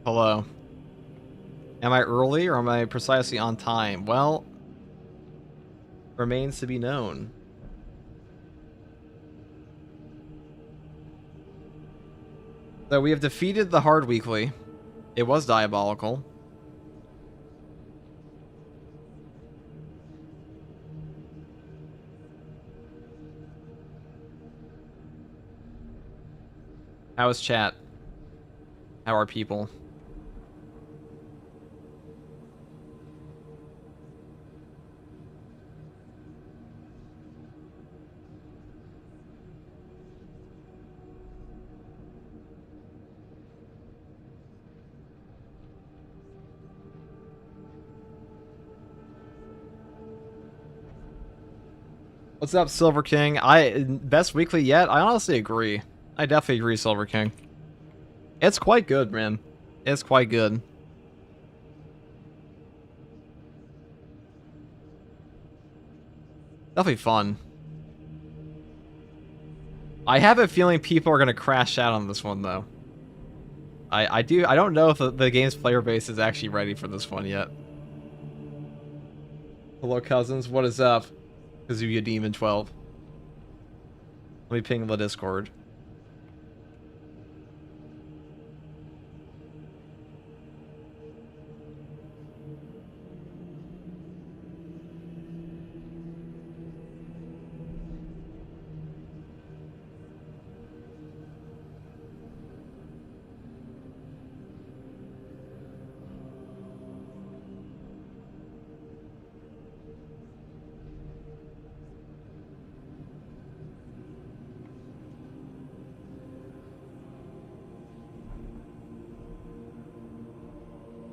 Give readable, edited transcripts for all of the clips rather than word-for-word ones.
Hello. Am I early or am I precisely on time? Well, remains to be known. So we have defeated the hard weekly. It was diabolical. How is chat? How are people? What's up, Silver King? Best weekly yet? I honestly agree. I definitely agree, Silver King. It's quite good, man. It's quite good. Definitely fun. I have a feeling people are gonna crash out on this one though. I don't know if the game's player base is actually ready for this one yet. Hello cousins, what is up? Kazuya Demon 12. Let me ping the Discord.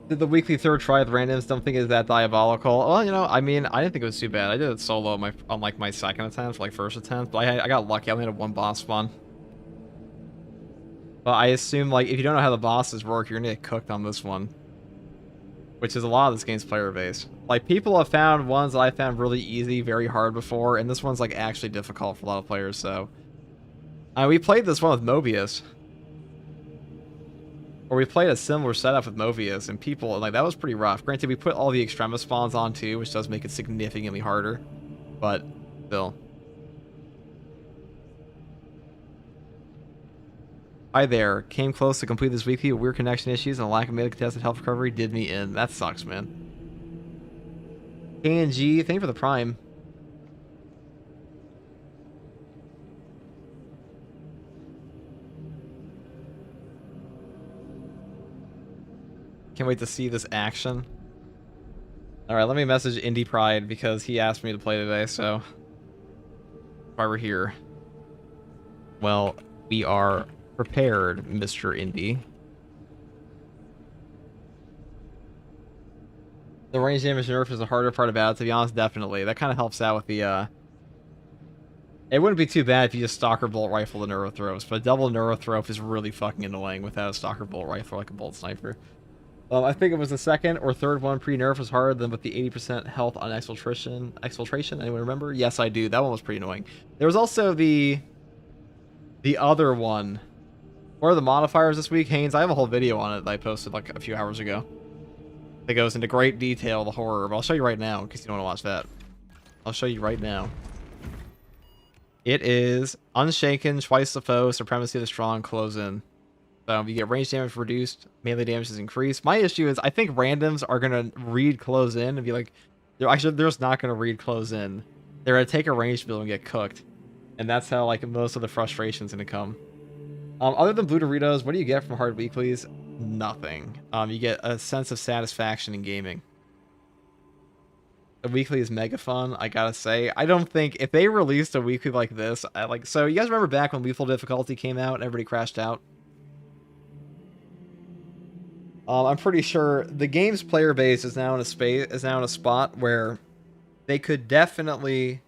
Did the weekly third try with randoms? Don't think it's that diabolical. Well, you know, I mean, I didn't think it was too bad. I did it solo on like my second attempt, like first attempt, but I got lucky. I only had one boss spawn. But I assume like if you don't know how the bosses work, you're gonna get cooked on this one, which is a lot of this game's player base. Like people have found ones that I found really easy, very hard before, and this one's like actually difficult for a lot of players. So, we played this one with Mobius. Or we played a similar setup with Mobius, and people, like, that was pretty rough. Granted, we put all the Extremis spawns on, too, which does make it significantly harder. But, still. Hi there. Came close to complete this weekly, but weird connection issues and a lack of meta contested health recovery did me in. That sucks, man. KNG, thank you for the Prime. Can't wait to see this action. Alright, let me message Indie Pride because he asked me to play today, so... Why we're here. Well, we are prepared, Mr. Indie. The range damage nerf is the harder part about it, to be honest, definitely. That kind of helps out with the, It wouldn't be too bad if you just Stalker Bolt Rifle the Neurothrope, but a double Neurothrope is really fucking annoying without a Stalker Bolt Rifle like a Bolt Sniper. I think it was the second or third one pre-nerf was harder than with the 80% health on Exfiltration. Anyone remember? Yes, I do. That one was pretty annoying. There was also the other one. What are the modifiers this week, Haynes? I have a whole video on it that I posted like a few hours ago. It goes into great detail, the horror, but I'll show you right now in case you don't want to watch that. I'll show you right now. It is Unshaken, Twice the Foe, Supremacy of the Strong, Close In. So you get range damage reduced, melee damage is increased. My issue is I think randoms are going to read Close In and be like, they're just not going to read Close In. They're going to take a range build and get cooked. And that's how like most of the frustration's going to come. Other than Blue Doritos, what do you get from hard weeklies? Nothing. You get a sense of satisfaction in gaming. The weekly is mega fun, I gotta say. I don't think if they released a weekly like this, so you guys remember back when Lethal Difficulty came out and everybody crashed out? I'm pretty sure the game's player base is now in a spot where they could definitely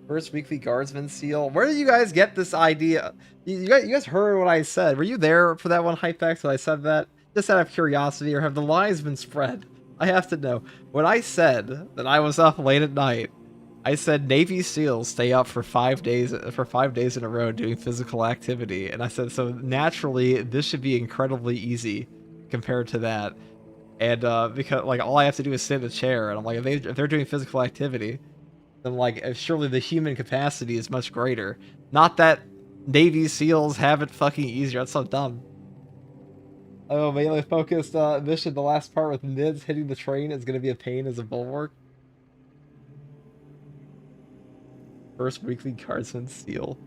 first weekly guardsman seal. Where did you guys get this idea? You guys heard what I said. Were you there for that one Hypex when I said that? Just out of curiosity, or have the lies been spread? I have to know. When I said that I was up late at night, I said Navy SEALs stay up for 5 days in a row doing physical activity, and I said so naturally this should be incredibly easy compared to that. And because like all I have to do is sit in a chair, and I'm like if they're doing physical activity, then like surely the human capacity is much greater. Not that Navy SEAls have it fucking easier. That's so dumb. Oh, melee focused mission. The last part with Nids hitting the train is gonna be a pain as a bulwark. First weekly Guardsman seal.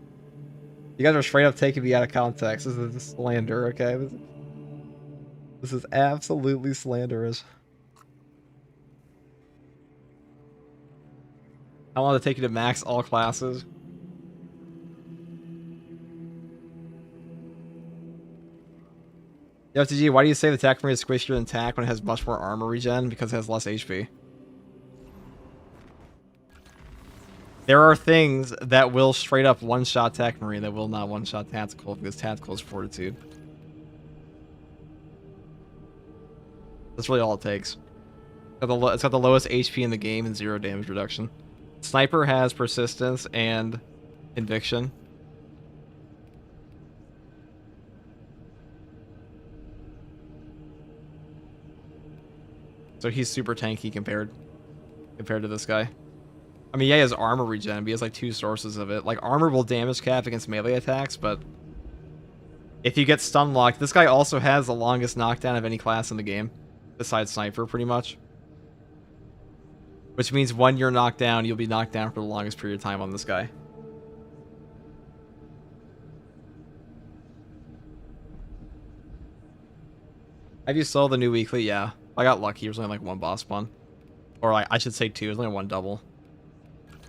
You guys are straight up taking me out of context. This is slander, okay? This is absolutely slanderous. I want to take you to max all classes. Yo, TG, why do you say the Tac Marine is squishier than Tac when it has much more armor regen? Because it has less HP. There are things that will straight up one-shot Tac Marine that will not one-shot Tactical, because Tactical is Fortitude. That's really all it takes. It's got the lowest HP in the game and 0 damage reduction. Sniper has Persistence and Conviction. So he's super tanky compared to this guy. I mean, yeah, he has armor regen, but he has like 2 sources of it. Like, armor will damage cap against melee attacks, but if you get stun locked, this guy also has the longest knockdown of any class in the game, besides Sniper, pretty much. Which means when you're knocked down, you'll be knocked down for the longest period of time on this guy. Have you sold the new weekly? Yeah. I got lucky. There was only like 1 boss spawn. Or like, I should say 2. There's only 1 double.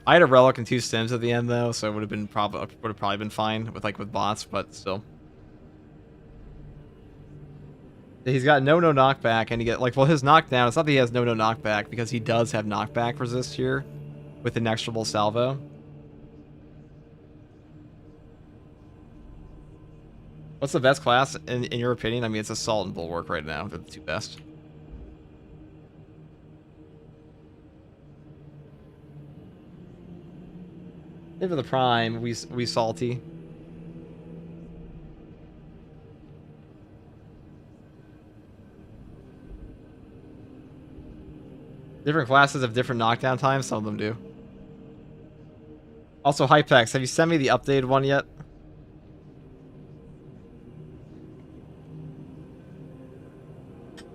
I had a relic and 2 stims at the end though, so it would have probably been fine with bots, but still. He's got no knockback, and he get well his knockdown. It's not that he has no knockback because he does have knockback resist here with inexorable salvo. What's the best class in your opinion? I mean, it's Assault and Bulwark right now. They're the 2 best. Into the prime, we salty. Different classes have different knockdown times. Some of them do. Also, Hypex, have you sent me the updated one yet?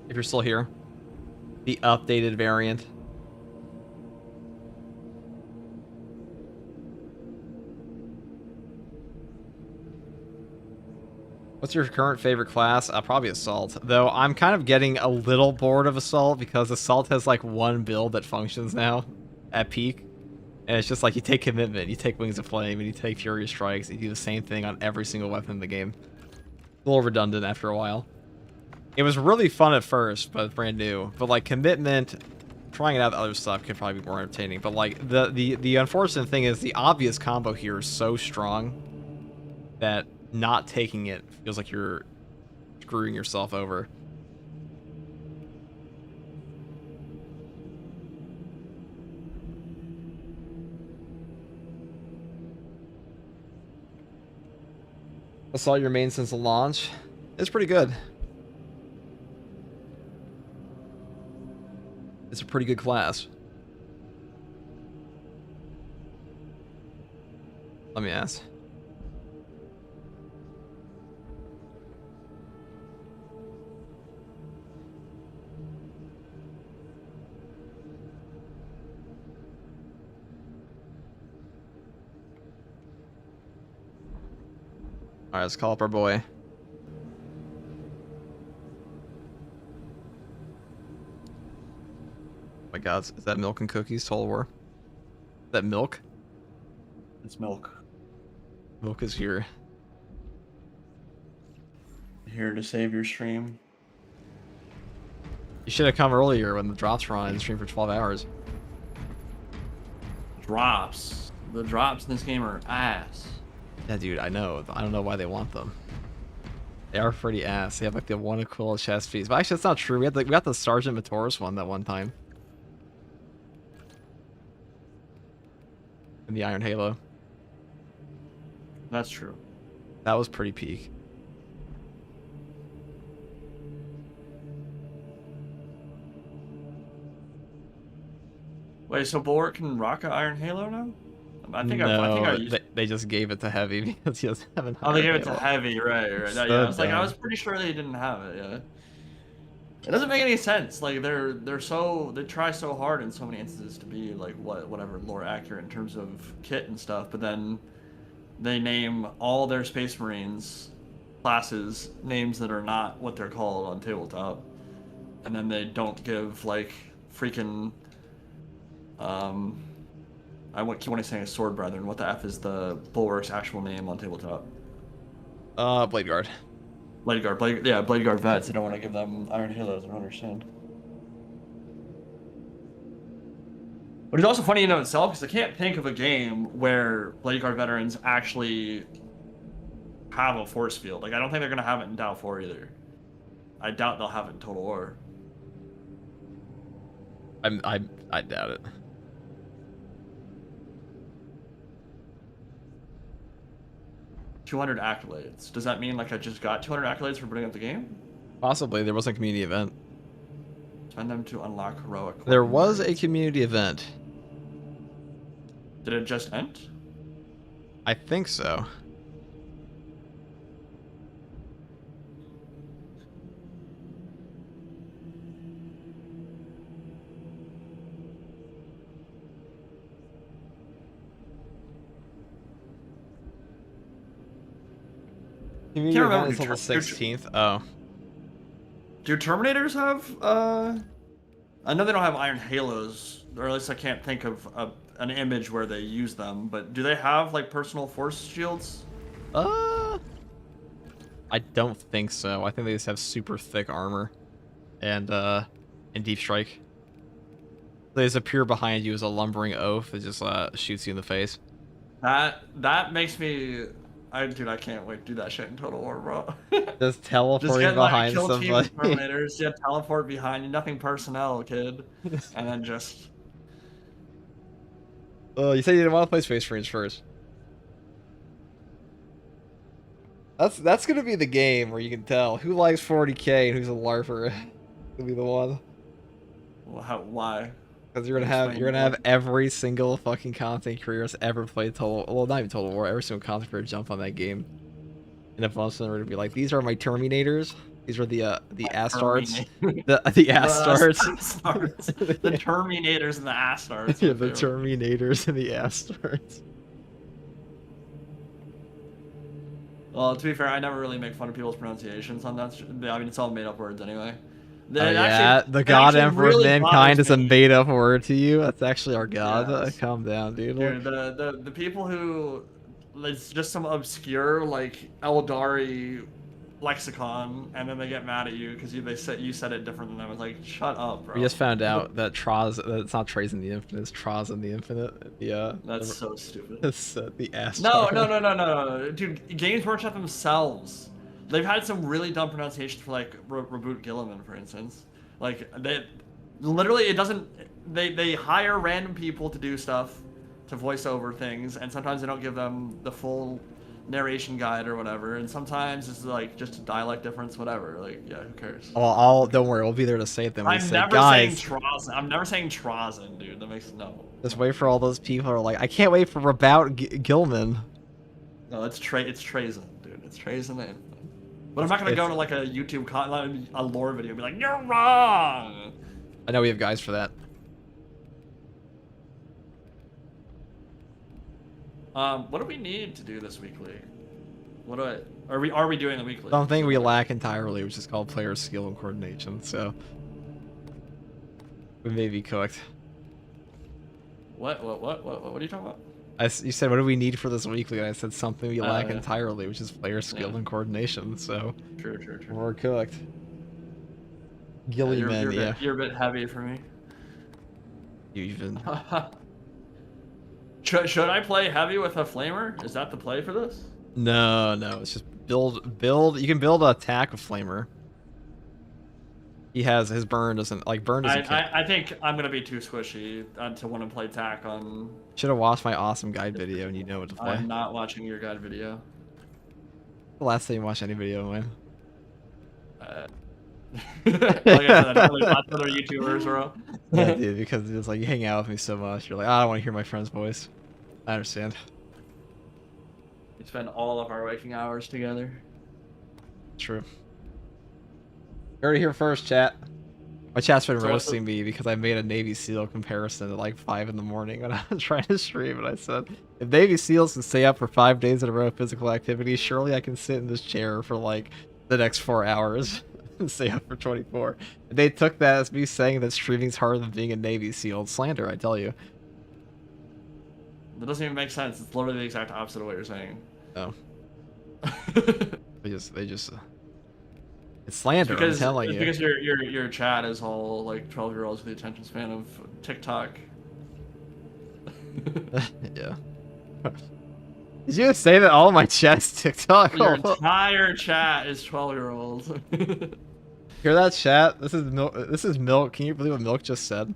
If you're still here. The updated variant. What's your current favorite class? Probably Assault. Though I'm kind of getting a little bored of Assault because Assault has like 1 build that functions now at peak. And it's just like you take Commitment, you take Wings of Flame, and you take Furious Strikes. You do the same thing on every single weapon in the game. A little redundant after a while. It was really fun at first, but it's brand new. But like Commitment, trying it out with other stuff could probably be more entertaining. But like the unfortunate thing is the obvious combo here is so strong that not taking it feels like you're screwing yourself over. I saw your main since the launch. It's pretty good. It's a pretty good class. Let me ask. Alright, let's call up our boy. Oh my god, is that milk and cookies, Total War? Is that milk? It's milk. Milk is here. Here to save your stream. You should have come earlier when the drops were on and stream for 12 hours. Drops. The drops in this game are ass. Yeah, dude, I know. I don't know why they want them. They are pretty ass. They have like the one equivalent chest piece. But actually, that's not true. We got the Sergeant Matoris one that one time. the Iron Halo. That's true. That was pretty peak. Wait, so Bulwark can rock an Iron Halo now? I think No, I used. they just gave it to Heavy because he doesn't have an Oh, they Iron gave it to Halo. Heavy, right? So Yeah, I was like, I dumb. was pretty sure they didn't have it. Yeah. It doesn't make any sense. Like they try so hard in so many instances to be like whatever lore accurate in terms of kit and stuff, but then they name all their Space Marines classes names that are not what they're called on tabletop, and then they don't give like freaking I keep wanting to say Sword Brethren. What the F is the Bulwark's actual name on tabletop? Blade Guard. Blade Guard vets. They don't want to give them Iron Halos. I don't understand. But it's also funny in itself because I can't think of a game where Blade Guard veterans actually have a force field. Like I don't think they're gonna have it in Dow 4 either. I doubt they'll have it in Total War. I doubt it. $200 accolades. Does that mean like I just got 200 accolades for putting up the game? Possibly there was a community event. Spend them to unlock heroic. There was a community event. Did it just end? I think so. Community Can't event remember. until the 16th. Oh. Do Terminators have, I know they don't have Iron Halos, or at least I can't think of an image where they use them, but do they have, like, personal force shields? I don't think so. I think they just have super thick armor and deep strike. They just appear behind you as a lumbering oaf that just shoots you in the face. That makes me... Dude, I can't wait to do that shit in Total War, bro. Just teleporting Just get, behind like, kill team somebody. Terminators, yeah, teleport behind you, nothing personnel, kid. And then just... Oh, you said you didn't want to play Space Marines first. That's gonna be the game where you can tell who likes 40k and who's a larper. Gonna be the one. Well, why? Because you're gonna have every single fucking content creators ever played well, not even Total War, every single content creator jump on that game. And a bunch of them are gonna be like, these are my Terminators. These are the Astartes. the Astartes. The Terminators and the Astartes. Yeah, the Terminators and the Astartes. Well, to be fair, I never really make fun of people's pronunciations on that. I mean, it's all made up words anyway. Yeah, the God Emperor of Mankind is a made up word to you. That's actually our God. Yes. Calm down, dude. Dude, the people who it's just some obscure like Eldari lexicon, and then they get mad at you because you said it different than them. It's like, shut up, bro. We just found out that that it's not Trays in the Infinite, it's Traz in the Infinite. Yeah. That's so stupid. It's the Astar. No, dude. Games Workshop themselves. They've had some really dumb pronunciations for like Reboot Gilliman, for instance. Like they literally it doesn't. They hire random people to do stuff, to voice over things, and sometimes they don't give them the full narration guide or whatever. And sometimes it's like just a dialect difference, whatever. Like yeah, who cares? Oh, don't worry, we'll be there to say it then. I'm never saying Trozen. I'm never saying Trozen, dude. That makes no. Just wait for all those people who are like, I can't wait for Reboot Gilman. No, it's Trazen, dude. It's Trazen. But I'm not gonna go to like a YouTube a lore video and be like, you're wrong. I know we have guys for that. What do we need to do this weekly? Are we doing the weekly? Something we lack entirely, which is called player skill and coordination. So we may be cooked. What are you talking about? You said, what do we need for this weekly? And I said something we lack entirely, which is player skill and coordination. So true. We're cooked. Gilliman, yeah. You're a bit heavy for me. You even. Should I play heavy with a flamer? Is that the play for this? No. It's just build. You can build an attack with flamer. He has his burn doesn't like burn doesn't count. I think I'm gonna be too squishy to want to play TAC on. Should have watched my awesome guide video and you know what to play. I'm not watching your guide video. The last time you watched any video, man. Like I said, I don't really watch other YouTubers, bro. Yeah, dude, because it's like you hang out with me so much. You're like, I don't want to hear my friend's voice. I understand. We spend all of our waking hours together. True. You heard it here first, chat. My chat's been So what's roasting me because I made a Navy SEAL comparison at like 5 in the morning when I was trying to stream, and I said, if Navy SEALs can stay up for 5 days in a row of physical activity, surely I can sit in this chair for like the next 4 hours and stay up for 24. And they took that as me saying that streaming's harder than being a Navy SEAL. It's slander, I tell you. That doesn't even make sense. It's literally the exact opposite of what you're saying. No. They just. It's slander. I'm telling you. Because your chat is all like 12-year-olds with the attention span of TikTok. Yeah. Did you say that all my chat's TikTok? Your entire chat is 12-year-olds. Hear that, chat? This is milk. This is milk. Can you believe what milk just said?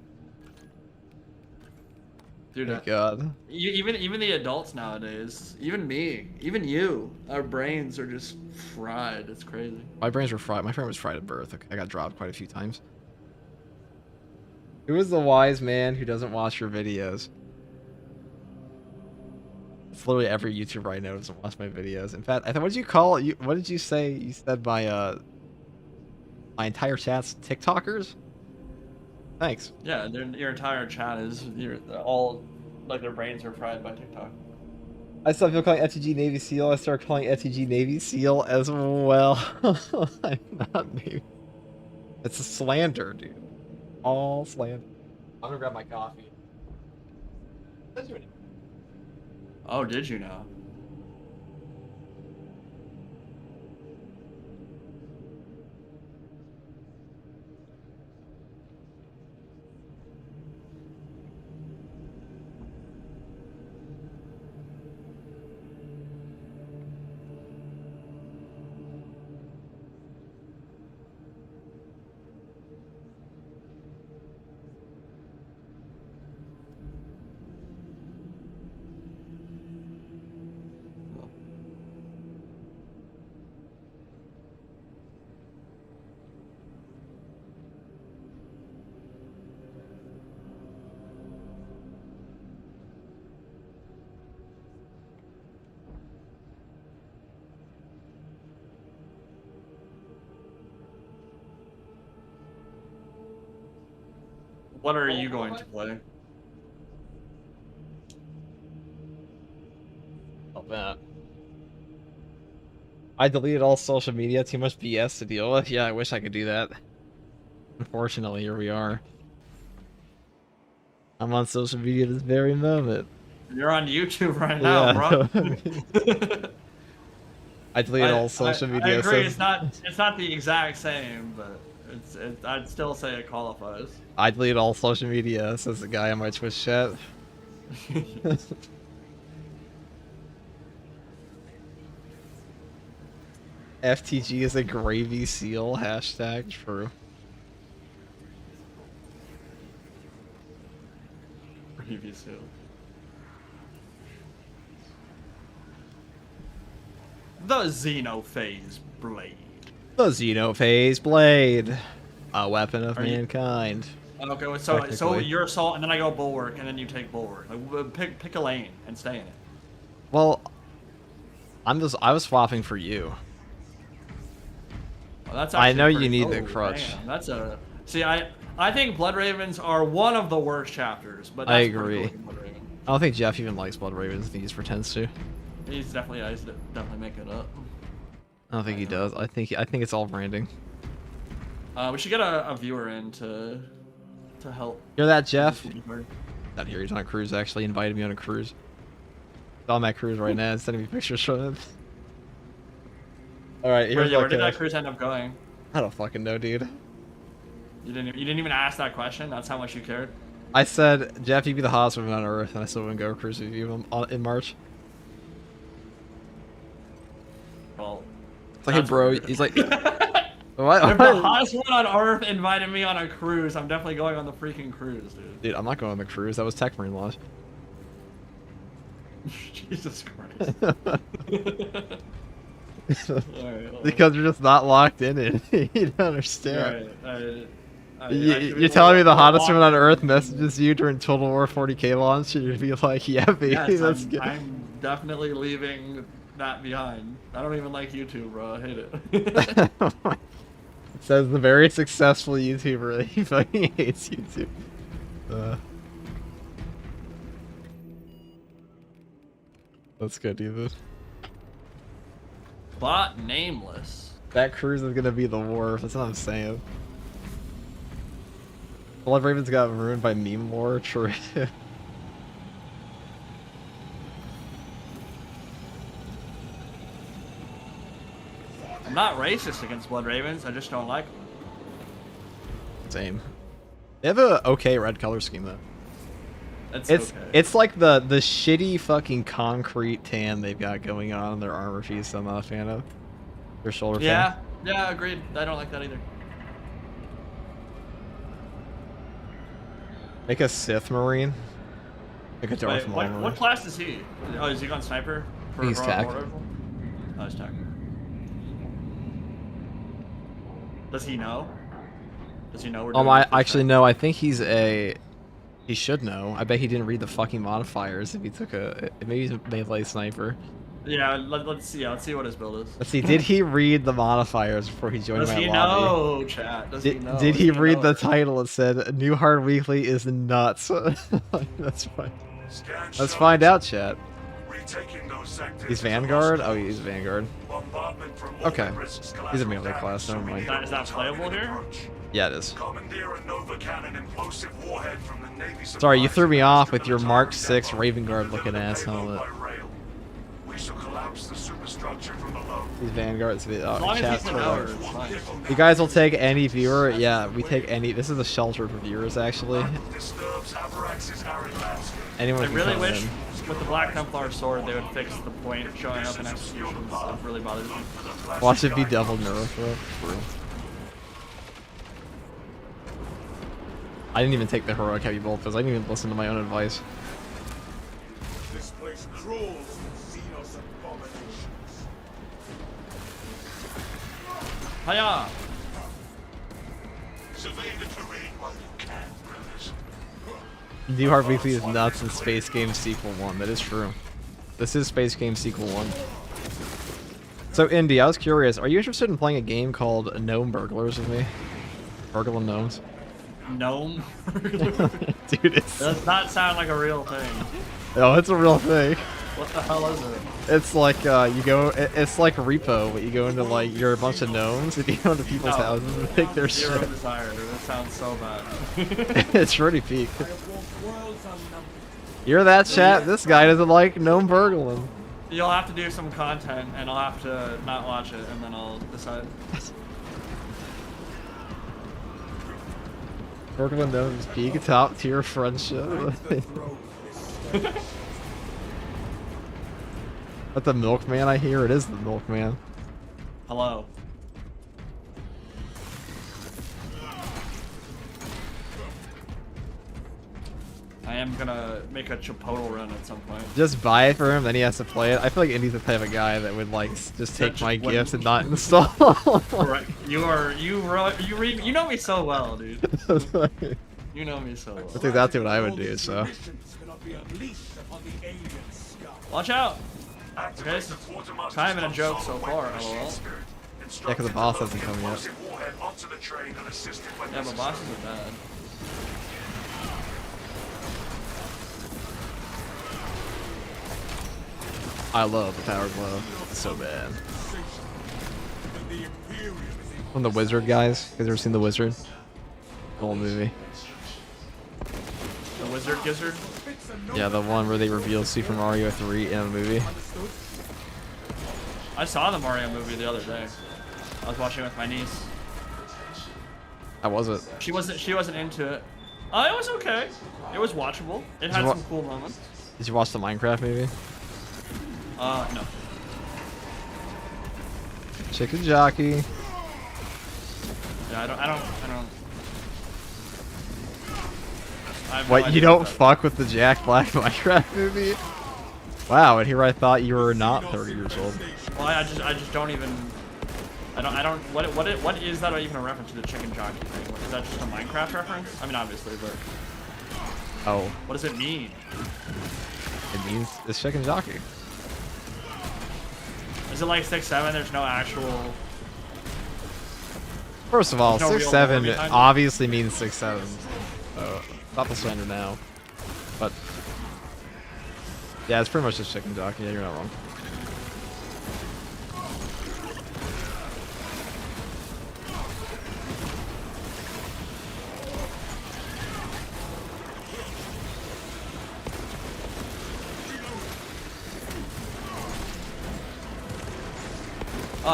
Dude, oh my God. Even the adults nowadays, even me, even you, our brains are just fried. It's crazy. My brains were fried. My brain was fried at birth. I got dropped quite a few times. Who is the wise man who doesn't watch your videos? It's literally every YouTuber I know doesn't watch my videos. In fact, what did you call it? What did you say? You said my entire chat's TikTokers? Thanks. Yeah, your entire chat is all like their brains are fried by TikTok. I stopped people calling FTG Navy SEAL. I started calling FTG Navy SEAL as well. I'm not Navy. It's a slander, dude. All slander. I'm gonna grab my coffee. Oh, did you know? What are you going to play? Oh, man. I deleted all social media. Too much BS to deal with. Yeah, I wish I could do that. Unfortunately, here we are. I'm on social media this very moment. You're on YouTube right now, bro. I deleted all social media. I agree. It's not the exact same, but I'd still say it qualifies. I deleted all social media, says the guy on my Twitch chat. FTG is a gravy seal. Hashtag true. Gravy seal. The Xenophase Blade. The Xenophase Blade. A weapon of mankind. Okay, so you're assault, and then I go bulwark, and then you take bulwark. Like, pick a lane and stay in it. Well, I was swapping for you. Well, that's I know pretty, you need the crutch. Damn, that's a I think Blood Ravens are one of the worst chapters, but that's I agree. Cool, Blood Raven. I don't think Jeff even likes Blood Ravens. I think he just pretends to. He's definitely making it up. I don't think he does. I think it's all branding. We should get a viewer in to help. Hear that, Jeff? Not here. He's on a cruise. Actually, invited me on a cruise. He's on that cruise right now. And sending me pictures from it. All right. Here's where did that cruise end up going? I don't fucking know, dude. You didn't even ask that question. That's how much you cared. I said, Jeff, you'd be the hottest woman on Earth, and I still wouldn't go cruise with you in March. Well, it's like, hey, bro. He's like, What? If the hottest one on Earth invited me on a cruise, I'm definitely going on the freaking cruise, dude. Dude, I'm not going on the cruise. That was Tech Marine launch. Jesus Christ. Alright, Because you're just not locked in it. You don't understand. You're telling me the hottest one on Earth messages you during Total War 40k launch, and you'd be like, yeah, baby, yes, that's good. I'm definitely leaving that behind. I don't even like YouTube, bro. I hate it. It says the very successful YouTuber that he fucking hates YouTube. That's good, dude. Bot nameless. That cruise is gonna be the wharf. That's what I'm saying. Blood Ravens got ruined by meme lore. True. I'm not racist against Blood Ravens. I just don't like them. Same. They have a okay red color scheme though. It's okay. It's like the shitty fucking concrete tan they've got going on in their armor piece. I'm not a fan of. Their shoulder. Yeah, fan. yeah, agreed. I don't like that either. Make a Sith Marine. Like a Darth Wait, Maul. what class is he? Oh, is he gone sniper? He's tech. Oh, he's tech. Does he know? Does he know we're doing I this actually tech? no. I think he's a. He should know. I bet he didn't read the fucking modifiers if he took a. Maybe he's a melee sniper. Yeah, let's see. Let's see what his build is. Let's see. Did he read the modifiers before he joined Does my he lobby? know, chat? Does he know? Did he read the know? title? It said "New Hard Weekly is nuts." That's fine. Let's find out, chat. He's Vanguard? Oh, he's Vanguard. Okay. He's a melee class, never mind. Is that playable here? Yeah, it is. Sorry, you threw me off with your Mark 6 Raven Guard looking ass helmet. These Vanguards, As long as chat's he's full an hour, it's of- fine. You guys will take any viewer? Yeah, we take any. This is a shelter for viewers, actually. Anyone I can really come wish in. with the Black Templar sword they would fix the point showing up in executions. It really bothers me. Watch it be double neuro throw. For real. I didn't even take the heroic heavy bolt because I didn't even listen to my own advice. This place crawls with Xenos abominations. Hiya! Survey the terrain while you can, brothers. New Hard Weekly is nuts in Space Game Sequel 1. That is true. This is Space Game Sequel 1. So, Indy, I was curious. Are you interested in playing a game called Gnome Burglars with me? Burgling Gnomes? Gnome? Dude, it's... Does not sound like a real thing. Oh, it's a real thing. What the hell is it? It's like, you go... It's like Repo, but you go into, like, you're a bunch of gnomes and you go into people's No. houses and take their Zero shit. desire. That sounds so bad. It's pretty peak. Hear that, chat? This guy doesn't like gnome burgling. You'll have to do some content, and I'll have to not watch it, and then I'll decide. Burgling gnomes peak, top tier friendship. But the milkman, I hear it is the milkman. Hello. I am gonna make a Chipotle run at some point. Just buy it for him, then he has to play it. I feel like Indy's the type of guy that would like just take Just my wouldn't. gifts and not install. Right. You know me so well, dude. You know me so well. That's exactly what I would do, so. Watch out! Okay, this is kind of been a joke so far, lol. Yeah, because the boss hasn't come yet. Yeah, but bosses are bad. I love the power glove. It's so bad. From the Wizard guys. You guys ever seen the Wizard? Old movie. The Wizard Gizzard? Yeah, the one where they reveal Super Mario 3 in a movie. I saw the Mario movie the other day. I was watching it with my niece. How was it? She wasn't into it. It was okay. It was watchable. It had you wa- some cool moments. Did you watch the Minecraft movie? No. Chicken jockey. Yeah, I don't. I have no What, idea you don't that- fuck with the Jack Black Minecraft movie? Wow, and here I thought you were not 30 years old. Well, I just don't even. I don't. What is that even a reference to the chicken jockey thing? Is that just a Minecraft reference? I mean, obviously, but Oh, what does it mean? it means it's chicken jockey. Is it like 6'7"? There's no actual. First of all, There's no real 6'7" lore behind it? obviously means 6'7". So, not the slander now. But, yeah, it's pretty much just chicken jockey. Yeah, you're not wrong.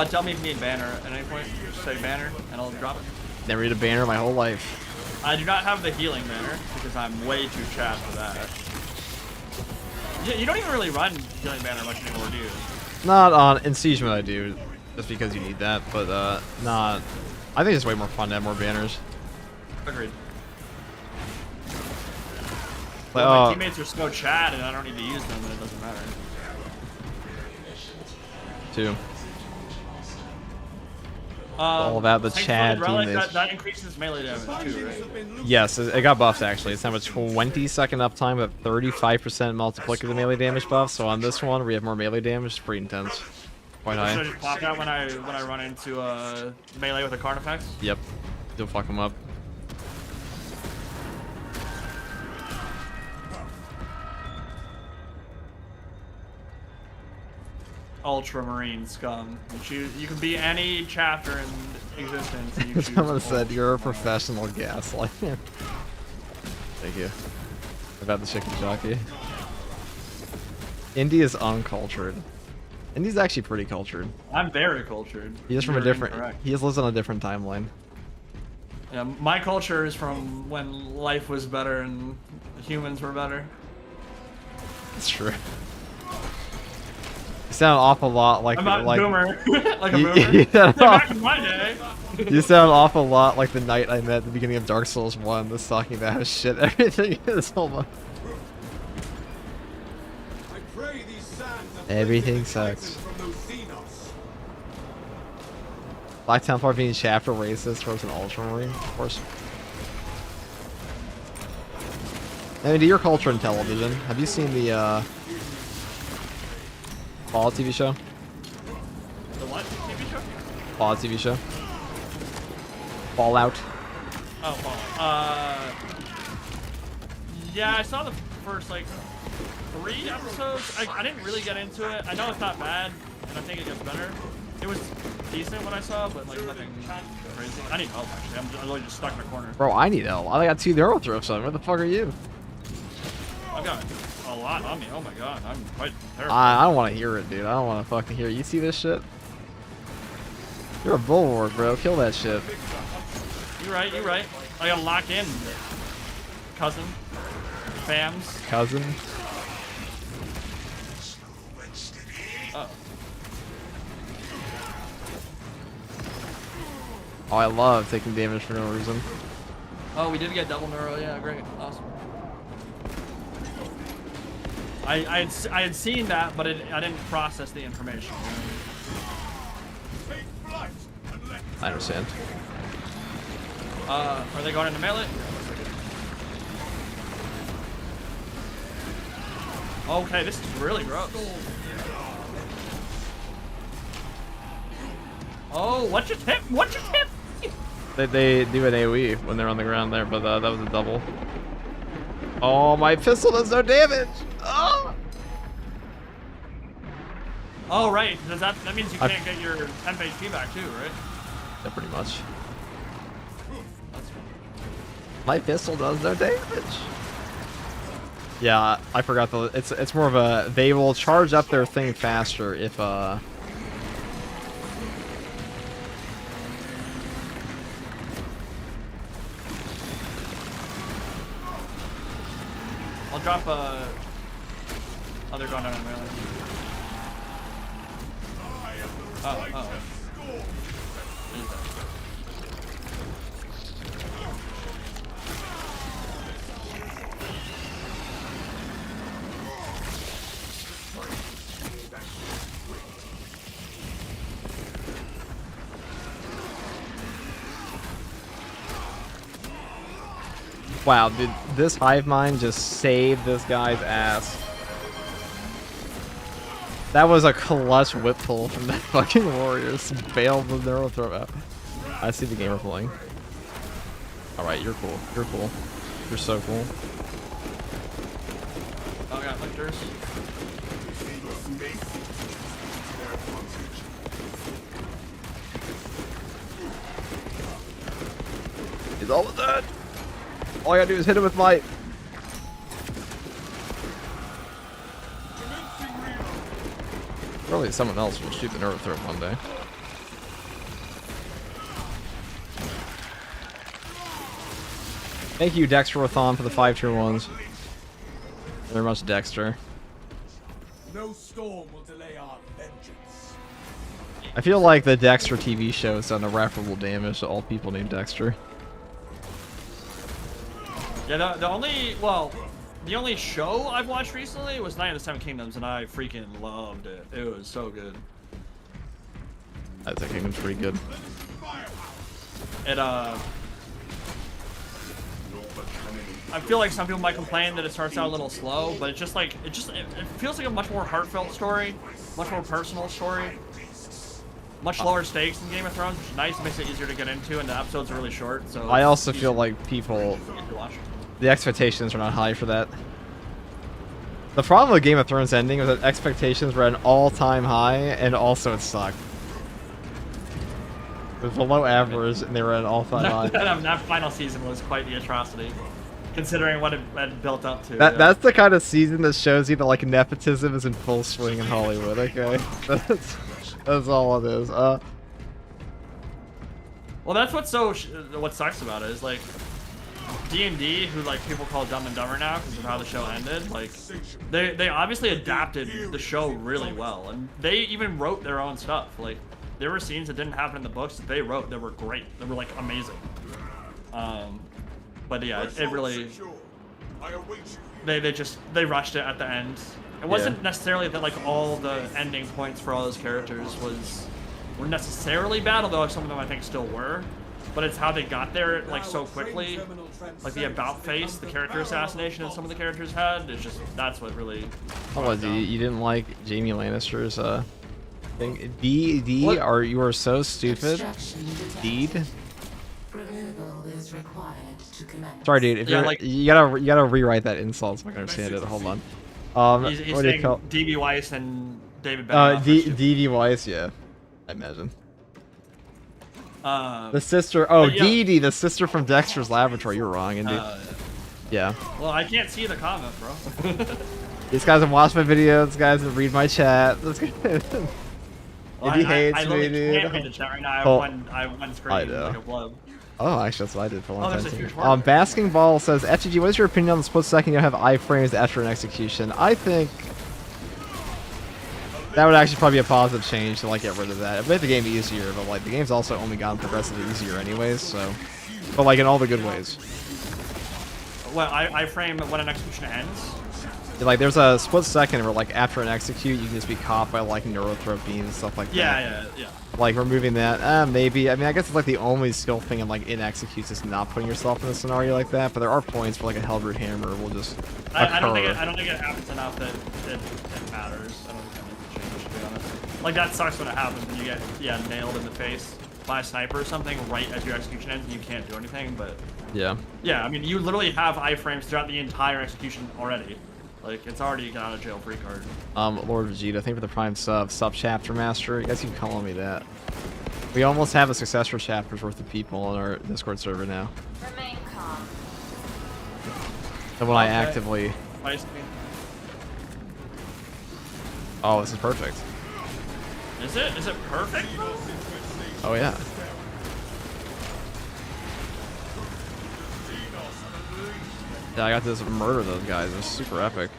Tell me if you need banner at any point. Just say banner, and I'll drop it. Never need a banner my whole life. I do not have the healing banner because I'm way too chat for that. You don't even really run healing banner much anymore, do you? Not on in Siege mode I do, just because you need that, but not. I think it's way more fun to have more banners. Agreed. Like, Well, my teammates are so chat, and I don't need to use them, then it doesn't matter. too. All about the Thanks chat for the relic, teammates. that increases melee damage too, right? Yes, it got buffed actually. It's now a 20-second uptime with 35% multiplicative melee damage buff. So on this one, we have more melee damage. It's pretty intense. Quite Should I high. just pop out when I run into melee with a Carnifex? Yep. You'll fuck him up. Ultramarine scum. You can be any chapter in existence. And you choose Someone said Ultramarine. you're a professional gaslight. Thank you. About the chicken jockey. India's uncultured. India's actually pretty cultured. I'm very cultured. He is from a You're different. incorrect. He lives on a different timeline. Yeah, my culture is from when life was better and humans were better. It's true. You sound an awful lot like I'm not like boomer. Like a You- boomer. you sound Back in my day. you sound an awful lot like the knight I met at the beginning of Dark Souls 1 that's talking about how shit everything is. Hold on. I pray these sands have Everything taken the sucks. poison from those Xenos. Black Templar being chapter racist towards an ultramarine, of course. I mean, to your culture in television, have you seen the Fallout TV show? The what? TV show? Fallout TV show? Fallout. Oh, yeah, I saw the first like 3 episodes. I didn't really get into it. I know it's not bad, and I think it gets better. It was decent when I saw, but like nothing crazy. I need help actually. I'm literally just stuck in a corner. Bro, I need help. I got 2 arrow throws on. Where the fuck are you? I've got a lot on me. Oh my god, I'm quite terrible. I don't want to hear it, dude. I don't want to fucking hear it. You see this shit? You're a bulwark, bro. Kill that shit. You're right. You're right. I gotta lock in, cousin, fams. Cousin. Oh. Oh, I love taking damage for no reason. Oh, we did get double neuro. Yeah, great, awesome. I had seen that, but I didn't process the information. Take flight and let I understand. Are they going into melee? Okay, this is really gross. Oh, what's your tip? What's your tip? They do an AoE when they're on the ground there, but that was a double. Oh, my pistol does no damage. Oh. Oh, right. Does that means you can't get your 10 HP back too, right? Yeah, pretty much. That's fine. My pistol does no damage. Yeah, I forgot the. It's more of a. They will charge up their thing faster if I'll drop oh, they're going down in melee. Oh. Wow, dude, this hive mind just saved this guy's ass. That was a clutch whip pull from that fucking warrior. Just bailed the neural throw out. I see the gamer pulling. Alright, you're cool. You're cool. You're so cool. Oh, I got lictors. He's all of that. All I gotta do is hit him with might. Probably someone else will shoot the nerve throw one day. Thank you, Dexter-a-thon, for the 5 tier ones. Very much, Dexter. No storm will delay our vengeance. I feel like the Dexter TV show has done irreparable damage to all people named Dexter. Yeah, the only show I've watched recently was Night of the Seven Kingdoms, and I freaking loved it. It was so good. I think Kingdom's pretty good. It I feel like some people might complain that it starts out a little slow, but it's just like it feels like a much more heartfelt story, much more personal story, much lower stakes than Game of Thrones, which is nice. It makes it easier to get into, and the episodes are really short. So I also feel like people, the expectations are not high for that. The problem with Game of Thrones ending was that expectations were at an all-time high, and also it sucked. It was below average, and they were at an all-time high. That final season was quite the atrocity, considering what it had built up to. That's the kind of season that shows you that like nepotism is in full swing in Hollywood. Okay, that's all it is. Well, that's what's what sucks about it is like D&D, who like people call Dumb and Dumber now because of how the show ended. Like they obviously adapted the show really well, and they even wrote their own stuff. Like there were scenes that didn't happen in the books that they wrote that were great. They were like amazing. But yeah, it really they rushed it at the end. It wasn't necessarily that like all the ending points for all those characters were necessarily bad, although some of them I think still were. But it's how they got there like so quickly, like the about face, the character assassination that some of the characters had. It's just that's what really. Oh, you didn't like Jaime Lannister's thing? D are you are so stupid. Deed. Sorry, dude. If you're, you gotta rewrite that insult so I can understand it. Hold on. He's what do you saying call? D.B. Weiss and David Benioff. D.B. Weiss, yeah, I imagine. The sister. Oh, yeah. Dee Dee, the sister from Dexter's Laboratory. You're wrong, indeed. Yeah. Well, I can't see the comment, bro. These guys have watched my videos. These guys have read my chat. Let's go. Well, if he hates I me, dude. can't read the chat right now. I have one screen. I know. Like a blob. Oh, actually, that's what I did for a long there's time. a huge Too. market. Basking Ball says, FGG, what is your opinion on the split second you have iframes after an execution? I think that would actually probably be a positive change to like get rid of that. It made the game easier, but like the game's also only gotten progressively easier anyways. So, but like in all the good ways. Well, I frame when an execution ends. Like there's a split second where like after an execute you can just be caught by like neurothroat beams and stuff like that. Yeah. Like removing that, maybe. I mean, I guess it's like the only skill thing in like in executes is not putting yourself in a scenario like that. But there are points where like a Hellroot Hammer will just occur. I don't think it happens enough that it matters. I don't think that needs to change, to be honest. Like that sucks when it happens when you get nailed in the face by a sniper or something right as your execution ends and you can't do anything. But yeah, I mean you literally have iframes throughout the entire execution already. Like, it's already got out of jail free card. Lord Vegeta, thank you for the Prime sub chapter master. You guys keep calling me that. We almost have a successor chapter's worth of people on our Discord server now. Remain calm. And when I actively... Oh, this is perfect. Is it? Is it perfect? Oh, yeah. Yeah, I got to just murder those guys. It was super epic.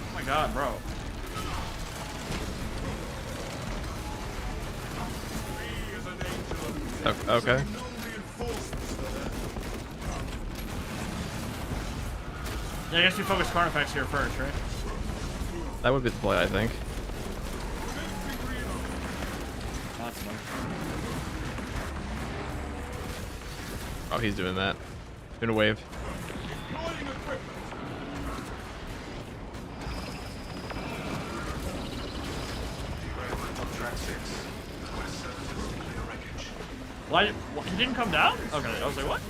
Oh my god, bro. Okay. Yeah, I guess we focus Carnifex here first, right? That would be the play, I think. That's fun. Oh, he's doing that. Doing a wave. Why? He didn't come down? Okay, I was like, what?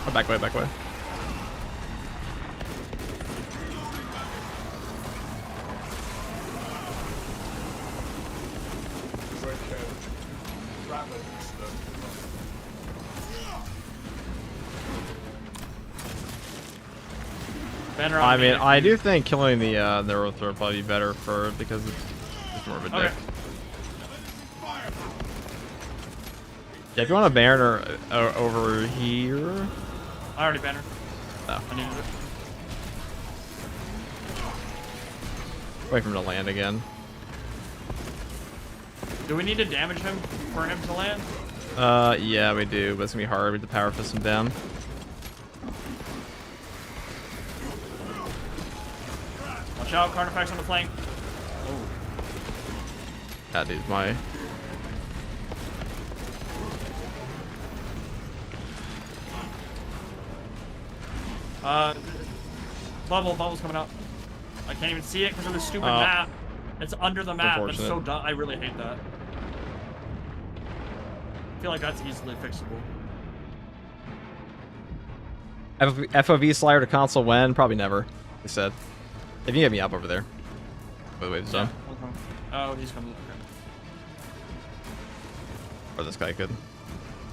Oh, back way, back way. Banner on I mean, me. I do think killing the Neuro Throw would probably be better for because it's more of a dick. Okay. Yeah, if you want a banner over here. I already banner. Oh. I needed it. Wait for him to land again. Do we need to damage him for him to land? Yeah, we do, but it's gonna be hard with the power fist him down. Watch out, Carnifex on the flank. Oh. That is my. Bubble's coming out. I can't even see it because of the stupid Oh. map. It's under the map. It's so Unfortunate. dumb. I really hate that. I feel like that's easily fixable. FOV slider to console when? Probably never, he said. If you can get me up over there. By the way, it's done. Okay. Oh, he's coming. Okay. Or this guy could.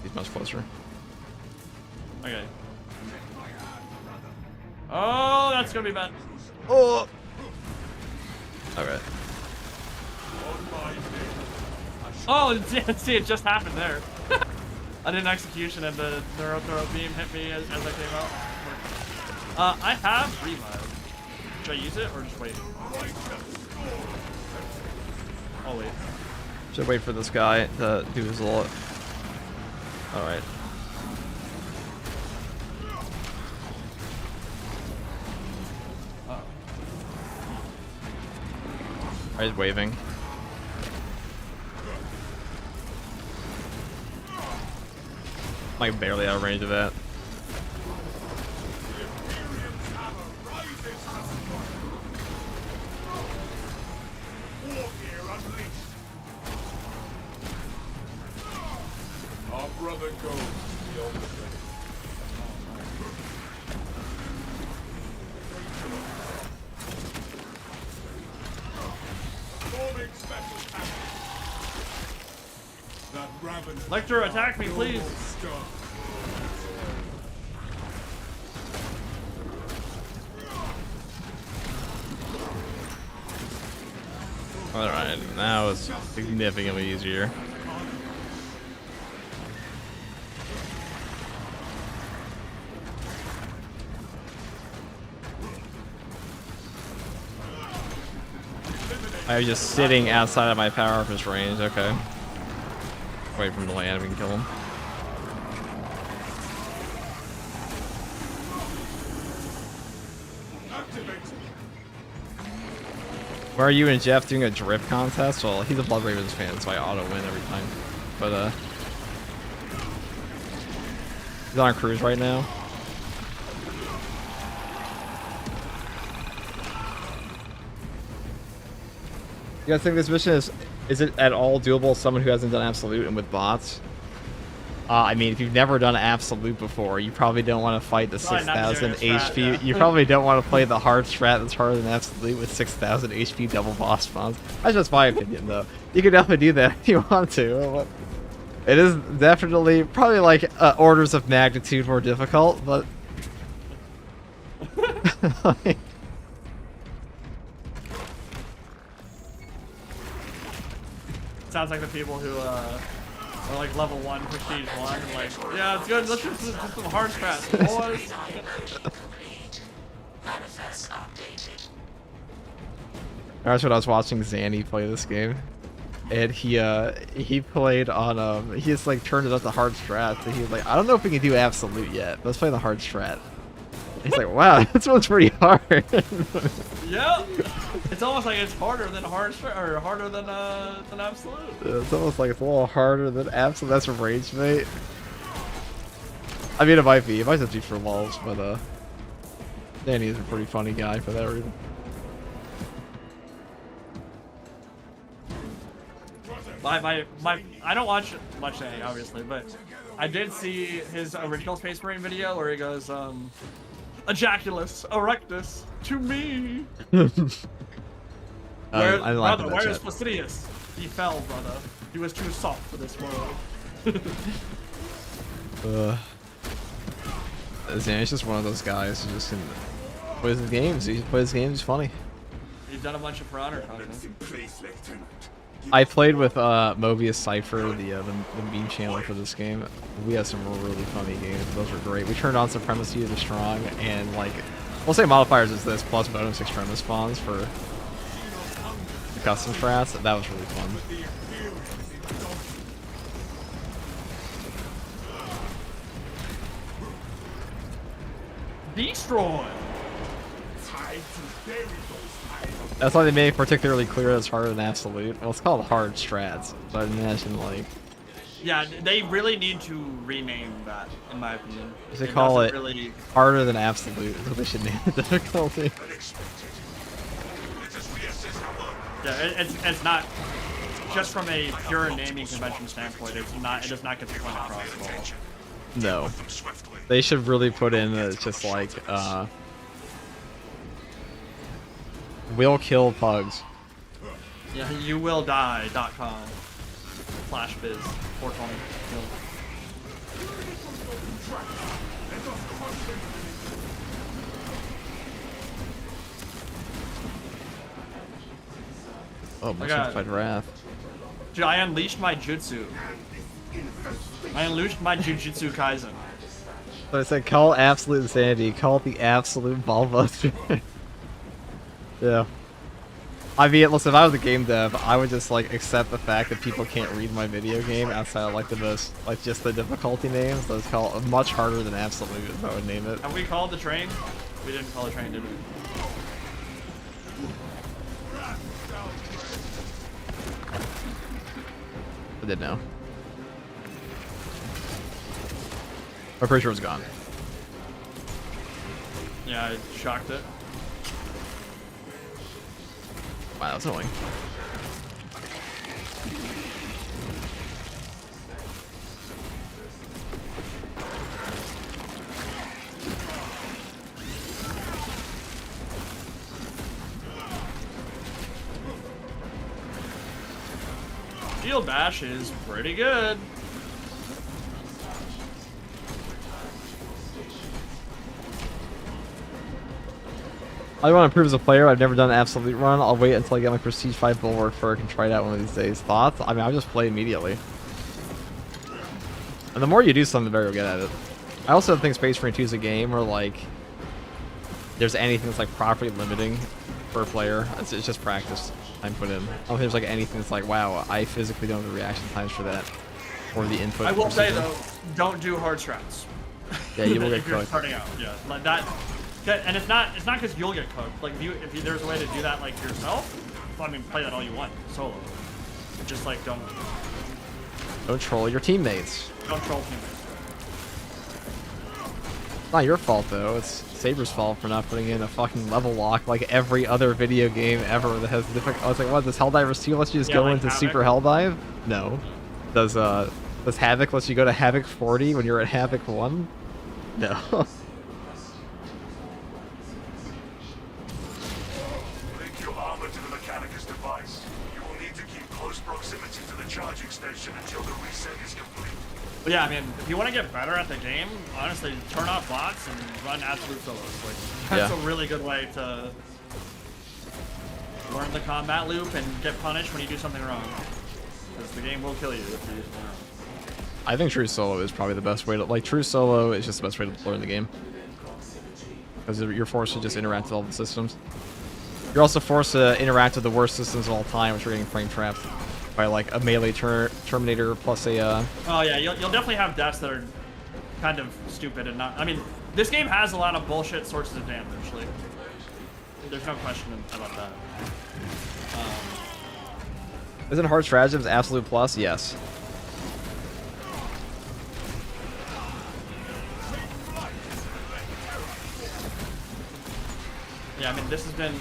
He's much closer. Okay. Oh, that's gonna be bad. Oh! Alright. Oh, see, it just happened there. I did an execution and the throw beam hit me as I came out. I have revive. Should I use it or just wait? I'll wait. Should wait for this guy to do his little. Alright. He's waving. Like barely out of range of that. Our brother goes to the ultimate. Forming special attack. That ravenous Lecter, attack me, please. star. Alright, now it's significantly easier. I was just sitting outside of my power fist range, okay. Wait for him to land, we can kill him. Where are you and Jeff doing a drift contest? Well, he's a Blood Ravens fan, so I auto win every time. But, he's on a cruise right now. You guys think this mission is it at all doable as someone who hasn't done Absolute and with bots? I mean, if you've never done Absolute before, you probably don't want to fight the Probably not 6,000 doing a strat, HP. yeah. You probably don't want to play the hard strat that's harder than Absolute with 6,000 HP double boss spawns. That's just my opinion, though. You can definitely do that if you want to. It is definitely probably like orders of magnitude more difficult, but. Like, Sounds like the people who are like level 1, prestige 1, and like, yeah, it's good, let's just do some hard strats, boys. that's what I was watching Zanny play this game. and he played on he just like turned it up to hard strat. So he was like, I don't know if we can do absolute yet, but let's play the hard strat. He's like, wow, this one's pretty hard. Yeah, it's almost like it's harder than or harder than absolute. It's almost like it's a little harder than absolute. That's from Rage, mate. I mean, it might be. It might just be for lulz, but Danny is a pretty funny guy for that reason. I don't watch much Danny, obviously, but I did see his original Space Marine video where he goes, Ejaculus, Erectus, to me. Where is Placidius? He fell, brother. He was too soft for this world. Yeah, he's just one of those guys who just can play his games. He plays games funny. He's done a bunch of For Honor content. I played with Mobius Cypher, the meme channel for this game. We had some really funny games. Those were great. We turned on Supremacy to Strong, and like, we'll say modifiers is this plus bonus extremis spawns for the custom strats. That was really fun. Destroy. That's why they made it particularly clear that it's harder than absolute. Well, it's called hard strats, but I imagine like. Yeah, they really need to rename that, in my opinion. They call it really... harder than absolute. So they should name the difficulty. Yeah, it's not just from a pure naming convention standpoint. It does not get the point across at all. No, they should really put in that it's just like will kill pugs. Yeah, you will die.com. Flash biz 420. Oh, Mystified Wrath. Dude, I unleashed my jutsu. I unleashed my Jujutsu Kaisen. So I said call absolute insanity, call it the absolute ballbuster. Yeah. I mean, listen, if I was a game dev, I would just like accept the fact that people can't read my video game outside of like the most, like just the difficulty names. Let's call it much harder than absolute, is how I would name it. Have we called the train? We didn't call the train, did we? I did know. I'm pretty sure it was gone. Yeah, I shocked it. Wow, that's annoying. Shield bash is pretty good. I want to improve as a player. I've never done an absolute run. I'll wait until I get my Prestige 5 Bulwark for I can try it out one of these days. Thoughts? I mean, I'll just play immediately. And the more you do something, the better you'll get at it. I also think Space Marine 2 is a game where, like, there's anything that's, like, properly limiting for a player. It's just practice time put in. I don't think there's, like, anything that's like, wow, I physically don't have the reaction times for that. Or the input. I will say, though, don't do hard strats. Yeah, you will get if you're cooked. starting out, yeah. Like that. And it's not because you'll get cooked. Like if there's a way to do that like yourself, well, I mean play that all you want solo. Just like don't troll your teammates. Don't troll teammates. It's not your fault though. It's Saber's fault for not putting in a fucking level lock like every other video game ever that has difficult. I was like, what? Does Helldivers 2 let you just go like into Havoc? Super Helldive? No. Does Havoc let you go to Havoc 40 when you're at Havoc 1? No. But yeah, I mean, if you want to get better at the game, honestly, turn off bots and run absolute solos. Like, that's a really good way to learn the combat loop and get punished when you do something wrong. Because the game will kill you if you do something wrong. I think true solo is probably the best way to, like, true solo is just the best way to learn the game. Because you're forced to just interact with all the systems. You're also forced to interact with the worst systems of all time, which are getting frame trapped. by like a melee Terminator plus a. Oh yeah, you'll definitely have deaths that are kind of stupid and not. I mean, this game has a lot of bullshit sources of damage. Like, there's no question about that. Isn't Hard Stratagems absolute plus? Yes. Yeah, I mean, this has been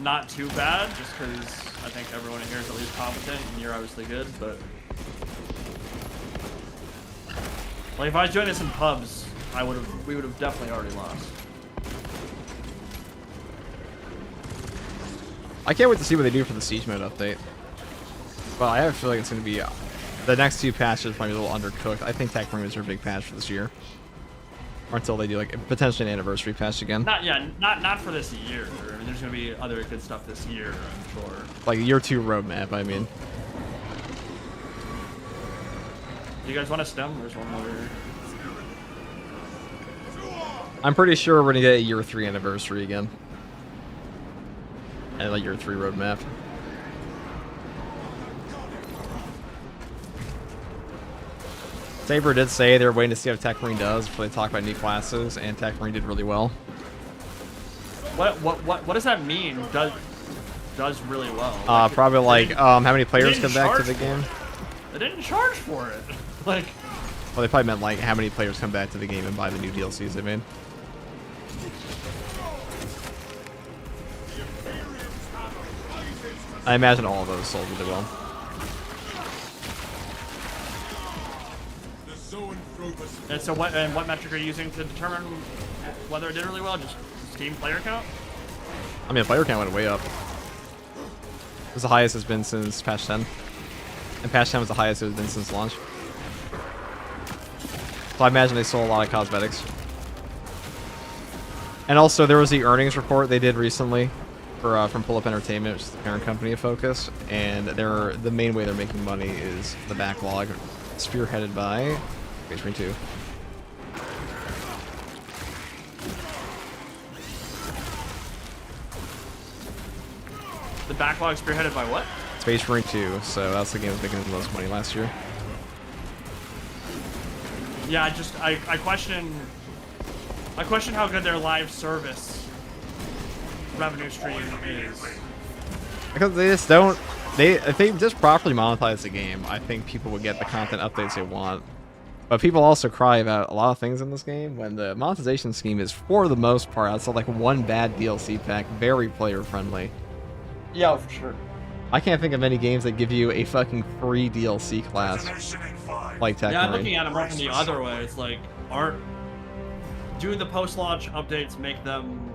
not too bad, just because I think everyone in here is at least competent, and you're obviously good, but... Like, if I was doing this in pubs, we would have definitely already lost. I can't wait to see what they do for the Siege Mode update. Well, I have a feeling it's going to be... the next two patches might be a little undercooked. I think Tech Marines are a big patch for this year. Or until they do, like, potentially an anniversary patch again. Not for this year. I mean, there's going to be other good stuff this year, I'm sure. Like, year 2 roadmap, I mean. Do you guys want to stem? There's one more. I'm pretty sure we're going to get a year 3 anniversary again. And a year 3 roadmap. Saber did say they're waiting to see how Tech Marine does before they talk about new classes, and Tech Marine did really well. What does that mean? Does really well? Like, probably like how many players come back to the game. They didn't charge for it. Like, well, they probably meant like how many players come back to the game and buy the new DLCs they made. I imagine all of those sold really well. And so what metric are you using to determine whether it did really well? Just Steam player count? I mean, the player count went way up. It was the highest it's been since patch 10. And patch 10 was the highest it's been since launch. So I imagine they sold a lot of cosmetics. And also, there was the earnings report they did recently for from Pull Up Entertainment, which is the parent company of Focus. And the main way they're making money is the backlog, spearheaded by Space Marine 2. The backlog spearheaded by what? Space Marine 2, so that's the game that's making the most money last year. Yeah, I question how good their live service revenue stream is. Because they just don't... if they just properly monetize the game, I think people would get the content updates they want. But people also cry about a lot of things in this game when the monetization scheme is, for the most part, outside like one bad DLC pack, very player-friendly. Yeah, for sure. I can't think of any games that give you a fucking free DLC class like Tech Yeah, I'm Marine. looking at them more from the other way. It's like, doing the post-launch updates make them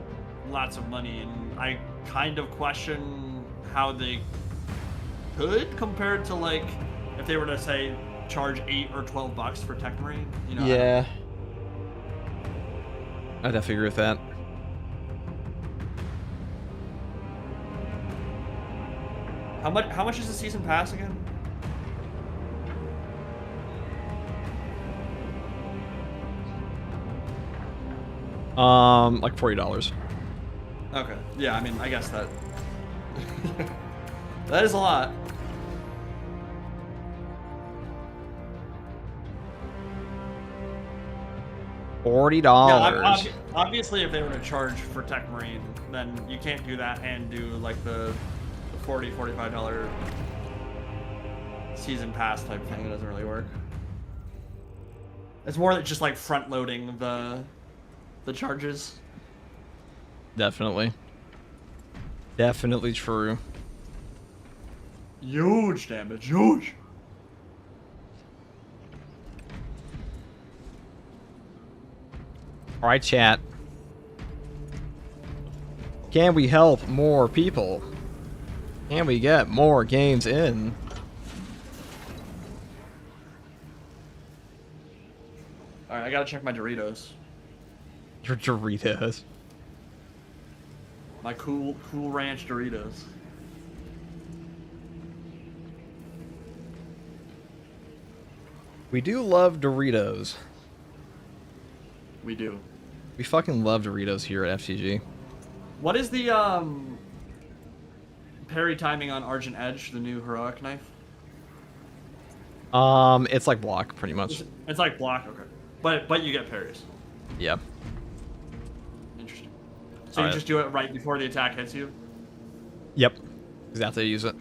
lots of money, and I kind of question how they could compared to, like, if they were to say charge $8 or $12 for Tech Marine. You know, yeah, I'd have to agree with that. How much is the season pass again? Like $40. Okay. Yeah, I mean, I guess that that is a lot. $40. Yeah, obviously, if they were to charge for Tech Marine, then you can't do that and do like the $40, $45 season pass type thing. It doesn't really work. It's more than just like front loading the charges. Definitely. Definitely true. Huge damage, huge. All right, chat. Can we help more people? Can we get more games in? All right, I gotta check my Doritos. Your Doritos. My cool ranch Doritos. We do love Doritos. We do. We fucking love Doritos here at FTG. What is the parry timing on Argent Edge, the new heroic knife? It's like block, pretty much. It's like block, okay. But you get parries. Yeah. Interesting. So All you right. just do it right before the attack hits you? Yep. Exactly. Use it.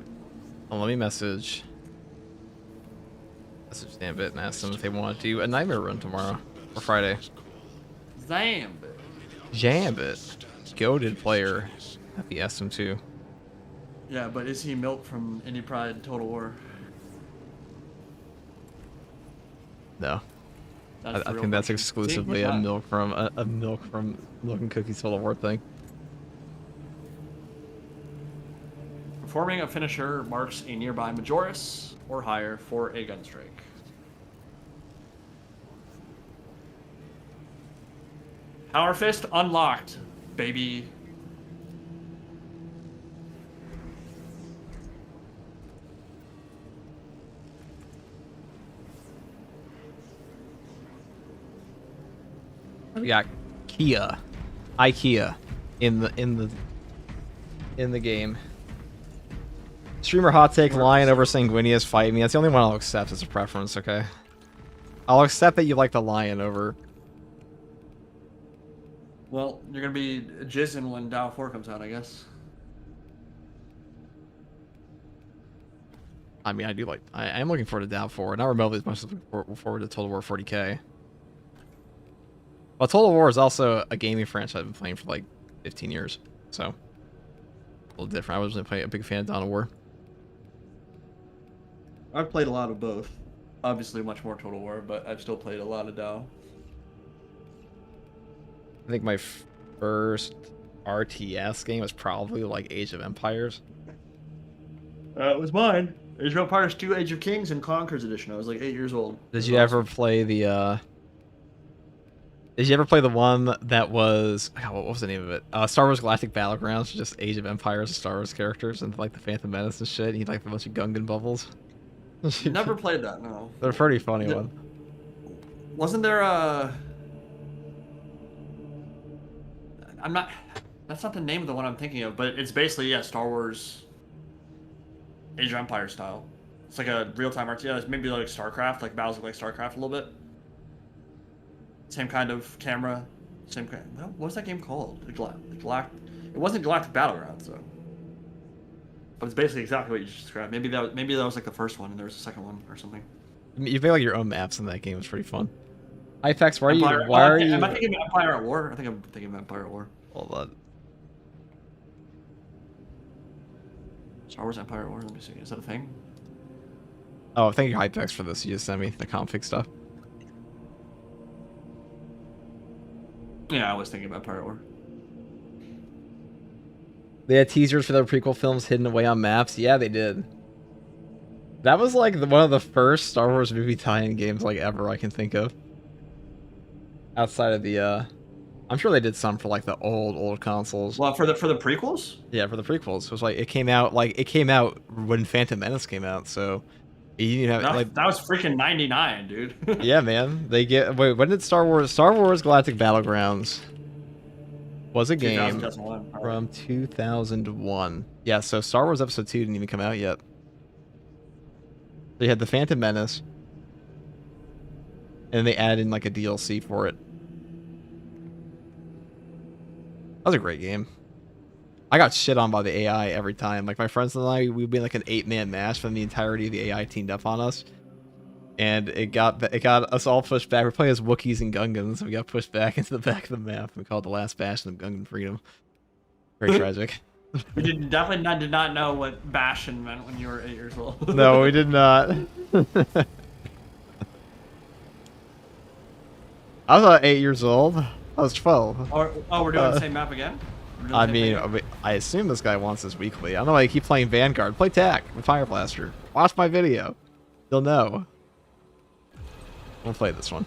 Let me message Zambit and ask them if they want to do a nightmare run tomorrow or Friday. Zambit. Jambit. Goated player. I'd be asked him too. Yeah, but is he Milk from Indie Pride Total War? No. That's I the real think that's question. exclusively See, a who's milk from Milk and Cookies Total War thing. that? Performing a finisher marks a nearby Majoris or higher for a gun strike. Power Fist unlocked, baby. We got IKEA in the game. Streamer hot take: Lion over Sanguinius. Fight me. That's the only one I'll accept as a preference. Okay, I'll accept that you like the Lion over. Well, you're gonna be jizzing when Dow 4 comes out, I guess. I mean, I do like. I am looking forward to Down 4, not remotely as much as looking forward to Total War 40K. Well, Total War is also a gaming franchise I've been playing for like 15 years, so a little different. I wasn't a big fan of Dawn of War. I've played a lot of both. Obviously, much more Total War, but I've still played a lot of Dow. I think my first RTS game was probably like Age of Empires. It was mine. Age of Empires 2, Age of Kings, and Conquerors Edition. I was like 8 years old. Did you ever play the? Did you ever play the one that was? God, what was the name of it? Star Wars Galactic Battlegrounds, just Age of Empires and Star Wars characters and like the Phantom Menace and shit. And you like a bunch of Gungan bubbles. Never played that, no. They're a pretty funny Yeah. one. Wasn't there a... I'm not... That's not the name of the one I'm thinking of, but it's basically, yeah, Star Wars Age of Empire style. It's like a real-time RTS. Yeah, it's maybe like StarCraft, like Battles like StarCraft a little bit. Same kind of camera. Same kind... What was that game called? It wasn't Galactic Battlegrounds, though. But it's basically exactly what you just described. Maybe that was like the first one, and there was a second one or something. I mean, you made like your own maps in that game. It's pretty fun. Hypex, why are you? Empire, Why are you? Am I thinking of Empire at War? I think I'm thinking of Empire at War. Hold on. Star Wars Empire at War. Let me see. Is that a thing? Oh, thank you, Hypex, for this. You just sent me the config stuff. Yeah, I was thinking of Empire at War. They had teasers for their prequel films hidden away on maps. Yeah, they did. That was like one of the first Star Wars movie tie-in games like ever I can think of. Outside of the, I'm sure they did some for like the old consoles. Well, for the prequels. Yeah, for the prequels. It was like it came out when Phantom Menace came out. So you know, like That was freaking 99, dude. yeah, man. Wait, when did Star Wars Galactic Battlegrounds was a game 2001, from 2001. Yeah, so Star Wars Episode 2 didn't even come out yet. They had the Phantom Menace, and they added in like a DLC for it. That was a great game. I got shit on by the AI every time. Like my friends and I, we'd be like an 8-man match when the entirety of the AI teamed up on us, and it got us all pushed back. We're playing as Wookiees and Gungans, so we got pushed back into the back of the map. We called it the last bastion of Gungan freedom. Very tragic. We definitely did not know what Bastion meant when you were 8 years old. No, we did not. I was not 8 years old. I was 12. Oh, we're doing the same map again? I mean, I assume this guy wants this weekly. I don't know why I keep playing Vanguard. Play TAC with Fire Blaster. Watch my video. You'll know. We'll play this one.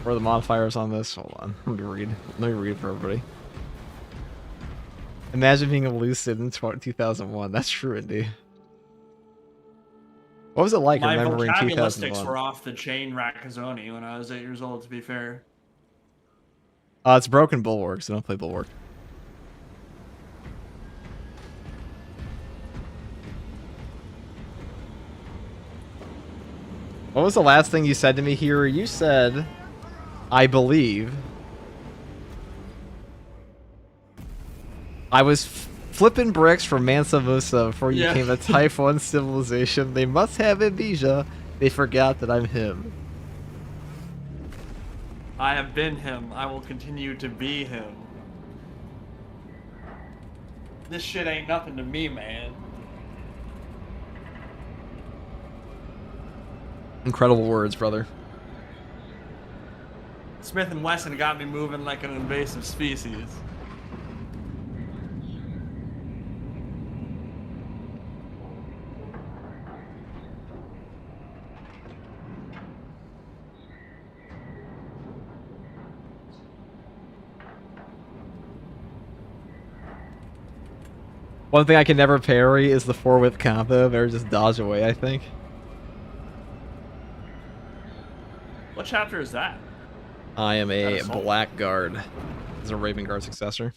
What are the modifiers on this? Hold on. Let me read for everybody. Imagine being elusive in 2001. That's true, indeed. What was it like My remembering vocabularistics 2001? were off the chain Rackazoni when I was 8 years old, to be fair. It's Broken Bulwark, so don't play Bulwark. What was the last thing you said to me here? You said, I believe. I was flipping bricks for Mansa Musa before you came a Type 1 civilization. They must have amnesia. They forgot that I'm him. I have been him. I will continue to be him. This shit ain't nothing to me, man. Incredible words, brother. Smith & Wesson got me moving like an invasive species. One thing I can never parry is the 4-whip combo. Better just dodge away, I think. What chapter is that? I am a Blackguard. Is a Raven Guard successor.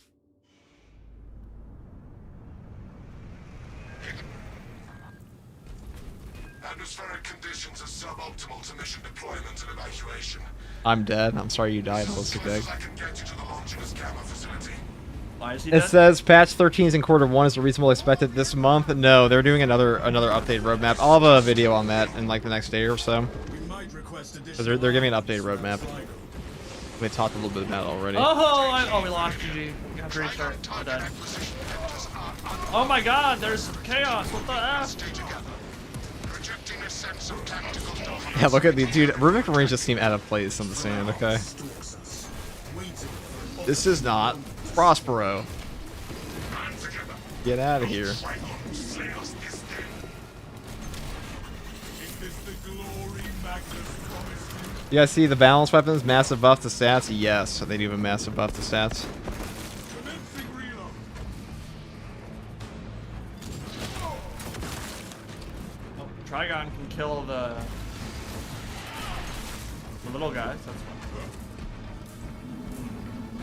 Atmospheric conditions are suboptimal to mission deployment and evacuation. I'm dead. I'm sorry you died, Holistic Egg. I can get you to the Longinus Gamma facility. Why is he It dead? says patch 13 is in Q1. Is it reasonable expected this month? No, they're doing another update roadmap. I'll have a video on that in like the next day or so. So they're giving an update roadmap. We talked a little bit about it already. Oh, we lost GG. You have to restart. We're dead. Oh my god, there's chaos. What the F? Yeah, look at the dude. Rubik Marines just seem out of place in the sand. Okay. This is not Prospero. Get out of here. You guys see the balance weapons? Massive buff to stats? Yes, they do have a massive buff to stats. Oh, Trigon can kill the little guys. That's fine.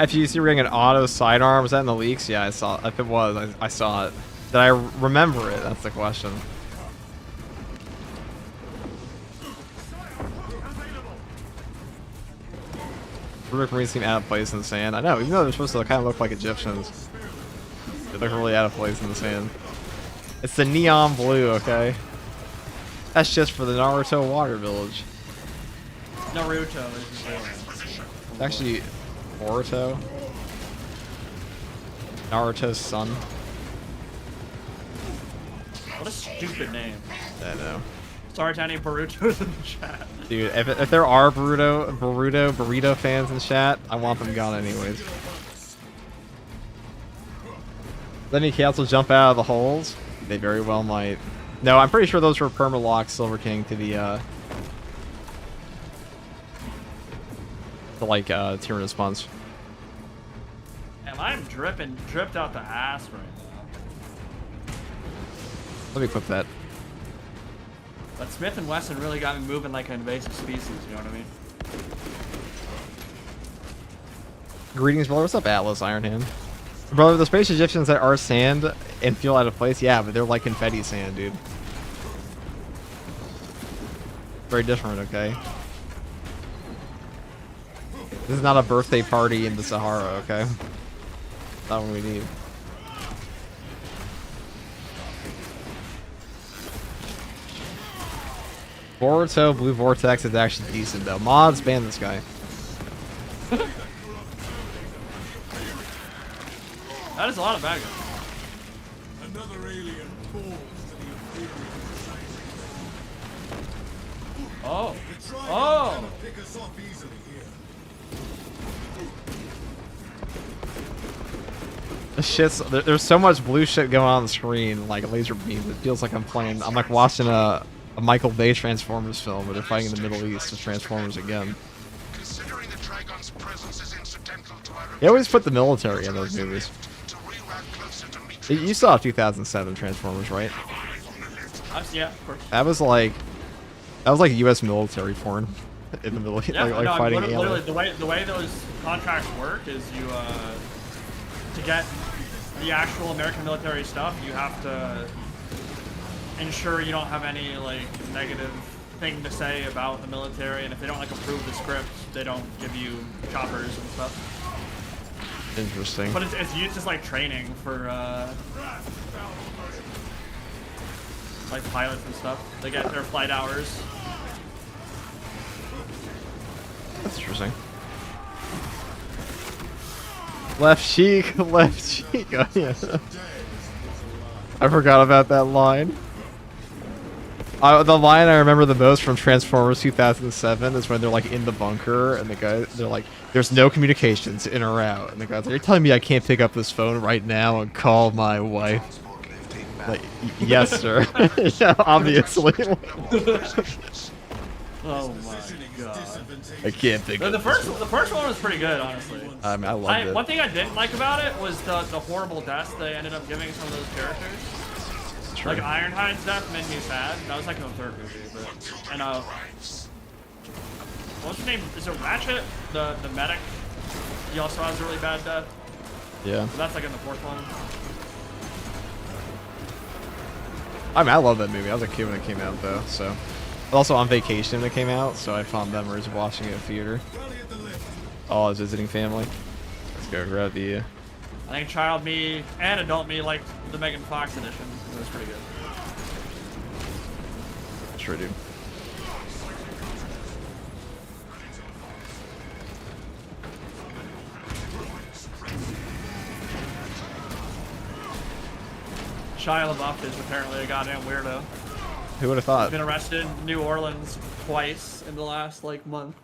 If you see we're getting an auto sidearm, was that in the leaks? Yeah, I saw. If it was, I saw it. Did I remember it? That's the question. Rubik Marines seem out of place in the sand. I know, even though they're supposed to kind of look like Egyptians. They look really out of place in the sand. It's the neon blue, okay? That's just for the Naruto water village. Naruto is It's actually Boruto. Naruto's son. What a stupid name. I know. Sorry to any Borutos in the chat. Dude, if there are burrito fans in chat, I want them gone anyways. Let me cancel jump out of the holes? They very well might. No, I'm pretty sure those were permalock Silver King to the Tyrannus Punch. Damn, I'm dripped out the ass right now. Let me clip that. But Smith & Wesson really got me moving like an invasive species, you know what I mean? Greetings, brother. What's up, Atlas Ironhand? Brother, the space Egyptians that are sand and feel out of place, yeah, but they're like confetti sand, dude. Very different, okay? This is not a birthday party in the Sahara, okay? Not what we need. Boruto Blue Vortex is actually decent though. Mods ban this guy. That is a lot of bad guys. Another alien falls to the Imperial Society. Oh. The Trigon Oh. cannot pick us off easily here. This shit's there's so much blue shit going on the screen, like laser beams. It feels like I'm like watching a Michael Bay Transformers film where they're fighting in the Middle East with Transformers again. Considering the Trigon's presence is incidental to our They always put the military in those movies. You saw 2007 Transformers, right? Yeah, of course. That was like U.S. military porn in the Middle East, Yeah, like fighting aliens. literally, the way those contracts work is you, to get the actual American military stuff, you have to ensure you don't have any, like, negative thing to say about the military, and if they don't like approve the script, they don't give you choppers and stuff. Interesting. But it's used as like training for like pilots and stuff. They get their flight hours. That's interesting. Left cheek, left cheek. Oh, yeah. I forgot about that line. The line I remember the most from Transformers 2007 is when they're like in the bunker and they're like, "There's no communications in or out," and the guy's like, "You're telling me I can't pick up this phone right now and call my wife?" Like, yes, sir. Yeah, obviously. Oh my god. I can't pick up. The first one was pretty good, honestly. I mean, I loved it. One thing I didn't like about it was the horrible deaths they ended up giving some of those characters. True. Like Ironhide's death made me sad. That was like in the third movie, but what's his name? Is it Ratchet? The medic. He also has a really bad death. Yeah. So that's like in the fourth one. I mean, I love that movie. I was a kid when it came out, though. So, I was also on vacation when it came out, so I had fond memories of watching it in theater. Oh, I was visiting family. Let's go grab the. I think child me and adult me liked the Megan Fox edition. It was pretty good. Sure do. Shia LaBeouf is apparently a goddamn weirdo. Who would have thought? Been arrested in New Orleans twice in the last like month.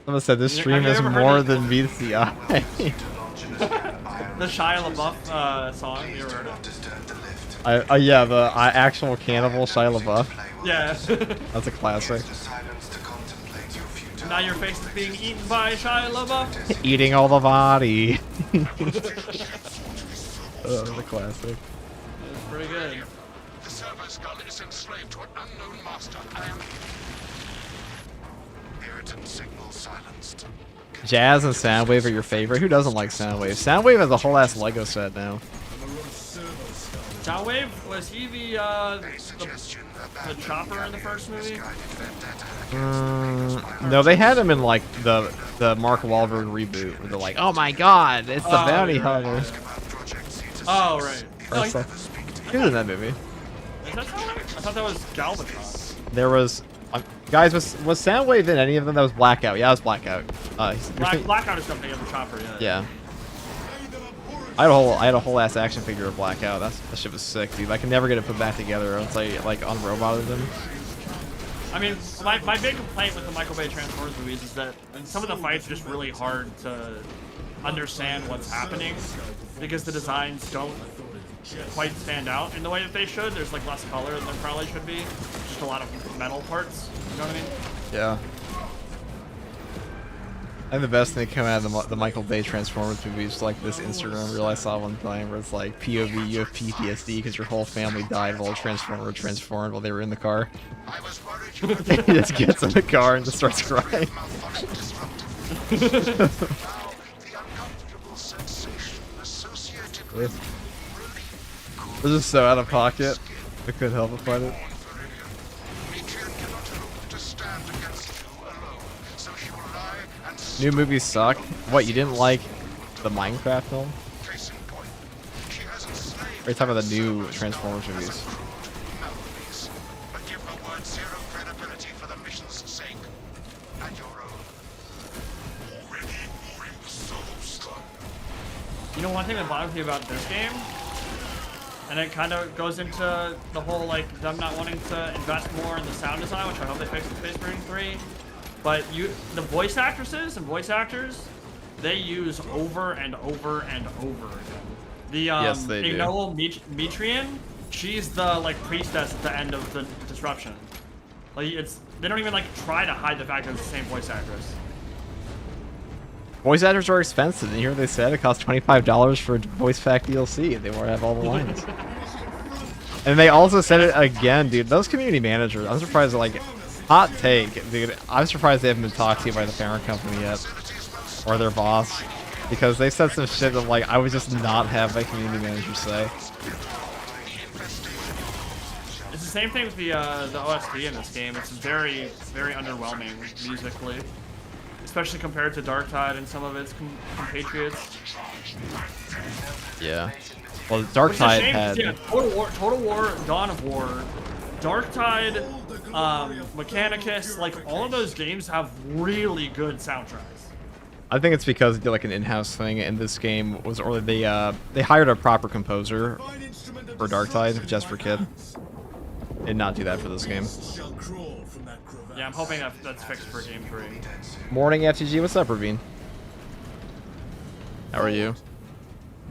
Someone said this Have stream you is ever heard more of- than meets the eye. The Shia LaBeouf song, you ever heard it? Yeah, the actual cannibal Shia LaBeouf. Yeah. That's a classic. Now your face is being eaten by Shia LaBeouf. Eating all the body. Oh, the classic. It's pretty good. The servo skull is enslaved to an unknown master. I am... Irritant signal silenced. Jazz and Soundwave are your favorite. Who doesn't like Soundwave? Soundwave has a whole ass Lego set now. Soundwave, was he the chopper in the first movie? No, they had him in like the Mark Wahlberg reboot where they're like, "Oh my God, it's the bounty hunter." Oh right. No, He was in that movie. is that Soundwave? I thought that was Galvatron. There was, guys, was Soundwave in any of them? That was Blackout. Yeah, it was Blackout. Blackout is something of the chopper, yeah. Yeah. I had a whole ass action figure of Blackout. That shit was sick, dude. I can never get it put back together unless I like unroboted them. I mean, my big complaint with the Michael Bay Transformers movies is that some of the fights are just really hard to understand what's happening because the designs don't quite stand out in the way that they should. There's like less color than there probably should be. Just a lot of metal parts. You know what I mean? Yeah. I think the best thing that came out of the Michael Bay Transformers movies is like this Instagram reel I saw one time where it's like POV, you have PTSD because your whole family died while a Transformer transformed while they were in the car. I was worried you He just gets in the car and just starts crying. malfunction disrupted. Now, the uncomfortable sensation associated with This is so out of pocket. I couldn't help but find it. Meteor cannot hope to stand against you alone, so she will lie and New movies suck. What, you didn't like the Minecraft film? case in point. She has enslaved Or you talking about the new Transformers movies? melodies, but give her word zero credibility for the mission's sake and your own. Already moving the Solo skull. You know, one thing that bothers me about this game, and it kind of goes into the whole, like, them not wanting to invest more in the sound design, which I hope they fix in Space Marine 3, but the voice actresses and voice actors, they use over and over and over again. The, Yes, they do. Ignola Metrian, she's the, like, priestess at the end of the Disruption. Like, they don't even, like, try to hide the fact that it's the same voice actress. Voice actors are expensive. And here they said it costs $25 for voice pack DLC. They want to have all the lines. And they also said it again, dude. Those community managers, I'm surprised. Like, hot take, dude. I'm surprised they haven't been talked to by the parent company yet, or their boss, because they said some shit that like I would just not have my community manager say. This is same thing with the OST in this game. It's very, very underwhelming musically, especially compared to Darktide and some of its compatriots. Yeah. Well, Which is a Darktide shame, 'cause, had. yeah, Total War, Dawn of War, Darktide, Mechanicus, like all of those games have really good soundtracks. I think it's because they did like an in-house thing, and this game was, or they hired a proper composer for Darktide, just for Kid. Did not do that for this game. Yeah, I'm hoping that's fixed for Game 3. Morning, FTG. What's up, Ravine? How are you?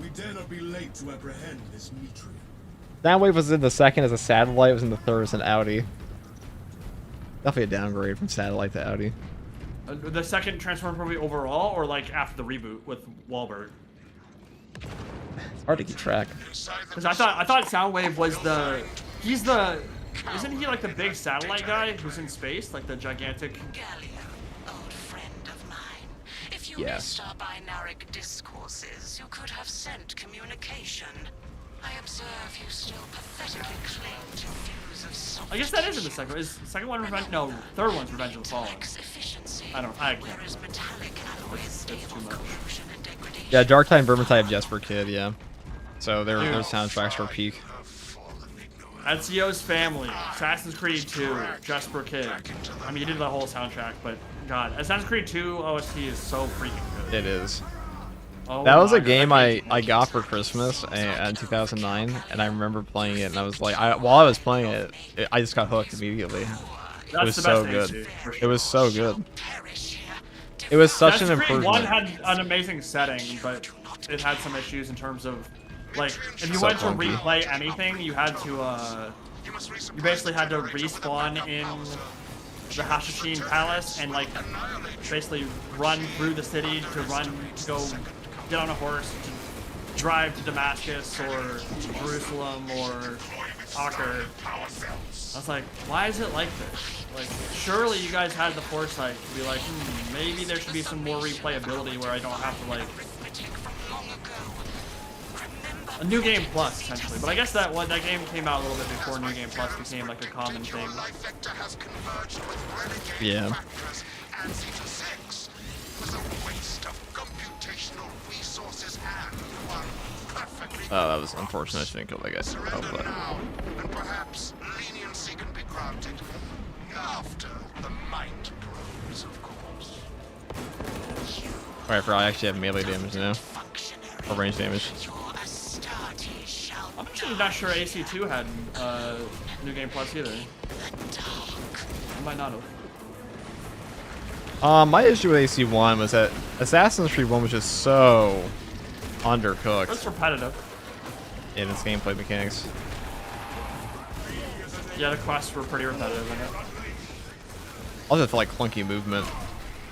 We dare not be late to apprehend this Mitri. Soundwave was in the second as a satellite, was in the third as an Audi. Definitely a downgrade from satellite to Audi. The second Transformers movie overall, or like after the reboot with Wahlberg? It's hard to keep track. Because I thought Soundwave was isn't he like the big satellite guy who's in space, like the gigantic? Old friend of mine. If you Yeah. missed our binaric discourses, you could have sent communication. I observe you still pathetically cling to views of soft I guess that is in the second. Is the second one Revenge? No, third one's Revenge of the Fallen. efficiency. I can't. Whereas metallic alloys stay It's too on much. corrosion and degradation. Yeah, Darktide and Vermintide just for Kid, yeah. So their soundtracks were peak. Ezio's Family, Assassin's Creed 2, Jesper Kid. I mean, you did the whole soundtrack, but God, Assassin's Creed 2 OST is so freaking good. It is. Oh That was my a God, game that I game's got for Christmas in 2009, and I remember playing it, and I was like, while I was playing it, I just got hooked immediately. That's was the so best good. AC, for It sure. was so good. It was such an Assassin's Creed 1 improvement. had an amazing setting, but it had some issues in terms of, like, if you So went to clunky. replay anything, you had to, you basically had to respawn in the Hashashin Palace and, like, basically run through the city to go get on a horse, to drive to Damascus or Jerusalem or Acre. I was like, why is it like this? Like, surely you guys had the foresight to be like, maybe there should be some more replayability where I don't have to, like, a New Game Plus, essentially. But I guess that game came out a little bit before New Game Plus became, like, a common thing. Yeah. Oh, that was unfortunate. I shouldn't kill that guy. Oh, but... And perhaps leniency can be granted after the might grows, of course. Alright, I actually have melee damage now. Or range damage. I'm actually not sure AC2 had New Game Plus either. I might not have. My issue with AC1 was that Assassin's Creed 1 was just so It's undercooked repetitive. in its gameplay mechanics. Yeah, the quests were pretty repetitive in it. Also, felt like clunky movement.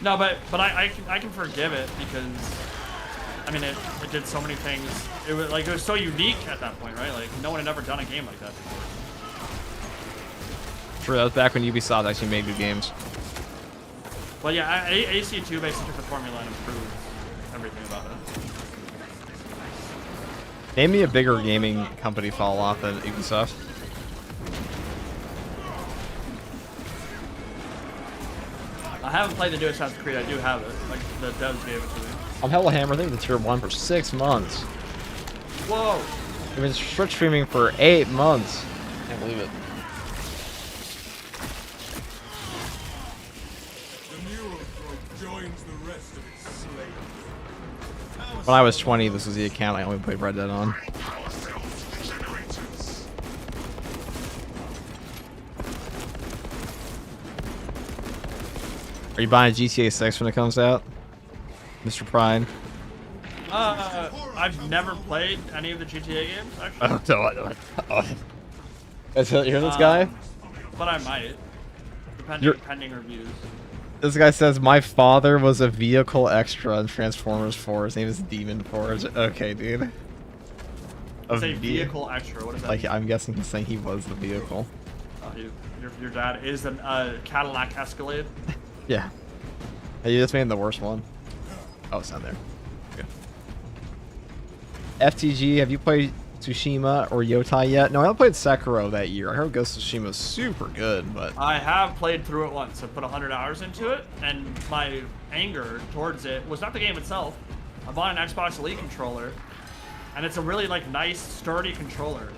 No, but I can forgive it because I mean it did so many things. It was so unique at that point, right? Like no one had ever done a game like that before. True, that was back when Ubisoft actually made good games. But yeah, AC2 basically took the formula and improved everything about it. Name me a bigger gaming company fall off than Ubisoft. I haven't played the new Assassin's Creed. I do have it. Like the devs gave it to me. I'm Hella Hammer. I think the tier 1 for 6 months. Whoa! I've been Twitch streaming for 8 months. Can't believe it. The mural throat joins the rest of its slaves. When I was 20, this was the account I only played Red Dead on. Are you buying GTA 6 when it comes out, Mr. Pride? I've never played any of the GTA games actually, You hear this guy? but I might, You're- pending reviews. This guy says, my father was a vehicle extra in Transformers 4. His name is Demon Forge. Okay, dude. Say vehicle extra. What is that? Like, I'm guessing he's saying he was the vehicle. Oh, your dad is a Cadillac Escalade. Yeah. Hey, you just made the worst one. Oh, it's down there. Okay. FTG, have you played Tsushima or Yotai yet. No, I haven't played Sekiro that year. I heard Ghost of Tsushima is super good, but I have played through it once. I put 100 hours into it, and my anger towards it was not the game itself. I bought an Xbox Elite controller, and it's a really like nice, sturdy controller,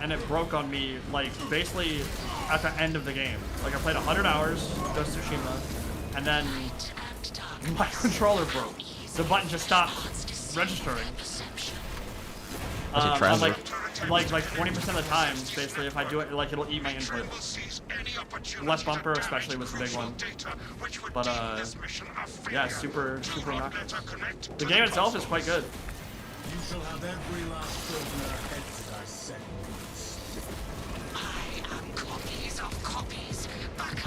and it broke on me like basically at the end of the game. Like I played 100 hours Ghost of Tsushima, and then my controller broke. The button just stopped registering. That's a tragic. Like 20% of the time, basically, if I do it, like it'll eat my input. Left bumper, especially, was the big one. But yeah, super obnoxious. The game itself is quite good. You shall have every last prisoner heads as I said. I am copies of copies.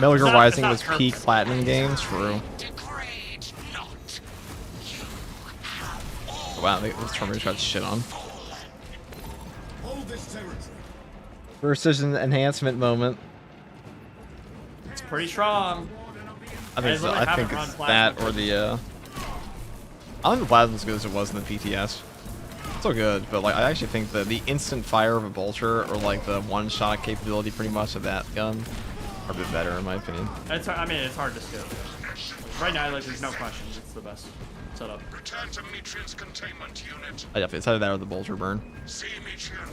Metal Gear It's not- Rising it's was not peak perfect. platinum games. True. Degrade not. You have all Wow, this Terminator got shit on. Hold this territory. Precision enhancement moment. It's pretty strong. I think, I literally I think haven't it's run that Plasma. or the. I don't think the Plasma's as good as it was in the PTS. Still good, but like I actually think that the instant fire of a Vulture or like the one-shot capability, pretty much of that gun, are a bit better in my opinion. I mean, it's hard to skip. Right now, like, there's no question. It's the best setup. Return to Metrian's containment unit. I definitely, it's either that or the Vulture burn. See, Metrian.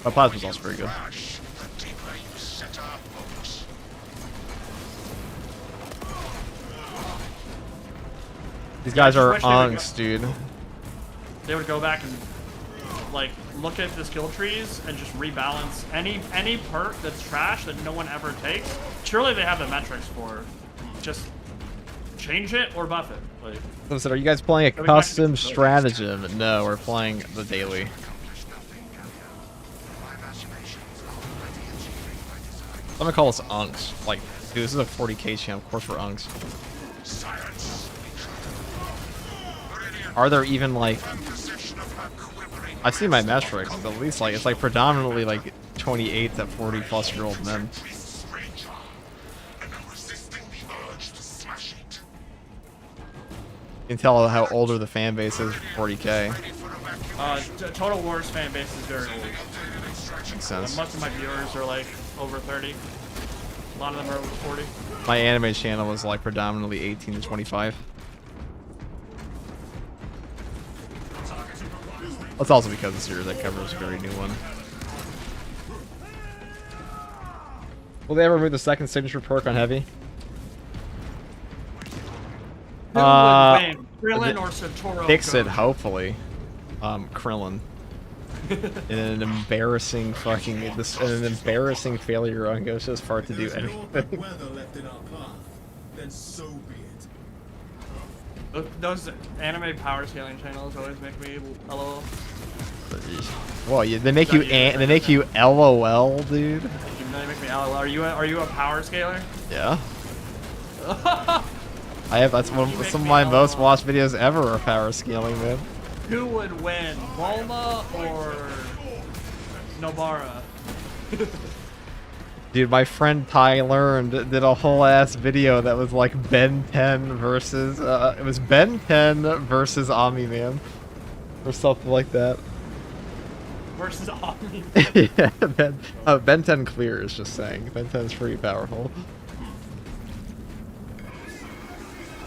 But Plasma's also very good. Crash, the deeper you set our hooks. These guys just are wish they would unks, dude. They would go back and like look at the skill trees and just rebalance any perk that's trash that no one ever takes. Surely they have the metrics for. Just change it or buff it. Like, So, are you guys playing a we can actually custom do it. stratagem? No, we're playing the daily. I'm gonna call us unks. Like, dude, this is a 40k channel. Of course we're unks. Silence. Are there even like? Possession of her quivering. I see my metrics, but at least like it's like predominantly like 28 to 40+ year old men. Stranger. And I'm resisting the urge to smash it. You can tell how older the fan base is for 40k. Ready for evacuation. Total War's fan base is very old. Makes sense. Most of my viewers are like over 30. A lot of them are over 40. My anime channel was like predominantly 18 to 25. That's also because the series I cover is a very new one. Will they ever remove the second signature perk on heavy? Who would win, Krillin or Satoru? Fix it, Gojo? hopefully. Krillin. In an embarrassing fucking an embarrassing failure on Ghosh's part to do There's no anything. good weather left in our path. Then so be it. Those anime power scaling channels always make me LOL. Well, yeah, they make you LOL, dude. They make me LOL. Are you a power scaler? Yeah. I have some make of me my LOL. most watched videos ever are power scaling, man. Who would win, Bulma or Nobara? Dude, my friend Ty Learned did a whole ass video that was like Ben 10 versus it was Ben 10 versus Ami Man or something like that. Versus Ami. Yeah, Ben 10 clears, just saying. Ben 10 is pretty powerful.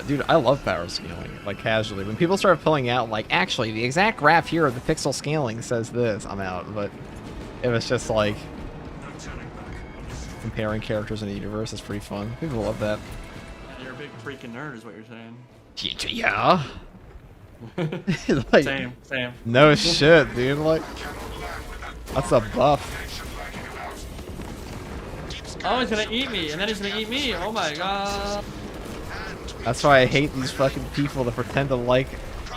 Dude, I love power scaling, like casually. When people start pulling out, like, actually, the exact graph here of the pixel scaling says this, I'm out. But it was just like comparing characters in the universe is pretty fun. People love that. You're a big freaking nerd, is what you're saying. Yeah. Like, Same. no shit, dude. Like, that's a buff. Oh, he's gonna eat me, and then he's gonna eat me. Oh my god. That's why I hate these fucking people that pretend to like.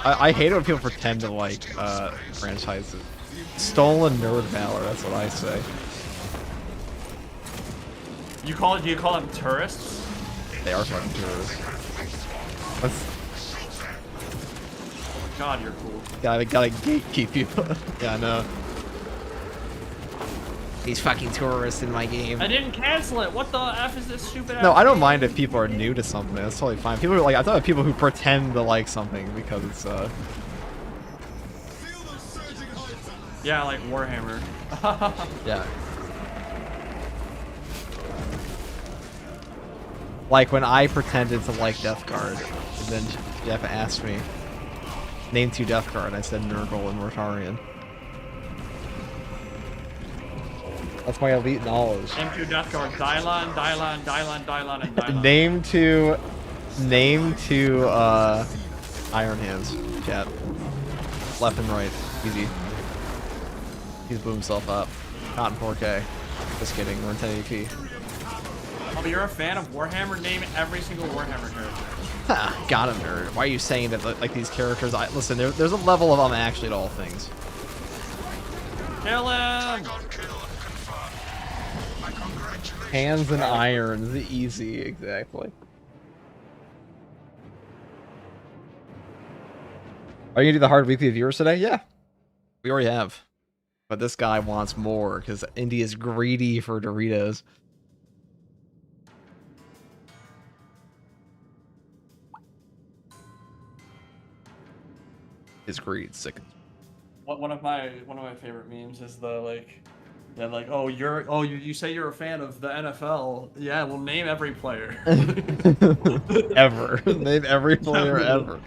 I hate it when people pretend to like franchises. Stolen nerd valor. That's what I say. Do you call them tourists? They are fucking tourists. Let's God, you're cool. gotta gatekeep you. Yeah, I know. These fucking tourists in my game. I didn't cancel it. What the f is this stupid? No, ass I don't game? mind if people are new to something. That's totally fine. People who like, I thought of people who pretend to like something because it's Feel the surging heart attacks. Yeah, like Warhammer. Yeah. Like when I pretended to like Death Guard, and then Jeff asked me, name 2 Death Guard, I said Nurgle and Mortarion. That's my elite knowledge. Name 2 Death Guard. Dylon, Dylon, Dylon, Dylon, and Dylon. Name two Iron Hands, chat. Left and right. Easy. He's blew himself up. Not in 4K. Just kidding, we're in 1080p. Oh, but you're a fan of Warhammer? Name every single Warhammer character. Ha, got him, nerd. Why are you saying that like these characters? Listen, there's a level of I'm actually at all things. Kill him! Dragon kill confirmed. My congratulations. Hands and irons, easy, exactly. Are you gonna do the hard weekly viewers today? Yeah, we already have. But this guy wants more because India's greedy for Doritos. His greed sickens. One of my favorite memes is the like, yeah, like, oh, you say you're a fan of the NFL. Yeah, well, name every player. Ever. Name every player ever.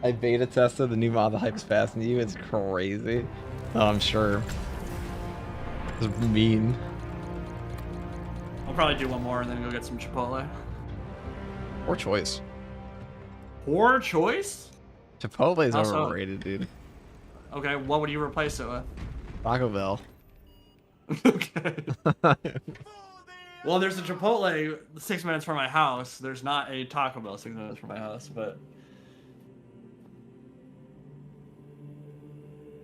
I beta tested the new mod. The hype is passing you. It's crazy. Oh, I'm sure. It's mean. I'll probably do one more and then go get some Chipotle. Poor choice. Poor choice? Chipotle is How so? overrated, dude. Okay, what would you replace it with? Taco Bell. Okay. Well, there's a Chipotle 6 minutes from my house. There's not a Taco Bell 6 minutes from my house, but...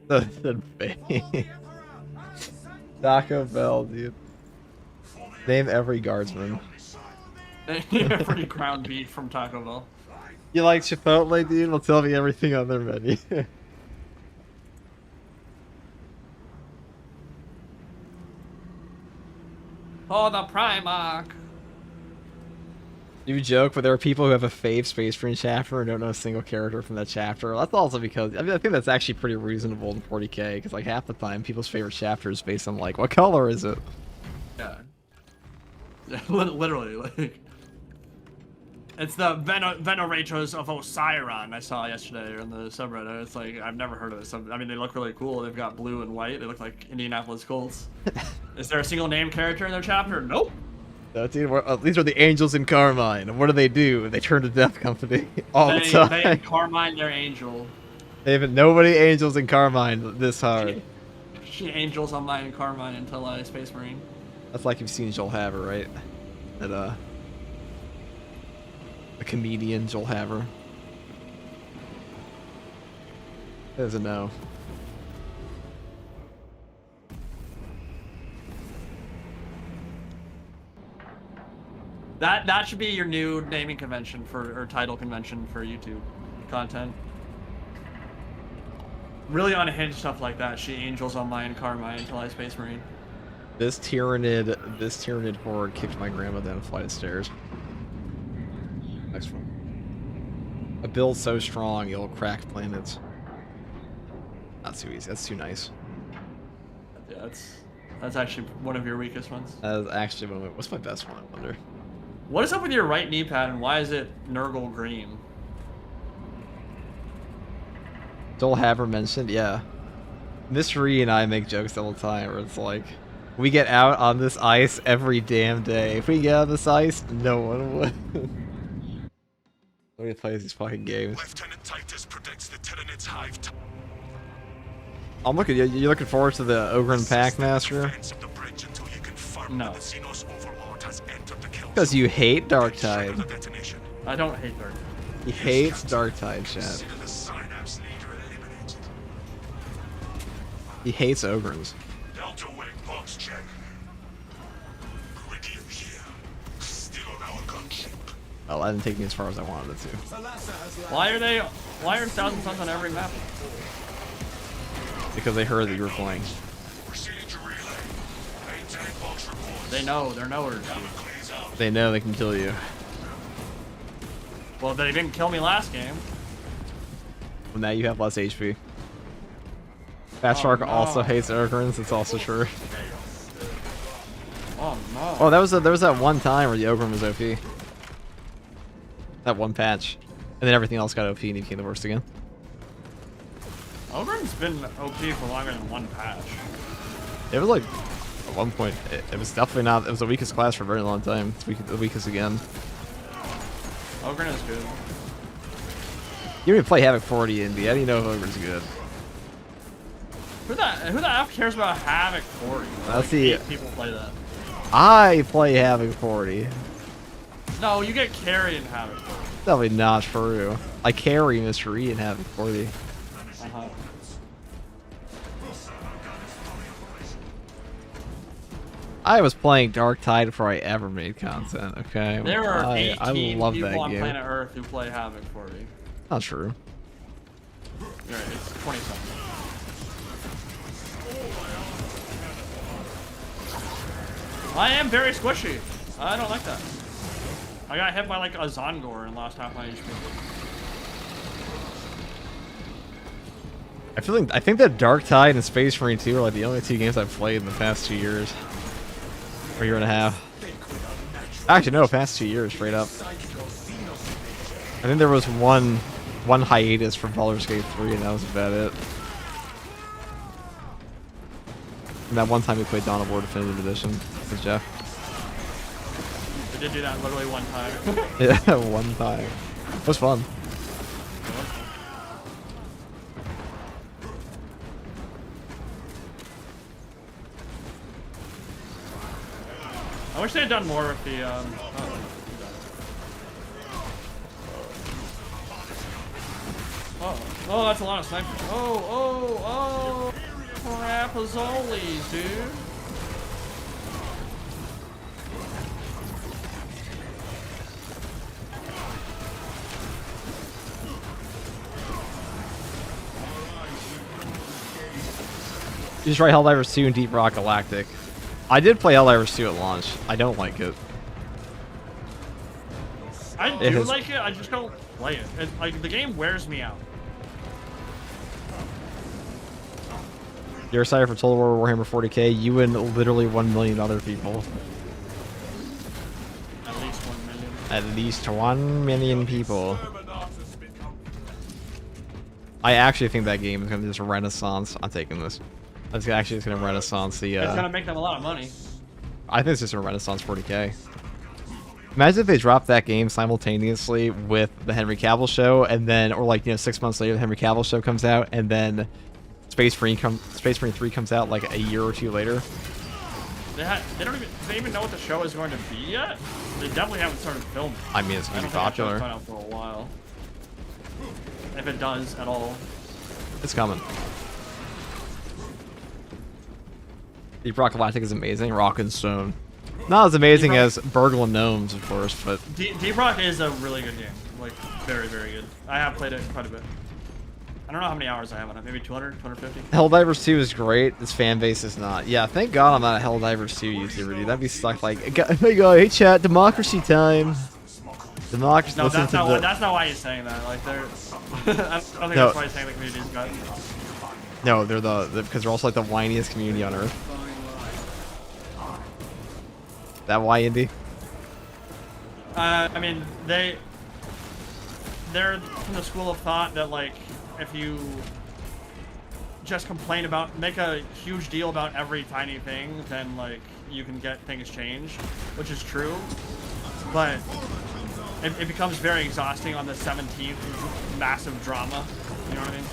The face. Taco Bell, dude. Name every guardsman. Every ground beef from Taco Bell. You like Chipotle, dude? Well, tell me everything on their menu. Oh, the Primark. You joke, but there are people who have a fave Space Marine chapter and don't know a single character from that chapter. That's also because, I mean, I think that's actually pretty reasonable in 40k, because like half the time people's favorite chapter is based on like, what color is it? Yeah. Yeah, literally, like... It's the Venerators of Osiron I saw yesterday on the subreddit. It's like, I've never heard of this. I mean, they look really cool. They've got blue and white. They look like Indianapolis Colts. Is there a single name character in their chapter? Nope. No, dude, these are the Angels in Carmine. What do? They turn to Death Company all the time. They Carmine their angel. They have nobody Angels in Carmine this hard. She angels on my Carmine until I Space Marine. That's like you've seen Joel Haver, right? That, the comedian Joel Haver. Doesn't know. That should be your new naming convention or title convention for YouTube content. Really unhinged stuff like that. She angels on my Carmine until I Space Marine. This Tyranid horde kicked my grandma down a flight of stairs. Next one. A build so strong you'll crack planets. Not too easy. That's too nice. Yeah, that's actually one of your weakest ones. That is actually one of my, what's my best one, I wonder? What is up with your right knee pad and why is it Nurgle green? Joel Haver mentioned, yeah. Miss Ree and I make jokes all the time where it's like, we get out on this ice every damn day. If we get on this ice, no one would. Nobody plays these fucking games. Lieutenant Titus predicts the Tyranids hive. I'm looking. You're looking forward to the Ogren Packmaster? No. Because you hate Darktide. I don't hate Dark. He hates Darktide, chat. He hates Ogrens. Delta Wing box check. Iridium here. Still on our gunship. Well, that didn't take me as far as I wanted it to. Why are Thousand Suns on every map? Because they heard that you were playing. Procedure relay. Maintain box reports. They know, they're knowers. They know they can kill you. Well, they didn't kill me last game. Well, now you have less HP. Fat Oh, Shark no. also hates Ogrins. It's also true. Oh no. Oh, there was that one time where the Ogrin was OP. That one patch, and then everything else got OP and he became the worst again. Ogren's been OP for longer than one patch. It was like at one point. It was definitely not. It was the weakest class for a very long time. It's the weakest again. Ogren is good. You don't even play Havoc 40 in the. How do you know if Ogren's good? Who the F cares about Havoc 40? That's Like, the- 8 people play that. I play Havoc 40. No, you get carry in Havoc 40. Definitely not true. I carry Mr. E in Havoc 40. Uh-huh. I was playing Dark Tide before I ever made content. Okay. There are I 18 love people that on game. planet Earth who play Havoc 40. Not true. Right, it's 27. I am very squishy. I don't like that. I got hit by like a Zongor and lost half my HP. I think that Dark Tide and Space Marine 2 are like the only two games I've played in the past 2 years. Or year and a half. Actually, no, past 2 years, straight up. I think there was one hiatus from Baldur's Gate 3, and that was about it. And that one time we played Dawn of War Definitive Edition with Jeff. I did do that literally one time. Yeah, one time. It was fun. I wish they had done more with the oh, that's a lot of snipers. Oh, crapazolies, dude. You just try Helldivers 2 and Deep Rock Galactic. I did play Helldivers 2 at launch. I don't like it. I It do has- like it, I just don't play it. Like, the game wears me out. You're excited for Total War Warhammer 40k? You and literally 1 million other people. At least 1 million. At least 1 million people. I actually think that game is going to just renaissance. I'm taking this. It's actually just going to renaissance the. It's gonna make them a lot of money. I think it's just a renaissance 40k. Imagine if they dropped that game simultaneously with the Henry Cavill show, and then, or like 6 months later, the Henry Cavill show comes out, and then Space Marine 3 comes out like a year or two later. They don't even know what the show is going to be yet. They definitely haven't started filming. I mean, it's I going don't to be think that show's popular. coming out for a while. If it does at all. It's coming. Deep Rock Galactic is amazing. Rock and Stone. Not as amazing as Burgle and Gnomes, of course, but Deep Rock is a really good game. Like, very, very good. I have played it quite a bit. I don't know how many hours I have on it. Maybe 200, 250? Helldivers 2 is great. Its fan base is not. Yeah, thank God I'm not a Helldivers 2 YouTuber, dude. That'd be stuck like, hey chat, democracy time. Democracy. No, listen that's to not, the- that's not why he's saying that. Like, they're... I don't think No. that's why he's saying the community's got... No, they're because they're also like the whiniest community on earth. That why, Indy? I mean, they're from the school of thought that, like, if you just complain about, make a huge deal about every tiny thing, then, like, you can get things changed, which is true. But it becomes very exhausting on the 17th massive drama. You know what I mean?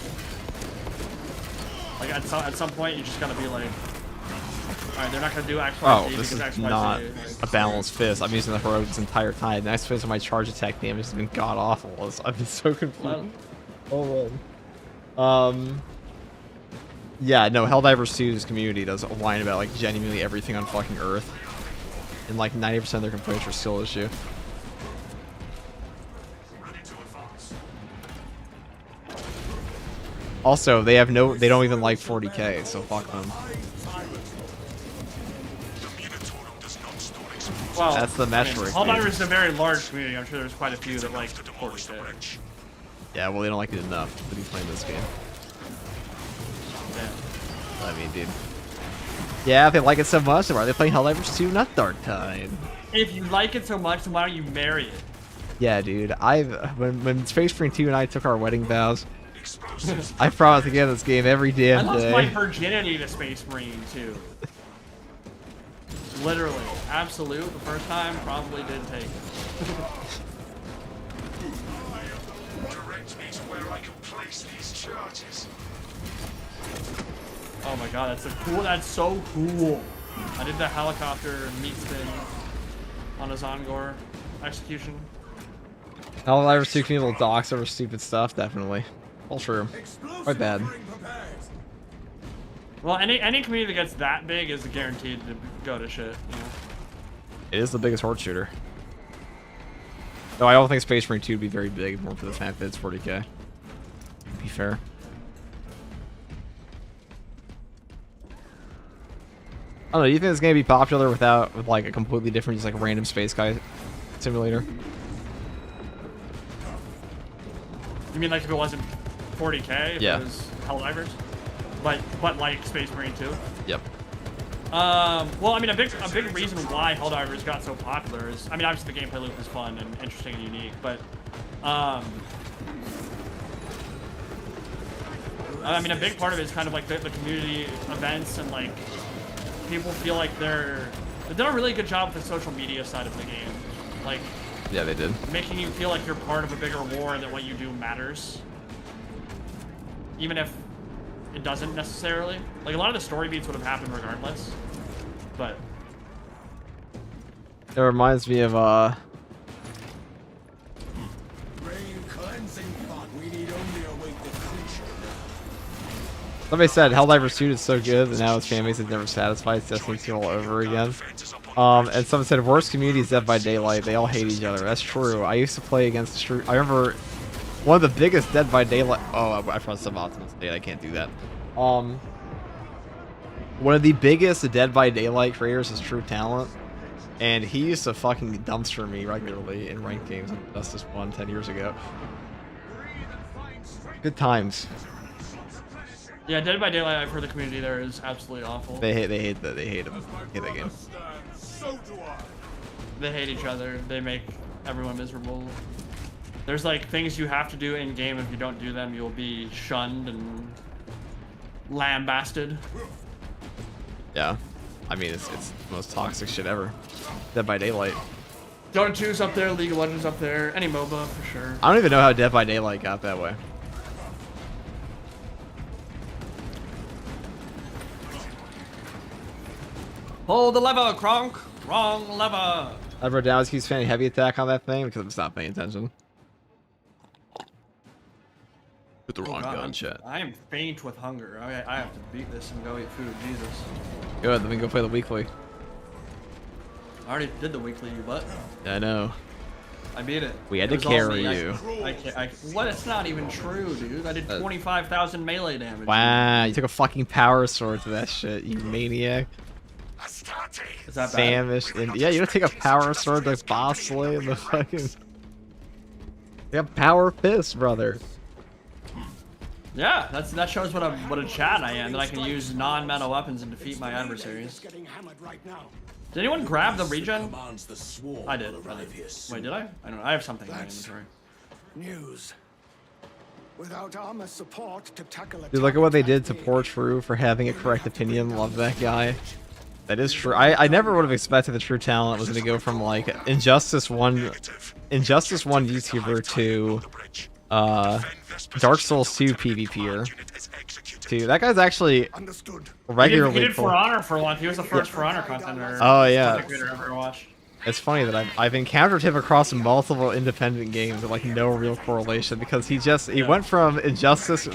Like, at some point, you just gotta be like, alright, they're not gonna do X, Y, Oh, Z this because is X, Y, not Z. a balanced fist. I'm using the heroic this entire time. The next phase of my charge attack damage has been god awful. I've been so confused. Oh man. Yeah, no, Helldivers 2's community does whine about like genuinely everything on fucking Earth. And like 90% of their complaints are still issue. Also, they don't even like 40k, so fuck them. Well, That's the metric, Helldivers dude. is a very large community. I'm sure there's quite a few that like 40k. Yeah, well, they don't like it enough to be playing this game. Yeah. I mean, dude. Yeah, if they like it so much, then why are they playing Helldivers 2, not Dark Tide? If you like it so much, then why don't you marry it? Yeah, dude. When Space Marine 2 and I took our wedding vows, I promised to get this game every I damn lost my day. virginity to Space Marine too. Literally, absolute. The first time probably did take it. Direct me to where I can place these charges. Oh my god, that's a cool. That's so cool. I did the helicopter meat spin on a Zongor execution. Helldivers 2 can be little docs over stupid stuff, definitely. All true. Quite bad. Well, any community that gets that big is guaranteed to go to shit. You know? It is the biggest horde shooter. Though I don't think Space Marine 2 would be very big, more for the fact that it's 40k. To be fair. I don't know, do you think it's gonna be popular with like a completely different, just like random space guy simulator? You mean like if it wasn't 40k? If Yeah. It was Helldivers? But like Space Marine 2? Yep. Well, I mean, a big reason why Helldivers got so popular is, I mean, obviously the gameplay loop is fun and interesting and unique, but, I mean, a big part of it is kind of like the community events and like people feel like they've done a really good job with the social media side of the game, like Yeah, they did. making you feel like you're part of a bigger war and that what you do matters, even if it doesn't necessarily. Like a lot of the story beats would have happened regardless, but It reminds me of Rain cleansing thought. We need only await the creature. somebody said Helldivers 2 is so good that now its fan base is never satisfied. It's Destiny 2 all over again. And someone said worst community is Dead by Daylight. They all hate each other. That's true. I used to play against I remember one of the biggest Dead by Daylight. Oh, I pressed suboptimal state. I can't do that. One of the biggest Dead by Daylight creators is True Talent, and he used to fucking dumpster me regularly in ranked games in Justice 1 10 years ago. Good times. yeah, Dead by Daylight, I've heard the community there is absolutely awful. They hate him. They hate that game. So do I. They hate each other. They make everyone miserable. There's like things you have to do in game. If you don't do them, you'll be shunned and lambasted. Yeah, I mean it's the most toxic shit ever. Dead by Daylight. Dota 2's up there, League of Legends up there, any MOBA for sure. I don't even know how Dead by Daylight got that way. Pull the lever, Kronk. Wrong lever. I wrote down he's fanning heavy attack on that thing because I'm just not paying attention. With the wrong gun, chat. I am faint with hunger. I have to beat this and go eat food. Jesus. Good, let me go play the weekly. I already did the weekly, you butt. Yeah, I know. I beat it. We had It to was all carry me. you. What? It's not even true, dude. I did 25,000 melee damage. Wow, you took a fucking power sword to that shit, you maniac. Is that bad? Samish. And yeah, you don't take a power sword to boss slay in the fucking. You got power fist, brother. Yeah, that shows what a Chad I am. That I can use non-metal weapons and defeat my adversaries. Getting hammered right now. Did anyone grab the regen? Commands the swarm I did. will arrive here soon. Wait, did I? I don't know. I have something in my That's- inventory. News. Without armor support to tackle a Dude, look at what they did to target poor True for having a correct opinion. Love that guy. That is true. I never would have expected the True Talent was going to go from like Injustice 1 YouTuber to Dark Souls 2 PvPer. To that guy's actually Understood. regularly. He did For Honor for once. He was the first For Honor contender. Oh, yeah. content creator I've ever watched. It's funny that I've encountered him across multiple independent games with like no real correlation because he went from Injustice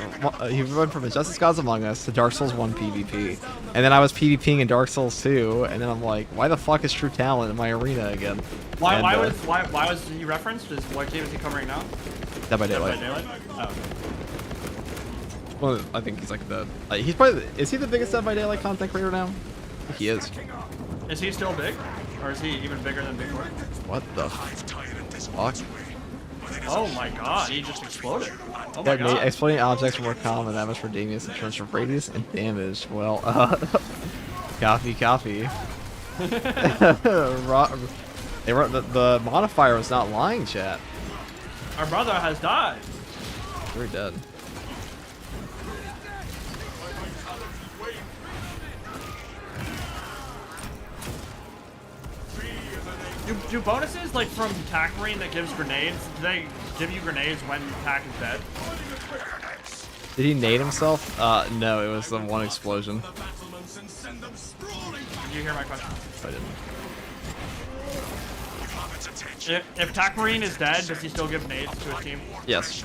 Gods Among Us to Dark Souls 1 PvP, and then I was PvPing in Dark Souls 2, and then I'm like, why the fuck is True Talent in my arena again? Why And, was he referenced? What game is he covering now? Dead by Dead by Daylight? Daylight? Oh, okay. Well, I think he's like he's probably is he the biggest Dead by Daylight content creator now? I think he is. Is he still big? Or is he even bigger than Big Boy? What the fuck? Oh my god, he just exploded. Oh my Yeah, god. exploding objects are more common, that much more dangerous in terms of radius and damage. Well, copy. They were, the modifier was not lying, chat. Our brother has died. We're dead. Do bonuses like from Tac Marine that gives grenades? Do they give you grenades when Tac is dead? Did he nade himself? No, it was the one explosion. The battlements and send them sprawling. Did you hear my question? I didn't. If Tac Marine is dead, does he still give nades to his team? Yes.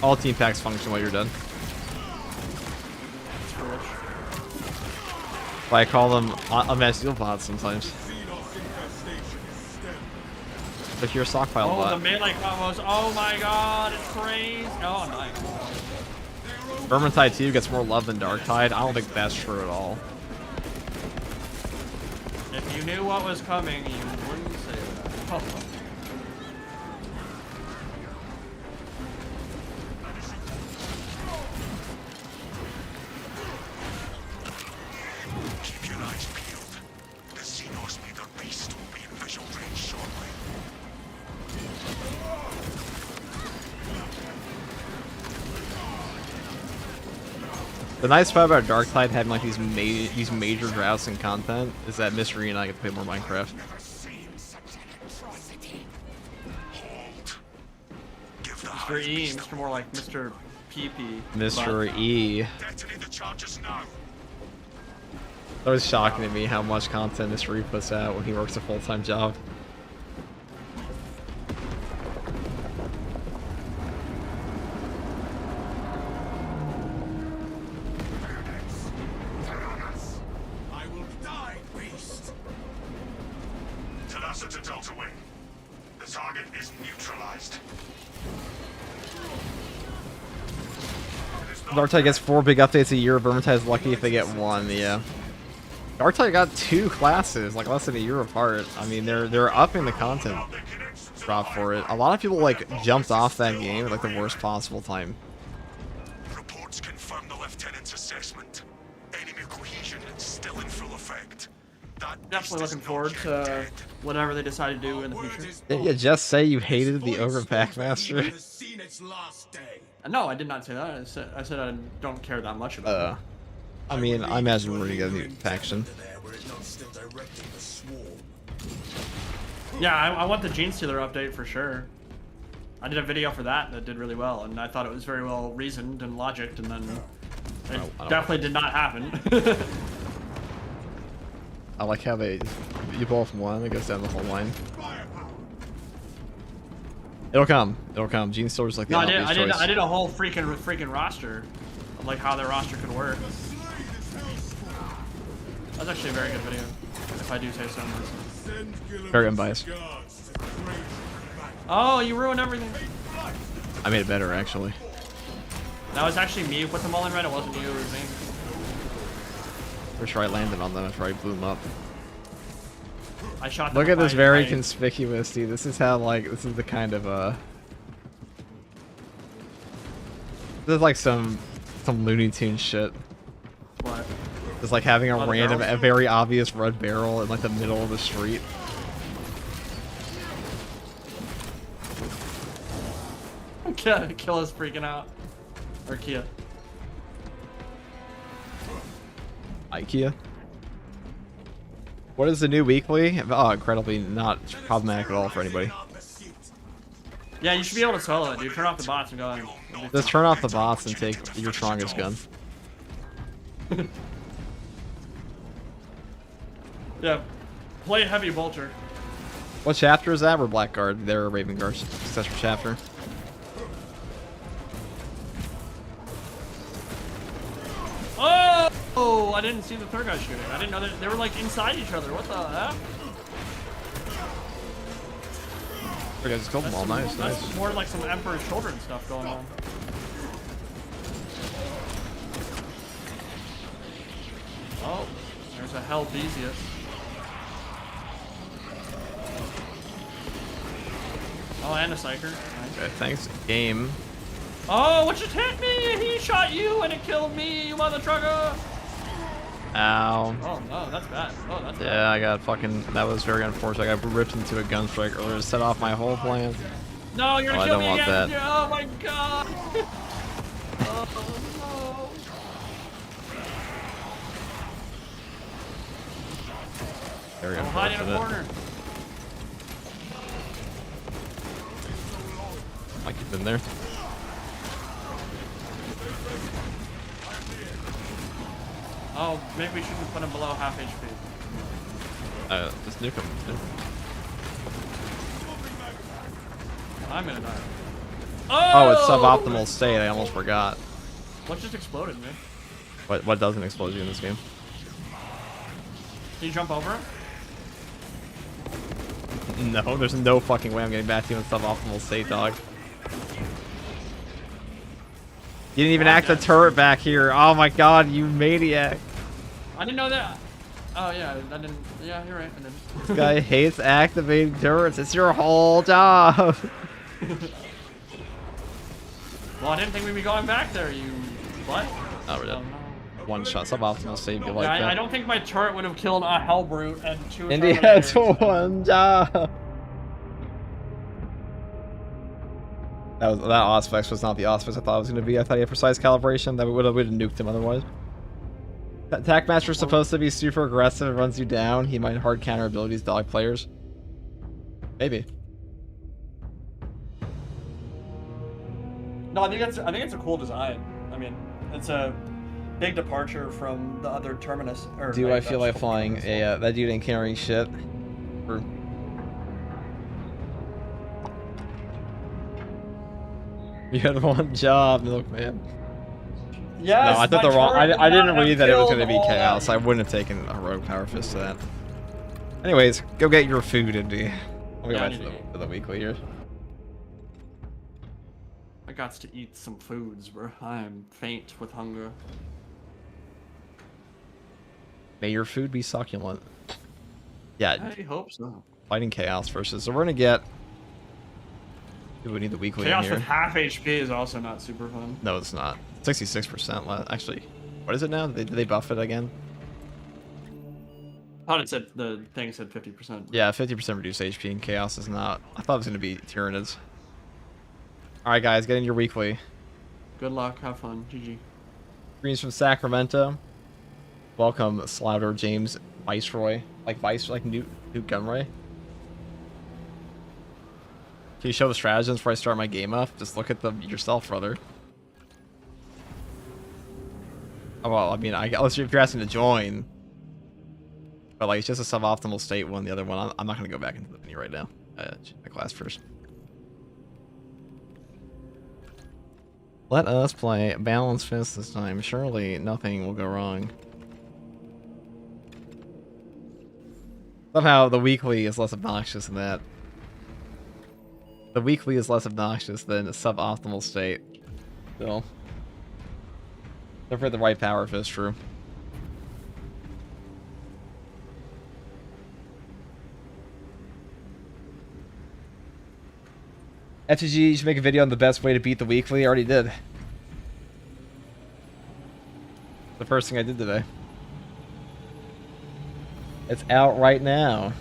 All team packs function while you're dead. It's foolish. But I call them unmatched deal bots sometimes. Xenos infestation is stemmed. If you're a stockpile Oh, the bot. melee combos. Oh my god, it's crazy. Oh, nice. Vermintide 2 gets more love than Darktide. I don't think that's true at all. If you knew what was coming, you wouldn't say that. Oh. Keep your eyes peeled. The Xenos Leader Beast will be in visual range shortly. The nice part about Darktide having like these major droughts in content is that Mystery and I get to play more Minecraft. Never seen such an atrocity. Hold. Give the Mr. E, Mr. More like Mr. PP. Mr. E. Detonate the charges now. It was shocking to me how much content Mr. E puts out when he works a full-time job. I will die, beast. Tenacity to Delta Wing. The target is neutralized. Darktide gets 4 big updates a year. Vermintide's lucky if they get 1, yeah. Darktide got 2 classes, like less than a year apart. I mean, they're upping the content drop for it. A lot of people like jumped off that game at like the worst possible time. Reports confirm the lieutenant's assessment. Enemy cohesion is still in full effect. That Definitely beast is looking not forward yet to dead. whatever they decide to do in the future. Didn't you just say you hated the Ogre Packmaster? Has seen its last day. No, I did not say that. I said I don't care that much about it. I mean, I imagine we're gonna get a new faction. Yeah, I want the Gene Stealer update for sure. I did a video for that did really well, and I thought it was very well reasoned and logicked, and then I it don't- definitely did not happen. I like how you blow from one, it goes down the whole line. It'll come. Gene Store's like the No, obvious choice. I did a whole freaking roster of like how their roster could work. That's actually a very good video, if I do say so myself. Very unbiased. Oh, you ruined everything. I made it better, actually. That was actually me who put them all in red. It wasn't you. It was me. Pretty sure I landed on them after I blew them up. I shot them. Look at with this my- very my- conspicuous, dude. This is how, like, this is the kind of, this is like some Looney Tunes shit. What? It's like having a Oh, the random, barrels? a very obvious red barrel in, like, the middle of the street. Kill us freaking out. Or Kia. IKEA. What is the new weekly? Oh, incredibly not problematic at all for anybody. Yeah, you should be able to solo it, dude. Turn off the bots and go in. Just turn off the bots and take your strongest gun. Yeah. Play Heavy Vulture. What chapter is that? We're Blackguard. They're a Raven Guard successor chapter. Oh, I didn't see the third guy shooting. I didn't know that they were like inside each other. What the heck? Okay, just killed them all. Nice, That's nice. more like some Emperor's Children stuff going on. Oh, there's a Hell Theseus. Oh, and a psyker. Nice. Okay, thanks, game. Oh, what just hit me? He shot you and it killed me, you mother trucker. Ow. Oh no, that's bad. Oh, that's bad. Yeah, I got fucking. That was very unfortunate. I got ripped into a gunstrike earlier to set off my whole plan. No, you're gonna kill me I don't want again. that. Oh my god. Oh Very no. I'm hiding in a unfortunate. corner. Like you've been there. Oh, maybe we shouldn't put him below half HP. Just nuke him. Just nuke him. I'm gonna die. Oh, it's suboptimal state. I almost forgot. What just exploded, man? What doesn't explode you in this game? Can you jump over him? No, there's no fucking way I'm getting back to you in suboptimal state, dog. You didn't even act the turret back here. Oh my god, you maniac. I didn't know that. Oh yeah, I didn't. Yeah, you're right. I didn't. This guy hates activating turrets. It's your whole job. Well, I didn't think we'd be going back there, you butt. Oh, we're dead. Oh, no. One shot suboptimal save. You like Yeah, that? I don't think my turret would have killed a Hellbrute and two Indy has Terminators. one job. That Auspex was not the Auspex I thought it was going to be. I thought he had precise calibration. That would have nuked him otherwise. Attack Master's supposed to be super aggressive and runs you down. He might hard counter abilities dog players. Maybe. No, I think it's a cool design. I mean, it's a big departure from the other Terminus. Or, Do I feel like flying a that dude ain't carrying shit? Or... You had one job, Milkman. Yes, No, I thought my the wrong. turret I would didn't not have read that it was going to killed be all chaos. that. I wouldn't have taken a heroic power fist to that. Anyways, go get your food, Indy. We'll go Yeah, I back need to eat. to the weekly here. I got to eat some foods, bro. I'm faint with hunger. May your food be succulent. Yeah, I hope so. fighting chaos versus. So we're gonna get. Do we need the weekly Chaos in with here? half HP is also not super fun. No, it's not. 66% left. Actually, what is it now? Did they buff it again? I thought it said the thing said 50%. Yeah, 50% reduced HP and chaos is not. I thought it was gonna be Tyranids. All right, guys, get in your weekly. Good luck. Have fun. GG. Greens from Sacramento. Welcome, Slouter James Viceroy. Like Newt Gunray. Can you show the stratagems before I start my game up? Just look at them yourself, brother. Oh, well, I mean, unless if you're asking to join. But, like, it's just a suboptimal state one. The other one, I'm not going to go back into the menu right now. Check my class first. Let us play Balance Fist this time. Surely nothing will go wrong. Somehow the weekly is less obnoxious than that. The weekly is less obnoxious than a suboptimal state. Still. They're for the right power fist, true. FTG, you should make a video on the best way to beat the weekly. I already did. The first thing I did today. It's out right now.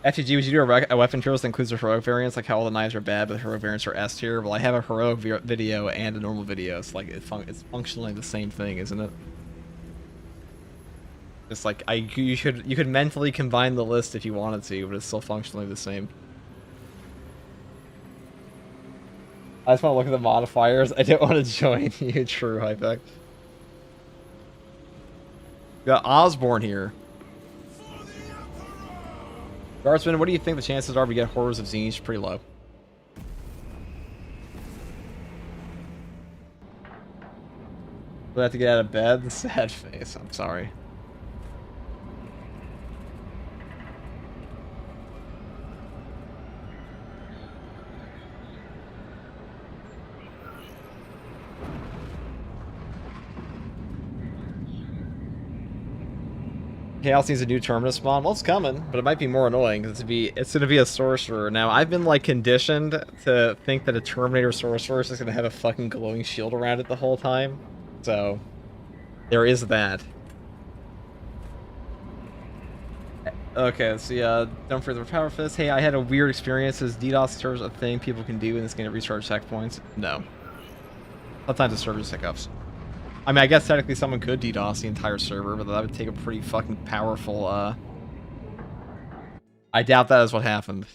FTG, would you do a weapon tier list that includes the heroic variants? Like how all the knives are bad, but the heroic variants are S tier? Well, I have a heroic video and a normal video. It's like it's functionally the same thing, isn't it? It's like you could mentally combine the list if you wanted to, but it's still functionally the same. I just want to look at the modifiers. I don't want to join you. True, Hypex. We got Osborne here. Guardsman, what do you think the chances are we get Horrors of Zinj? Pretty low. We have to get out of bed? Sad face. I'm sorry. Chaos needs a new terminus spawn. Well, it's coming, but it might be more annoying because it's gonna be a sorcerer. Now, I've been like conditioned to think that a Terminator sorcerer is just gonna have a fucking glowing shield around it the whole time. So there is that. Okay, let's see. Don't further power fist. Hey, I had a weird experience. Is DDoS serves a thing people can do in this game to recharge checkpoints? No. Sometimes it serves hiccups. I mean, I guess technically someone could DDoS the entire server, but that would take a pretty fucking powerful, I doubt that is what happened.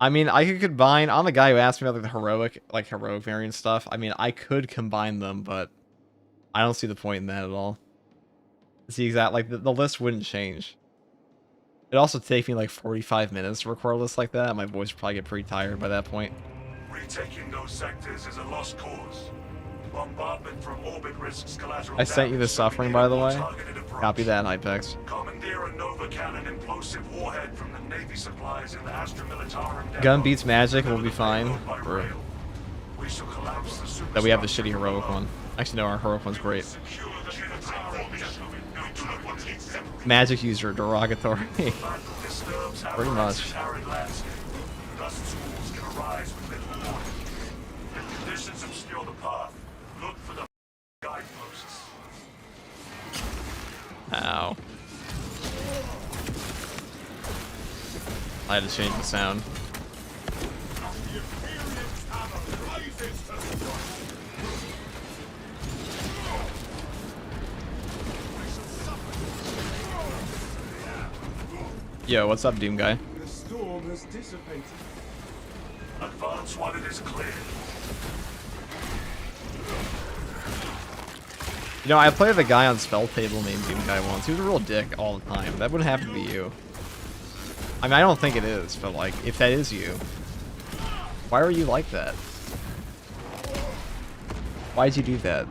I mean, I could combine... I'm the guy who asked me about the heroic variant stuff. I mean, I could combine them, but I don't see the point in that at all. It's the exact... Like, the list wouldn't change. It'd also take me like 45 minutes to record a list like that. My voice would probably get pretty tired by that point. Retaking those sectors is a lost cause. Bombardment from orbit risks collateral I sent you the damage, so suffering, we by need the a more way. targeted approach. Copy that, Hypex. Commandeer a Nova Cannon implosive warhead from the Navy supplies in the Astra Militarum depot. Gun beats magic, we'll be fine. By rail. We shall collapse the super That we have the shitty structure heroic below. one. Actually, no, our heroic one's great. Secure the Militarum depot. We do not want to get separated. Magic user, derogatory. Battle disturbs Pretty much. Avalanche's arid landscape. Dust schools can arise with little warning. If conditions obscure the path, look for the guideposts. Ow. I had to change the sound. Yo, what's up, Doom guy? The storm has dissipated. Advance while it is clear. You know, I played with a guy on Spell Table named Doom Guy once. He was a real dick all the time. That wouldn't happen to be you. I mean, I don't think it is, but like, if that is you, why are you like that? Why'd you do that?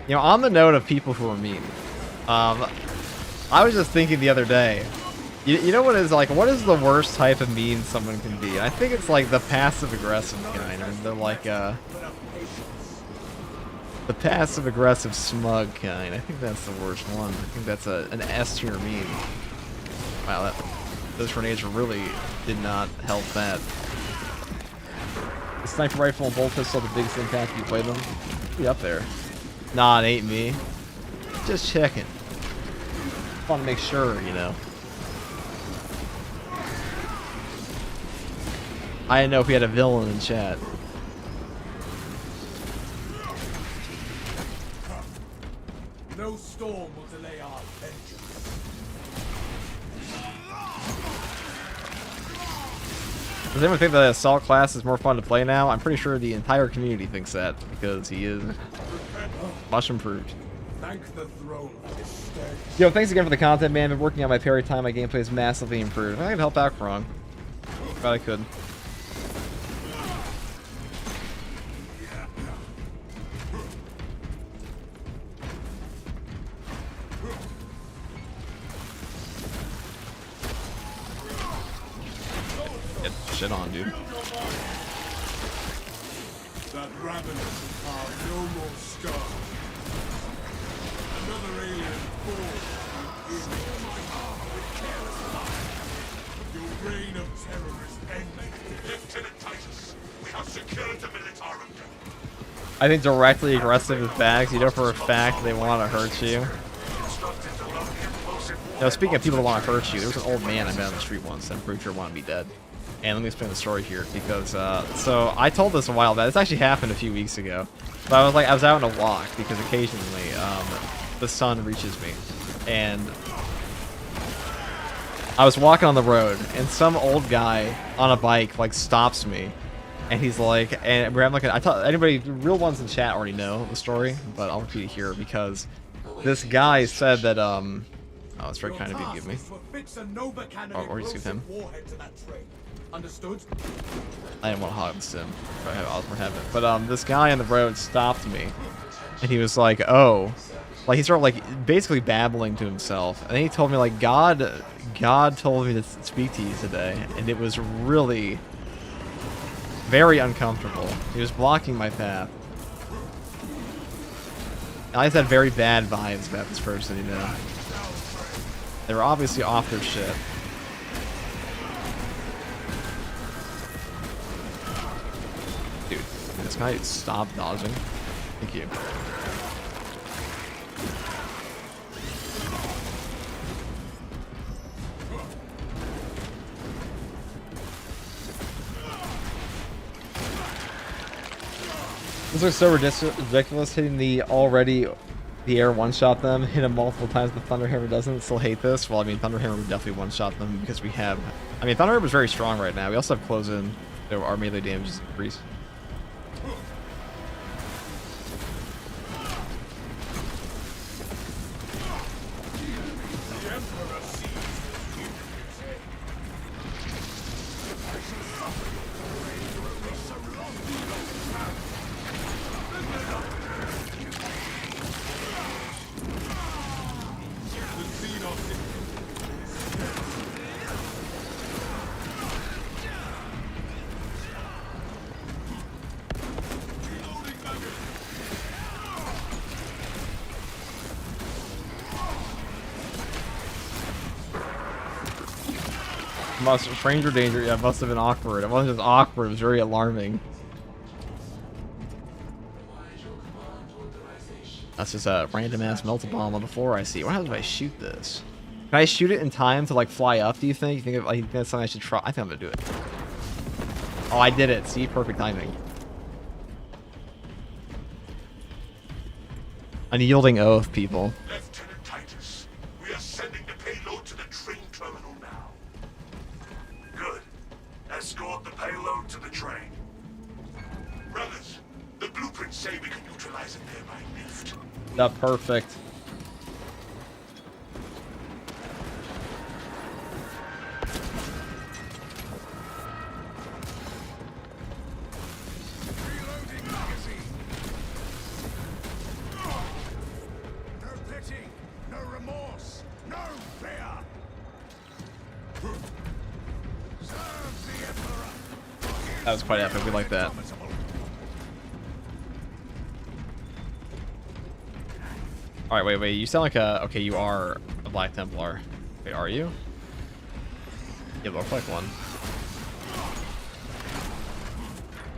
You know, on the note of people who are mean, I was just thinking the other day, you know what is like, what is the worst type of mean someone can be? And I think it's like the passive-aggressive kind, or they're like, the passive-aggressive smug kind. I think that's the worst one. I think that's an S tier mean. Wow, those grenades really did not help that. The sniper rifle and bolt pistol, the biggest impact if you play them? Be up there. Nah, it ain't me. Just checking. Want to make sure, you know. I didn't know if we had a villain in chat. No storm will delay our vengeance. Does anyone think that the Assault class is more fun to play now? I'm pretty sure the entire community thinks that, because he is much improved. Thank the throne for his stead. Yo, thanks again for the content, man. Been working on my parry time. My gameplay is massively improved. I could help out, Krong. Thought I could. Get shit on, dude. That ravenous are no more scarred. Another alien born in my heart. Your reign of terror is ending. Lieutenant Titus, we have secured the Militarum depot. I think directly aggressive is bad, 'cause you know for a fact they want to hurt you. Instructed to load the implosive You know, warhead speaking of people that onto want to its hurt you, there was an old man I met on the street once that I'm pretty sure wanted to be dead. And let me explain the story here, because, so I told this a while back. This actually happened a few weeks ago. But I was out on a walk, because occasionally, the sun reaches me. And I was walking on the road, and some old guy on a bike, like, stops me. And he's like, and we're having like, I thought anybody, real ones in chat already know the story, but I'll repeat it here, because this guy said that, oh, it's very kind of you to give me. Or just give him. Understood? I didn't want to hog the sim. I was for heaven. But this guy on the road stopped me, and he was like, "Oh," like he started like basically babbling to himself, and then he told me like, God told me to speak to you today," and it was really very uncomfortable. He was blocking my path. I just had very bad vibes about this person, you know. They were obviously off their shit. Dude, can this guy stop dodging? Thank you. This looks so ridiculous hitting the air one-shot them, hit them multiple times, the Thunderhammer doesn't. Still hate this. Well, I mean, Thunderhammer would definitely one-shot them because we have... I mean, Thunderhammer is very strong right now. We also have close-in, so our melee damage is increased. Stranger danger, yeah, it must have been awkward. It wasn't just awkward, it was very alarming. That's just a random ass melta bomb on the floor I see. What happens if I shoot this? Can I shoot it in time to like fly up, do you think? You think that's something I should try? I think I'm gonna do it. Oh, I did it. See? Perfect timing. Unyielding oath, people. Lieutenant Titus, we are sending the payload to the train terminal now. Good. Escort the payload to the train. Brothers, the blueprints say we can neutralize it there by lift. That's perfect. Reloading magazine. No pity, no remorse, no fear. Serve the Emperor. That was quite epic. We like that. Alright, wait. You sound like a... Okay, you are a Black Templar. Wait, are you? You look like one.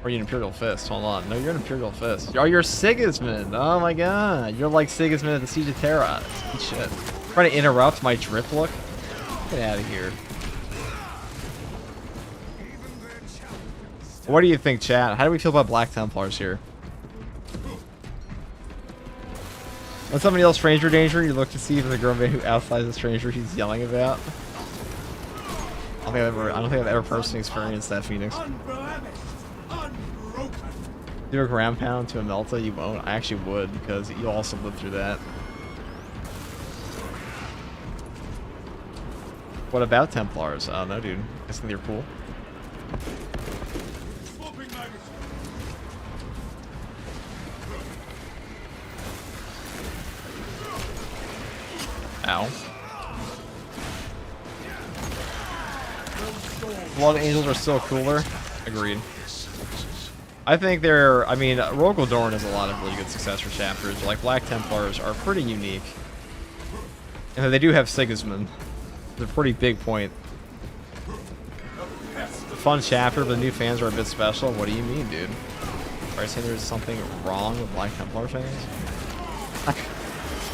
Or you an Imperial Fist? Hold on. No, you're an Imperial Fist. Oh, you're Sigismund. Oh my god. You're like Sigismund at the Siege of Terra. Sweet shit. Trying to interrupt my drip look? Get out of here. What do you think, chat? How do we feel about Black Templars here? When somebody else stranger danger, you look to see if there's a girl who outside the stranger he's yelling about. I don't think I've ever personally experienced that, Phoenix. Do a ground pound to a Melta? You won't. I actually would, because you'll also live through that. What about Templars? No, dude. I think they're cool. Ow. Blood Angels are still cooler. Agreed. I think they're... I mean, Rogal Dorn has a lot of really good successor chapters. Like, Black Templars are pretty unique. And they do have Sigismund. It's a pretty big point. Fun chapter, but the new fans are a bit special. What do you mean, dude? Are you saying there's something wrong with Black Templar fans? That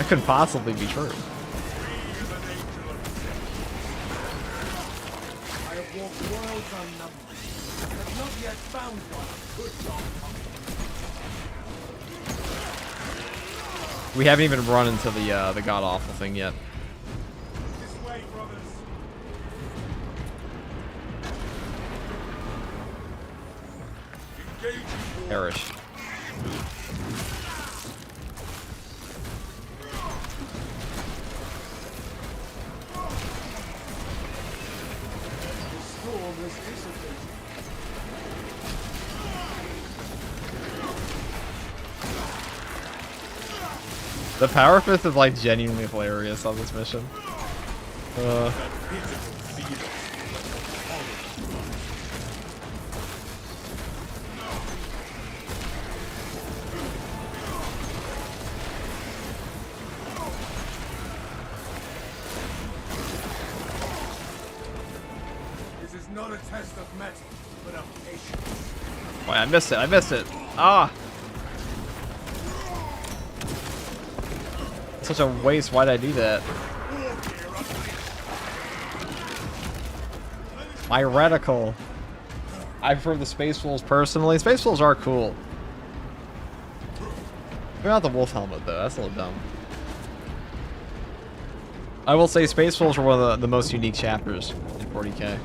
couldn't possibly be true. We haven't even run into the god awful thing yet. This way, brothers. Perish. The Power Fist is like genuinely hilarious on this mission. test of metal, but of patience. Wait, I missed it. I missed it. Ah! Such a waste. Why did I do that? My reticle. I prefer the Space Wolves personally. Space Wolves are cool. Maybe not the wolf helmet though. That's a little dumb. I will say Space Wolves were one of the most unique chapters in 40k.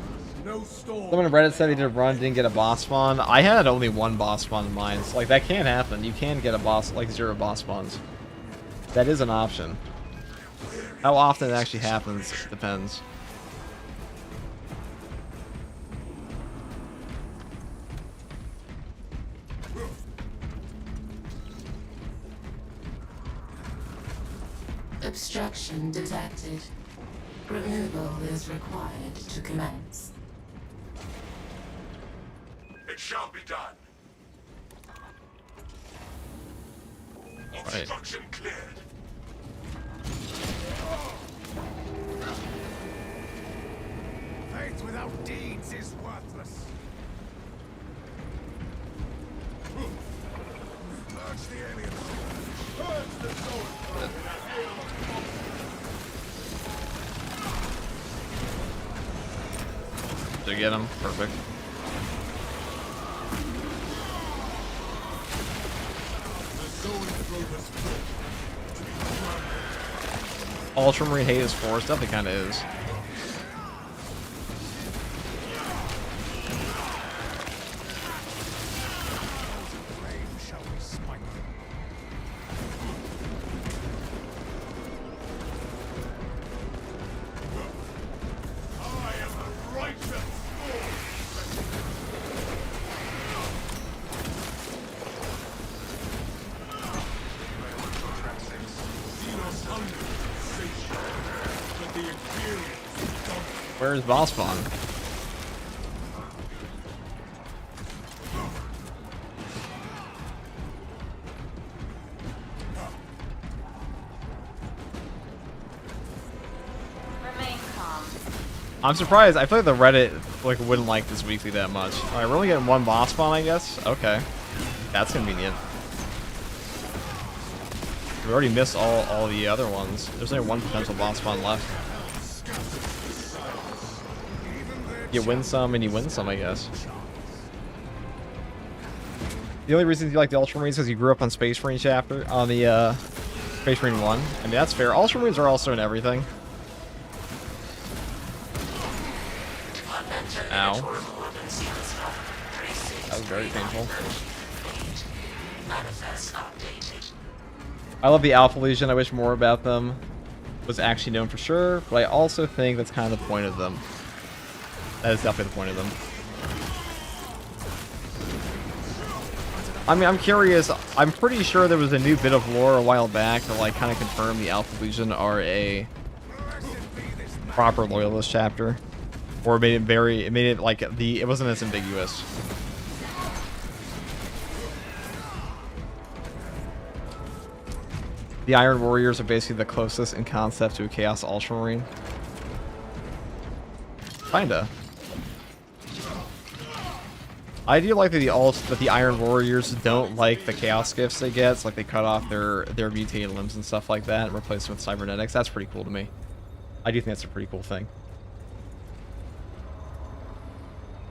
No storm. Someone on Reddit said he did a run, didn't get a boss spawn. I had only one boss spawn in mine. So like that can happen. You can get a boss, like 0 boss spawns. That is an option. How often it actually happens depends. Obstruction detected. Removal is required to commence. It shall be done. Right. Obstruction cleared. Faith without deeds is worthless. Purge the aliens. Purge the soul. Did I get him? Perfect. Ultramarine hate is forced. Definitely kind of is. Shall we smite them? I am a righteous Where is boss spawn? Remain calm. I'm surprised. I feel like the Reddit like wouldn't like this weekly that much. All right, we're only getting one boss spawn, I guess. Okay, that's convenient. We already missed all the other ones. There's only one potential boss spawn left. You win some and you win some, I guess. The only reason you like the Ultramarines is because you grew up on Space Marine chapter on the Space Marine 1. I mean that's fair. Ultramarines are also in everything. Ow. That was very painful. I love the Alpha Legion. I wish more about them was actually known for sure, but I also think that's kind of the point of them. That is definitely the point of them. I mean, I'm curious. I'm pretty sure there was a new bit of lore a while back to like kind of confirm the Alpha Legion are a proper loyalist chapter, or it made it like it wasn't as ambiguous. The Iron Warriors are basically the closest in concept to a Chaos Ultramarine. Kinda. I do like that the Iron Warriors don't like the Chaos gifts they get. It's like they cut off their mutated limbs and stuff like that and replace them with cybernetics. That's pretty cool to me. I do think that's a pretty cool thing.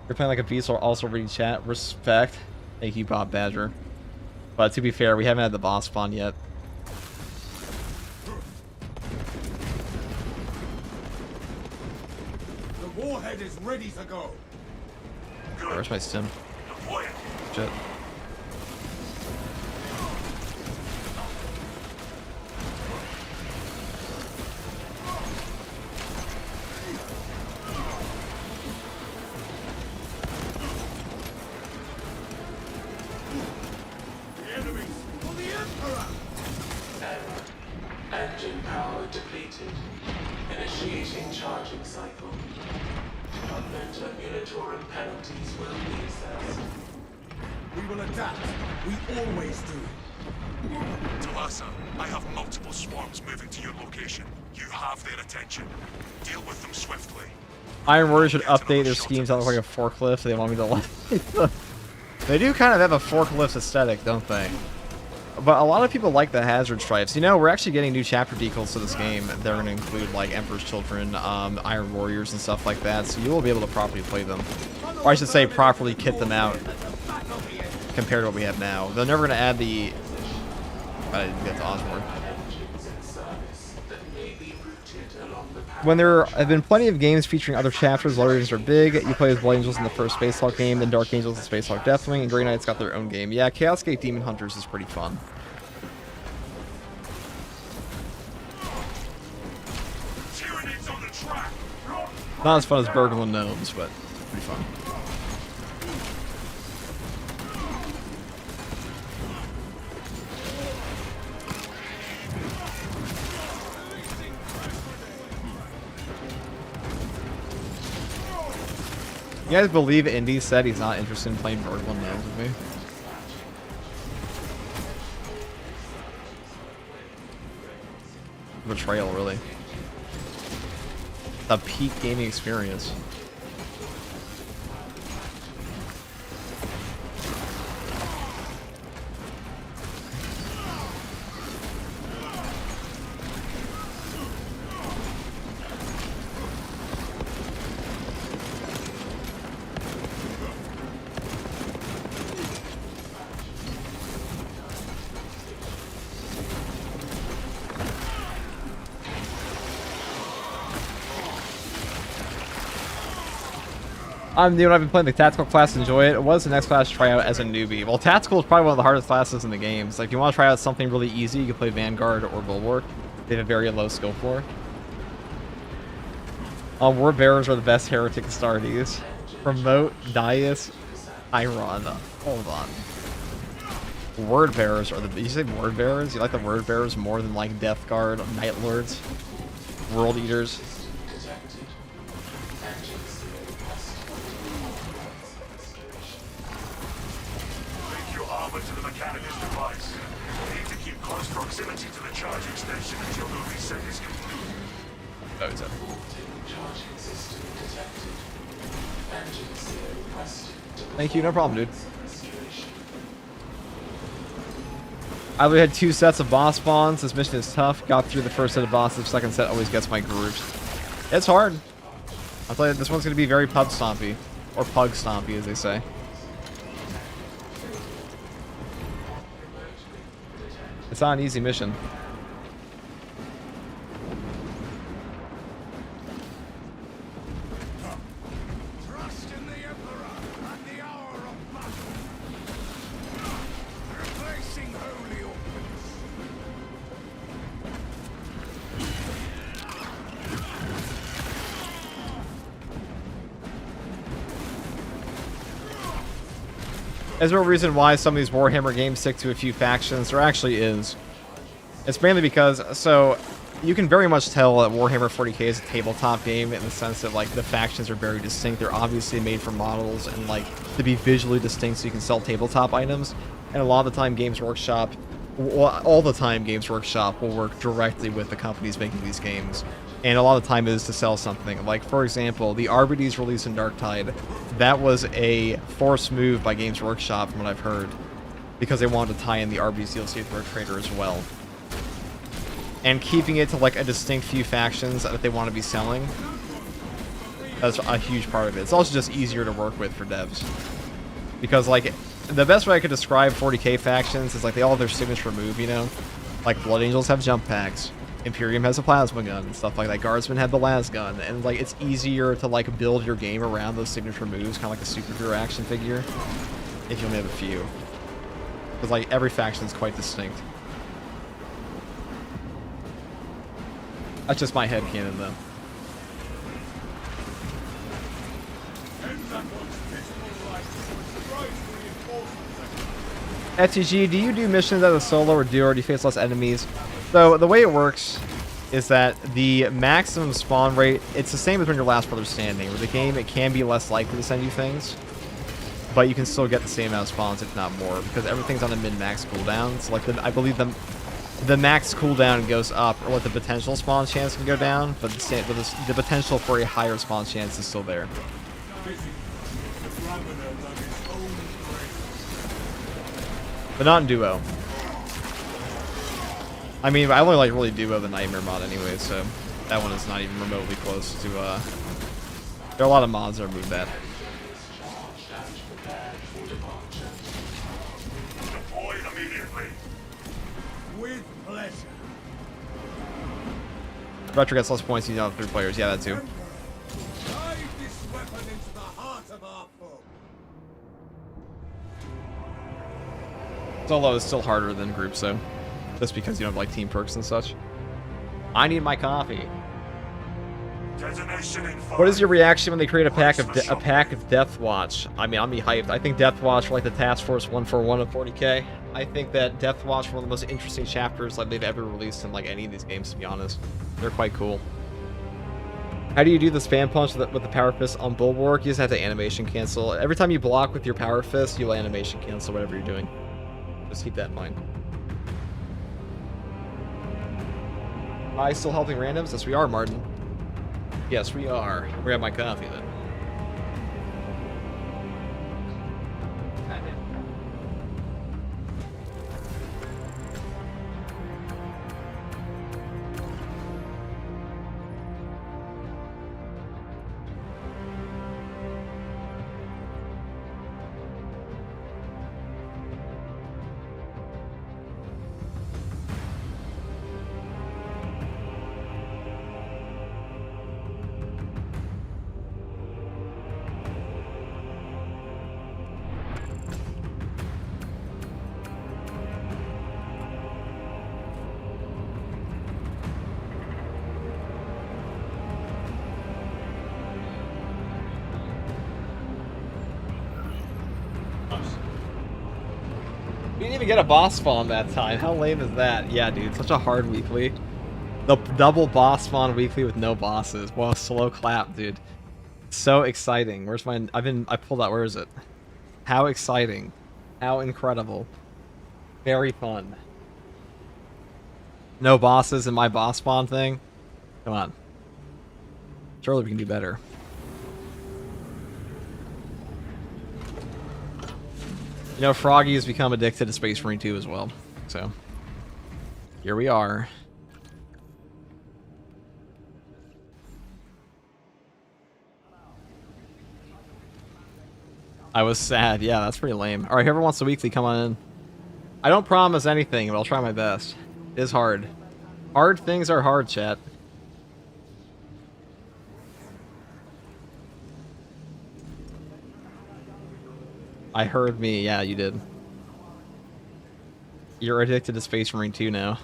You're playing like a beast or also reading chat. Respect. Thank you, Bob Badger. But to be fair, we haven't had the boss spawn yet. The warhead is ready to go. Where's my sim? Shit. The enemies for the Emperor. Engine power depleted. Initiating charging cycle. Convent and Unitoran penalties will be assessed. We will adapt. We always do. Talassa, I have multiple swarms moving to your location. You have their attention. Deal with them swiftly. Iron Warriors should update their schemes to look like a forklift. They want me to like. They do kind of have a forklift aesthetic, don't they? But a lot of people like the hazard stripes. You know, we're actually getting new chapter decals to this game. They're going to include like Emperor's Children, Iron Warriors, and stuff like that. So you will be able to properly play them, or I should say, properly kit them out compared to what we have now. They're never going to add the. I didn't get to Osborne. When there have been plenty of games featuring other chapters, Blood Angels are big. You play as Blood Angels in the first Space Hulk game, then Dark Angels and Space Hulk Deathwing, and Grey Knight's got their own game. Yeah, Chaos Gate Demon Hunters is pretty fun. Not as fun as Burgling Gnomes, but pretty fun. You guys believe Indy said he's not interested in playing Burgling Gnomes with me? Betrayal, really. A peak gaming experience. I'm new and I've been playing the tactical class, enjoy it. What is the next class to try out as a newbie? Well, tactical is probably one of the hardest classes in the game. So if you want to try out something really easy, you can play Vanguard or Bulwark. They have a very low skill floor. Word bearers are the best heretic Astartes. Promote Dias Iron. Hold on. Word bearers are the. You say word bearers? You like the word bearers more than like Death Guard, Night Lords, World Eaters? To the Mechanicus device. You need to keep close proximity to the charging station until the reset is complete. Oh, it's up. Thank you, no problem, dude. I only had 2 sets of boss spawns. This mission is tough. Got through the first set of bosses. The second set always gets my grooves. It's hard. I'll tell you, this one's going to be very pub stompy. Or pug stompy, as they say. It's not an easy mission. Trust in the Emperor at the hour of battle. Replacing holy orphans. There's no reason why some of these Warhammer games stick to a few factions. There actually is. It's mainly because, so, you can very much tell that Warhammer 40k is a tabletop game in the sense that, like, the factions are very distinct. They're obviously made for models and, like, to be visually distinct so you can sell tabletop items. And a lot of the time Games Workshop, well, all the time Games Workshop will work directly with the companies making these games. And a lot of the time it is to sell something. Like, for example, the RBD's release in Darktide, that was a forced move by Games Workshop from what I've heard, because they wanted to tie in the RBD's DLC with Rogue Trader as well. And keeping it to, like, a distinct few factions that they want to be selling, that's a huge part of it. It's also just easier to work with for devs. Because, like, the best way I could describe 40k factions is, like, they all have their signature move, you know? Like, Blood Angels have jump packs. Imperium has a plasma gun and stuff like that. Guardsmen have the las gun, and like it's easier to like build your game around those signature moves, kind of like a superhero action figure, if you only have a few. Because like every faction is quite distinct. That's just my headcanon though. FTG, do you do missions as a solo or duo, or do you face less enemies? So the way it works is that the maximum spawn rate, it's the same as when you're last brother standing. With the game, it can be less likely to send you things, but you can still get the same amount of spawns, if not more, because everything's on a min-max cooldown. So like, I believe the max cooldown goes up, or what the potential spawn chance can go down, but the potential for a higher spawn chance is still there. But not in duo. I mean, I only like really duo the Nightmare mod anyway, so that one is not even remotely close to, there are a lot of mods that remove that. Deploy immediately. With pleasure. Retro gets less points, you don't have 3 players, yeah, that too. Drive this weapon into the heart of our foe. Solo is still harder than group, so just because you don't have like team perks and such. I need my coffee. Detonation in 5. What is your reaction when they create a pack of Death Watch? I mean, I'll be hyped. I think Death Watch, like the Task Force 141 of 40k. I think that Death Watch one of the most interesting chapters like they've ever released in like any of these games. To be honest, they're quite cool. How do you do the spam punch with the power fist on Bulwark? You just have to animation cancel. Every time you block with your power fist, you'll animation cancel whatever you're doing. Just keep that in mind. Am I still helping randoms? Yes, we are, Martin. Yes, we are. Grab my coffee then. We didn't even get a boss spawn that time. How lame is that? Yeah, dude, such a hard weekly. The double boss spawn weekly with no bosses. Well, slow clap, dude. So exciting. Where's my... I pulled out. Where is it? How exciting. How incredible. Very fun. No bosses in my boss spawn thing? Come on. Surely we can do better. You know, Froggy has become addicted to Space Marine 2 as well. So, here we are. I was sad. Yeah, that's pretty lame. Alright, whoever wants the weekly, come on in. I don't promise anything, but I'll try my best. It is hard. Hard things are hard, chat. I heard me. Yeah, you did. You're addicted to Space Marine 2 now.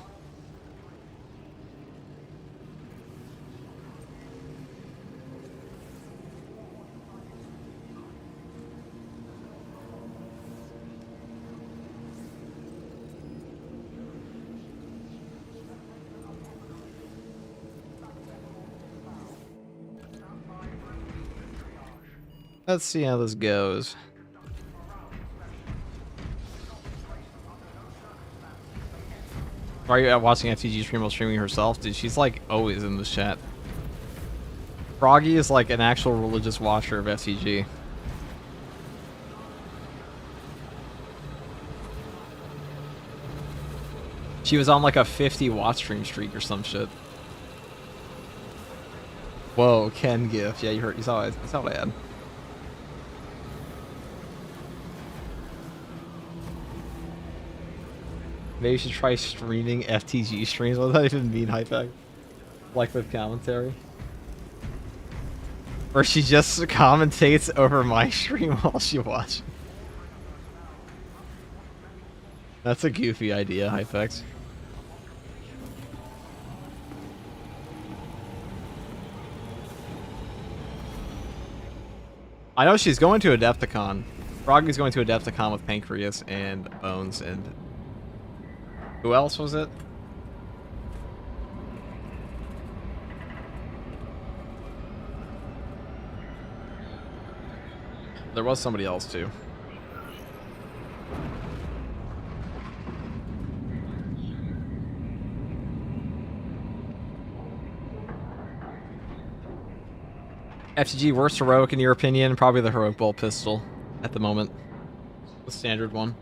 Let's see how this goes. Are you watching FTG stream while streaming herself? Dude, she's like always in the chat. Froggy is like an actual religious watcher of FTG. She was on like a 50 watch stream streak or some shit. Whoa, Ken GIF. Yeah, you saw what I had. Maybe you should try streaming FTG streams. What does that even mean, Hypec? Like with commentary? Or she just commentates over my stream while she watches. That's a goofy idea, Hypex. I know she's going to Adepticon. Froggy's going to Adepticon with Pancreas and Bones and... Who else was it? There was somebody else too. FTG, worst heroic in your opinion? Probably the heroic bolt pistol at the moment. The standard one.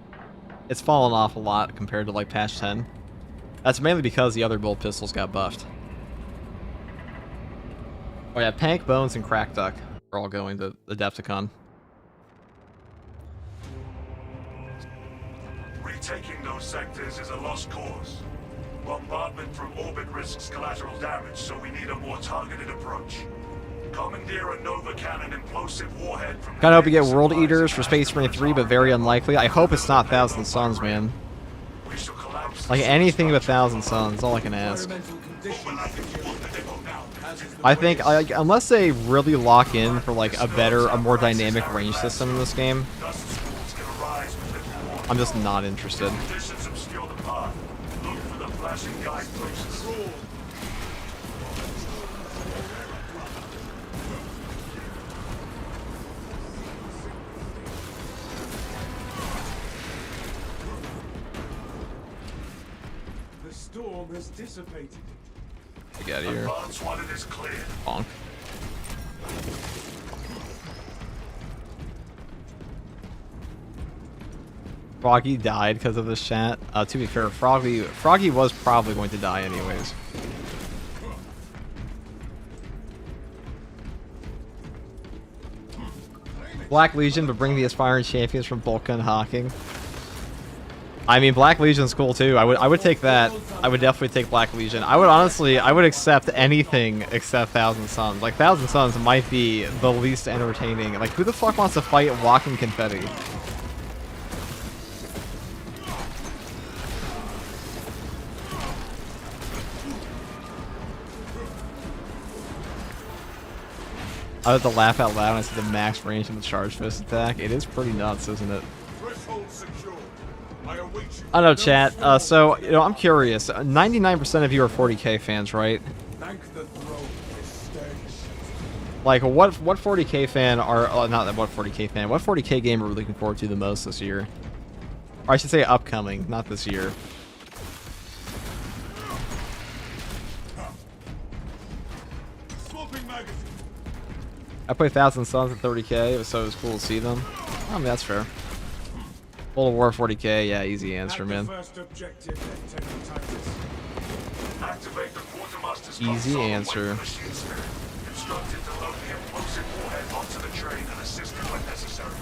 It's fallen off a lot compared to like patch 10. That's mainly because the other bolt pistols got buffed. Oh yeah, Pank, Bones, and Crack Duck are all going to Adepticon. Retaking those sectors is a lost cause. Bombardment from orbit risks collateral damage, so we need a more targeted approach. Commandeer a Nova Cannon implosive warhead from... Kinda hope you get World Eaters for Space Marine 3, but very unlikely. I hope it's not Thousand Suns, man. We shall collapse Like anything but Thousand Suns, all I can ask. I think, like, unless they really lock in for like a better, a more dynamic range system in this game, I'm just not interested. Conditions obscure the path. Look for the flashing guideposts. The storm has dissipated. Get out of here. Advance one, it is clear. Bonk. Froggy died because of this chat. To be fair, Froggy was probably going to die anyways. Black Legion, but bring the aspiring champions from Bulka and Hawking. I mean, Black Legion's cool too. I would take that. I would definitely take Black Legion. I would accept anything except Thousand Suns. Like, Thousand Suns might be the least entertaining. Like, who the fuck wants to fight walking confetti? I have to laugh out loud when I see the max range of the charge fist attack. It is pretty nuts, isn't it? Threshold secure. I await you. I know, chat. So, you know, I'm curious. 99% of you are 40k fans, right? Thank the throne for this stage. Like, what 40k fan are... not that what 40k fan. What 40k game are we looking forward to the most this year? Or I should say upcoming, not this year. Swapping magazine. I play Thousand Suns at 30k, so it was cool to see them. I mean, that's fair. World of War 40k, yeah, easy answer, At the man. first objective, Lieutenant Titus. Activate the quartermaster's Easy console and answer. wait for machine spirit. Instructed to load the implosive warhead onto the train and assist it when necessary.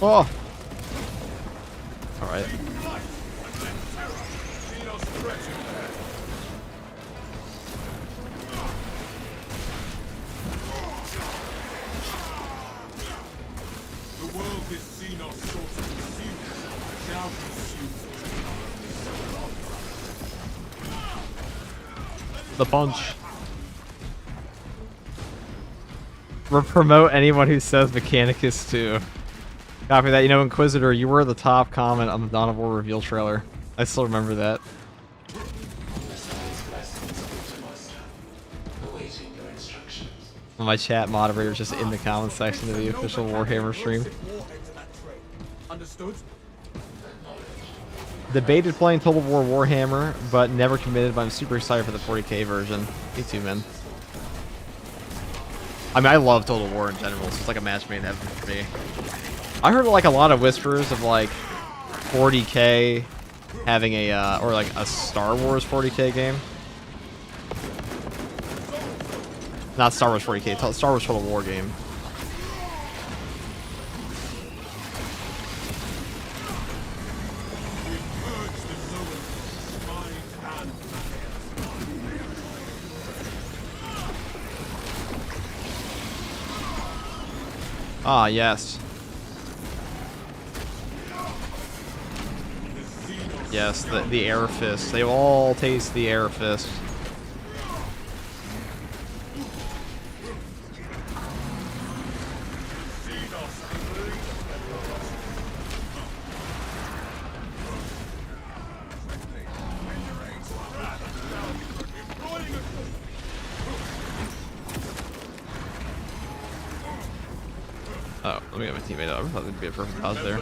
Oh! Alright. The world has seen our sort of pursuit. Shall pursue. The punch. Promote anyone who says Mechanicus too. Copy that. You know, Inquisitor, you were the top comment on the Dawn of War reveal trailer. I still remember that. My chat moderator's just in the comment section of the official Warhammer stream. Understood? Debated playing Total War Warhammer, but never committed, but I'm super excited for the 40k version. Me too, man. I mean, I love Total War in general, so it's like a match made in heaven for me. I heard like a lot of whispers of like 40k having a, or like a Star Wars 40k game. Not Star Wars 40k, Star Wars Total War game. Ah, yes. Yes, the air fist. They all taste the air fist. Oh, let me get my teammate up. I thought there'd be a perfect pause there.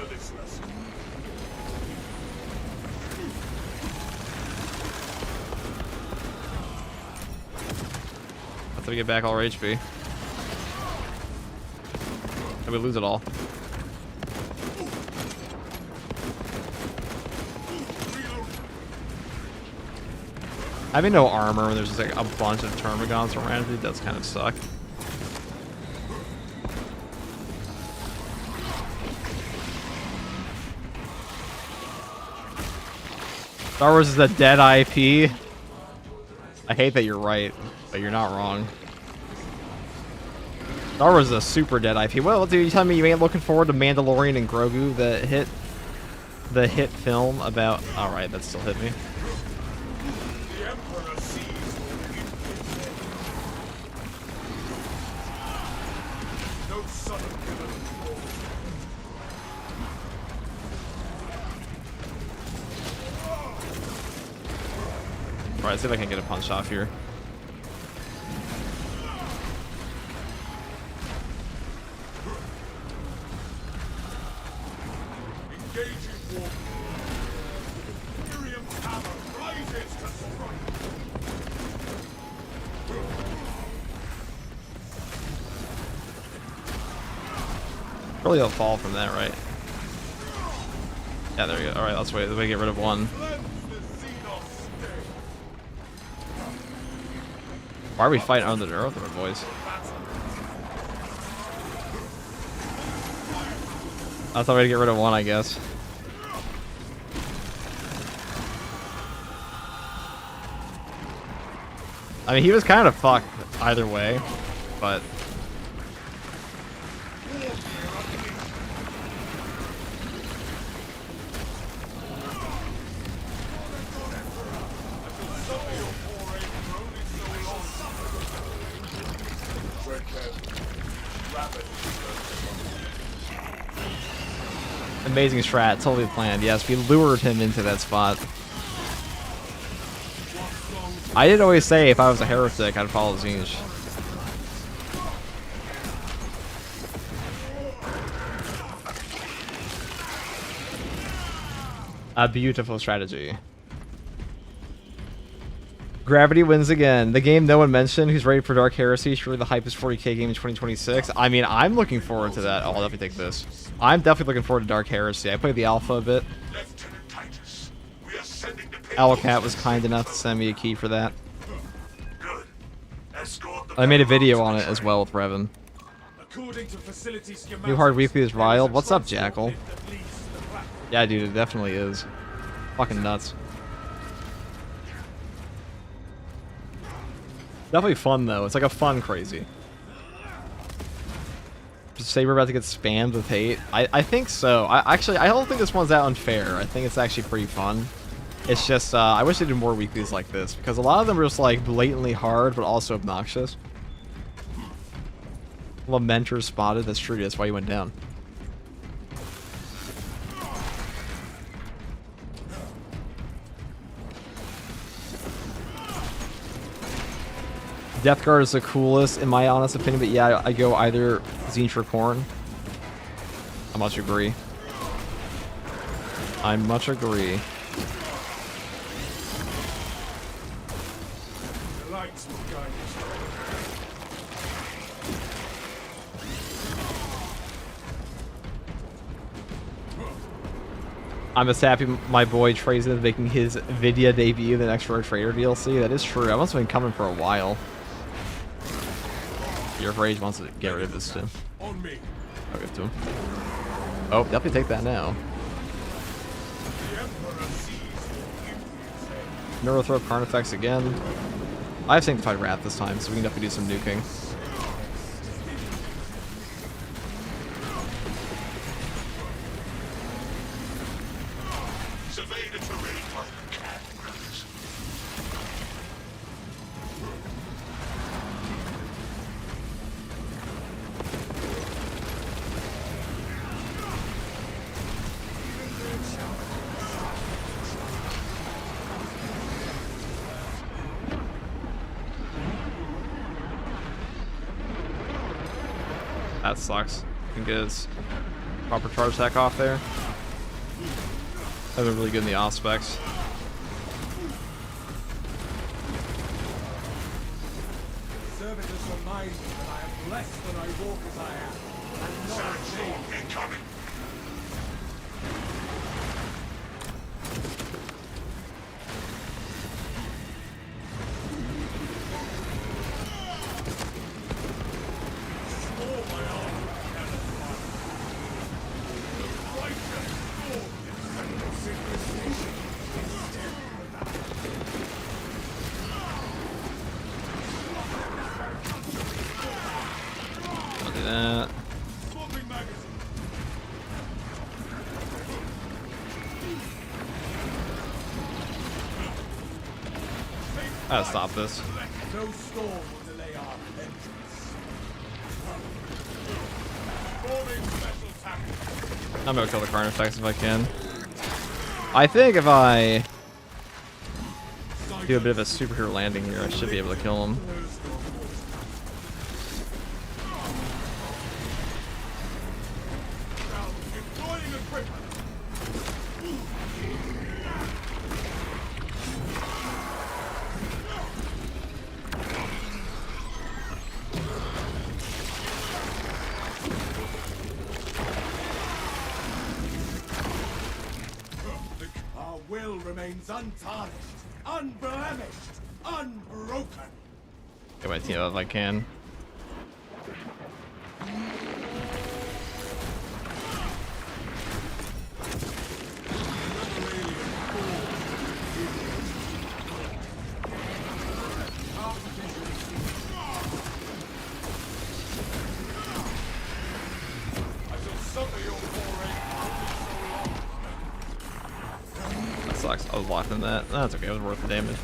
Did we get back all our HP? Did we lose it all? Having no armor when there's just like a bunch of termagants around it does kind of suck. Star Wars is a dead IP. I hate that you're right, but you're not wrong. Star Wars is a super dead IP. Well, dude, you telling me you ain't looking forward to Mandalorian and Grogu, the hit film about... Alright, that still hit me. The Emperor sees no son of Gilead falls. Alright, see if I can get a punch off here. Engaging war. Imperium's hammer rises to strike. Really a fall from that, right? Yeah, there you go. Alright, let's wait. Let me get rid of one. Cleanse the Xenos stain. Why are we fighting under the Earth, boys? I thought we'd get rid of one, I guess. I mean, he was kind of fucked either way, but... Amazing strat, totally planned. Yes, we lured him into that spot. I did always say if I was a heretic, I'd follow Zinj. A beautiful strategy. Gravity wins again. The game no one mentioned, who's ready for Dark Heresy. Surely the hype is 40k game in 2026. I mean, I'm looking forward to that. Oh, I'll definitely take this. I'm definitely looking forward to Dark Heresy. I played the alpha a bit. Lieutenant Titus, we are sending the Alocat was kind enough to send me a key for that. Good. Escort the I made a video on it as well with Revan. According to facility schematics, New Hard Weekly is there is a riled. What's up, transport Jackal? lift that leads to the platform. Yeah, dude, it definitely is. Fucking nuts. Definitely fun, though. It's like a fun crazy. Say we're about to get spammed with hate? I think so. I don't think this one's that unfair. I think it's actually pretty fun. It's just, I wish they did more weeklies like this, because a lot of them are just, like, blatantly hard, but also obnoxious. Lamentor spotted. That's true. That's why he went down. Death Guard is the coolest, in my honest opinion, but yeah, I go either Zinj or Korn. I much agree. I much agree. The lights will guide us. I'm just happy my boy Trey's is making his Vidya debut in the next Road Trader DLC. That is true. I must have been coming for a while. Your Rage wants to get rid of this too. On me. I'll give it to him. Oh, definitely take that now. The Emperor sees what you say. Neurothrow Carnifex again. I have Sanctified Wrath this time, so we can definitely do some nuking. survey the terrain while you can, brothers. That sucks. I can get his proper charge attack off there. That was really good in the off specs. Sir, servitors remind me that I am less than I walk as I am, and not a change. Incoming. I'll do that. Swapping magazine. I'll stop this. No storm will delay our entrance. Forming special tactics. I'm gonna kill the Carnifex if I can. I think if I do a bit of a superhero landing here, I should be able to kill him. Deploying equipment. Our will remains untarnished, unblemished, unbroken. Get my team up if I can. I shall suffer your foray That sucks. I was locked in that. That's okay. It was worth the damage.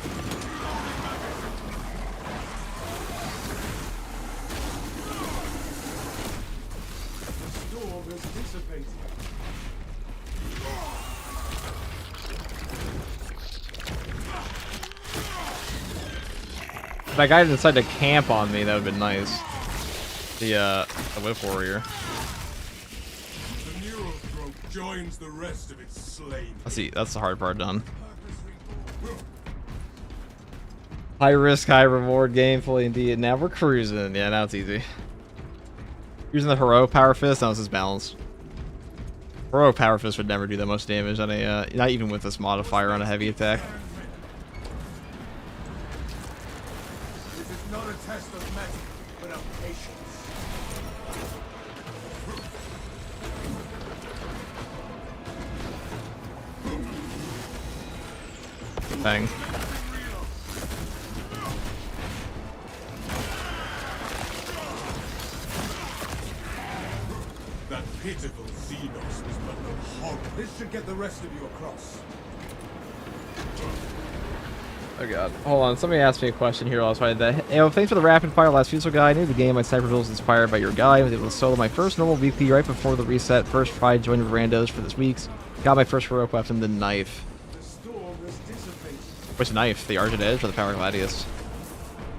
The storm has dissipated. If that guy didn't decide to camp on me, that would have been nice. The Whip Warrior. The neural throat joins the rest of its slain. Let's see. That's the hard part done. High risk, high reward gameplay indeed. Now we're cruising. Yeah, now it's easy. Using the Heroic Power Fist, now this is balanced. Heroic Power Fist would never do that much damage on a, not even with this modifier on a heavy attack. This is not a test of magic, but of patience. Bang. That pitiful Xenos was but no horror. This should get the rest of you across. Oh god. Hold on, somebody asked me a question here last night. Thanks for the rapid fire last Fusel guy. I knew the game my sniper duel was inspired by your guy. I was able to solo my first normal VP right before the reset. First tried joined with randos for this week's. Got my first heroic weapon, the knife. The storm has dissipated. Which knife? The Argent Edge or the Power Gladius?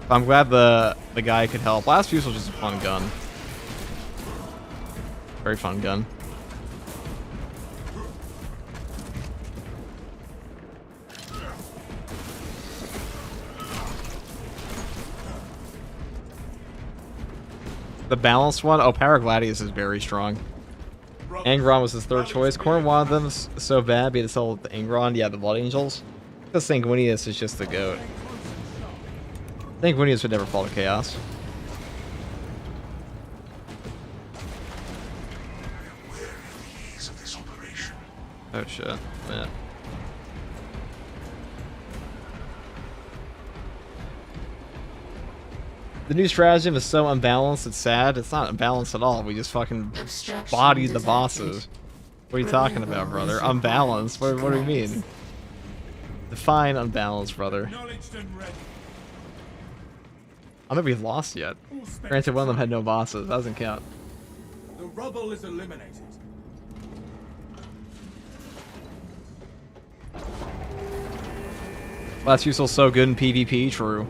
I'm glad the guy could help. Last Fusel was just a fun gun. Very fun gun. The balanced one? Oh, Power Gladius is very strong. Angron was his third choice. Corn wanted them so bad, he had to sell the Angron. Yeah, the Blood Angels. Because Sanguinius is just the GOAT. Sanguinius would never fall to Chaos. Where are the ease of this operation? Oh shit. Yeah. The new stratagem is so unbalanced, it's sad. It's not unbalanced at all. We just fucking bodied the bosses. What are you talking about, brother? Unbalanced? What do you mean? Define unbalanced, brother. Acknowledged and ready. I don't think we've lost yet. Granted, one of them had no bosses. That doesn't count. The rubble is eliminated. Last Fusel's so good in PvP, true.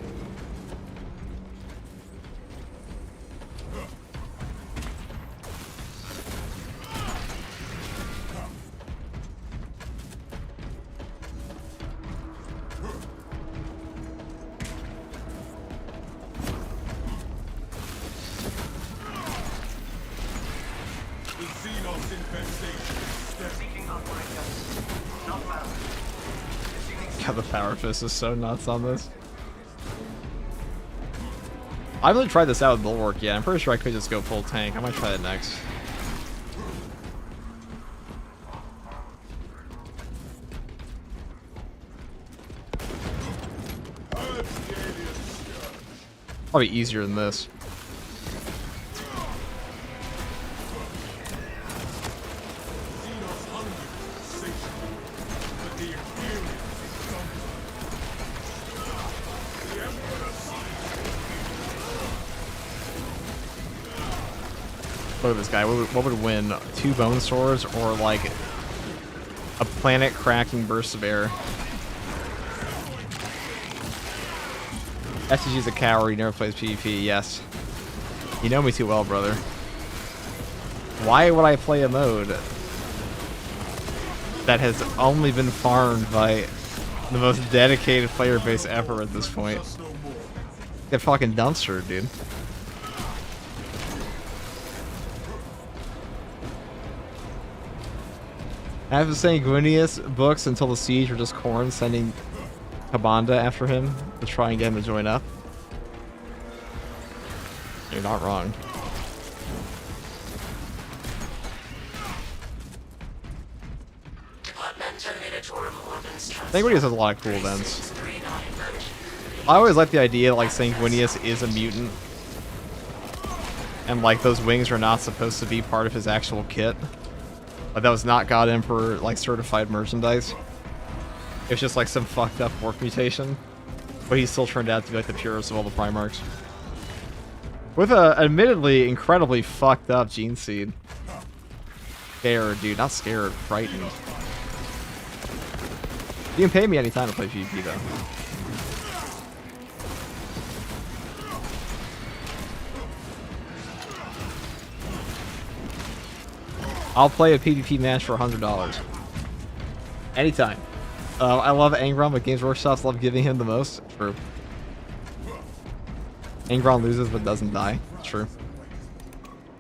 God, the power fist is so nuts on this. I haven't really tried this out with Bulwark yet. I'm pretty sure I could just go full tank. I might try that next. Probably easier than this. Look at this guy. What would win? 2 bone swords or like a planet cracking burst of air? SCG's a coward. He never plays PvP. Yes. You know me too well, brother. Why would I play a mode that has only been farmed by the most dedicated player base ever at this point? Get fucking dumpster, dude. I have the Sanguinius books until the siege were just Khorne sending Kabanda after him to try and get him to join up. You're not wrong. Sanguinius has a lot of cool events. I always like the idea that like Sanguinius is a mutant. And like those wings are not supposed to be part of his actual kit. Like that was not God Emperor like certified merchandise. It's just like some fucked up work mutation. But he still turned out to be like the purest of all the Primarchs. With a admittedly incredibly fucked up gene seed. Scared, dude. Not scared, frightened. You can pay me anytime to play PvP though. I'll play a PvP match for $100. Anytime. I love Angron, but Games Workshop's love giving him the most. True. Angron loses but doesn't die. True.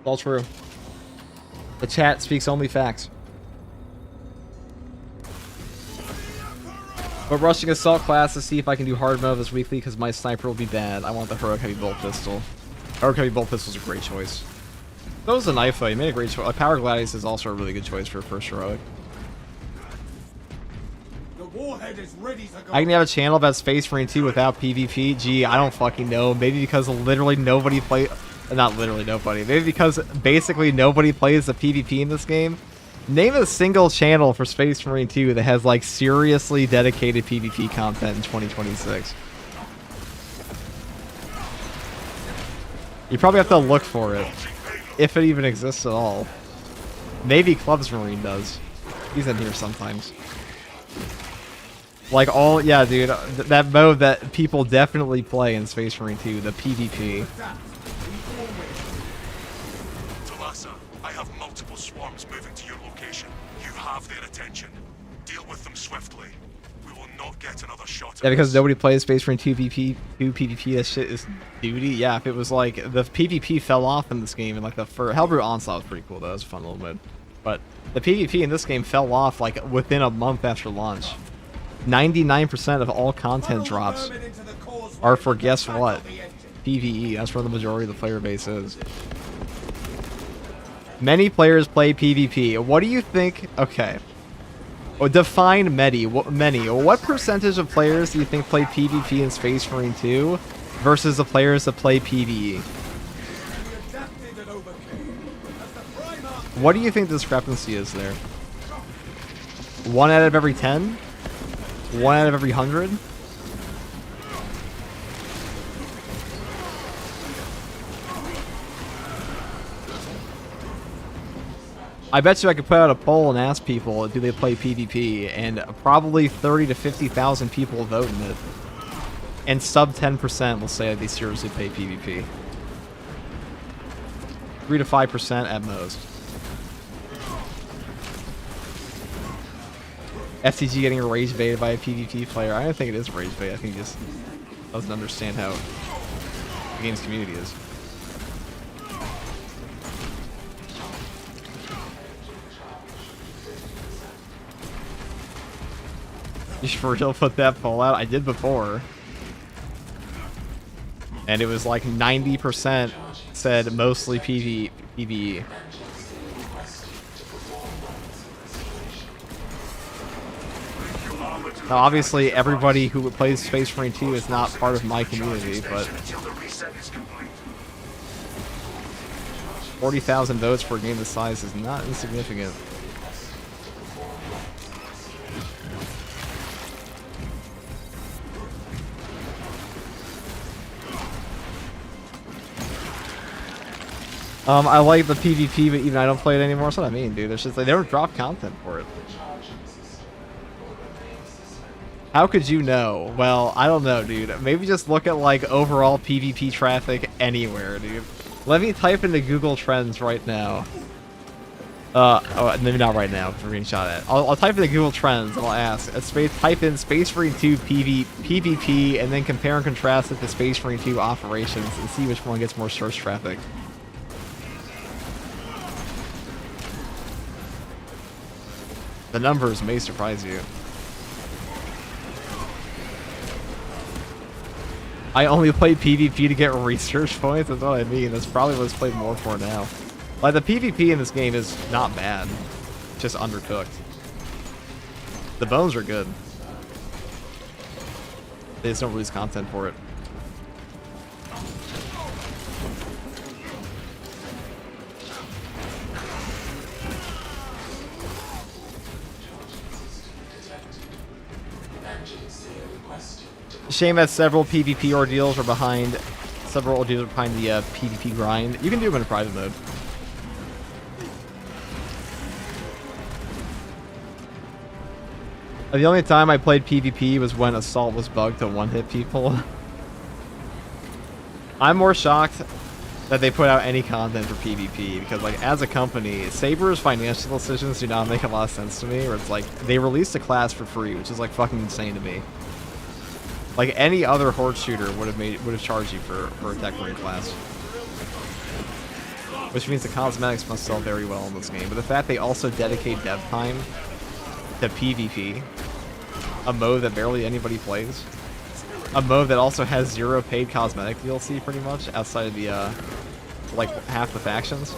All true. The chat speaks only facts. But rushing assault class to see if I can do hard mode this weekly because my sniper will be bad. I want the heroic heavy bolt pistol. Heroic heavy bolt pistol is a great choice. That was a knife fight. You made a great choice. Power Gladius is also a really good choice for a first heroic. The warhead is ready to go. I can have a channel about Space Marine 2 without PvP. Gee, I don't fucking know. Maybe because literally nobody play. Not literally nobody. Maybe because basically nobody plays the PvP in this game. Name a single channel for Space Marine 2 that has like seriously dedicated PvP content in 2026. You probably have to look for it. If it even exists at all. Maybe Clubs Marine does. He's in here sometimes. Like all, yeah, dude, that mode that people definitely play in Space Marine 2, the PvP. Talassa, I have multiple swarms moving to your location. You have their attention. Deal with them swiftly. We will not get another shot. Yeah, because nobody plays Space Marine 2 PvP, that shit is duty. Yeah, if it was like, the PvP fell off in this game, and like the Hellbrew Onslaught was pretty cool though, it was a fun little bit. But the PvP in this game fell off like within a month after launch. 99% of all content drops are for, guess what? PvE. That's where the majority of the player base is. Many players play PvP. What do you think? Okay. Oh, define many. What percentage of players do you think play PvP in Space Marine 2 versus the players that play PvE? What do you think the discrepancy is there? 1 out of every 10? 1 out of every 100? I bet you I could put out a poll and ask people, do they play PvP? And probably 30 to 50,000 people will vote in it. And sub 10% will say they seriously play PvP. 3 to 5% at most. FCG getting rage baited by a PvP player. I don't think it is rage bait. I think he just doesn't understand how the game's community is. You should for real put that poll out? I did before. And it was like 90% said mostly PvE. Now, obviously, everybody who plays Space Marine 2 is not part of my community, but 40,000 votes for a game this size is not insignificant. I like the PvP, but even I don't play it anymore. That's what I mean, dude. It's just like they don't drop content for it. How could you know? Well, I don't know, dude. Maybe just look at like overall PvP traffic anywhere, dude. Let me type into Google Trends right now. Oh, maybe not right now. We're getting shot at. I'll type into Google Trends and I'll ask. Type in Space Marine 2 PvP and then compare and contrast it to Space Marine 2 operations and see which one gets more search traffic. The numbers may surprise you. I only play PvP to get research points, that's what I mean. That's probably what it's played more for now. Like, the PvP in this game is not bad. Just undercooked. The bones are good. They just don't release content for it. Shame that several PvP ordeals are behind. Several ordeals are behind the PvP grind. You can do them in a private mode. The only time I played PvP was when Assault was bugged to one-hit people. I'm more shocked that they put out any content for PvP because, like, as a company, Saber's financial decisions do not make a lot of sense to me. Where it's like they released a class for free, which is like fucking insane to me. Like any other horde shooter would have charged you for a Tech Marine class. Which means the cosmetics must sell very well in this game. But the fact they also dedicate dev time to PvP, a mode that barely anybody plays, a mode that also has zero paid cosmetic DLC pretty much outside of the like half the factions.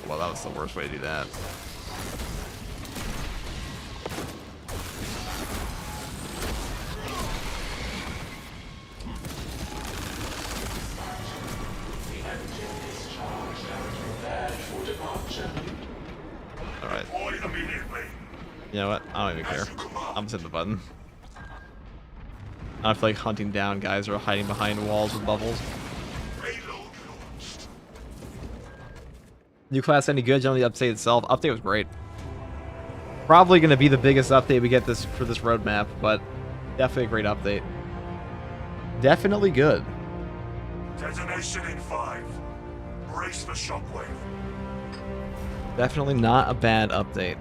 Well, that was the worst way to do that. Alright. You know what? I don't even care. I'm just hitting the button. I feel like hunting down guys who are hiding behind walls with bubbles. New class any good? Generally, the update itself. Update was great. Probably going to be the biggest update we get for this roadmap, but definitely a great update. Definitely good. Detonation in 5. Brace for shockwave. Definitely not a bad update.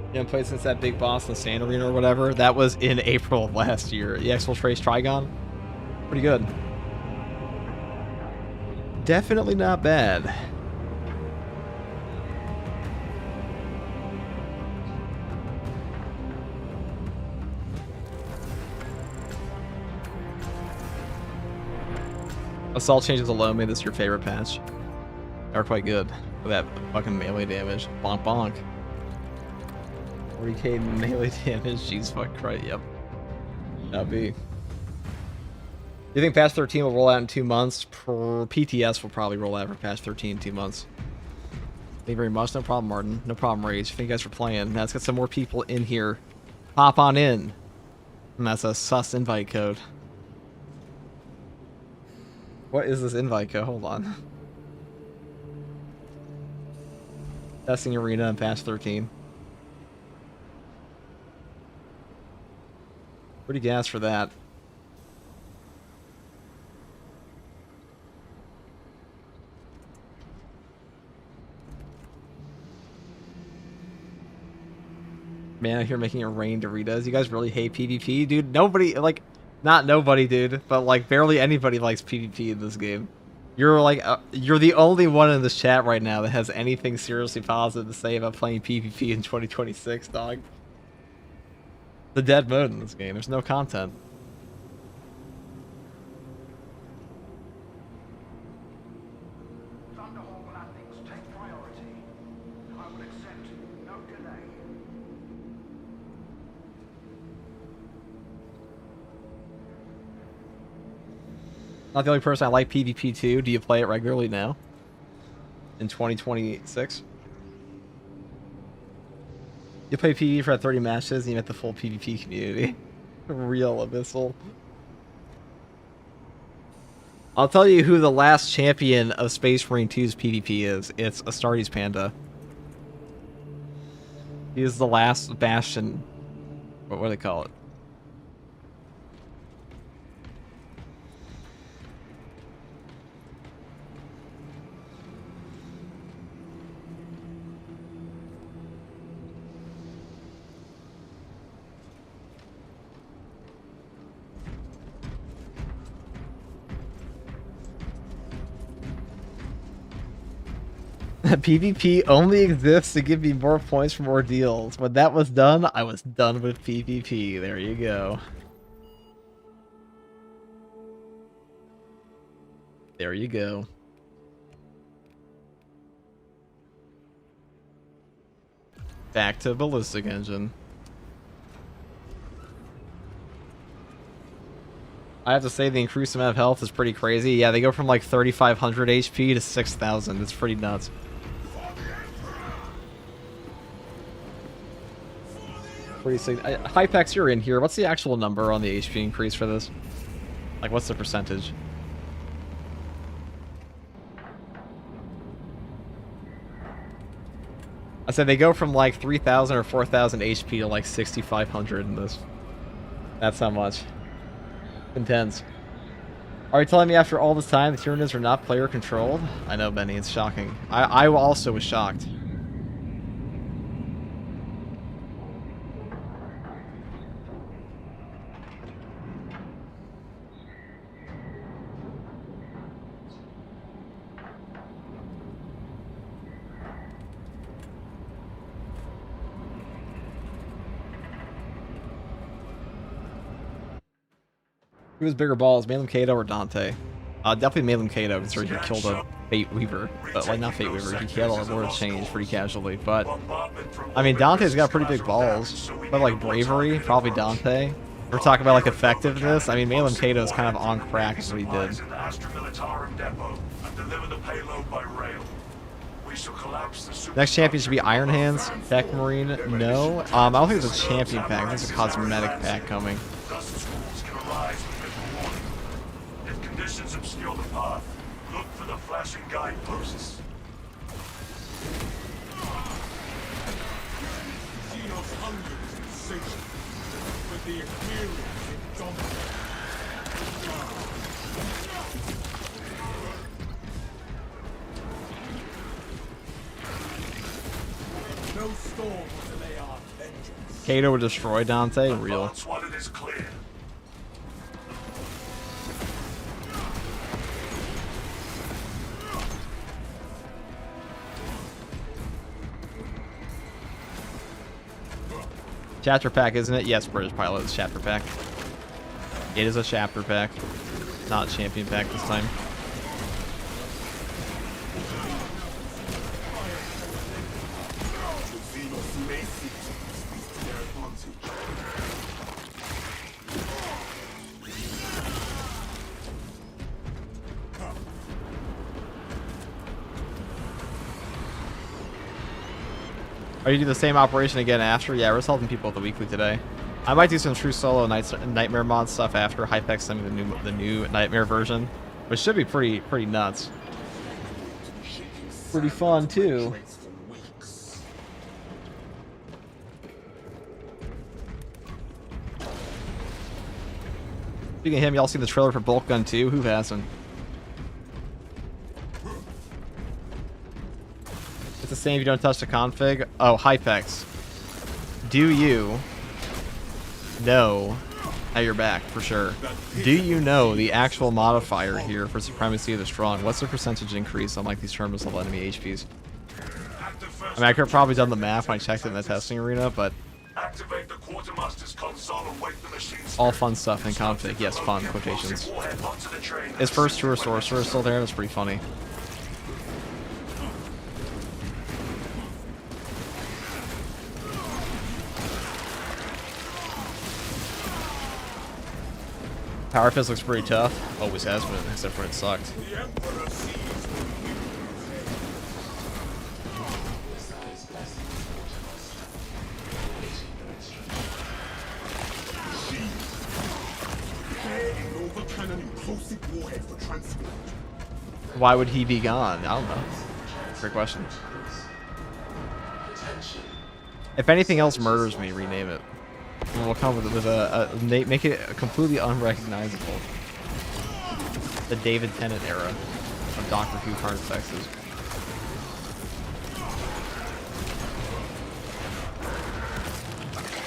You haven't played since that big boss in the Sand Arena or whatever? That was in April of last year. The Exfiltrace Trigon? Pretty good. Definitely not bad. Assault changes alone made this your favorite patch. They were quite good for that fucking melee damage. Bonk bonk. 40k melee damage. Jeez fuck Christ. Yep. That'd be. Do you think patch 13 will roll out in 2 months? PTS will probably roll out for patch 13 in 2 months. Thank you very much. No problem, Martin. No problem, Rage. Thank you guys for playing. Now let's get some more people in here. Hop on in. And that's a sus invite code. What is this invite code? Hold on. Testing Arena and patch 13. Pretty gas for that. Man, out here making it rain Doritos. You guys really hate PvP, dude. Nobody, like, not nobody, dude, but like barely anybody likes PvP in this game. You're like, you're the only one in this chat right now that has anything seriously positive to say about playing PvP in 2026, dog. The dead mode in this game. There's no content. Thunderhawk landings take priority. I will accept no delay. Not the only person I like PvP too. Do you play it regularly now? In 2026? You play PvP for 30 matches and you met the full PvP community. Real Abyssal. I'll tell you who the last champion of Space Marine 2's PvP is. It's Astartes Panda. He is the last bastion. What do they call it? PvP only exists to give me more points from ordeals. When that was done, I was done with PvP. There you go. There you go. Back to Ballistic Engine. I have to say the increased amount of health is pretty crazy. Yeah, they go from like 3,500 HP to 6,000. It's pretty nuts. Pretty sick. Hypex, you're in here. What's the actual number on the HP increase for this? Like, what's the percentage? I said they go from like 3,000 or 4,000 HP to like 6,500 in this. That's how much. Intense. Are you telling me after all this time the Tyranids are not player controlled? I know, Benny, it's shocking. I also was shocked. Who has bigger balls, Malum Kato or Dante? Definitely Malum Kato, considering he killed a Fate Weaver. But, like, not Fate Weaver, he killed a Lord of Change pretty casually. But, I mean, Dante's got pretty big balls. But, like, bravery, probably Dante. We're talking about, like, effectiveness. I mean, Malum Kato is kind of on crack with what he did. Next champion should be Iron Hands, Tech Marine, no. I don't think it's a champion pack, I think it's a cosmetic pack coming. If conditions obscure the path, look for the flashing guideposts. Xenos hunger is insatiable, but the experience indomitable. No storm will delay our vengeance. Kato would destroy Dante, real. One is clear. Chapter pack, isn't it? Yes, British Pilot is chapter pack. It is a chapter pack, not champion pack this time. Are you doing the same operation again after? Yeah, we're just helping people with the weekly today. I might do some true solo Nightmare mod stuff after Hypex sending the new Nightmare version, which should be pretty nuts. Pretty fun too. Speaking of him, y'all seen the trailer for Bolt Gun 2? Who hasn't? It's the same if you don't touch the config. Oh, Hypex. do you know that you're back for sure? Do you know the actual modifier here for Supremacy of the Strong? What's the percentage increase on like these terminus level enemy HPs? I mean, I could have probably done the math when I checked it in the testing arena, but Activate the quartermaster's console and wake the machines. all fun stuff in config. Yes, fun, quotations. His first tour sorcerer is still there. That's pretty funny. Power Fist looks pretty tough. Always has been, except for when it sucked. The Emperor sees what you Cannon impulsive warhead for transport. Why would he be gone? I don't know. Great question. If anything else murders me, rename it. And we'll come with make it completely unrecognizable. The David Tennant era of Doctor Who current sexes.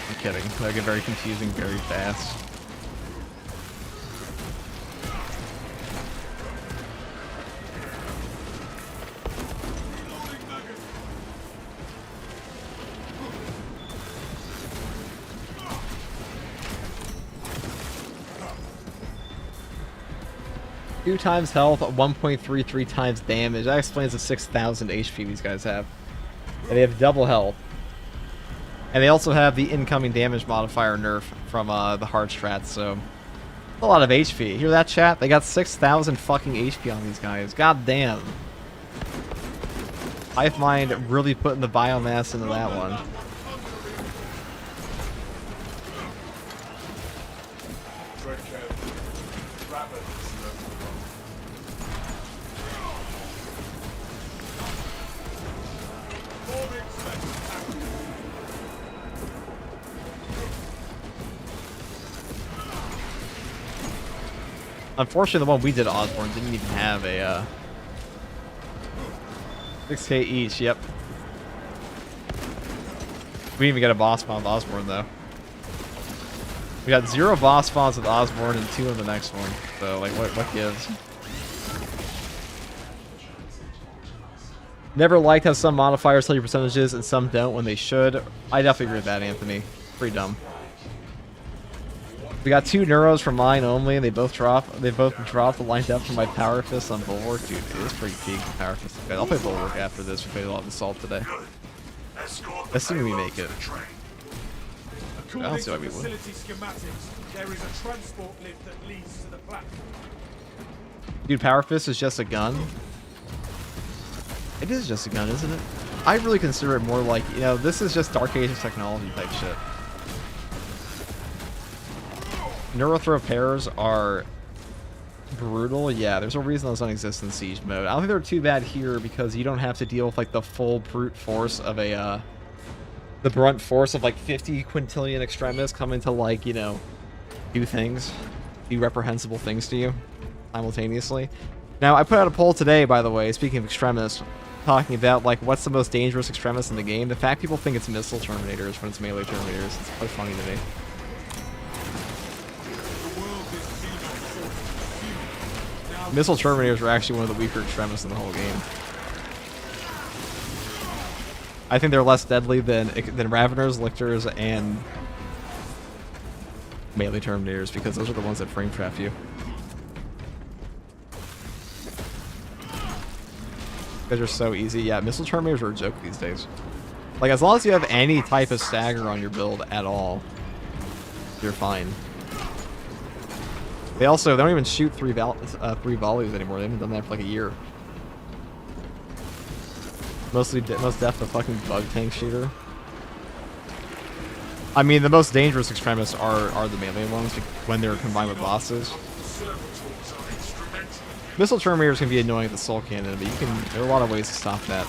I'm kidding. That'll get very confusing very fast. Two times health, 1.33 times damage. That explains the 6,000 HP these guys have. And they have double health. And they also have the incoming damage modifier nerf from the hard strats, so a lot of HP. Hear that, chat? They got 6,000 fucking HP on these guys. God damn. Hive Mind really putting the biomass into that one. Unfortunately, the one we did at Osborne didn't even have a 6k each. Yep. We didn't even get a boss spawn with Osborne though. We got 0 boss spawns with Osborne and 2 on the next one. So like, what gives? Never liked how some modifiers tell you percentages and some don't when they should. I definitely agree with that, Anthony. Pretty dumb. We got 2 neuros from mine only, and they both dropped the line depth from my Power Fist on Bulwark. Dude, it is pretty peak for Power Fist. Okay, I'll play Bulwark after this. We played a lot of Assault today. Assuming we make it. I don't see why we would. There is a transport lift that leads to the platform. Dude, Power Fist is just a gun. It is just a gun, isn't it? I really consider it more like, you know, this is just Dark Ages technology type shit. Neurothrow pairs are brutal. Yeah, there's a reason those don't exist in Siege mode. I don't think they're too bad here because you don't have to deal with like the full brute force of a the brunt force of like 50 quintillion extremists coming to like, you know, do things, do reprehensible things to you simultaneously. Now, I put out a poll today, by the way, speaking of extremists, talking about like what's the most dangerous extremist in the game. The fact people think it's missile terminators when it's melee terminators, it's quite funny to me. Missile Terminators are actually one of the weaker extremists in the whole game. I think they're less deadly than Raveners, Lictors, and melee Terminators because those are the ones that frame trap you. Because they're so easy. Yeah, Missile Terminators are a joke these days. Like, as long as you have any type of stagger on your build at all, you're fine. They don't even shoot three volleys anymore. They haven't done that for like a year. Most def a fucking bug tank shooter. I mean, the most dangerous extremists are the melee ones when they're combined with bosses. Missile Terminators can be annoying at the Soul Cannon, but there are a lot of ways to stop that.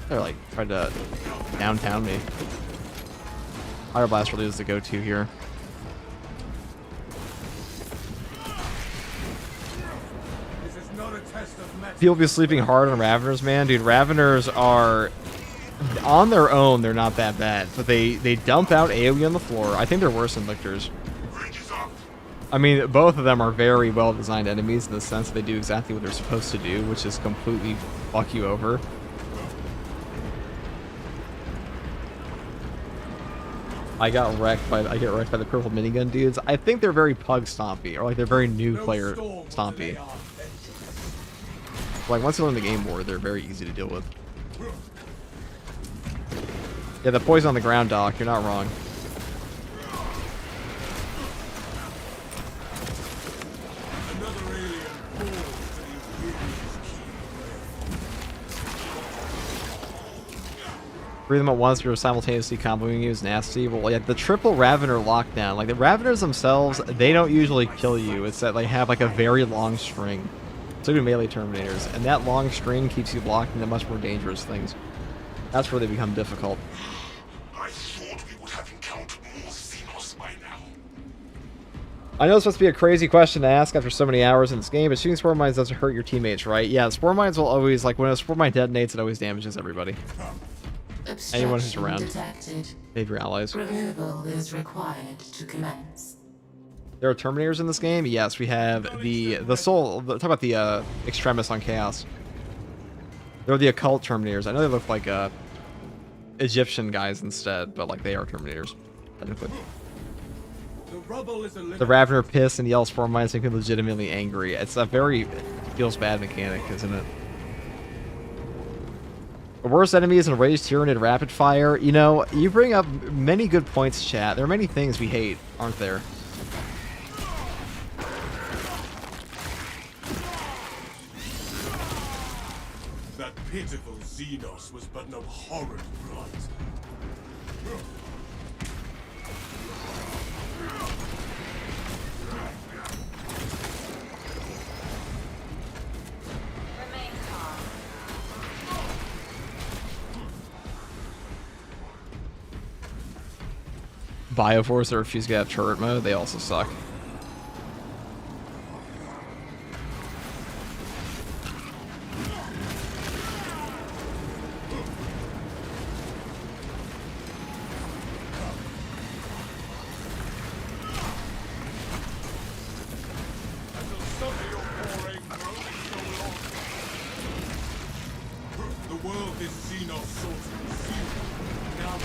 They're like Tried to downtown me. Fire Blast really is the go-to here. This is not a test of metal. People be sleeping hard on Raveners, man. Dude, Raveners are... On their own, they're not that bad. But they dump out AoE on the floor. I think they're worse than Lictors. Bridge is up. I mean, both of them are very well-designed enemies in the sense that they do exactly what they're supposed to do, which is completely fuck you over. I get wrecked by the purple minigun dudes. I think they're very pug stompy, or like they're very new player stompy. Like once you learn the game more, they're very easy to deal with. Yeah, the poison on the ground, Doc. You're not wrong. Another alien falls to the Imperial's key. Three of them at once, you're simultaneously comboing you is nasty. Well, yeah, the triple Ravener lockdown. Like the Raveners themselves, they don't usually kill you. It's that they have like a very long string. So do melee Terminators, and that long string keeps you blocked into much more dangerous things. That's where they become difficult. I thought we would have encountered more Xenos by now. I know it's supposed to be a crazy question to ask after so many hours in this game, but shooting spore mines doesn't hurt your teammates, right? Yeah, spore mines will always, like when a spore mine detonates, it always damages everybody. Anyone who's around. Detected. Save your allies. Removal is required to commence. There are Terminators in this game? Yes, we have the Soul. Talk about the Extremis on Chaos. They're the occult Terminators. I know they look like Egyptian guys instead, but like they are Terminators, technically. The rubble is a The Ravener piss and yells spore mines make me legitimately angry. It's a very feels bad mechanic, isn't it? The worst enemy is Enraged Tyranid Rapid Fire. You know, you bring up many good points, chat. There are many things we hate, aren't there? That pitiful Xenos was but no horrid runt. Remain calm. Bioforce that refuse to get out of turret mode, they also suck. The world is Xenos sorted. Now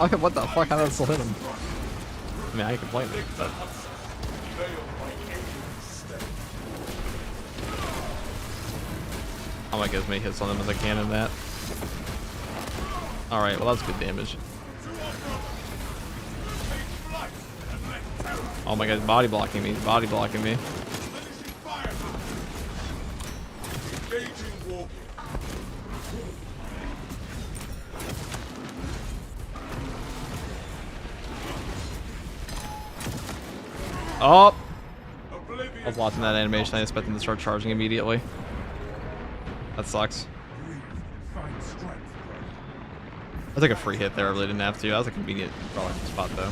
Okay, what the fuck? How did that still hit him? I mean, I ain't complaining, but... I'm gonna get as many hits on them as I can in that. Alright, well that's good damage. Oh my god, he's body blocking me, he's body blocking me. Oh! I was watching that animation, I expected him to start charging immediately. That sucks. I took a free hit there, I really didn't have to. That was a convenient spot though.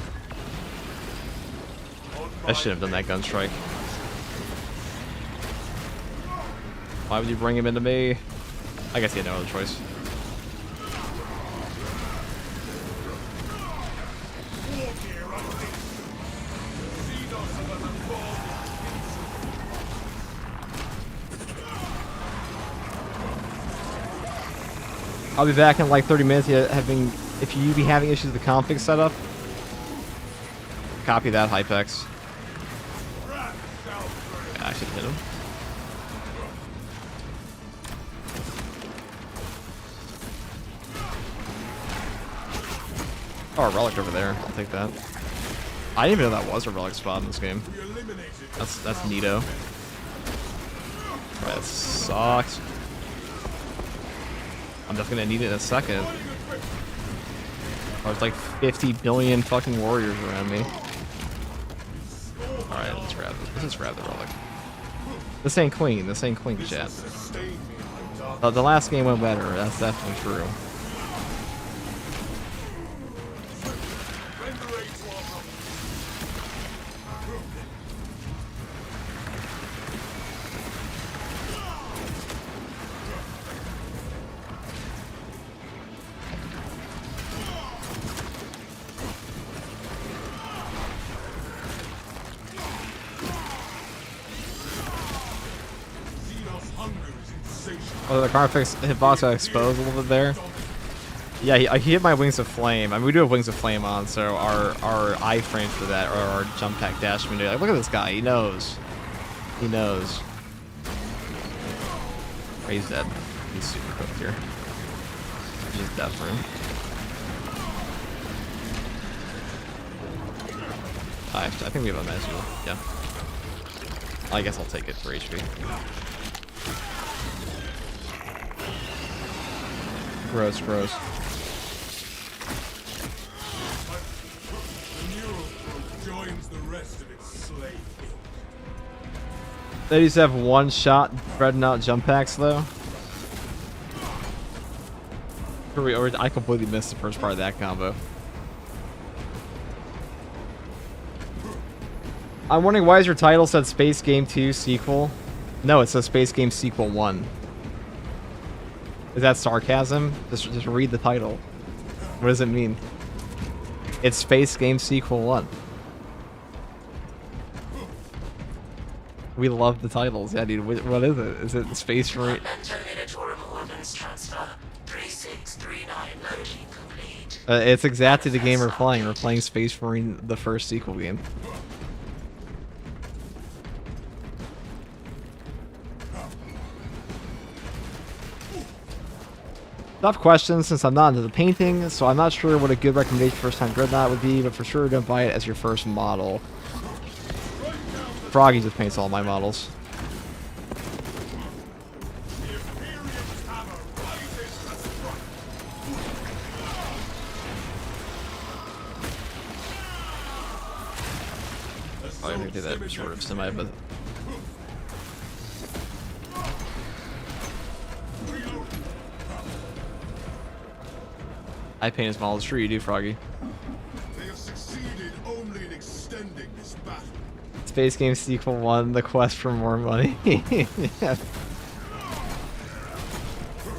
I shouldn't have done that gun strike. Why would you bring him into me? I guess he had no other choice. I'll be back in like 30 minutes. If you be having issues with the config setup, copy that, Hypex. Yeah, I should hit him. Oh, a relic over there. I'll take that. I didn't even know that was a relic spot in this game. That's neato. Right, that sucks. I'm definitely gonna need it in a second. There's like 50 billion fucking warriors around me. Alright, let's grab this. Let's just grab the relic. This ain't clean. This ain't clean, chat. Sustain me, my dark. The last game went better. That's definitely true. Render aid to our brothers. Xenos hunger is insatiable. Oh, the Carnifex hitbox got exposed a little bit there. Yeah, he hit my Wings of Flame. I mean, we do have Wings of Flame on, so our iframes for that, or our jump pack dash window. Like, look at this guy. He knows. He knows. Oh, he's dead. He's super cooked here. He's just dead for him. I think we have a nice heal. Yeah. I guess I'll take it for HP. Gross, gross. The neural probe joins the rest of its slave guild. They used to have one-shot Dreadnought jump packs, though. I completely missed the first part of that combo. I'm wondering why is your title said Space Game 2 sequel? No, it says Space Game Sequel 1. Is that sarcasm? Just read the title. What does it mean? It's Space Game Sequel 1. We love the titles. Yeah, dude. What is it? Is it Space Marine? It's exactly the game we're playing. We're playing Space Marine, the first sequel game. Tough question since I'm not into the painting, so I'm not sure what a good recommendation for first-time Dreadnought would be, but for sure don't buy it as your first model. Froggy just paints all my models. I'm gonna do that sort of semi, but I paint his models. Sure you do, Froggy. They have succeeded only in extending this battle. Space Game Sequel 1, the quest for more money. That's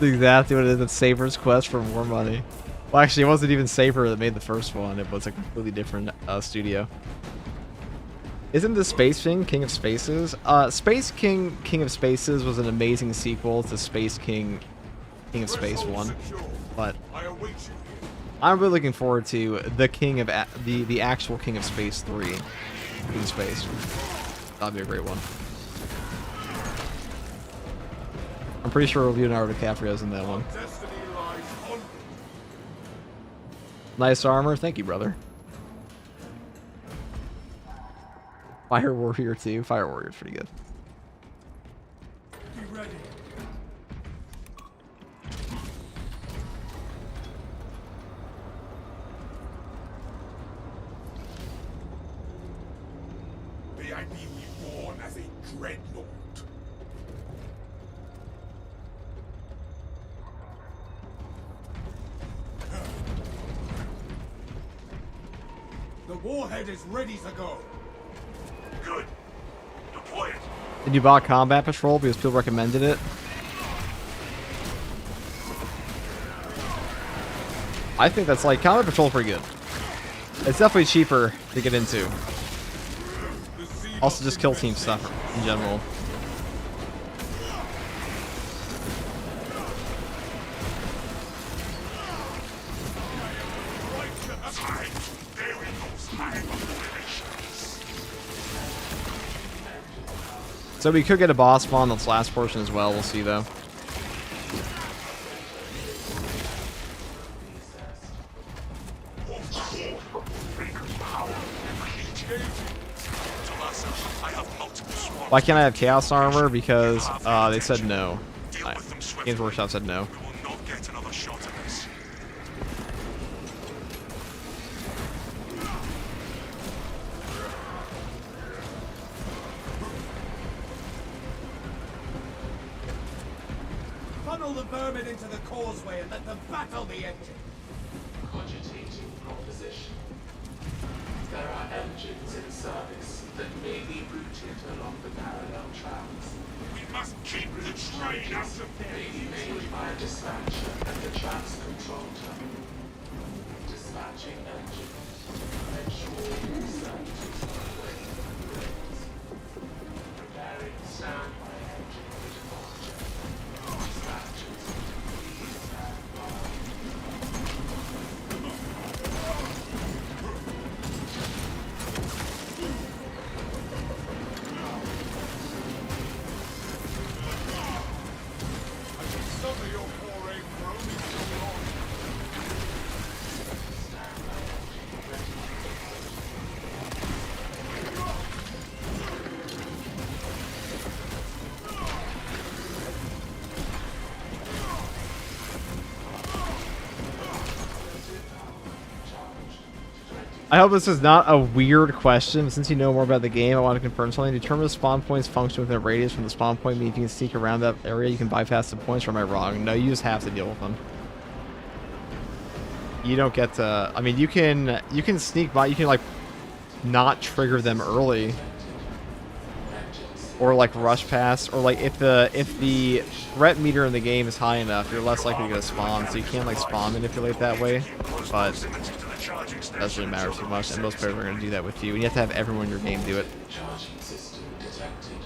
exactly what it is. It's Saber's quest for more money. Well, actually, it wasn't even Saber that made the first one. It was a completely different studio. Isn't the Space King King of Spaces? Space King King of Spaces was an amazing sequel to Space King King of Space 1. But I await you here. I'm really looking forward to the King of the actual King of Space 3 in space. That'd be a great one. I'm pretty sure Leonardo DiCaprio's in that one. Destiny lies on. Nice armor, thank you, brother. Fire Warrior 2. Fire Warrior's pretty good. Be ready. May I be reborn as a dreadnought. The warhead is ready to go. Good. Deploy it. Did you buy Combat Patrol because people recommended it? I think that's like Combat Patrol's pretty good. It's definitely cheaper to get into. Also, just kill team stuff in general. So we could get a boss spawn on this last portion as well. We'll see though. Why can't I have Chaos Armor? Because they said no. Games Workshop said no. We will not get another shot at this. Funnel the vermin into the causeway and let them battle the engine. Cogitating proposition. There are engines in service that may be routed along the parallel tracks. We must keep the train out of May be made by a dispatcher at the track's control terminal. Dispatching engines. Ensure all services are away from the rails. Preparing standby engine for departure. Dispatchers, please stand by. Some of your foray from is going on. I hope this is not a weird question. Since you know more about the game, I want to confirm something. Determine the spawn points function within a radius from the spawn point. Meaning if you can sneak around that area, you can bypass the points, or am I wrong? No, you just have to deal with them. You don't get to... I mean, you can sneak by. You can, like, not trigger them early. Or, like, rush past. Or, like, if the threat meter in the game is high enough, you're less likely to get a spawn. So you can't, like, spawn manipulate that way. But... doesn't really matter too much, and most players are going to do that with you. And you have to have everyone in your game do it. Charging system detected.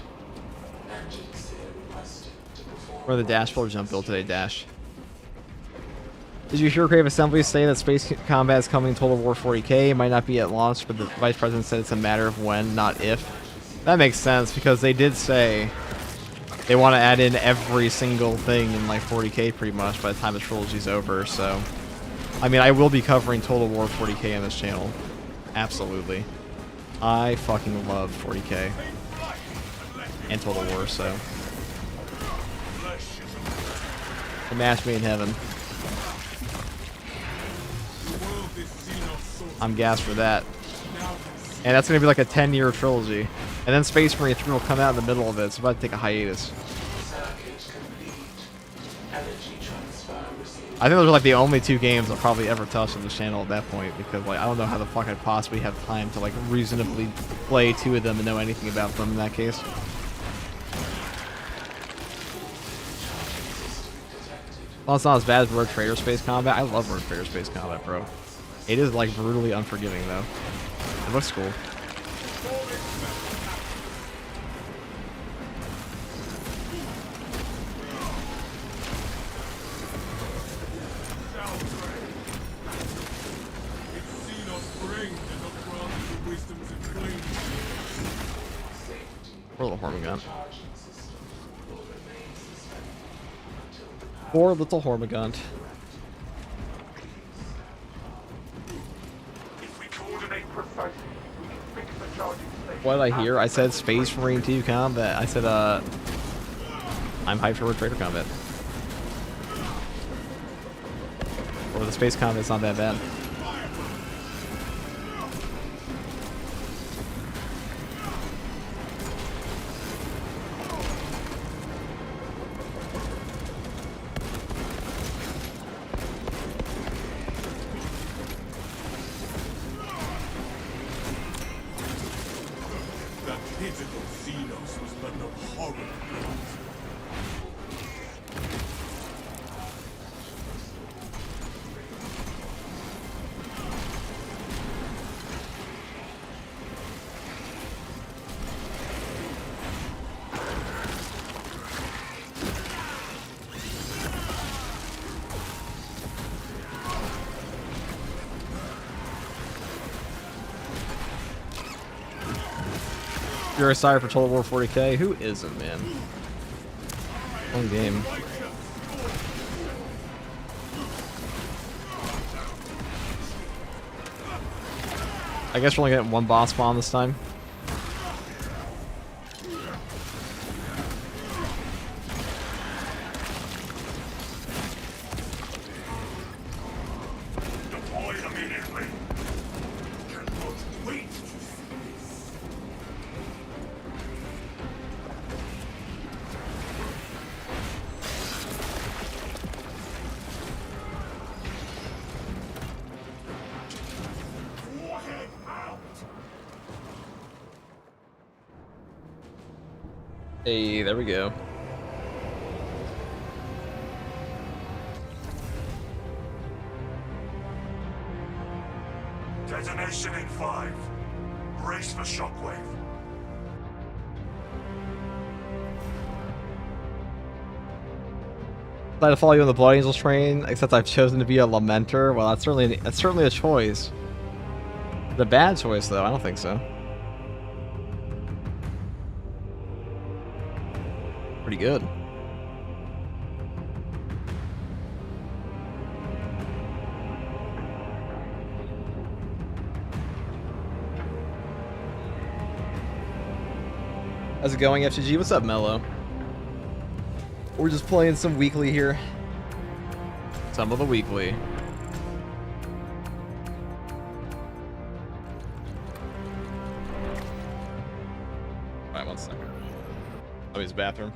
Engine steer requested to perform. Or the dashboard jump build today, Dash. Did you hear Crave Assembly say that space combat is coming in Total War 40k? It might not be at launch, but the Vice President said it's a matter of when, not if. That makes sense, because they did say they want to add in every single thing in like 40k pretty much by the time the trilogy's over, so... I mean, I will be covering Total War 40k on this channel. Absolutely. I fucking love 40k. And Total War, so... a match made in heaven. I'm gassed for that. And that's going to be like a 10-year trilogy. And then Space Marine 3 will come out in the middle of it, so I'm about to take a hiatus. I think those are like the only two games I'll probably ever touch on this channel at that point, because like I don't know how the fuck I'd possibly have time to like reasonably play two of them and know anything about them in that case. Well, it's not as bad as Rogue Trader Space Combat. I love Rogue Trader Space Combat, bro. It is like brutally unforgiving though. It looks cool. Poor little Hormigaunt. Poor little Hormigaunt. If we coordinate Precisely. We can fix the charging station. What did I hear? I said Space Marine 2 combat. I said, I'm hyped for Rogue Trader combat. Or the space combat's not that bad. You're excited for Total War 40k? Who isn't, man? Fun game. I guess we're only getting one boss bomb this time. deploy immediately. Cannot wait. Hey, there we go. Detonation in 5. Brace for shockwave. Decided to follow you on the Blood Angels train, except I've chosen to be a Lamenter. Well, that's certainly a choice. The bad choice, though. I don't think so. Pretty good. How's it going, FGG? What's up, Mello? We're just playing some weekly here. Some of the weekly. Alright, 1 second. Oh, his bathroom.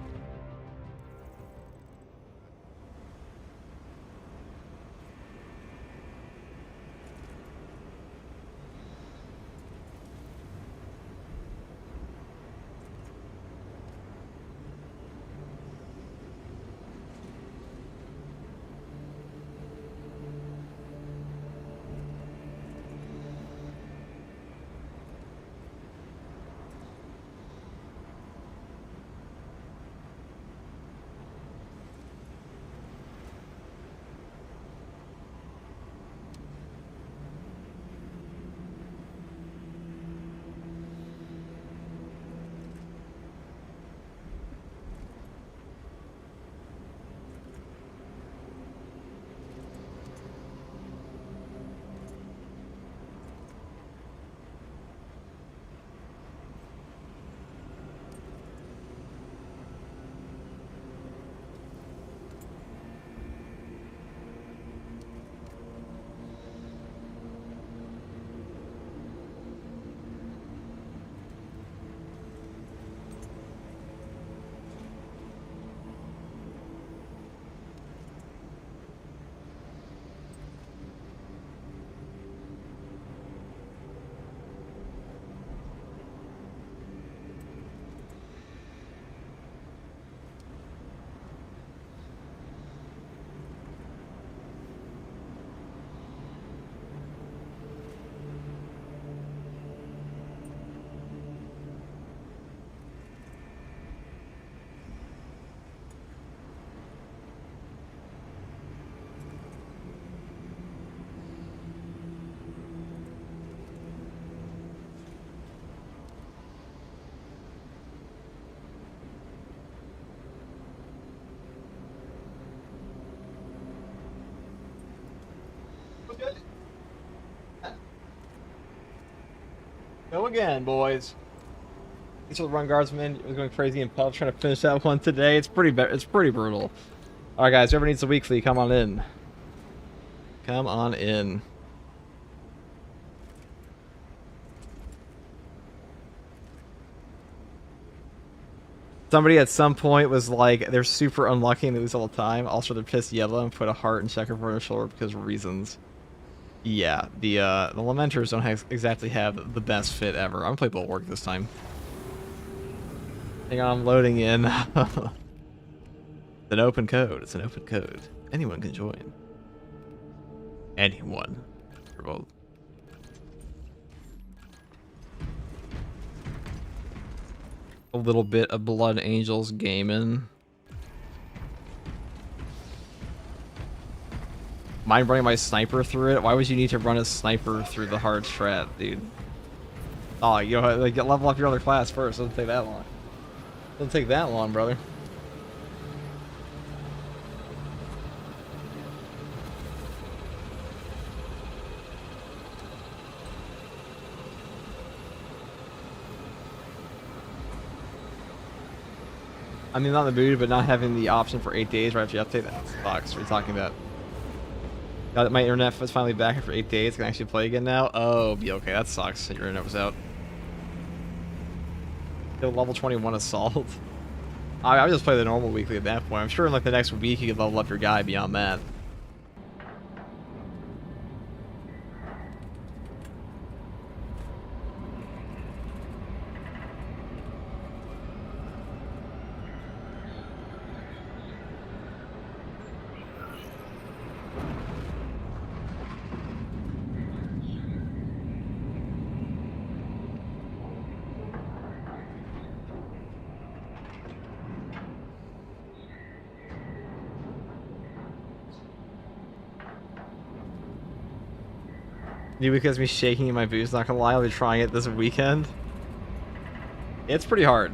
Go again, boys. Thanks for the run, guardsman. I was going crazy in pub trying to finish that one today. It's pretty brutal. All right, guys. Whoever needs the weekly, come on in. Come on in. Somebody at some point was like, they're super unlucky and they lose all the time. Also, they're pissed yellow and put a heart and checkerboard on their shoulder because of reasons. Yeah, the Lamenters don't exactly have the best fit ever. I'm gonna play Bulwark this time. Hang on, I'm loading in. It's an open code. It's an open code. Anyone can join. Anyone. For both. A little bit of Blood Angels gaming. Mind running my sniper through it? Why would you need to run a sniper through the hard strat, dude? Oh, you know, like, level up your other class first. Doesn't take that long. Doesn't take that long, brother. I mean, not in the mood, but not having the option for 8 days right after you update, that sucks. What are you talking about? Got my internet was finally back after 8 days. Can actually play again now? Oh, be okay. That sucks. Your internet was out. Still level 21 assault. I would just play the normal weekly at that point. I'm sure in like the next week you could level up your guy beyond that. New week has me shaking in my boots, not gonna lie, I'll be trying it this weekend. It's pretty hard.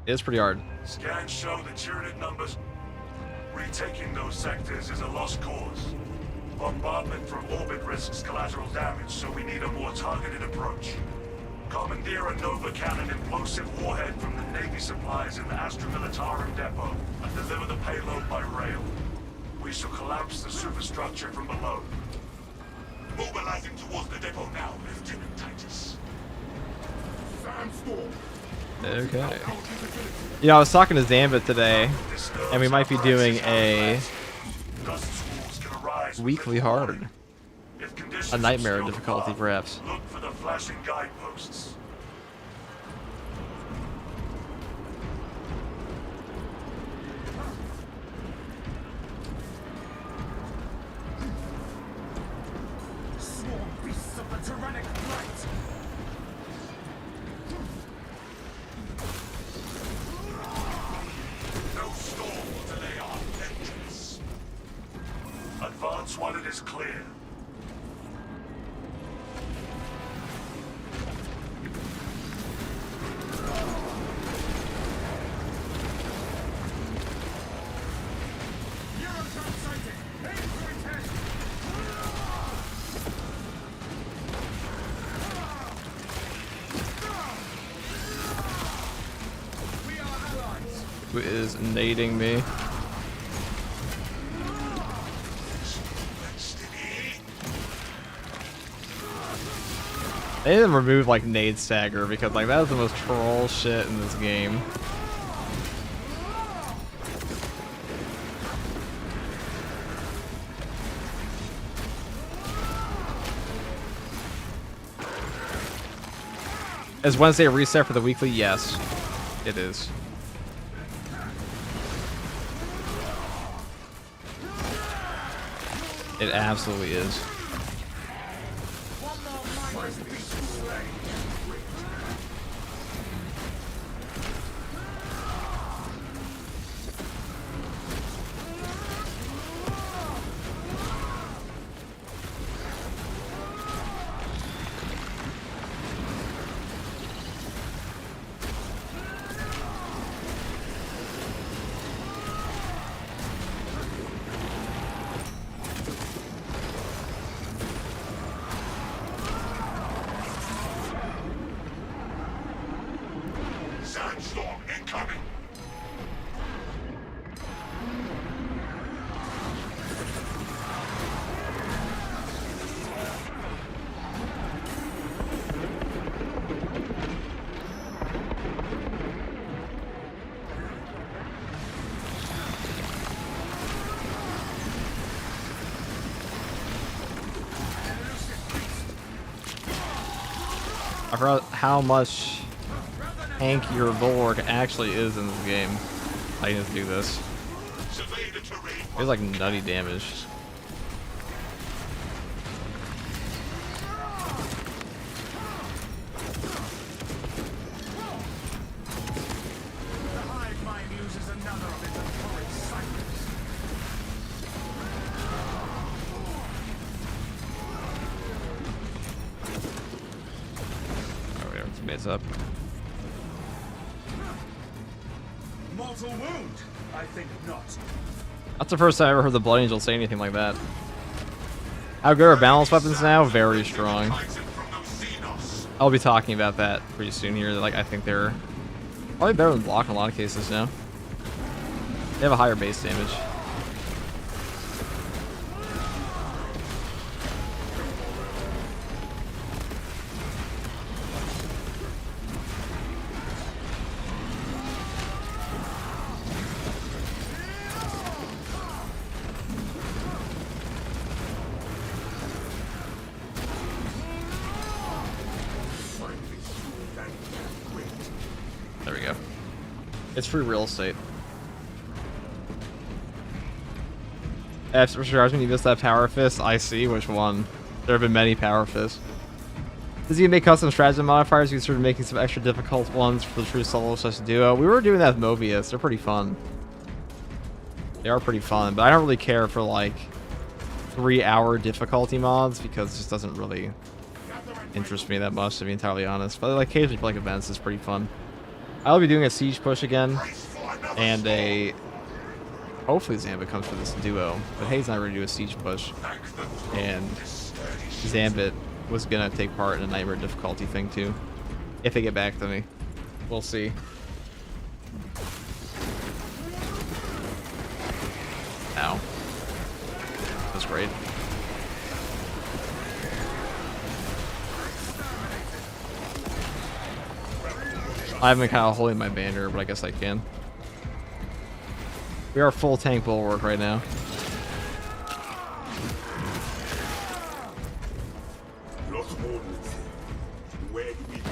It's pretty hard. Scans show the Tyranid numbers. Retaking those sectors is a lost cause. Bombardment from orbit risks collateral damage, so we need a more targeted approach. Commandeer a Nova Cannon implosive warhead from the Navy supplies in the Astra Militarum depot and deliver the payload by rail. We shall collapse the superstructure from below. Mobilizing towards the depot now, Lieutenant Titus. Sandstorm. Okay. You know, I was talking to Zambit today, and we might be doing a weekly hard. A nightmare difficulty, perhaps. Look for the flashing guideposts. Swarm beasts of the tyrannic light. No storm will delay our vengeance. Advance while it is clear. Eurocraft sighted. Aim for its head. We are allies. Who is nading me? They didn't remove like nade stagger because like that is the most troll shit in this game. Is Wednesday a reset for the weekly? Yes, it is. It absolutely is. Sandstorm incoming. I forgot how much tankier Bulwark actually is in this game. I can just do this. Survey the terrain. It's like nutty damage. The hive mind uses another of its horrid cycles. Oh, wait, our teammates up. Mortal wound? I think not. That's the first time I ever heard the Blood Angel say anything like that. How good are balanced weapons now? Very strong. I'll be talking about that pretty soon here. Like, I think they're probably better than block in a lot of cases now. They have a higher base damage. There we go. It's free real estate. F for sure, when you missed that power fist, I see which one. There have been many power fists. Does he make custom stratagem modifiers? You started making some extra difficult ones for the true solo/duo. We were doing that with Mobius. They're pretty fun. They are pretty fun, but I don't really care for like 3-hour difficulty mods because it just doesn't really interest me that much, to be entirely honest. But like occasionally for like events is pretty fun. I'll be doing a siege push again, and a hopefully Zambit comes for this duo. But Hayes and I were gonna do a siege push, and Zambit was gonna take part in a nightmare difficulty thing too, if they get back to me. We'll see. Ow. That's great. I haven't been kind of holding my banner, but I guess I can. We are full tank bulwark right now. Where do we begin?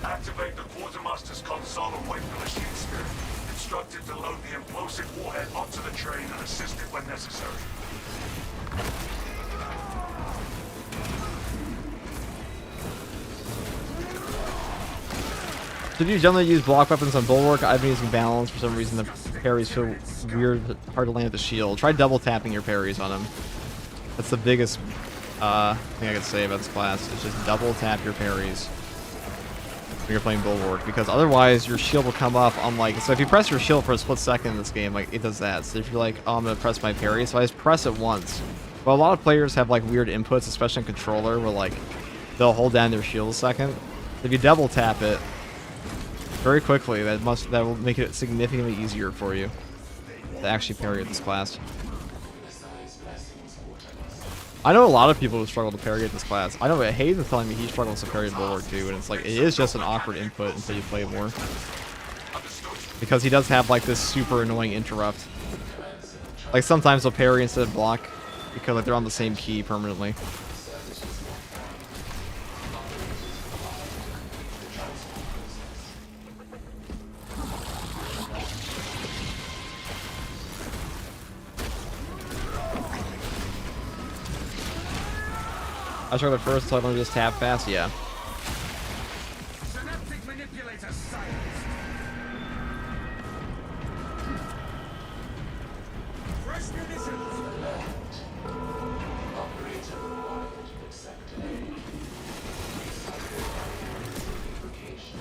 Activate the quartermaster's console and wait for machine spirit. Instructed to load the implosive warhead onto the train and assist it when necessary. So do you generally use block weapons on bulwark? I've been using balance. For some reason, the parries feel weird, hard to land at the shield. Try double tapping your parries on him. That's the biggest thing I could say about this class. Is just double tap your parries when you're playing bulwark, because otherwise your shield will come up on like. So if you press your shield for a split second in this game, like it does that. So if you're like, oh, I'm gonna press my parry, so I just press it once. But a lot of players have like weird inputs, especially on controller, where like they'll hold down their shield a second. If you double tap it very quickly, that will make it significantly easier for you to actually parry at this class. I know a lot of people who struggle to parry at this class. I know Hayden's telling me he struggles to parry bulwark too, and it's like it is just an awkward input until you play more, because he does have like this super annoying interrupt. Like sometimes they'll parry instead of block because like they're on the same key permanently. I struggled at first, so I learned to just tap fast. Yeah. Synaptic manipulator silenced. Fresh munitions. Operator required. Accept A. Certification.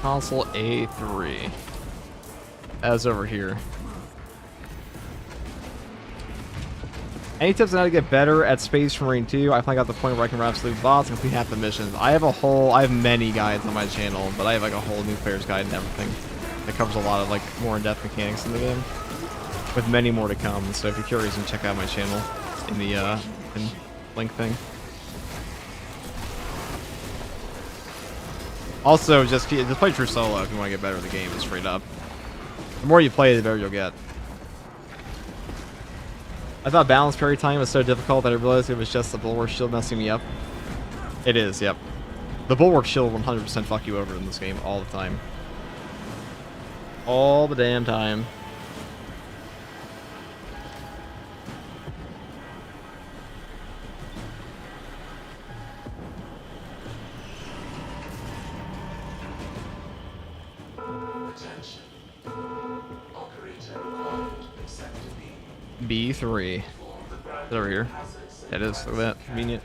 Console A3. As over here. Any tips on how to get better at Space Marine 2? I finally got the point where I can run absolute bots and complete half the missions. I have many guides on my channel, but I have like a whole new player's guide and everything that covers a lot of like more in-depth mechanics in the game, with many more to come. So if you're curious, you can check out my channel in the link thing. Also, just play True Solo if you want to get better at the game, straight up. The more you play, the better you'll get. I thought balance parry time was so difficult that I realized it was just the bulwark shield messing me up. It is, yep. The bulwark shield will 100% fuck you over in this game all the time. All the damn time. Attention. Operator required. Accept B. B3. It's over here. Yeah, it is. Look at that. Convenient.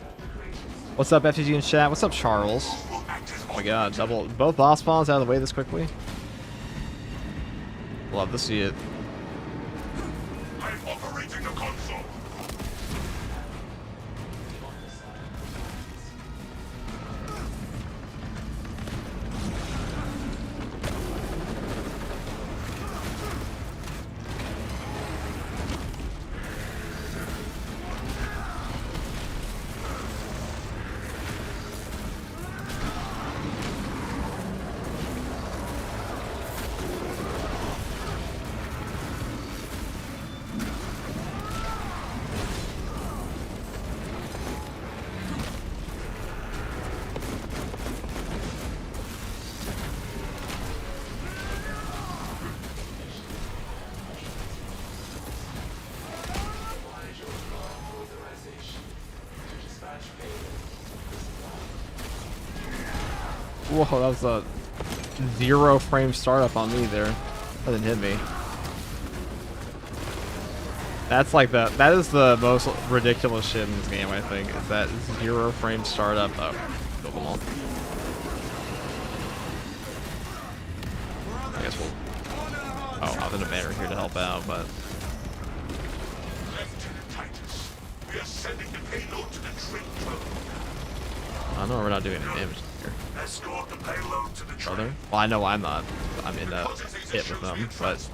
What's up, FTG in chat? What's up, Charles? Oh my god, both boss spawns out of the way this quickly? Love to see it. I'm operating the console. Whoa, that was a 0 frame startup on me there. That didn't hit me. That's like that is the most ridiculous shit in this game, I think. Is that 0 frame startup. Oh, killed them all. I guess we'll. Oh, I was in a banner here to help out, but. Lieutenant Titus, we are sending the payload to the train terminal. I know we're not doing any damage here. Escort the payload to the train. Brother? Well, I know I'm not. I'm in a hit with them, but.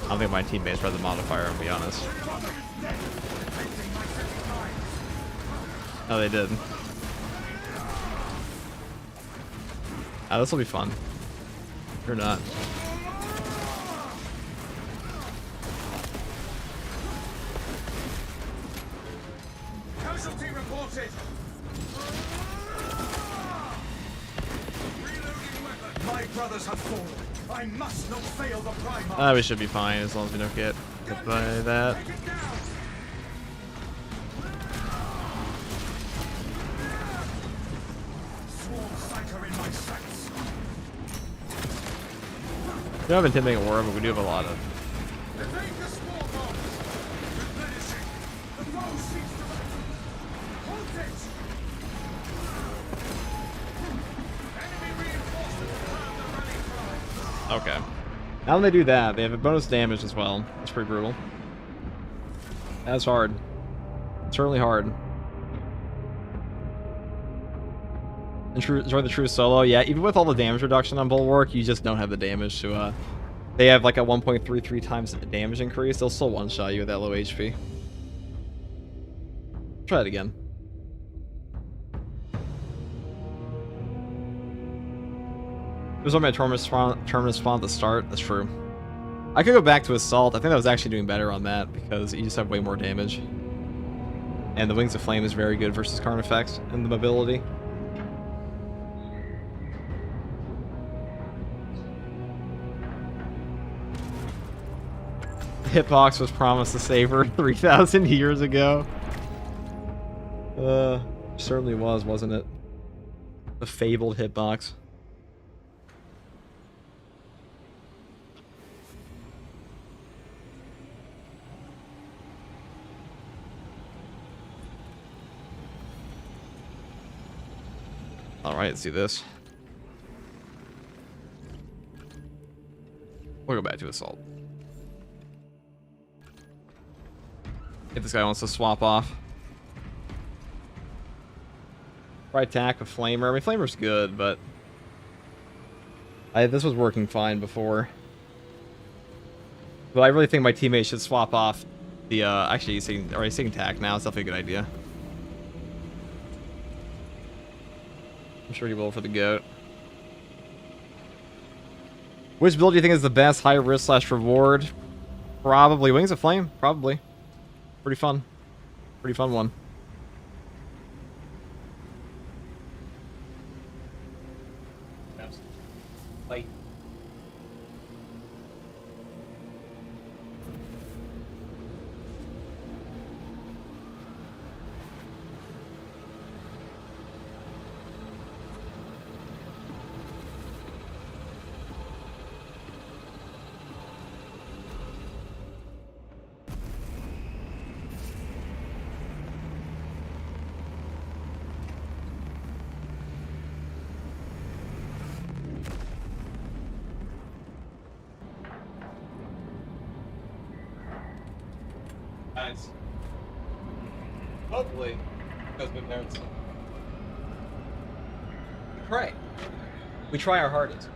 I don't think my teammates read the modifier, to be honest. Oh, they did. Oh, this will be fun. Or not. Casualty reported. Reloading weapon. My brothers have fallen. I must not fail the Primarch. We should be fine as long as we don't get hit by that. Take it down. Swarm psycho in my sights. We don't have intimidating aura, but we do have a lot of. Evade the swarm bombs. Replenishing. The foe seeks to hold it. Enemy reinforcements around the rally cry. Okay. Now when they do that, they have a bonus damage as well. That's pretty brutal. That's hard. It's really hard. Enjoy the true solo. Yeah, even with all the damage reduction on Bulwark, you just don't have the damage to, they have like a 1.33 times damage increase. They'll still one-shot you with that low HP. Try it again. It was on my terminus spawn at the start. That's true. I could go back to Assault. I think I was actually doing better on that because you just have way more damage. And the Wings of Flame is very good versus Carnifex and the mobility. Hitbox was promised to save her 3,000 years ago. Certainly was, wasn't it? The fabled hitbox. Alright, let's do this. We'll go back to Assault. If this guy wants to swap off. Right attack with Flamer. I mean, Flamer's good, but... this was working fine before. But I really think my teammates should swap off the, actually, he's taking tack now. It's definitely a good idea. I'm sure he will for the GOAT. Which build do you think is the best high risk / reward? Probably Wings of Flame. Probably. Pretty fun. Pretty fun one. Bye. Nice. Hopefully, because we've learned some. We pray. We try our hardest.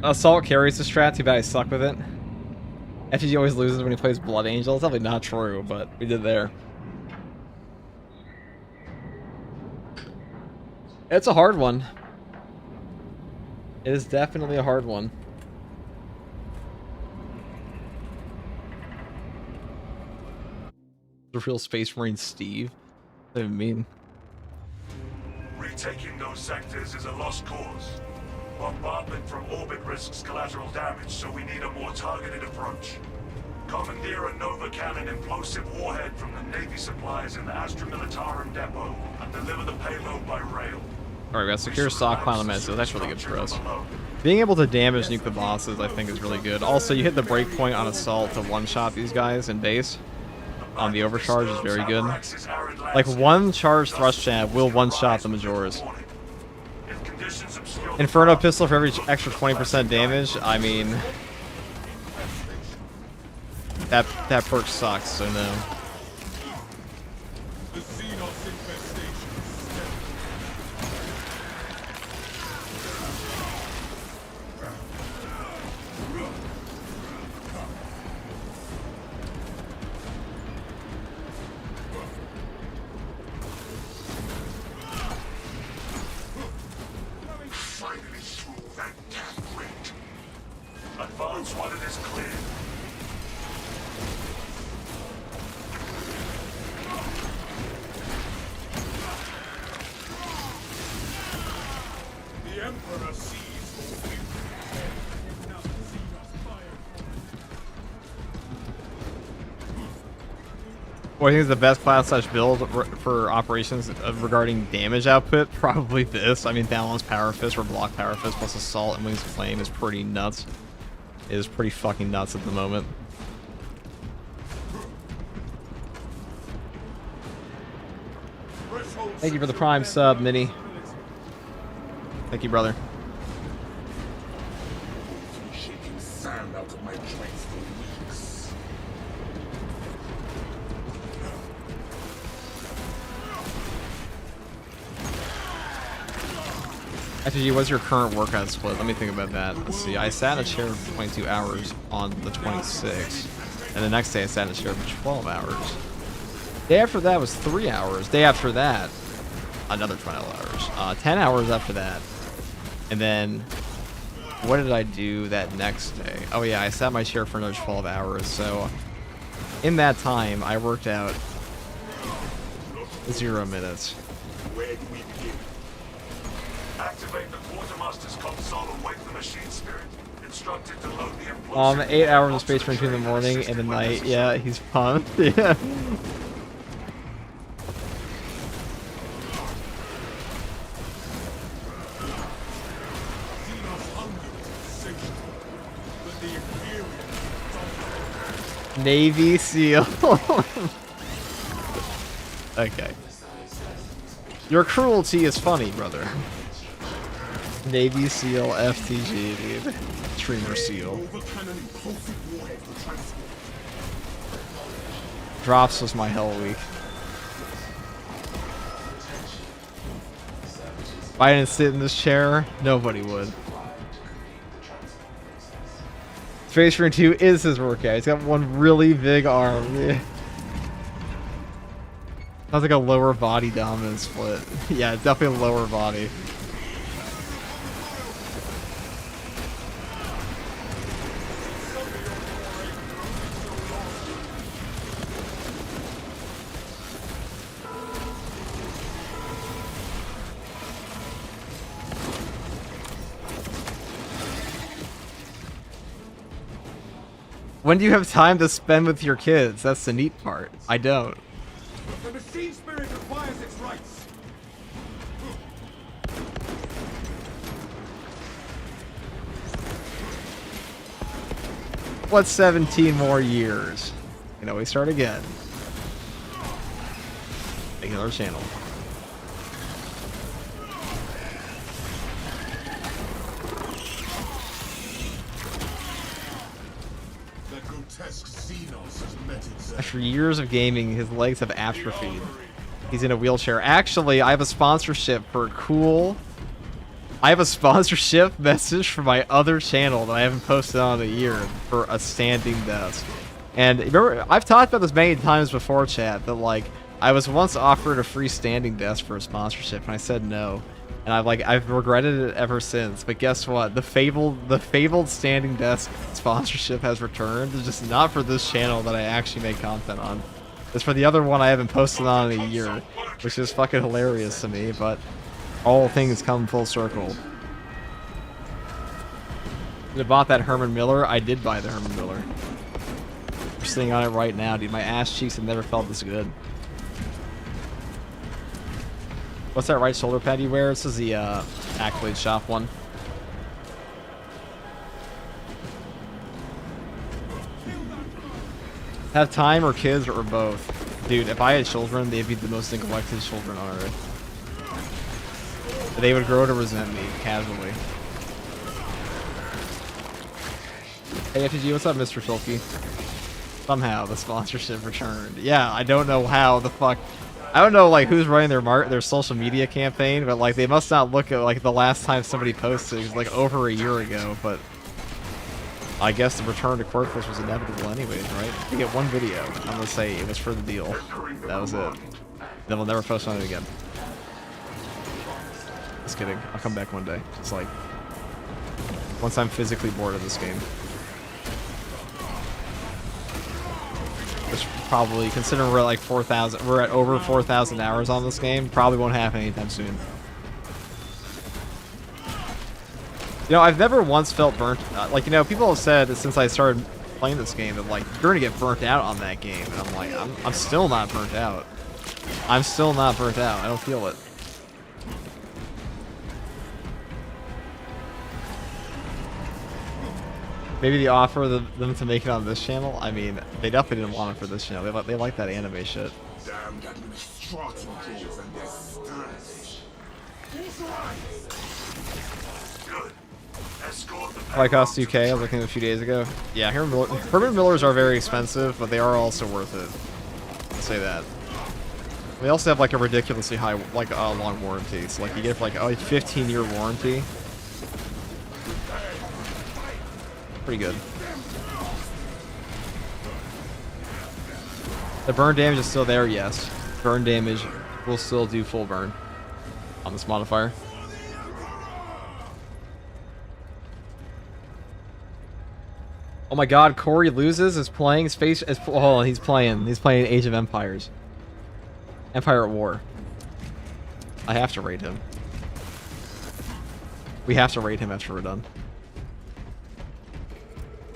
Assault carries the strat, too bad I suck with it. FTG always loses when he plays Blood Angel. It's definitely not true, but we did there. It's a hard one. It is definitely a hard one. The real Space Marine Steve. What does that even mean? Retaking those sectors is a lost cause. Bombardment from orbit risks collateral damage, so we need a more targeted approach. Commandeer a Nova Cannon implosive warhead from the Navy supplies in the Astra Militarum depot and deliver the payload by rail. Alright, we got secure stockpile of missiles. That's really good for us. Being able to damage nuke the bosses, I think, is really good. Also, you hit the breakpoint on assault to one-shot these guys in base. On the overcharge is very good. Like, one charge thrust jab will one-shot the Majors. Inferno pistol for every extra 20% damage. I mean, that perk sucks. So no. The Xenos infestation is steady. Finally through that death gate. Advance when it is clear. The Emperor sees all we now the Xenos fire. What I think is the best class slash build for operations regarding damage output? Probably this. I mean, balanced power fist or block power fist plus assault and wings of flame is pretty nuts. It is pretty fucking nuts at the moment. Thank you for the Prime sub, Mini. Thank you, brother. Shaking sand out of my joints for weeks. Actually, what's your current workout split? Let me think about that. Let's see. I sat in a chair for 22 hours on the 26th. And the next day I sat in a chair for 12 hours. Day after that was 3 hours. Day after that, another 12 hours. 10 hours after that. And then, what did I do that next day? Oh yeah, I sat in my chair for another 12 hours. So, in that time, I worked out 0 minutes. Where do we begin? Activate the quartermaster's console and wake the machine spirit. Instructed to load the implosive 8 hours of space between the morning and the night. Yeah, he's pumped. Yeah. Xenos hunger is insatiable, but the Imperium don't. Navy SEAL. Okay. Your cruelty is funny, brother. Navy SEAL FTG, dude. Streamer SEAL. Overcannon impulsive warhead for transport. Drops was my hell week. If I didn't sit in this chair, nobody would. Space Marine 2 is his workout. He's got one really big arm. Yeah. Sounds like a lower body dominant split. Yeah, definitely a lower body. When do you have time to spend with your kids? That's the neat part. I don't. The machine spirit requires its rights. What's 17 more years? You know, we start again. Make another channel. The grotesque Xenos has met its After years of gaming, his legs have atrophied. He's in a wheelchair. Actually, I have a sponsorship for I have a sponsorship message for my other channel that I haven't posted on in a year for a standing desk. And remember, I've talked about this many times before, chat, that like I was once offered a free standing desk for a sponsorship, and I said no. And I've regretted it ever since. But guess what? The fabled standing desk sponsorship has returned. It's just not for this channel that I actually make content on. It's for the other one I haven't posted on in a year, which is fucking hilarious to me. But all things come full circle. I bought that Herman Miller. I did buy the Herman Miller. We're sitting on it right now, dude. My ass cheeks have never felt this good. What's that right shoulder pad you wear? This is the Accolade Shop one. Have time or kids or both? Dude, if I had children, they'd be the most neglected children on earth. They would grow to resent me, casually. Hey FTG, what's up, Mr. Filky? Somehow the sponsorship returned. Yeah, I don't know how the fuck. I don't know like who's running their social media campaign, but like they must not look at like the last time somebody posted. It was like over a year ago, but I guess the return to Quirkless was inevitable anyways, right? You get one video. I'm gonna say it was for the deal. That was it. Then we'll never post on it again. Just kidding. I'll come back one day. Just like once I'm physically bored of this game. Which probably, considering we're at like 4,000, we're at over 4,000 hours on this game, probably won't happen anytime soon. You know, I've never once felt burnt. Like, you know, people have said that since I started playing this game that like you're gonna get burnt out on that game, and I'm like, I'm still not burnt out. I'm still not burnt out. I don't feel it. Maybe the offer of them to make it on this channel. I mean, they definitely didn't want it for this channel. They like that anime shit. Damned administrative tools and their stylish. Good. Escort the Like cost 2K. I was looking a few days ago. Yeah, Herman Millers are very expensive, but they are also worth it. I'll say that. They also have like a ridiculously high, like long warranty. So like you get like a 15-year warranty. Pretty good. The burn damage is still there, yes. Burn damage will still do full burn on this modifier. Oh my god, Corey loses, is playing space as oh he's playing Age of Empires. Empire at War. I have to raid him. We have to raid him after we're done.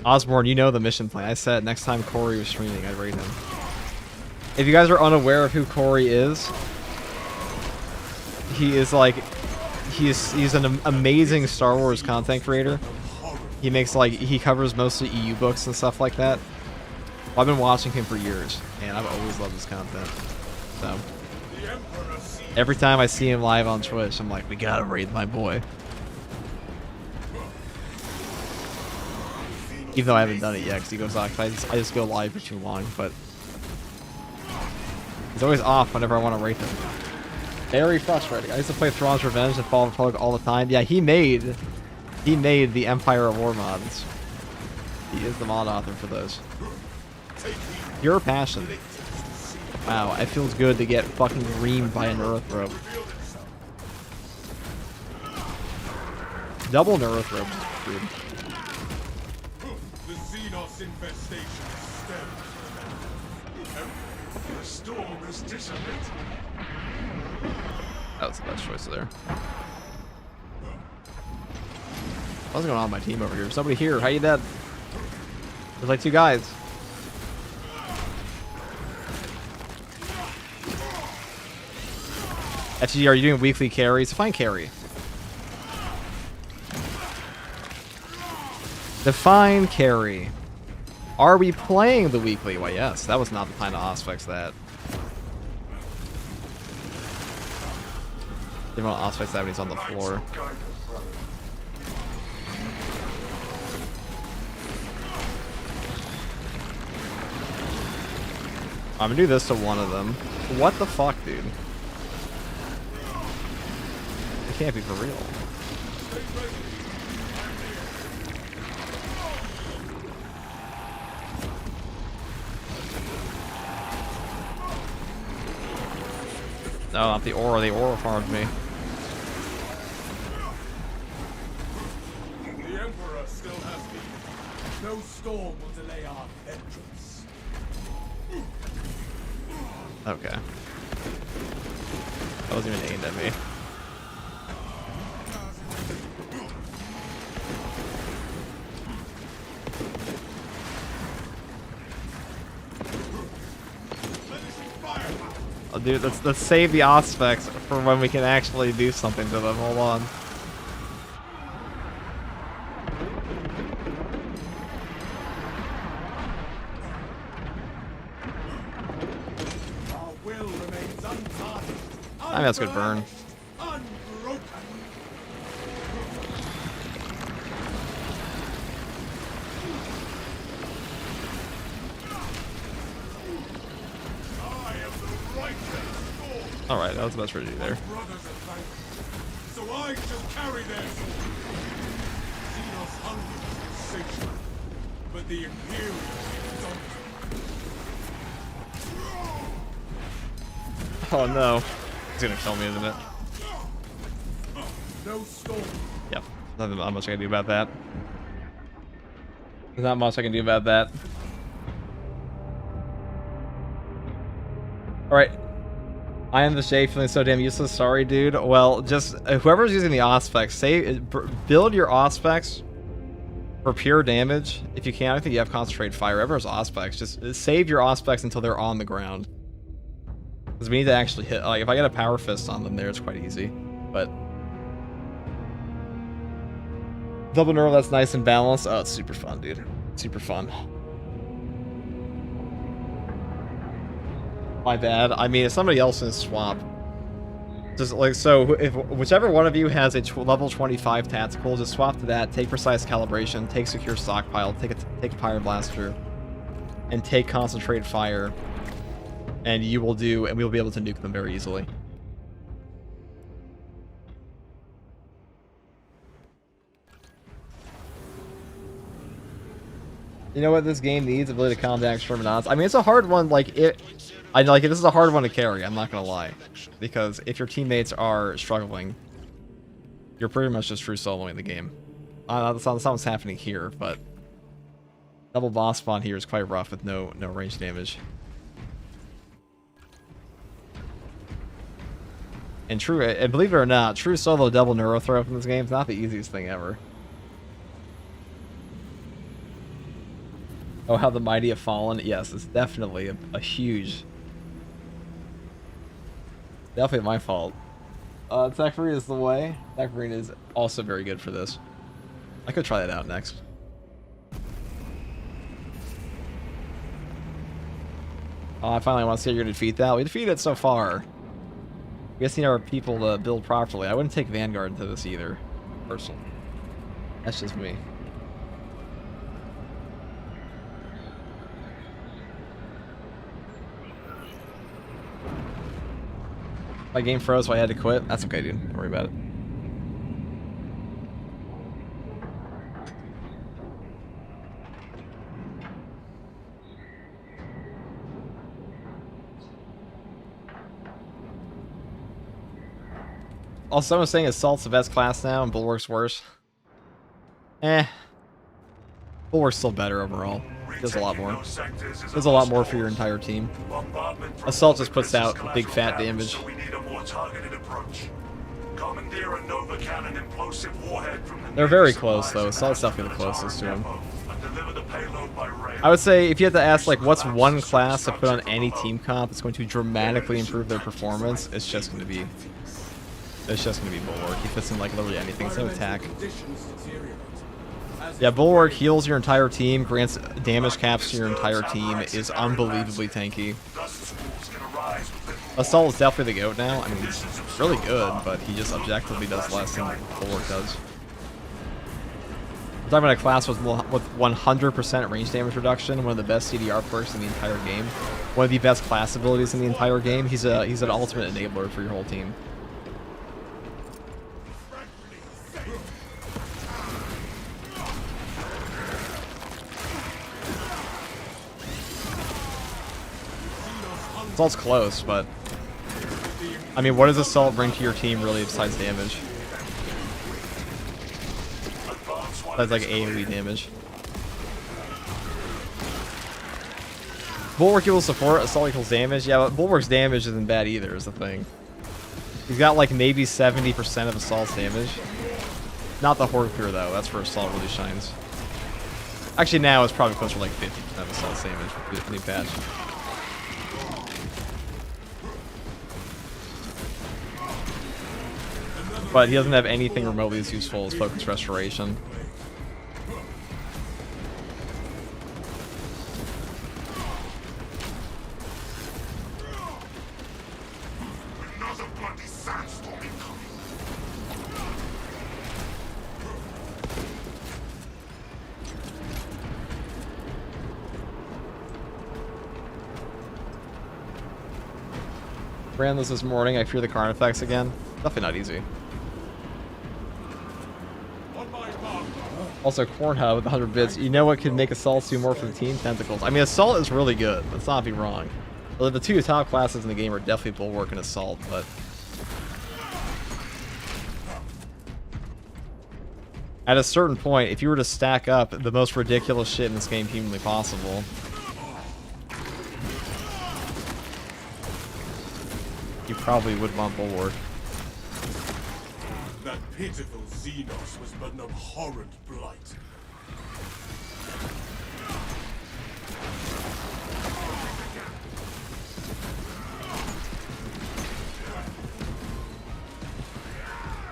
Osborne, you know the mission plan. I said next time Corey was streaming, I'd raid him. If you guys are unaware of who Corey is, he is like, he's an amazing Star Wars content creator. He makes like, he covers mostly EU books and stuff like that. Well, I've been watching him for years, and I've always loved his content. So, every time I see him live on Twitch, I'm like, we gotta raid my boy. Even though I haven't done it yet, because he goes off. I just go live for too long, but he's always off whenever I want to rate him. Very frustrating. I used to play Thrawn's Revenge and Fall of Republic all the time. Yeah, he made the Empire at War mods. He is the mod author for those. Pure passion. Wow, it feels good to get fucking reamed by a Neurothrope. Double Neurothrope is rude. Infestation The storm is dissipated. That was the best choice there. What's going on with my team over here? Somebody here. How you dead? There's like two guys. FG, are you doing weekly carries? Define carry. Define carry. Are we playing the weekly? Well, yes. That was not the time to Auspex that. They want to Auspex that when he's on the floor. I'm gonna do this to one of them. What the fuck, dude? It can't be for real. No, not the aura. The aura farmed me. The Emperor still has me. No storm will delay our entrance. Okay. That wasn't even aimed at me. dude, let's save the Auspex for when we can actually do something to them. Hold on. Our will remains untarnished. I mean, that's a good burn. Unbroken. I am the righteous Lord. Alright, that was the best way to do there. Brothers are thankful, so I shall carry their sword. Xenos hunger is insatiable, but the Imperial is Oh no. He's gonna kill me, isn't it? no storm. Yep. Nothing much I can do about that. There's not much I can do about that. Alright. I am the Shade feeling so damn useless. Sorry, dude. Well, just whoever's using the Auspex, build your Auspex for pure damage. If you can, I think you have Concentrate Fire. Whoever's Auspex, just save your Auspex until they're on the ground. Because we need to actually hit. Like, if I get a Power Fist on them there, it's quite easy. But double neural, that's nice and balanced. Oh, it's super fun, dude. Super fun. My bad. I mean, if somebody else in swap, just like so, if whichever one of you has a level 25 tactical, just swap to that. Take precise calibration. Take secure stockpile. Take a Pyre Blaster, and take concentrated fire, and you will do, and we'll be able to nuke them very easily. You know what this game needs? Ability to calm down extreme odds. I mean, it's a hard one. Like I know, like this is a hard one to carry. I'm not gonna lie, because if your teammates are struggling, you're pretty much just true soloing the game. That's not what's happening here, but double boss spawn here is quite rough with no range damage. And true, and believe it or not, true solo double neuro throw in this game is not the easiest thing ever. Oh, how the mighty have fallen. Yes, it's definitely a huge... Definitely my fault. Techmarine is the way. Techmarine is also very good for this. I could try that out next. Oh, I finally want to see how you're going to defeat that. We defeated it so far. We just need our people to build properly. I wouldn't take Vanguard into this either, personally. That's just me. My game froze, so I had to quit. That's okay, dude. Don't worry about it. Also, someone's saying Assault's the best class now and Bulwark's worse. Bulwark's still better overall. Does a lot more. Does a lot more for your entire team. Assault just puts out big fat damage. So we need a more targeted approach. Commandeer a Nova Cannon implosive warhead from the They're very nearest close though. supplies Assault's center definitely the closest to him. and deliver the payload by rail. I would say if you had to ask like what's one class to put on any team comp that's going to dramatically improve their performance, it's just going to be Bulwark. He fits in like literally anything. So attack. Yeah, Bulwark heals your entire team, grants damage caps to your entire team, is unbelievably tanky. Assault is definitely the GOAT now. I mean, he's really good, but he just objectively does less than Bulwark does. I'm talking about a class with 100% range damage reduction, one of the best CDR perks in the entire game, one of the best class abilities in the entire game. He's an ultimate enabler for your whole team. Assault's close, but I mean, what does Assault bring to your team really besides damage? That's like AoE damage. Bulwark equals support, Assault equals damage. Yeah, but Bulwark's damage isn't bad either, is the thing. He's got like maybe 70% of Assault's damage. Not the Horde Clear though, that's where Assault really shines. Actually now it's probably closer to like 50% of Assault's damage with the new patch. But he doesn't have anything remotely as useful as focus restoration. Another bloody sandstorm incoming. Ran this morning. I fear the Carnifex again. Definitely not easy. On my mark. Also, Cornhub with 100 bits. You know what could make Assault do more for the team? Tentacles. I mean, Assault is really good. Let's not be wrong. Well, the two top classes in the game are definitely Bulwark and Assault, but... At a certain point, if you were to stack up the most ridiculous shit in this game humanly possible... you probably would want Bulwark. That pitiful Xenos was but an abhorrent blight.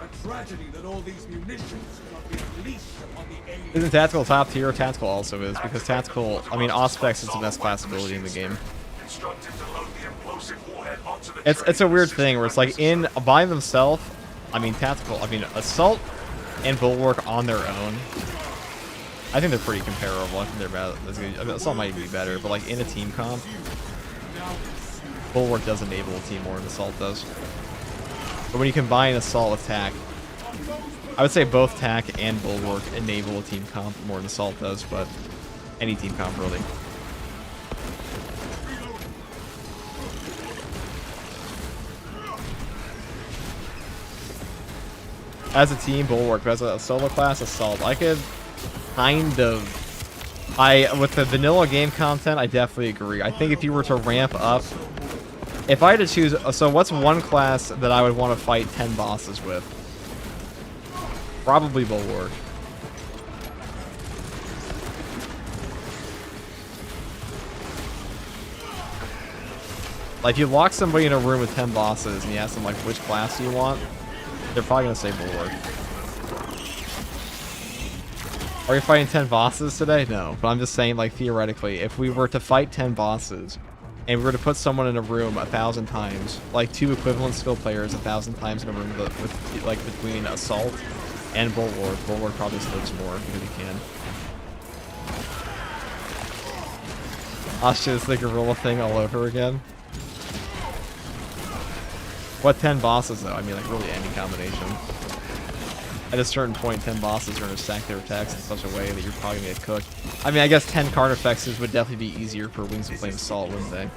A tragedy that all these munitions cannot be unleashed upon the alien. Isn't Tactical top tier? Tactical also is, because Tactical, I mean, Auspex is the best class ability in the game. Instructed to load the implosive warhead onto the It's a train. weird thing where it's like in by themselves. I mean, Tactical. I mean, Assault and Bulwark on their own. I think they're pretty comparable. I think they're about as good. I mean, Assault might even be better, but like in a team comp, Bulwark does enable a team more than Assault does. But when you combine Assault with Tac, I would say both Tac and Bulwark enable a team comp more than Assault does, but any team comp really. As a team, Bulwark. As a solo class, Assault. I could kind of... with the vanilla game content, I definitely agree. I think if you were to ramp up... If I had to choose... So what's one class that I would want to fight 10 bosses with? Probably Bulwark. Like, if you lock somebody in a room with 10 bosses and you ask them, like, which class do you want? They're probably going to say Bulwark. Are you fighting 10 bosses today? No. But I'm just saying, like, theoretically, if we were to fight 10 bosses, and we were to put someone in a room 1,000 times, like 2 equivalent skill players 1,000 times in a room with like, between Assault and Bulwark, Bulwark probably lives more because he can. Oh shit, it's the gorilla thing all over again. What 10 bosses though? I mean, like really any combination. At a certain point, 10 bosses are going to stack their attacks in such a way that you're probably going to get cooked. I mean, I guess 10 Carnifexes would definitely be easier for Wings of Flame Assault, wouldn't they?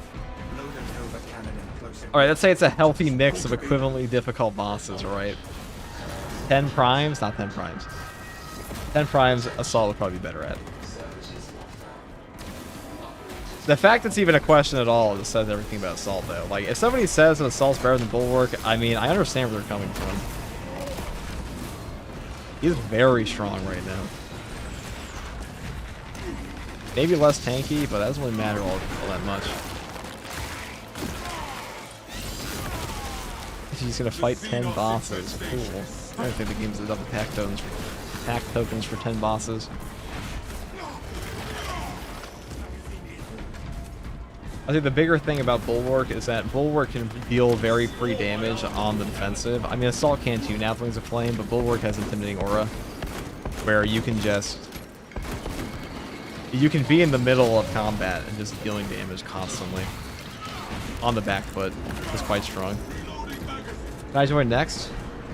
Alright, let's say it's a healthy mix of equivalently difficult bosses, right? 10 Primes? Not 10 Primes. 10 Primes, Assault would probably be better at. The fact it's even a question at all just says everything about Assault, though. Like, if somebody says that Assault's better than Bulwark, I mean, I understand where they're coming from. He's very strong right now. Maybe less tanky, but that doesn't really matter all that much. He's gonna fight 10 bosses. Cool. I don't think the game's enough attack tokens for 10 bosses. I think the bigger thing about Bulwark is that Bulwark can deal very free damage on the defensive. I mean, Assault can too, now Wings of Flame, but Bulwark has Intimidating Aura, where you can just... You can be in the middle of combat and just dealing damage constantly. On the back foot. It's quite strong. Can I join next?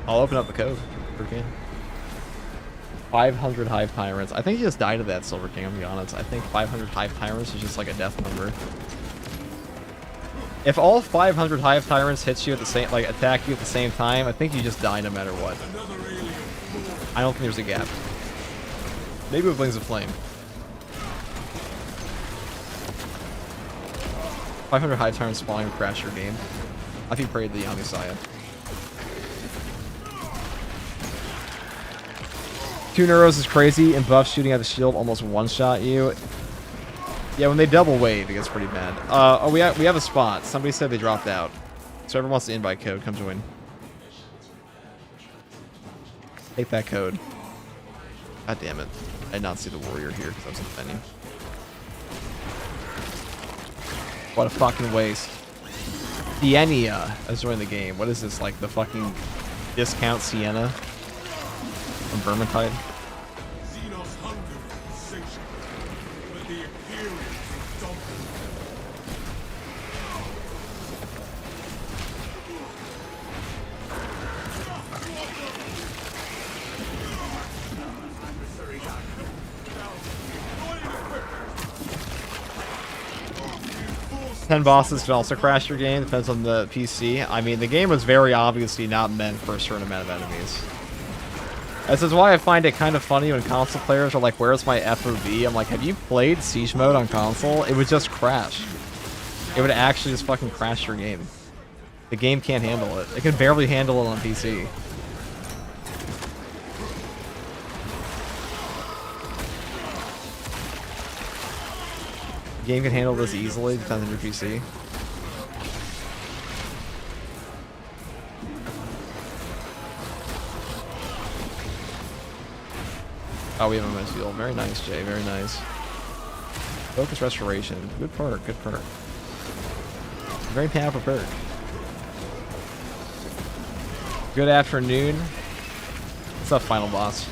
I'll open up the code. Okay. 500 Hive Tyrants. I think he just died of that, Silver King, I'm gonna be honest. I think 500 Hive Tyrants is just like a death number. If all 500 Hive Tyrants hits you at the same, like attack you at the same time, I think you just die no matter what. I don't think there's a gap. Maybe with Wings of Flame. 500 Hive Tyrants spawning would crash your game. I think pray to the Yamisaya. 2 Neuros is crazy, and buff shooting at the shield almost one-shot you. Yeah, when they double wave, it gets pretty bad. Oh, we have a spot. Somebody said they dropped out. So everyone wants the invite code. Come join. Take that code. God damn it. I did not see the warrior here because I was in the menu. What a fucking waste. Sienna has joined the game. What is this, like the fucking discount Sienna from Vermintide? Xenos hunger is insatiable, but the Imperials dominate. 10 bosses can also crash your game, depends on the PC. I mean, the game was very obviously not meant for a certain amount of enemies. This is why I find it kind of funny when console players are like, where's my FOV? I'm like, have you played Siege mode on console? It would just crash. It would actually just fucking crash your game. The game can't handle it. It can barely handle it on PC. The game can handle this easily, depends on your PC. Oh, we have a nice field. Very nice, Jay. Very nice. Focus restoration. Good perk. Good perk. Very powerful perk. Good afternoon. What's up, final boss?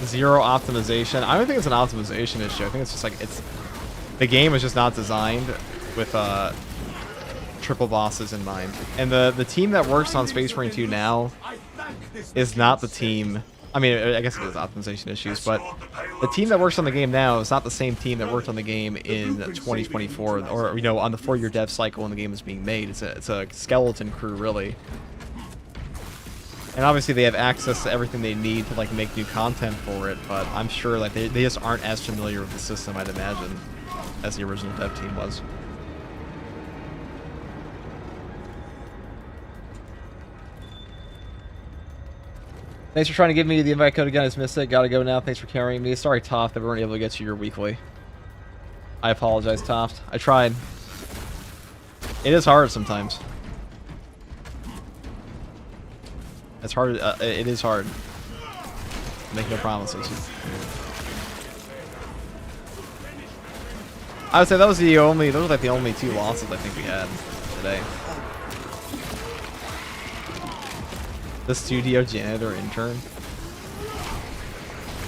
Zero optimization. I don't think it's an optimization issue. I think it's just like the game is just not designed with triple bosses in mind. And the team that works on Space Marine 2 now is not the team. I mean, I guess it is optimization issues, but the team that works on the game now is not the same team that worked on the game in 2024, or you know, on the 4-year dev cycle when the game was being made. It's a skeleton crew, really. And obviously they have access to everything they need to like make new content for it, but I'm sure like they just aren't as familiar with the system, I'd imagine, as the original dev team was. Thanks for trying to give me the invite code again. I just missed it. Gotta go now. Thanks for carrying me. Sorry, Toft, that we weren't able to get you your weekly. I apologize, Toft. I tried. It is hard sometimes. It's hard. It is hard. Make no promises. I would say that was the only. Those were like the only 2 losses I think we had today. The studio janitor intern.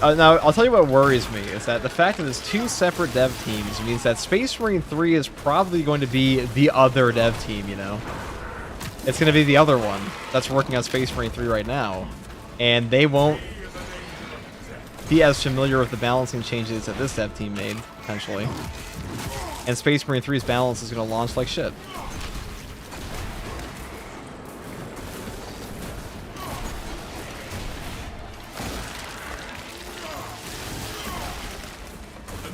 Now I'll tell you what worries me is that the fact that there's 2 separate dev teams means that Space Marine 3 is probably going to be the other dev team. You know. It's going to be the other one that's working on Space Marine 3 right now. And they won't be as familiar with the balancing changes that this dev team made, potentially. And Space Marine 3's balance is going to launch like shit.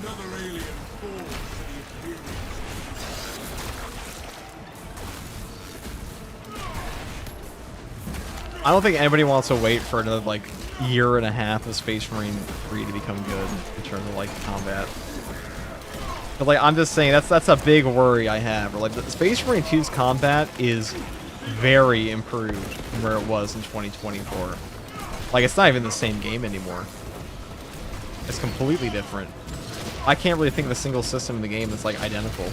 Another alien falls to the Imperials. I don't think anybody wants to wait for another, like, year and a half of Space Marine 3 to become good in terms of, like, combat. But, like, I'm just saying, that's a big worry I have. Or, like, the Space Marine 2's combat is very improved from where it was in 2024. Like, it's not even the same game anymore. It's completely different. I can't really think of a single system in the game that's, like, identical.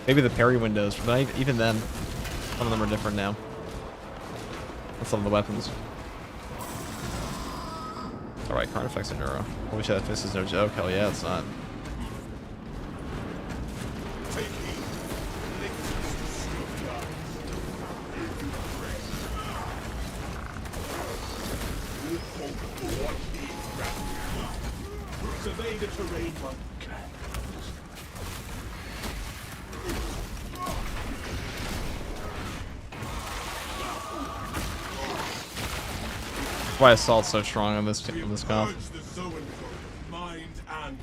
Maybe the parry windows, but even then, some of them are different now. And some of the weapons. Alright, Carnifex and Neuro. Holy shit, that fist is no joke. Hell yeah, it's not. Take heed. Survey the terrain while you can. That's why Assault's so strong on this comp. Purge the Zoan mind and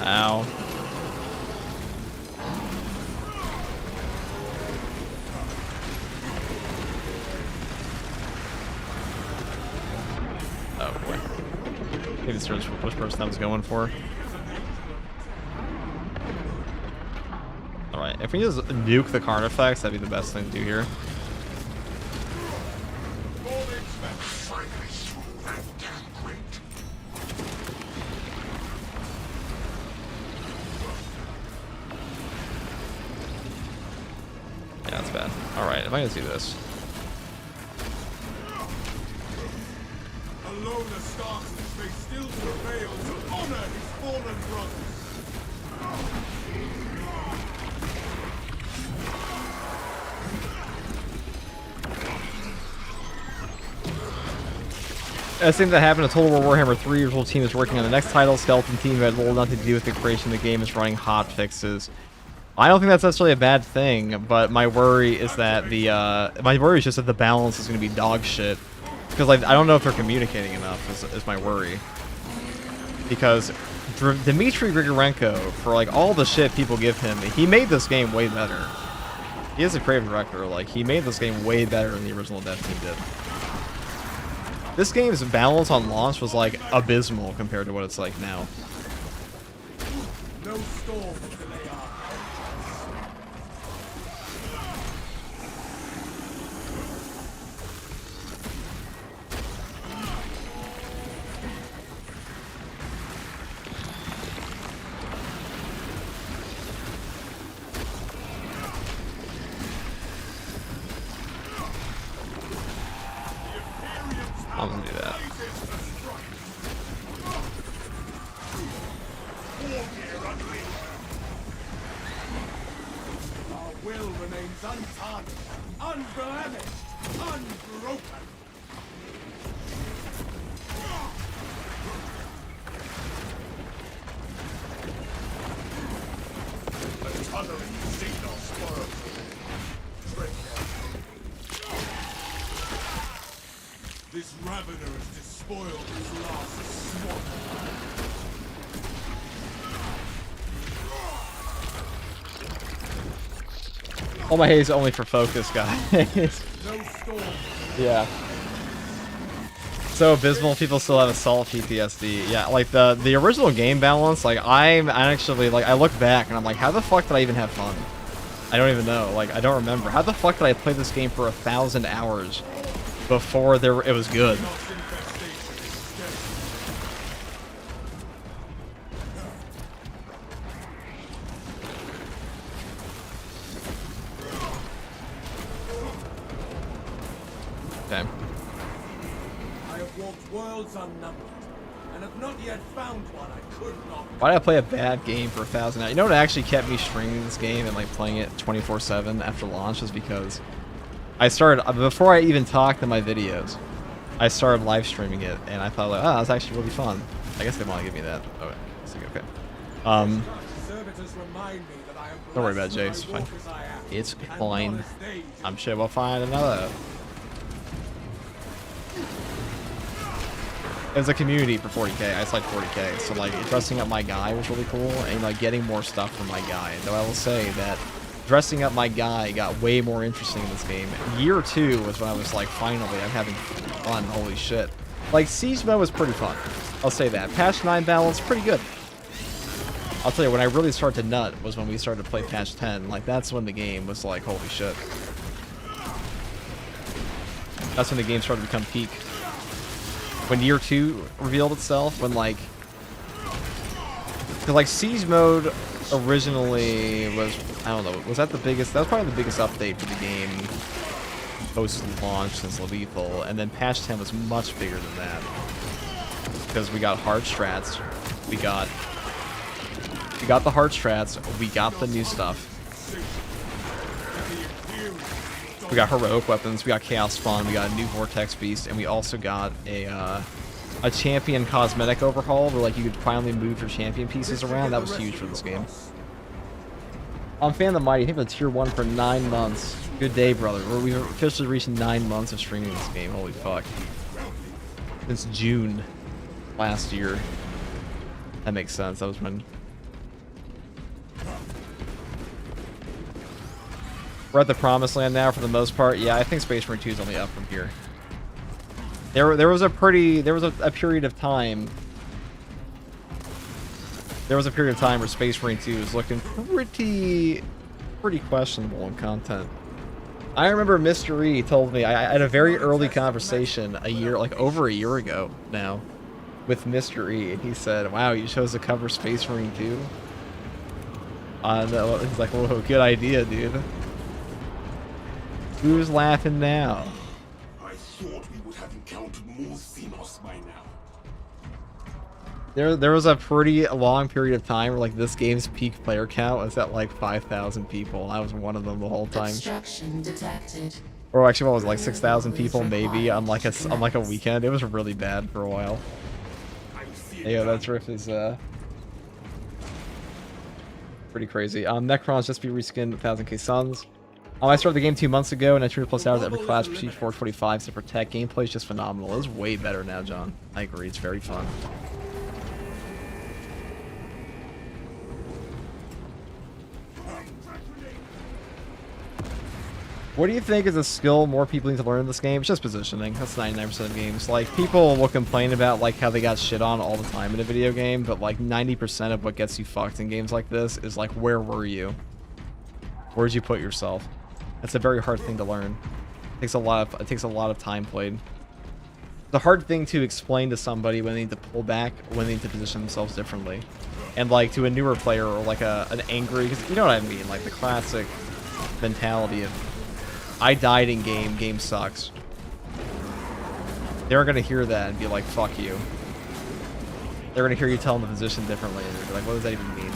Ow. Oh boy. Maybe this is which person I was going for. Alright, if we just nuke the Carnifex, that'd be the best thing to do here. Yeah, that's bad. Alright, if I can do this. Alone Astartes may still prevail to honor his fallen brothers. As things that happened to Total War Warhammer 3, your whole team is working on the next title. Skeleton team who had little nothing to do with the creation of the game is running hot fixes. I don't think that's necessarily a bad thing, but my worry is that my worry is just that the balance is going to be dog shit. Because like I don't know if they're communicating enough is my worry. Because Dmitry Grigorenko, for like all the shit people give him, he made this game way better. He is a creative director. Like he made this game way better than the original dev team did. This game's balance on launch was like abysmal compared to what it's like now. No storm to delay our I'm gonna do that. Our will remains untarnished, unblemished, unbroken. A tunnel signal spoils. This Ravener has despoiled his last swan. All my hate is only for focus, guys. No storm. Yeah. So abysmal, people still have assault PTSD. Yeah, like the original game balance, like I actually like I look back and I'm like, how the fuck did I even have fun? I don't even know. Like I don't remember. How the fuck did I play this game for 1,000 hours before it was good? Okay. I have walked worlds unnumbered, and have not yet found one I could not. Why did I play a bad game for 1,000 hours? You know what actually kept me streaming this game and like playing it 24/7 after launch is because I started before I even talked in my videos. I started live streaming it, and I thought like, oh, that's actually really fun. I guess they want to give me that. Oh, okay. Servitors remind me that I am Don't worry about it, blessed Jay. when It's I walk as I am, It's and fine. not as days I'm sure we'll find another. It was a community for 40k. I just like 40k, so like dressing up my guy was really cool, and like getting more stuff from my guy. Though I will say that dressing up my guy got way more interesting in this game. Year 2 was when I was like, finally, I'm having fun. Holy shit! Like Siege mode was pretty fun. I'll say that. Patch 9 balance pretty good. I'll tell you, when I really started to nut was when we started to play patch 10. Like that's when the game was like, holy shit. That's when the game started to become peak. When year 2 revealed itself, when like, cause like Siege mode originally was, I don't know, was that the biggest? That was probably the biggest update for the game post-launch since Lethal, and then patch 10 was much bigger than that because we got hard strats, we got the hard strats, we got the new stuff. We got heroic weapons, we got chaos spawn, we got a new vortex beast, and we also got a champion cosmetic overhaul where like you could finally move your champion pieces around. That was huge for this game. I'm Fan the Mighty. I think the tier 1 for 9 months. Good day, brother. We've officially reached 9 months of streaming this game. Holy fuck. Since June last year. That makes sense. That was when We're at the promised land now for the most part. Yeah, I think Space Marine 2 is only up from here. There was a period of time. There was a period of time where Space Marine 2 was looking pretty questionable in content. I remember Mr. E told me, I had a very early conversation over a year ago now with Mr. E, and he said, wow, you chose to cover Space Marine 2? He's like, whoa, good idea, dude. Who's laughing now? I thought we would have encountered more Xenos by now. There was a pretty long period of time where like this game's peak player count was at like 5,000 people. I was one of them the whole time. Obstruction detected. Or actually, what was it, like 6,000 people maybe on like a weekend. It was really bad for a while. Yeah, that riff is pretty crazy. Necrons just be reskinned 1000k suns. I started the game 2 months ago, and I 200+ hours every class, Prestige 425 to protect. Gameplay's just phenomenal. It's way better now, John. I agree. It's very fun. What do you think is a skill more people need to learn in this game? It's just positioning. That's 99% of games. Like, people will complain about, like, how they got shit on all the time in a video game, but, like, 90% of what gets you fucked in games like this is, like, where were you? Where'd you put yourself? That's a very hard thing to learn. It takes a lot of time played. It's a hard thing to explain to somebody when they need to pull back, when they need to position themselves differently. And, like, to a newer player or, like, an angry... Because you know what I mean? Like, the classic mentality of... I died in game sucks. They're gonna hear that and be like, fuck you. They're gonna hear you tell them the position differently, and they're gonna be like, what does that even mean?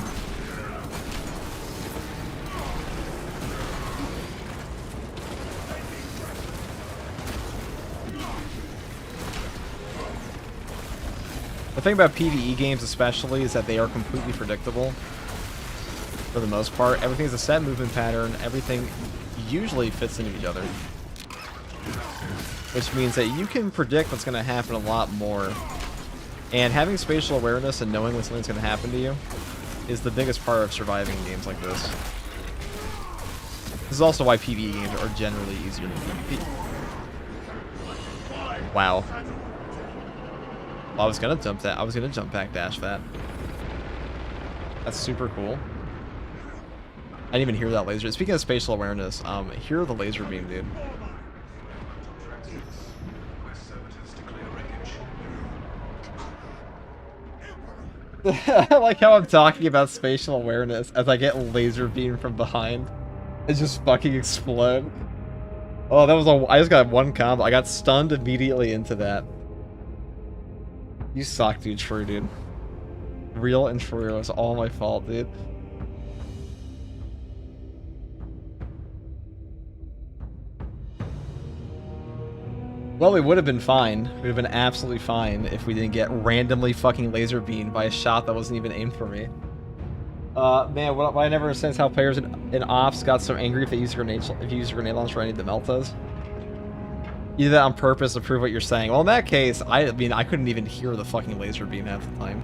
The thing about PvE games especially is that they are completely predictable. For the most part, everything's a set movement pattern, everything usually fits into each other. Which means that you can predict what's going to happen a lot more. And having spatial awareness and knowing when something's going to happen to you is the biggest part of surviving in games like this. This is also why PvE games are generally easier than PvP. Wow. Well, I was gonna jump back dash that. That's super cool. I didn't even hear that laser. Speaking of spatial awareness, hear the laser beam, dude. I like how I'm talking about spatial awareness as I get laser beam from behind. It just fucking explode. Oh, that was I just got one combo. I got stunned immediately into that. You suck, dude. True, dude. Real and true. It was all my fault, dude. Well, we would have been fine. We would have been absolutely fine if we didn't get randomly fucking laser beamed by a shot that wasn't even aimed for me. Man, what I never understand is how players in ops got so angry if they use grenade launcher or any of the meltas. You did that on purpose to prove what you're saying. Well, in that case, I mean, I couldn't even hear the fucking laser beam half the time.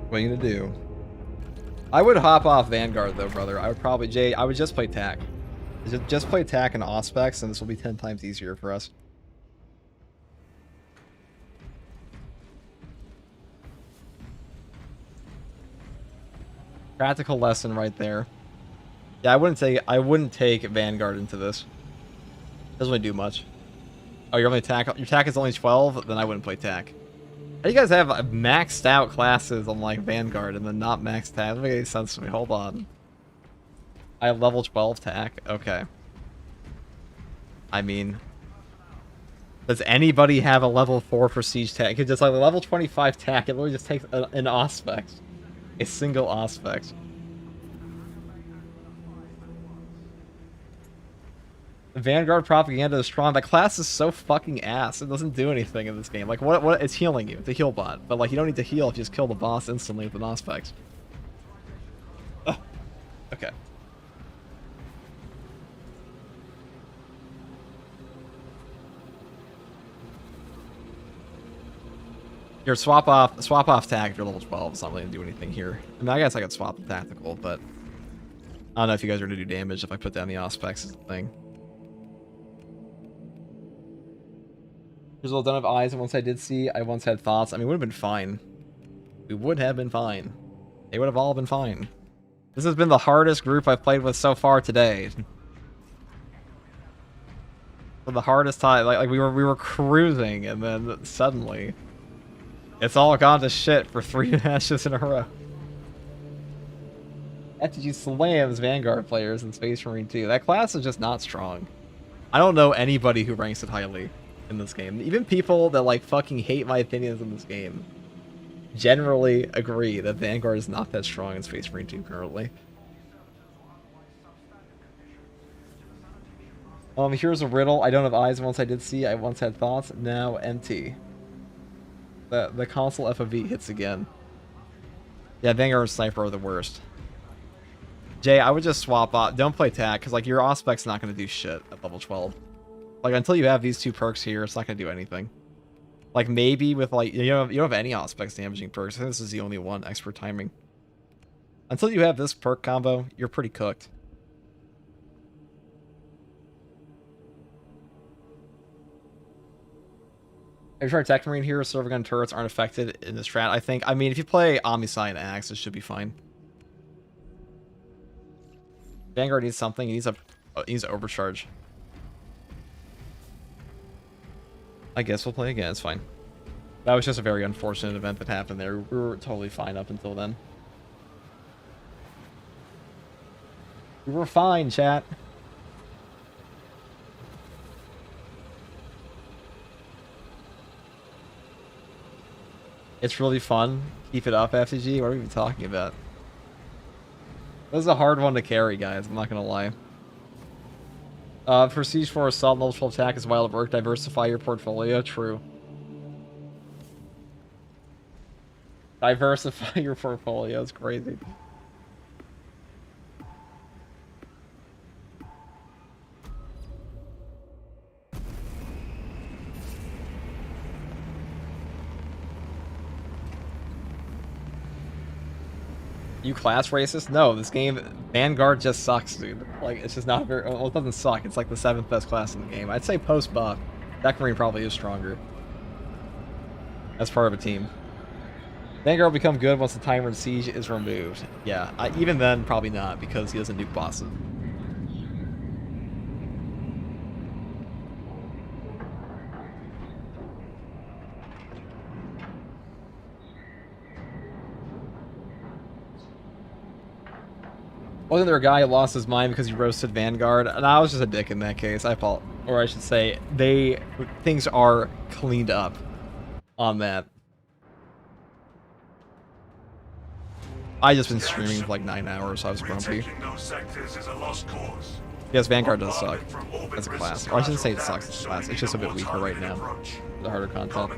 What are you gonna do? I would hop off Vanguard though, brother. I would just play TAC. Just play TAC and Auspex, and this will be 10 times easier for us. Practical lesson right there. Yeah, I wouldn't take Vanguard into this. Doesn't really do much. Oh, your TAC is only 12? Then I wouldn't play TAC. How do you guys have maxed out classes on like Vanguard and then not maxed TAC? That doesn't make any sense to me. Hold on. I have level 12 TAC. Okay. I mean, does anybody have a level 4 prestige TAC? It's just like a level 25 TAC. It literally just takes an Auspex. A single Auspex. Vanguard propaganda is strong. That class is so fucking ass. It doesn't do anything in this game. Like, what? It's healing you. It's a heal bot. But, like, you don't need to heal if you just kill the boss instantly with an Auspex. Okay. Here, swap off tack if you're level 12. It's not really gonna do anything here. I mean, I guess I could swap the tactical, but I don't know if you guys are gonna do damage if I put down the Auspex as the thing. Here's a little done of eyes, and once I did see, I once had thoughts. I mean, it would have been fine. We would have been fine. They would have all been fine. This has been the hardest group I've played with so far today. For the hardest time, like we were cruising, and then suddenly, it's all gone to shit for 3 matches in a row. FTG slams Vanguard players in Space Marine 2. That class is just not strong. I don't know anybody who ranks it highly in this game. Even people that like fucking hate my opinions in this game generally agree that Vanguard is not that strong in Space Marine 2 currently. Here's a riddle. I don't have eyes. Once I did see, I once had thoughts. Now empty. The console FOV hits again. Yeah, Vanguard and Sniper are the worst. Jay, I would just swap out. Don't play TAC, because like your Auspec's not going to do shit at level 12. Like until you have these 2 perks here, it's not going to do anything. Like maybe with like you don't have any Auspex damaging perks. I think this is the only one. Expert timing. Until you have this perk combo, you're pretty cooked. Have you tried Tech Marine here? Silver gun turrets aren't affected in this strat. I mean, if you play Omnisci and Axe, it should be fine. Vanguard needs something. He needs to overcharge. I guess we'll play again. It's fine. That was just a very unfortunate event that happened there. We were totally fine up until then. We were fine, chat. It's really fun. Keep it up, FTG. What are we even talking about? This is a hard one to carry, guys. I'm not gonna lie. For Siege 4 Assault, level 12 attack is wild at work. Diversify your portfolio. True. Diversify your portfolio. It's crazy. You class racist? No, this game, Vanguard just sucks, dude. Like, it's just not very... Well, it doesn't suck. It's like the 7th best class in the game. I'd say post-buff, Tech Marine probably is stronger. As part of a team. Vanguard will become good once the timer in Siege is removed. Yeah, even then, probably not, because he doesn't nuke bosses. Wasn't there a guy who lost his mind because he roasted Vanguard? And I was just a dick in that case. Or I should say, things are cleaned up on that. I just been streaming for like 9 hours, so I was grumpy. Yes, Vanguard does suck as a class. Or I shouldn't say it sucks as a class. It's just a bit weaker right now. The harder content.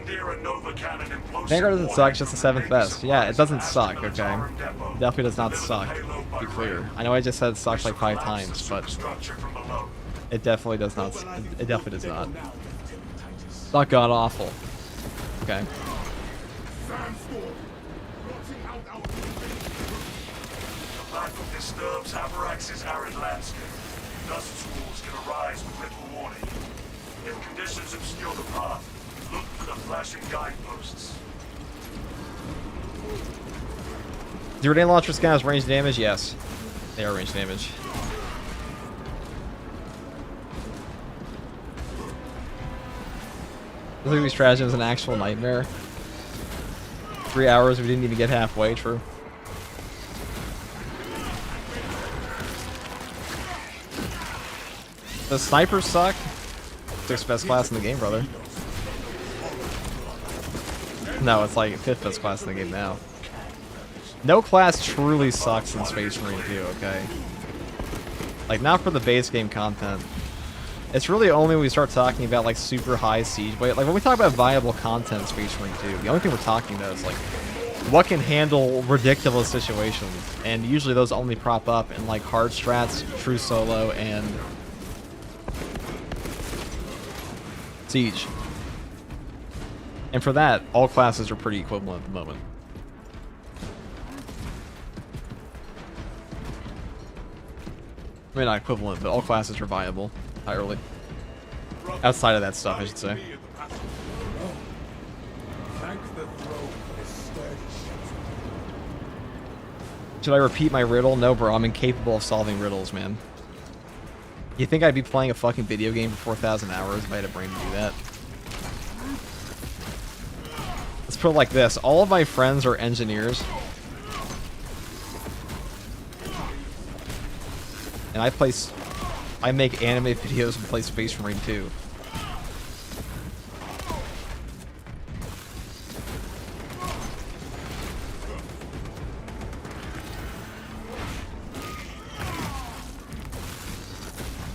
Vanguard doesn't suck, it's just the 7th best. Yeah, it doesn't suck, okay? It definitely does not suck, to be clear. I know I just said it sucks like 5 times, but it definitely does not. It definitely does not. It's not god awful. Okay. The battle disturbs Avarax's arid landscape. Dust squalls can arise with little warning. If conditions obscure the path, look for the flashing guideposts. Do grenade launcher scans range damage? Yes. They are range damage. Look at these stratagems, an actual nightmare. 3 hours, we didn't even get halfway, true. The snipers suck. 6th best class in the game, brother. No, it's like 5th best class in the game now. No class truly sucks in Space Marine 2, okay? Like, not for the base game content. It's really only when we start talking about, like, super high siege weight. Like, when we talk about viable content in Space Marine 2, the only thing we're talking about is, like, what can handle ridiculous situations. And usually those only prop up in, like, hard strats, true solo, and Siege. And for that, all classes are pretty equivalent at the moment. I mean, not equivalent, but all classes are viable entirely. Outside of that stuff, I should say. Thank the throne for this sturdy shelter. Should I repeat my riddle? No, bro. I'm incapable of solving riddles, man. You think I'd be playing a fucking video game for 4,000 hours if I had a brain to do that? Let's put it like this. All of my friends are engineers. And I make anime videos and play Space Marine 2.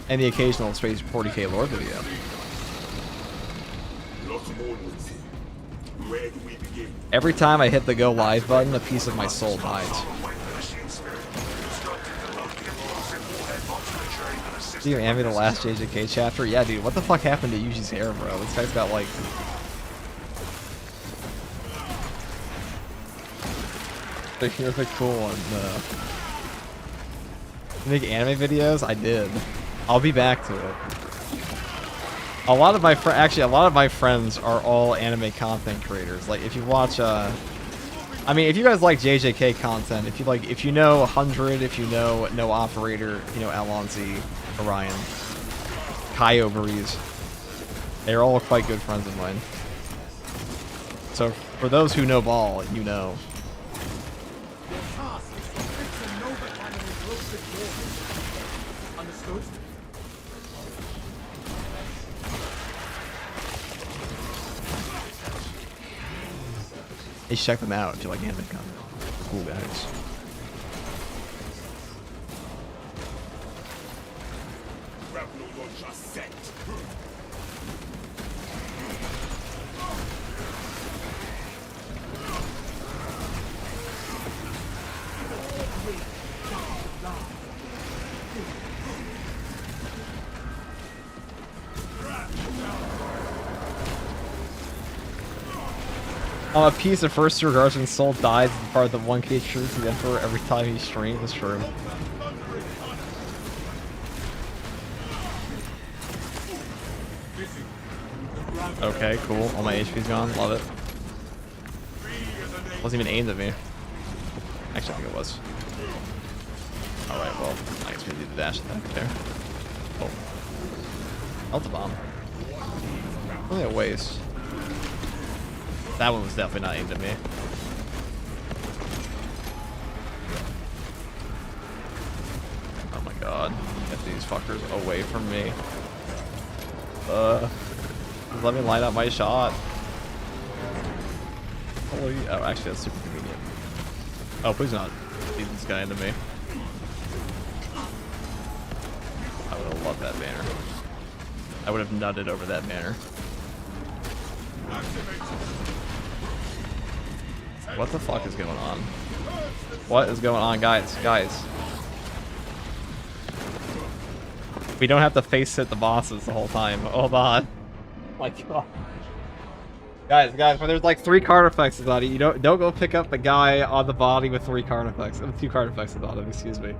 And the occasional Space 40k lore video. Where do we begin? Every time I hit the go live button, a piece of my soul dies. Do you anime the last JJK chapter? Yeah, dude, what the fuck happened to Yuji's hair, bro? This guy's got like... Here's a cool one. Make anime videos? I did. I'll be back to it. A lot of my friends are all anime content creators. Like, if you watch, I mean, if you guys like JJK content, if you know 100, if you know No Operator, you know Alonzi, Orion, Kaio Breeze, they're all quite good friends of mine. So, for those who know ball, you know. Your task is to fix a Nova Cannon's roasted core. Understood? You should check them out if you like anime content. Cool guys. A piece of first year Guardian Soul dies as part of the 1K truth to the Emperor every time he streams. That's true. Okay, cool. All my HP's gone. Love it. Wasn't even aimed at me. Actually, I think it was. Alright, well, I guess we do the dash attack there. Oh. Melt the bomb. Only a waste. That one was definitely not aimed at me. Oh my god. Get these fuckers away from me. Let me line up my shot. Oh, actually that's super convenient. Oh, please not lead this guy into me. I would have loved that banner. I would have nutted over that banner. What the fuck is going on? What is going on, guys? Guys. We don't have to face hit the bosses the whole time. Hold on. My god. Guys, when there's like 3 card effects about it, you don't go pick up the guy on the body with 2 card effects about him, excuse me.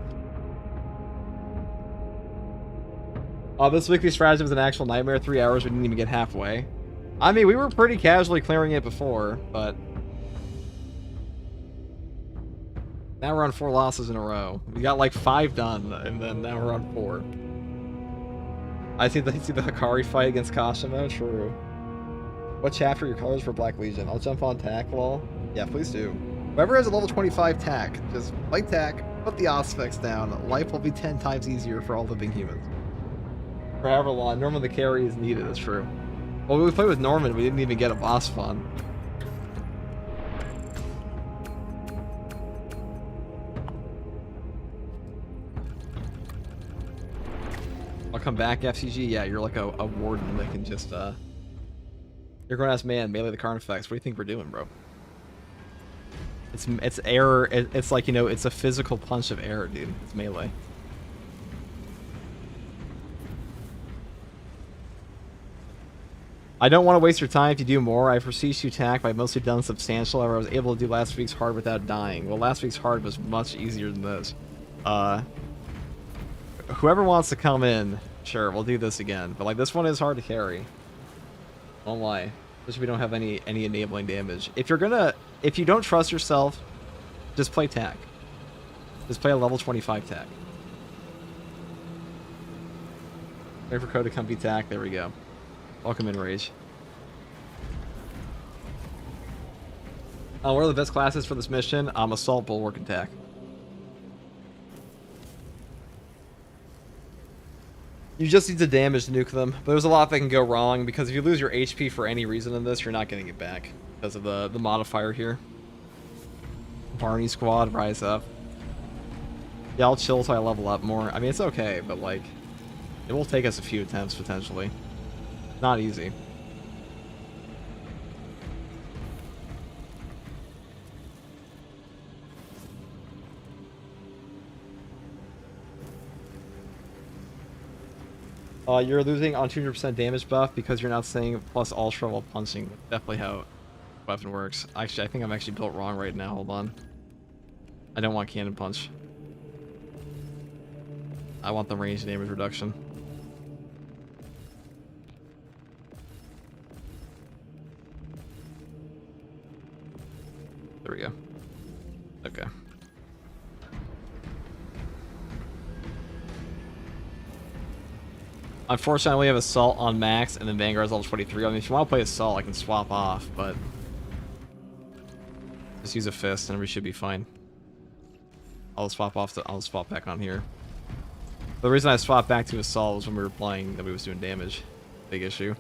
This weekly strategy was an actual nightmare. 3 hours, we didn't even get halfway. I mean, we were pretty casually clearing it before, but now we're on 4 losses in a row. We got like 5 done, and then now we're on 4. I see the Hikari fight against Kashimo. True. What chapter are your colors for Black Legion? I'll jump on tack, lol. Yeah, please do. Whoever has a level 25 tack, just fight tack, put the aspects down. Life will be 10 times easier for all living humans. For however long, Norman the carry is needed, that's true. Well, when we played with Norman, we didn't even get a boss fun. I'll come back, FCG. Yeah, you're like a warden that can just, You're going to ask, man, melee the card effects. What do you think we're doing, bro? It's error. It's like, you know, it's a physical punch of error, dude. It's melee. I don't want to waste your time if you do more. I've received you attack, but I've mostly done substantial. However, I was able to do last week's hard without dying. Well, last week's hard was much easier than this. Whoever wants to come in, sure, we'll do this again. But like this one is hard to carry. Don't lie. Just we don't have any enabling damage. If you don't trust yourself, just play tack. Just play a level 25 tack. Wait for code to come be tack. There we go. Welcome in, Rage. What are the best classes for this mission? Assault, Bulwark, and Tack. You just need to damage to nuke them, but there's a lot that can go wrong, because if you lose your HP for any reason in this, you're not getting it back, because of the modifier here. Barney Squad, rise up. Yeah, I'll chill till I level up more. I mean, it's okay, but like, it will take us a few attempts, potentially. Not easy. You're losing on 200% damage buff because you're not saying plus ultra while punching. Definitely how weapon works. Actually, I think I'm actually built wrong right now. Hold on. I don't want cannon punch. I want the range damage reduction. There we go. Okay. Unfortunately, I only have Assault on max, and then Vanguard's level 23. I mean, if you want to play Assault, I can swap off, but just use a Fist, and we should be fine. I'll swap back on here. The reason I swapped back to Assault was when we were playing that we was doing damage. Big issue.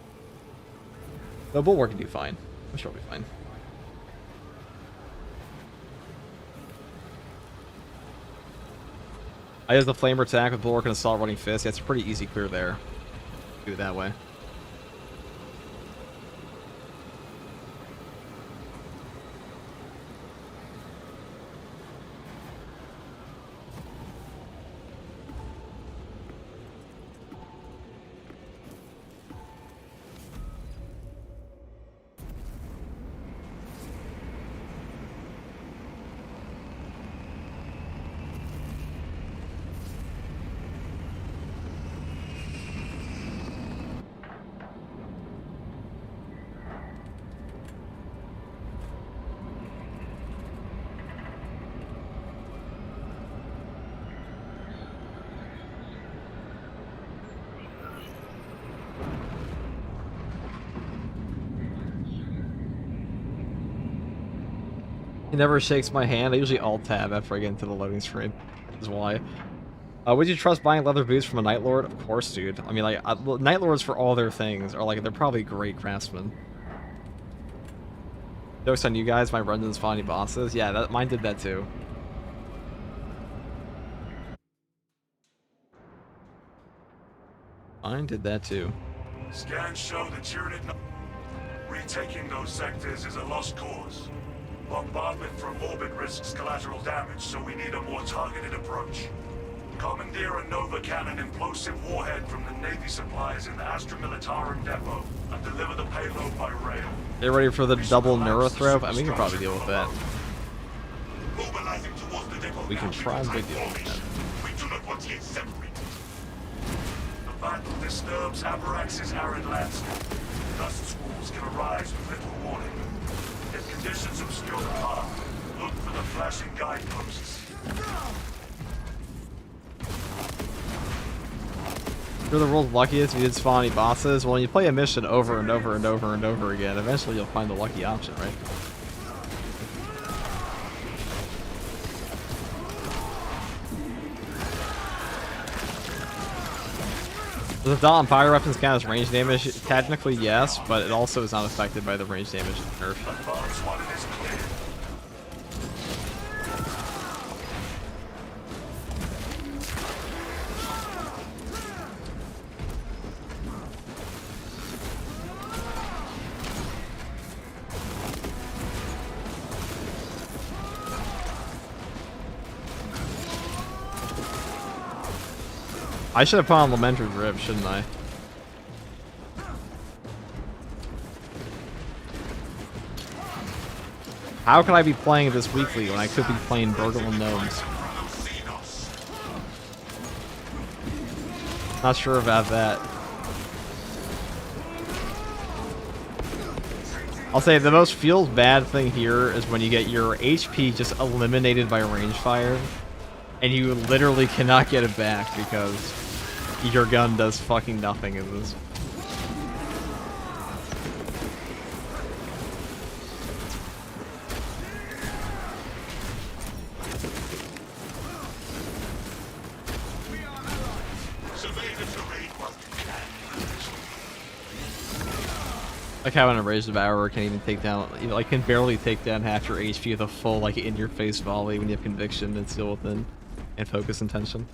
No, Bulwark can do fine. I'm sure it'll be fine. I use the Flamer attack with Bulwark and Assault running Fist. Yeah, it's a pretty easy clear there. Do it that way. He never shakes my hand. I usually alt-tab after I get into the loading screen. That's why. Would you trust buying leather boots from a Night Lord? Of course, dude. I mean, like, Night Lords for all their things are like, they're probably great craftsmen. Jokes on you guys, my Brendan's finding bosses. Yeah, mine did that too. Mine did that too. Scans show the Tyranid. Retaking those sectors is a lost cause. Bombardment from orbit risks collateral damage, so we need a more targeted approach. Commandeer a Nova Cannon implosive warhead from the Navy supplies in the Astra Militarum depot and deliver the payload by rail. They're ready for the double neurothrope? I mean, we can probably deal with that. Mobilizing towards the depot. We can probably deal with that. We do not want to get separated. The battle disturbs Abarax's arid landscape. Dust squalls can arise with little warning. If conditions obscure the path, look for the flashing guideposts. You're the world's luckiest if you did spawn any bosses. Well, when you play a mission over and over and over and over again, eventually you'll find the lucky option, right? Does the dot on fire weapons count as range damage? Technically, yes, but it also is not affected by the range damage nerf. Advance one is clear. I should have put on Lamenter's Rib, shouldn't I? How could I be playing this weekly when I could be playing Burgle and Gnomes? Not sure about that. I'll say the most feels bad thing here is when you get your HP just eliminated by range fire, and you literally cannot get it back because your gun does fucking nothing in this. Like how an Enraged Devourer can even take down, you know, like can barely take down half your HP with a full like in-your-face volley when you have conviction and still within and focus intention.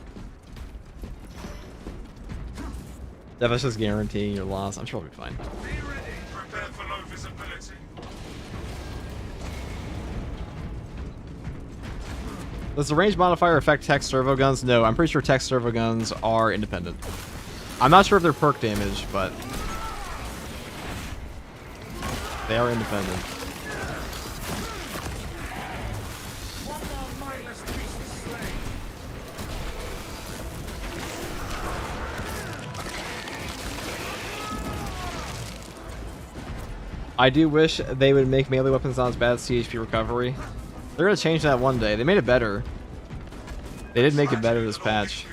That's just guaranteeing your loss. I'm sure it'll be fine. Prepare for low visibility. Does the range modifier affect tech servo guns? No, I'm pretty sure tech servo guns are independent. I'm not sure if they're perk damage, but they are independent. I do wish they would make melee weapons not as bad as CHP recovery. They're gonna change that one day. They made it better. They did make it better this patch.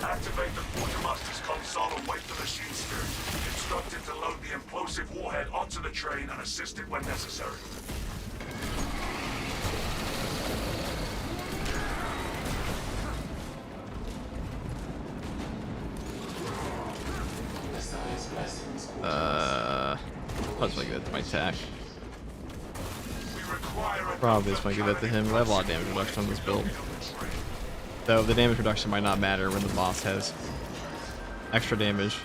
Activate the Quartermaster's console and wait for the sheet spirit. Instruct it to load the implosive warhead onto the train and assist it when necessary. I'll just give it to my tack. We require a Probably just might give it to him. I have a lot of damage reduction on this build. Though the damage reduction might not matter when the boss has extra damage.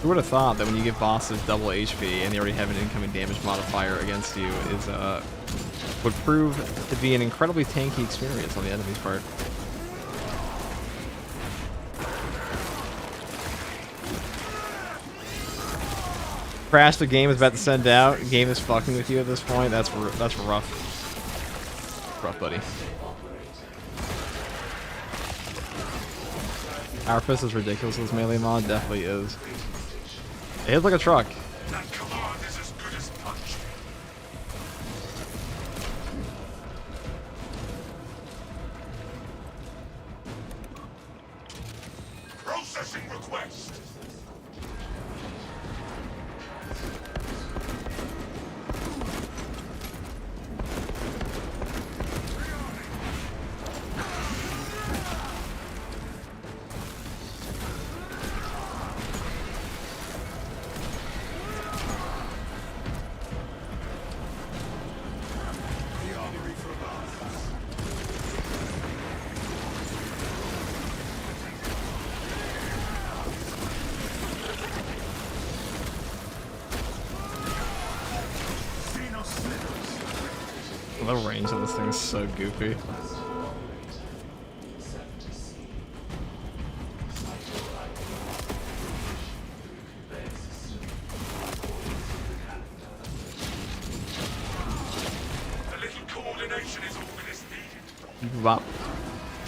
Who would have thought that when you give bosses double HP and they already have an incoming damage modifier against you is would prove to be an incredibly tanky experience on the enemy's part. Crash the game is about to send out. Game is fucking with you at this point. That's rough. Rough, buddy. Our Fist is ridiculous. This melee mod definitely is. It hits like a truck. that command is as good as punch. Processing request. The range of this thing is so goofy. A little coordination is all that is needed. Wow.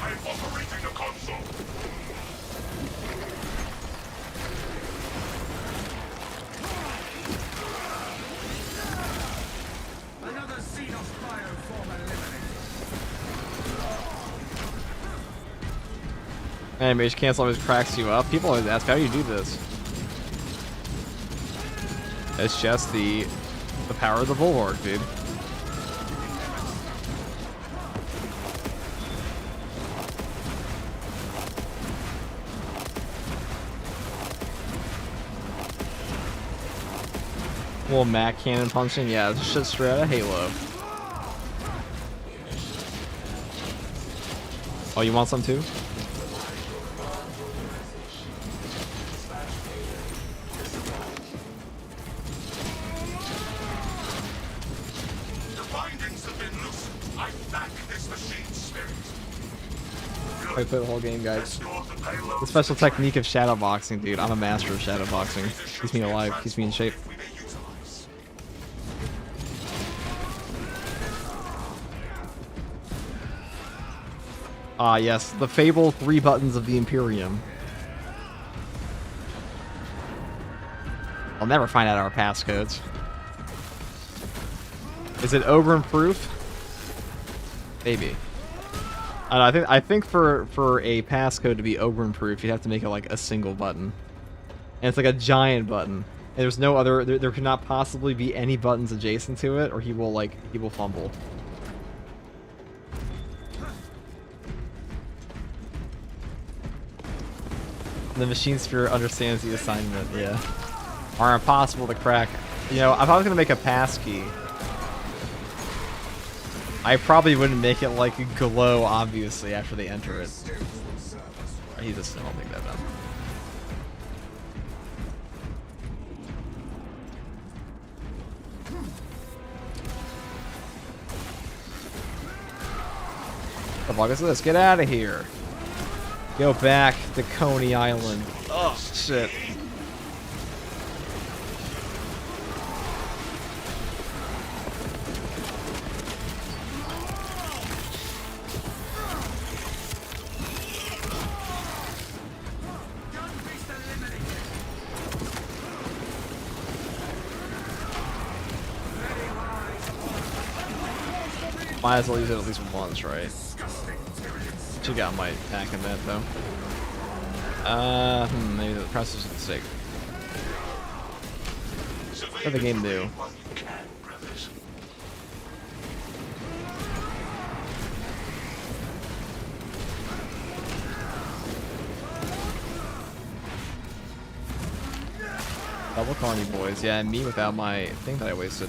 I am operating the console. Another Xenos bioform eliminated. Animation cancel always cracks you up. People always ask, how do you do this? It's just the power of the Bulwark, dude. Little Mac cannon punching, yeah, it's shit straight out of Halo. Oh, you want some too? The bindings have been loosened. I back this I play the whole game, guys. Escort the payload. The special technique of shadow boxing, dude. I'm a master of shadow boxing. Keeps me alive, keeps me in shape. We may utilize. Ah, yes, the fabled 3 buttons of the Imperium. I'll never find out our passcodes. Is it over-proof? Maybe. I don't know, I think for a passcode to be over-proof, you have to make it like a single button, and it's like a giant button. And there's no other. There could not possibly be any buttons adjacent to it, or he will fumble. The machine sphere understands the assignment. Yeah, are impossible to crack. You know, if I was gonna make a passkey, I probably wouldn't make it like glow obviously after they enter it. He just, I don't think that done. What the fuck is this? Get out of here. Go back to Coney Island. Oh, shit. Might as well use it at least once, right? Check out my attack in that though. Maybe the process is a mistake. What did the game do? Double calling you boys. Yeah, me without my thing that I wasted.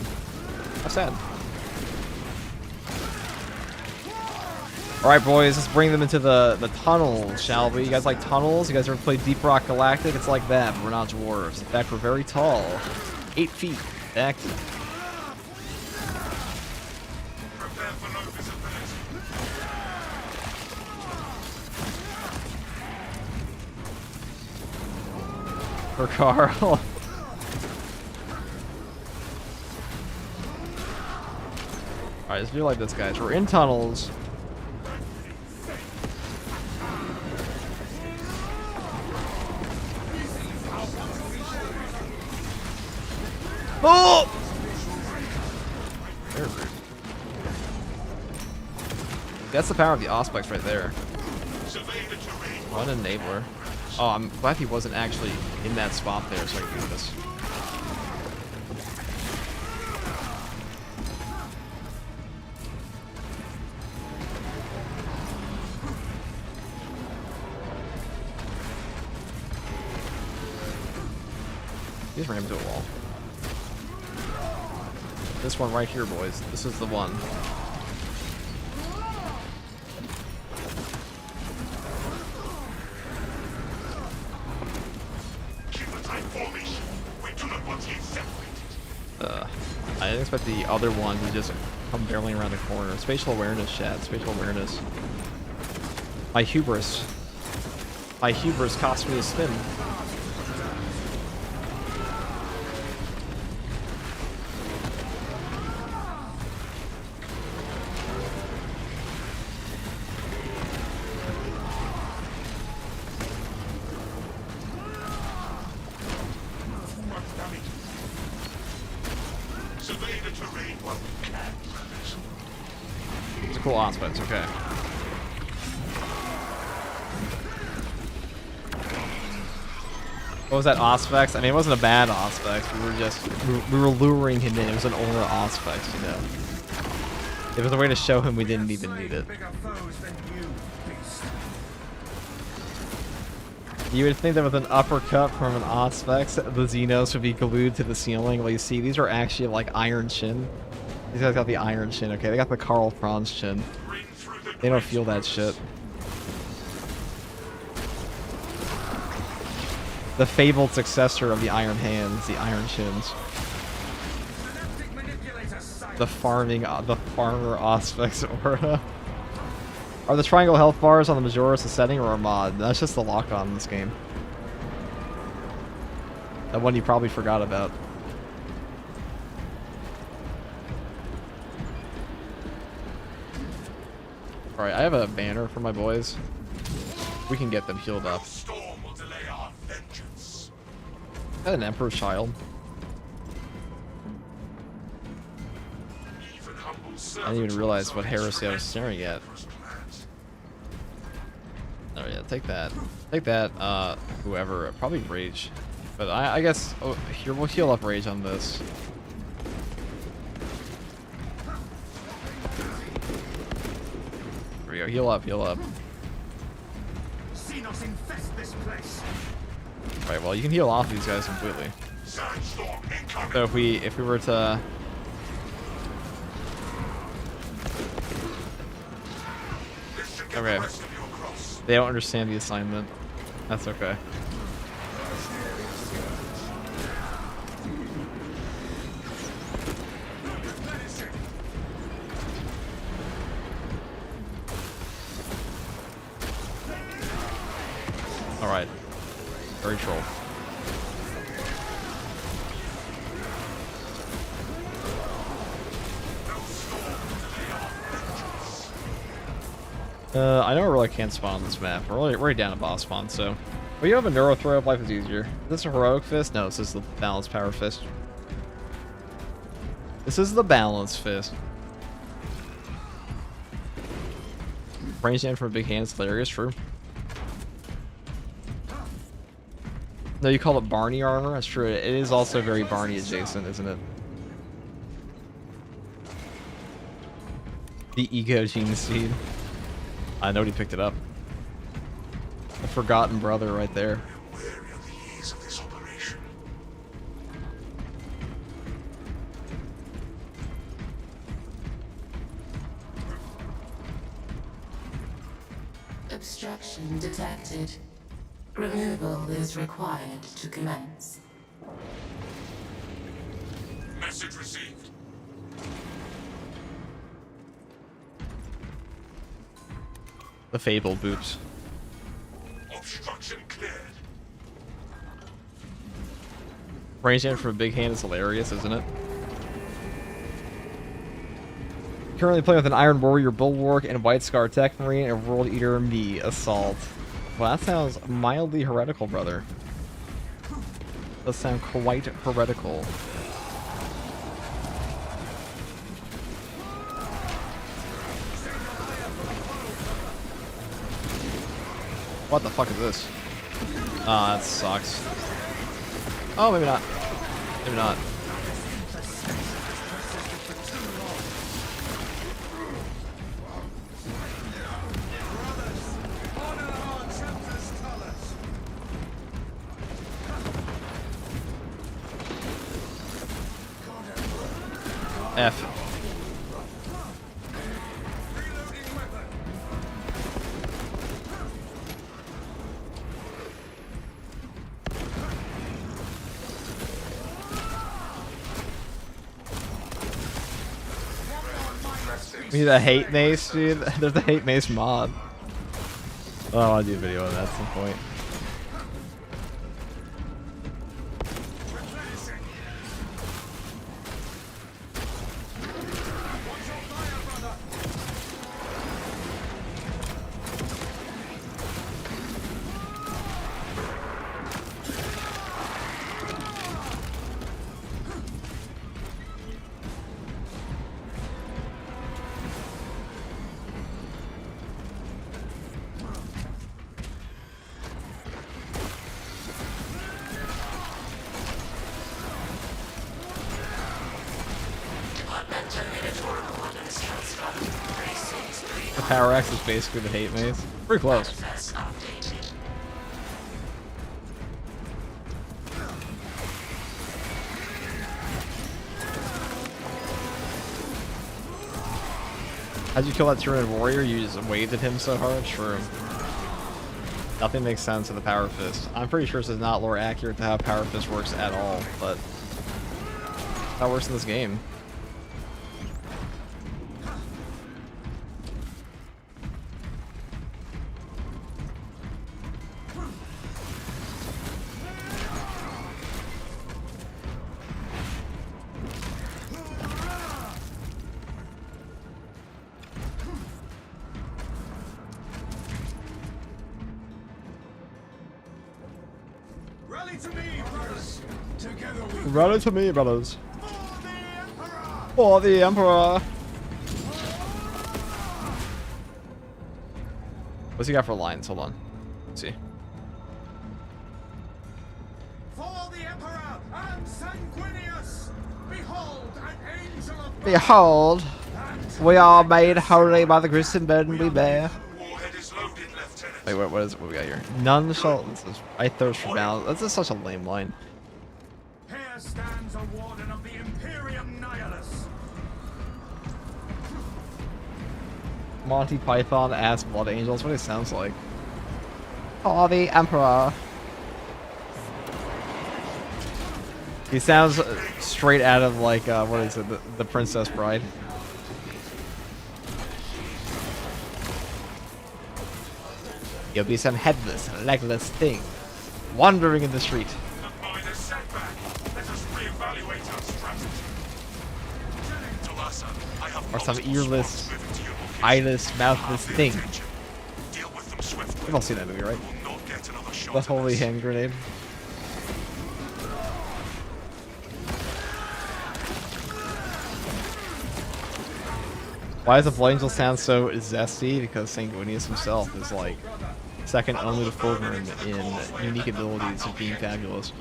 How sad. Alright boys, let's bring them into the tunnels, shall we? You guys like tunnels? You guys ever played Deep Rock Galactic? It's like that, but we're not dwarves. In fact, we're very tall. 8 feet. In fact. Prepare for no visibility. For Carl. Alright, let's do it like this, guys. We're in tunnels. Oh! Very rude. That's the power of the Auspex right there. One enabler. Oh, I'm glad he wasn't actually in that spot there so I can do this. He just ran into a wall. This one right here, boys. This is the one. I didn't expect the other one to just come barreling around the corner. Spatial awareness, chat. Spatial awareness. My hubris. My hubris cost me a spin. It's a cool aspect, okay. What was that Auspex? I mean, it wasn't a bad Auspex. We were luring him in. It was an Aura Auspex, you know. It was a way to show him we didn't even need it. You would think that with an uppercut from an Auspex, the Xenos would be glued to the ceiling. Well, you see, these are actually like Iron Chin. These guys got the Iron Chin, okay? They got the Karl Franz Chin. They don't feel that shit. The fabled successor of the Iron Hands, the Iron Chins. The farmer Auspex Aura. Are the triangle health bars on the Majora's a setting or a mod? That's just the lock-on in this game. That one you probably forgot about. Alright, I have a banner for my boys. We can get them healed up. Storm will delay our vengeance. Is that an Emperor's Child? Even humble I didn't even realize what servants heresy I was staring at. first plans. Oh yeah, take that. Take that, whoever. Probably Rage. But I guess, oh, here, we'll heal up Rage on this. There we go, heal up, heal up. Xenos infest this place. Right, well, you can heal off these guys completely. Sandstorm incoming. So if we were to... This should get Okay. the rest of you across. They don't understand the assignment. That's okay. Alright. Very troll. I know I really can't spawn on this map. We're already down to boss spawn, so... Well, you have a neuro throw up, life is easier. Is this a heroic fist? No, this is the balanced power fist. This is the balanced fist. Range in from a big hand is hilarious, true. No, you call it Barney armor? That's true. It is also very Barney adjacent, isn't it? The Ego Gene Seed. Nobody picked it up. The forgotten brother right there. Weary of the ease of this operation. Obstruction detected. Removal is required to commence. Message received. The fabled boops. Obstruction cleared. Range in from a big hand is hilarious, isn't it? Currently playing with an Iron Warrior Bulwark and White Scar Tech Marine and World Eater Me Assault. Well, that sounds mildly heretical, brother. Does sound quite heretical. What the fuck is this? Ah, that sucks. Oh, maybe not. Maybe not. F. We need a hate mace, dude. There's a hate mace mod. Oh, I want to do a video on that at some point. The Power Axe is basically the hate mace. Pretty close. How'd you kill that Tyranid Warrior? You just waved at him so hard? True. Nothing makes sense of the Power Fist. I'm pretty sure this is not lore accurate to how Power Fist works at all, but that works in this game. Rally to me, brothers. Together we Rally to me, brothers. for the Emperor. For the Emperor. What's he got for lines? Hold on. Let's see. For the Emperor and Sanguinius. Behold, an angel of Behold, we are made holy by the Christian burden we bear. Warhead is loaded, Lieutenant. Wait, what is it? What we got here? None shall. This is, I thirst for balance. That's just such a lame line. Here stands a warden of the Imperium Nihilus. Monty Python ass blood angels. What it sounds like. Oh, the Emperor. He sounds straight out of like what is it? The Princess Bride. You'll be some headless, legless thing, wandering in the street. A minor setback. Let us reevaluate our strategy. Talassa, I have Or some multiple earless, squads moving to your location. eyeless, mouthless Have thing. their attention. Deal with them swiftly. We've all seen that movie, right? We'll not get another shot The at holy us. hand grenade. Why does the Blood Angel sound so zesty? Because Sanguinius himself is like second only to Fulgrim in unique abilities of being fabulous.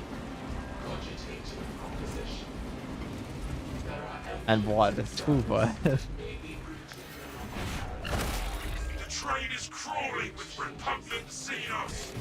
And blood too, but The train is crawling with repugnant Xenos.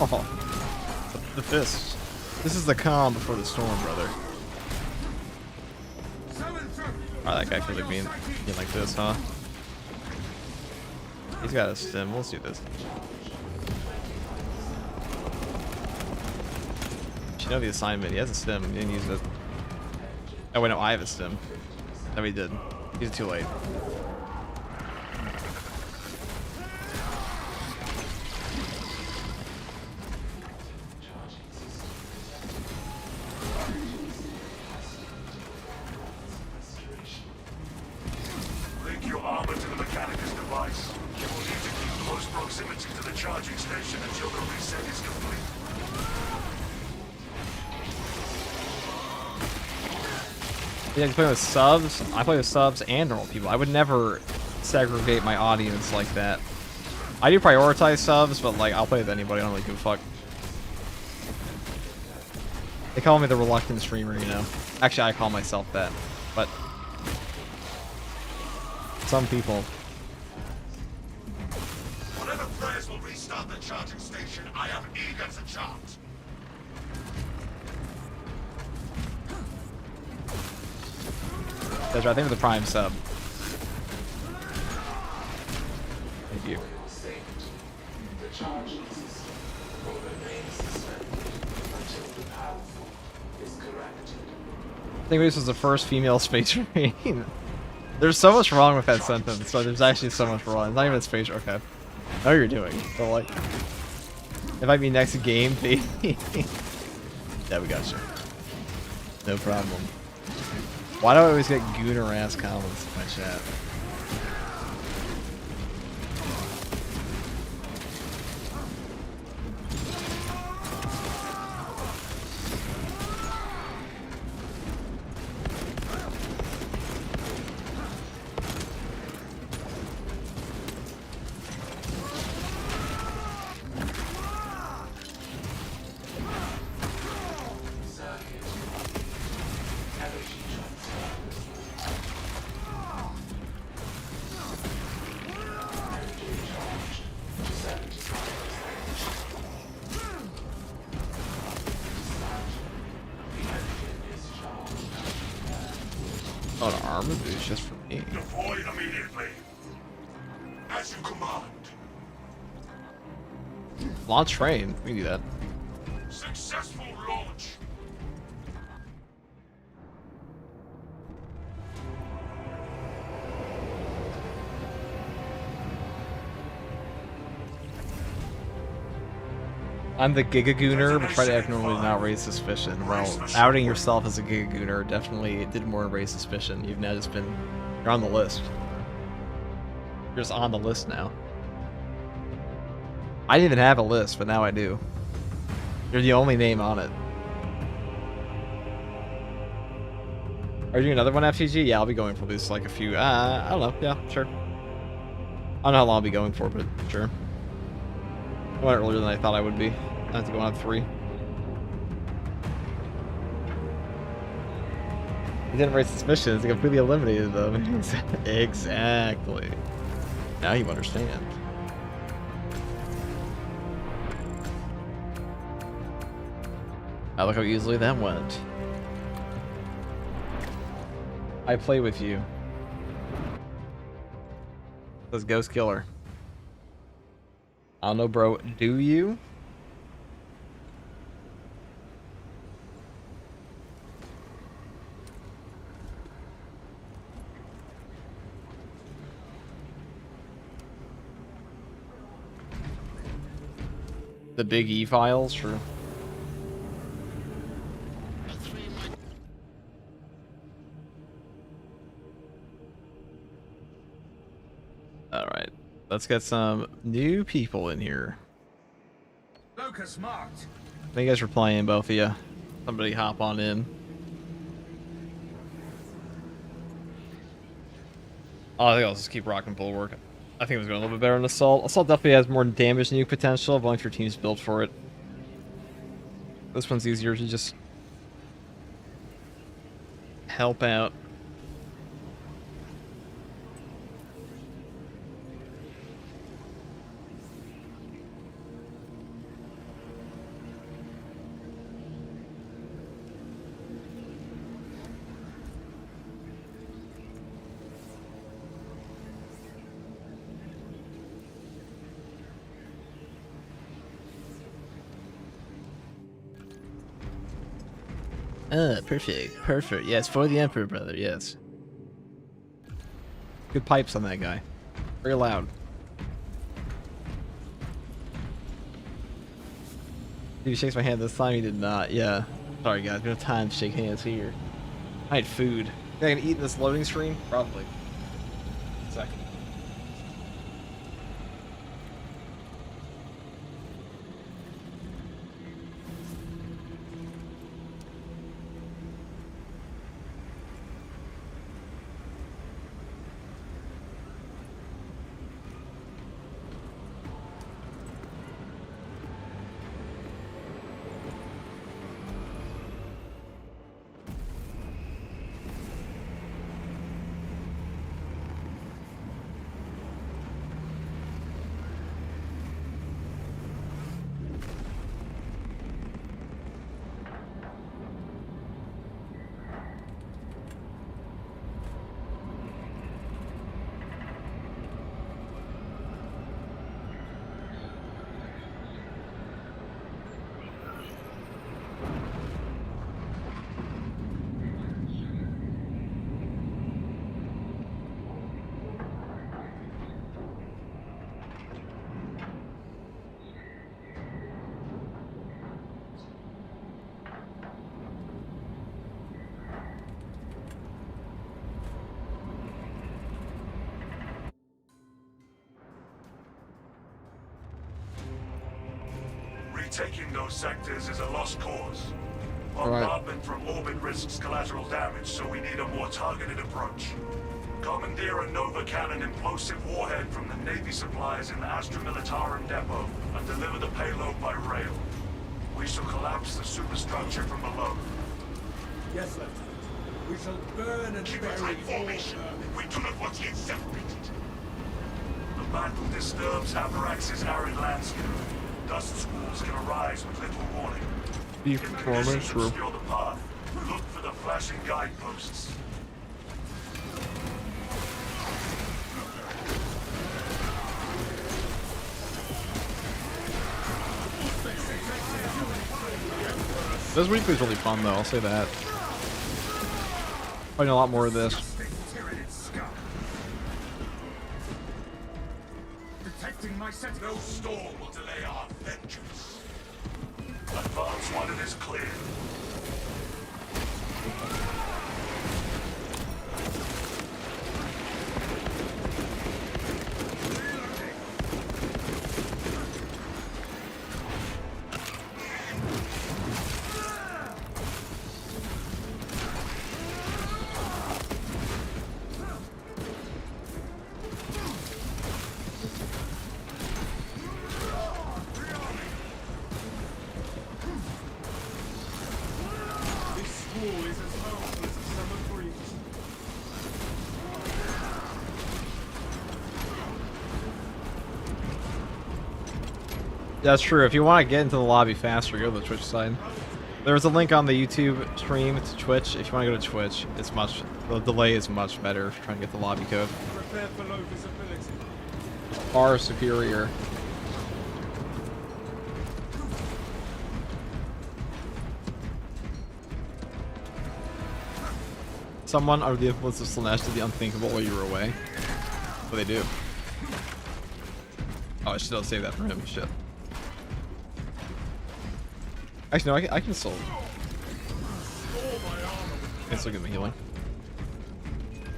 oh, the fist. This is the calm before the storm, brother. Oh, that guy could have been like this, huh? He's got a stim. Let's do this. You know the assignment. He has a stim. He didn't use it. Oh wait, no, I have a stim. No, he did. He's too late. Link your armor to the Mechanicus device. You will need to keep close proximity to the charging station until the reset is complete. Yeah, you play with subs. I play with subs and normal people. I would never segregate my audience like that. I do prioritize subs, but like I'll play with anybody. I don't really give a fuck. They call me the reluctant streamer, you know. Actually, I call myself that, but some people. Whatever prayers will restart the charging station, I am eager to charge. That's right. I think with the Prime sub. Thank you. The charging system will remain suspended until the powerful is corrected. I think this was the first female space marine. There's so much wrong with that sentence, so there's actually so much wrong. It's not even a space. Okay. I know what you're doing, but like, it might be next game, baby. Yeah, we got you. No problem. Why do I always get gooner ass comments in my chat? Oh, an armor boost just for me. Deploy immediately. As you command. Launch train. We can do that. Successful launch. I'm the Gigagooner, but try to act normally to not raise suspicion. Well, outing yourself as a Gigagooner definitely did more to raise suspicion. You've now just been... You're on the list. You're just on the list now. I didn't even have a list, but now I do. You're the only name on it. Are you doing another one, FTG? Yeah, I'll be going for at least like a few. I don't know. Yeah, sure. I don't know how long I'll be going for, but sure. I went earlier than I thought I would be. I have to go on 3. He didn't raise suspicions. He completely eliminated them. Exactly. Now you understand. Now look how easily that went. I play with you. Says Ghost Killer. I don't know, bro. Do you? The big E files, sure. Alright. Let's get some new people in here. Locus marked. I think you guys were playing, both of you. Somebody hop on in. Oh, I think I'll just keep rocking Bulwark. I think it was going a little bit better on Assault. Assault definitely has more damage nuke potential, but only if your team's built for it. This one's easier to just help out. Perfect. Perfect. Yes, for the Emperor, brother. Yes. Good pipes on that guy. Very loud. He shakes my hand this time. He did not. Yeah. Sorry, guys. We don't have time to shake hands here. I had food. Think I can eat in this loading screen? Probably. Second. Retaking those sectors is a lost cause. Alright. Bombardment from orbit risks collateral damage, so we need a more targeted approach. Commandeer a Nova Cannon implosive warhead from the Navy supplies in the Astra Militarum depot and deliver the payload by rail. We shall collapse the superstructure from below. Yes, Lieutenant. We shall burn and Keep a bury tight all formation. Earth. We do not want to get separated. The battle disturbs Avarax's arid landscape. Dust squalls can arise with little warning. Beef If performance, conditions true. obscure the path, look for the flashing guideposts. This replay is really fun though, I'll say that. Playing a lot more of this. Detecting my set. No storm will delay our vengeance. Advance one and is clear. That's true. If you want to get into the lobby faster, go to the Twitch side. There's a link on the YouTube stream to Twitch. If you want to go to Twitch, it's the delay is much better if you're trying to get the lobby code. Prepare for low visibility. Far superior. Someone under the influence of Slanesh did the unthinkable while you were away. What they do? Oh, I should have saved that for him. Shit. Actually, no, I can still. I can still get my healing.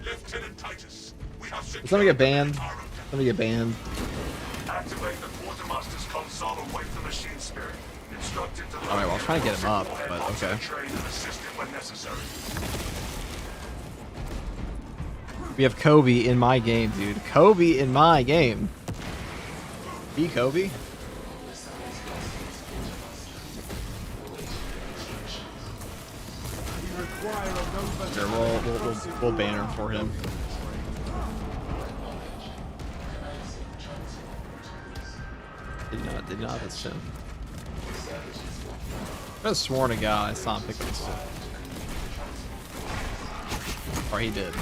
Lieutenant Titus, we have Did somebody get banned? Somebody get banned. Activate the quartermaster's console and wait for machine spirit. Instructed to Alright, well, I was trying to get him up, but okay. train and assist him when necessary. We have Kobe in my game, dude. Kobe in my game. Be Kobe? Sure, we'll ban him for him. Did not, that's him. I could have sworn to God I saw him pick up the stick. Or he did.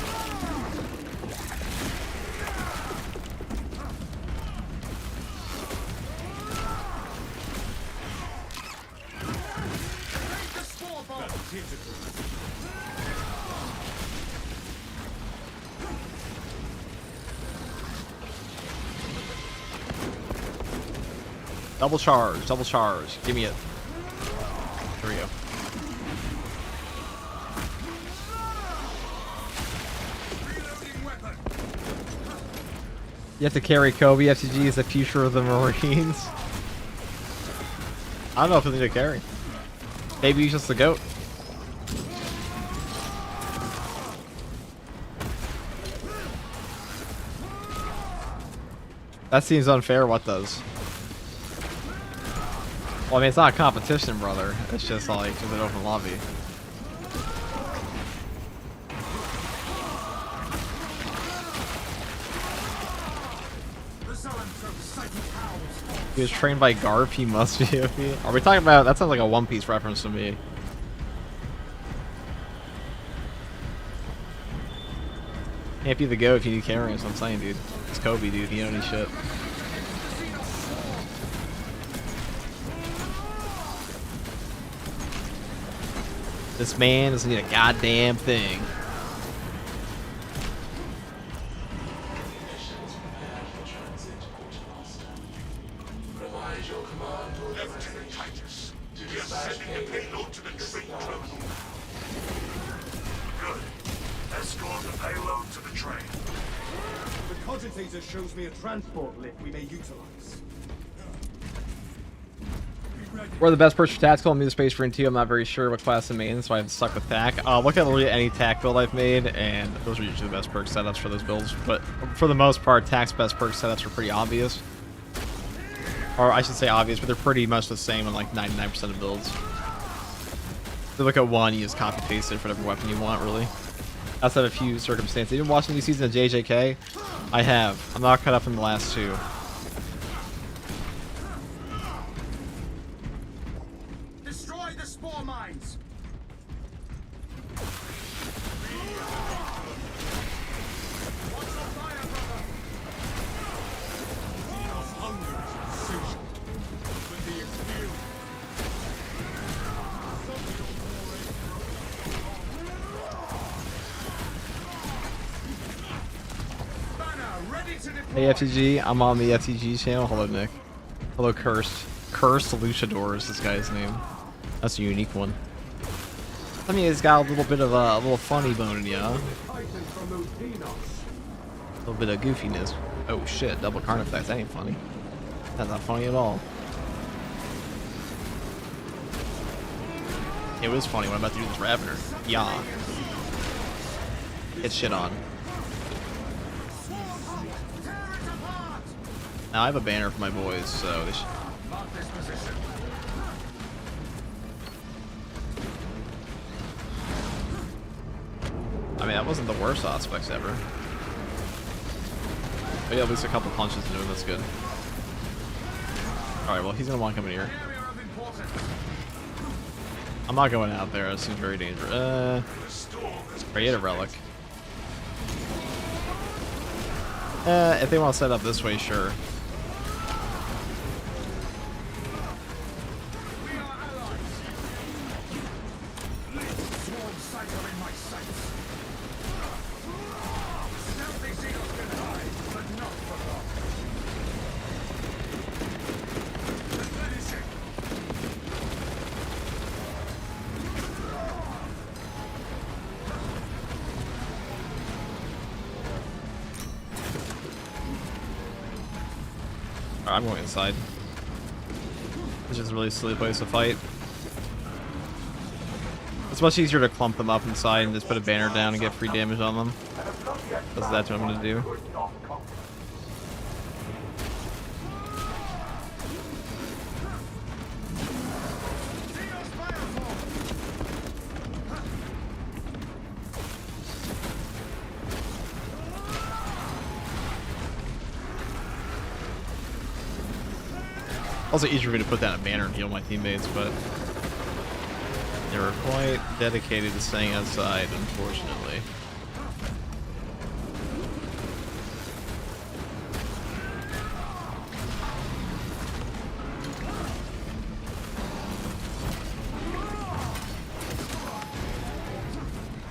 Double charge, double charge. Give me it. There we go. You have to carry Kobe. FTG is the future of the Marines. I don't know if he'll need to carry. Maybe he's just the GOAT. That seems unfair. What does? Well, I mean, it's not a competition, brother. It's just like it's an open lobby. He was trained by Garp. He must be. Are we talking about? That sounds like a One Piece reference to me. Can't be the GOAT if you need carrying. That's what I'm saying, dude. It's Kobe, dude. You don't need shit. This man doesn't need a goddamn thing. Lieutenant Titus, we are sending the payload to the train terminal. Good. Escort the payload to the train. The cogitator shows me a transport lift we may utilize. What are the best perks for tactical and space for N2? I'm not very sure what class I'm in, so I've stuck with TAC. Look at literally any TAC build I've made, and those are usually the best perk setups for those builds. But for the most part, TAC's best perk setups are pretty obvious. Or I should say obvious, but they're pretty much the same on like 99% of builds. If you look at one, you just copy paste it for whatever weapon you want, really. Outside of a few circumstances. Even watching new season of JJK, I have. I'm not caught up in the last two. Destroy the spore mines! Hey FTG, I'm on the FTG channel. Hello Nick. Hello Cursed. Cursed Luchador is this guy's name. That's a unique one. I mean, it's got a little bit of a little funny bone in you, huh? A little bit of goofiness. Oh shit, double Carnifex, that ain't funny. That's not funny at all. It was funny when I'm about to do this Ravener. Yeah. Get shit on. Now I have a banner for my boys, so they should... I mean, that wasn't the worst aspects ever. But yeah, at least a couple punches into him, that's good. Alright, well, he's gonna want to come in here. I'm not going out there, it seems very dangerous. Create a relic. If they want to set up this way, sure. I'm going inside. It's just a really silly place to fight. It's much easier to clump them up inside and just put a banner down and get free damage on them. Because that's what I'm going to do. Also easier for me to put down a banner and heal my teammates, but they were quite dedicated to staying outside, unfortunately.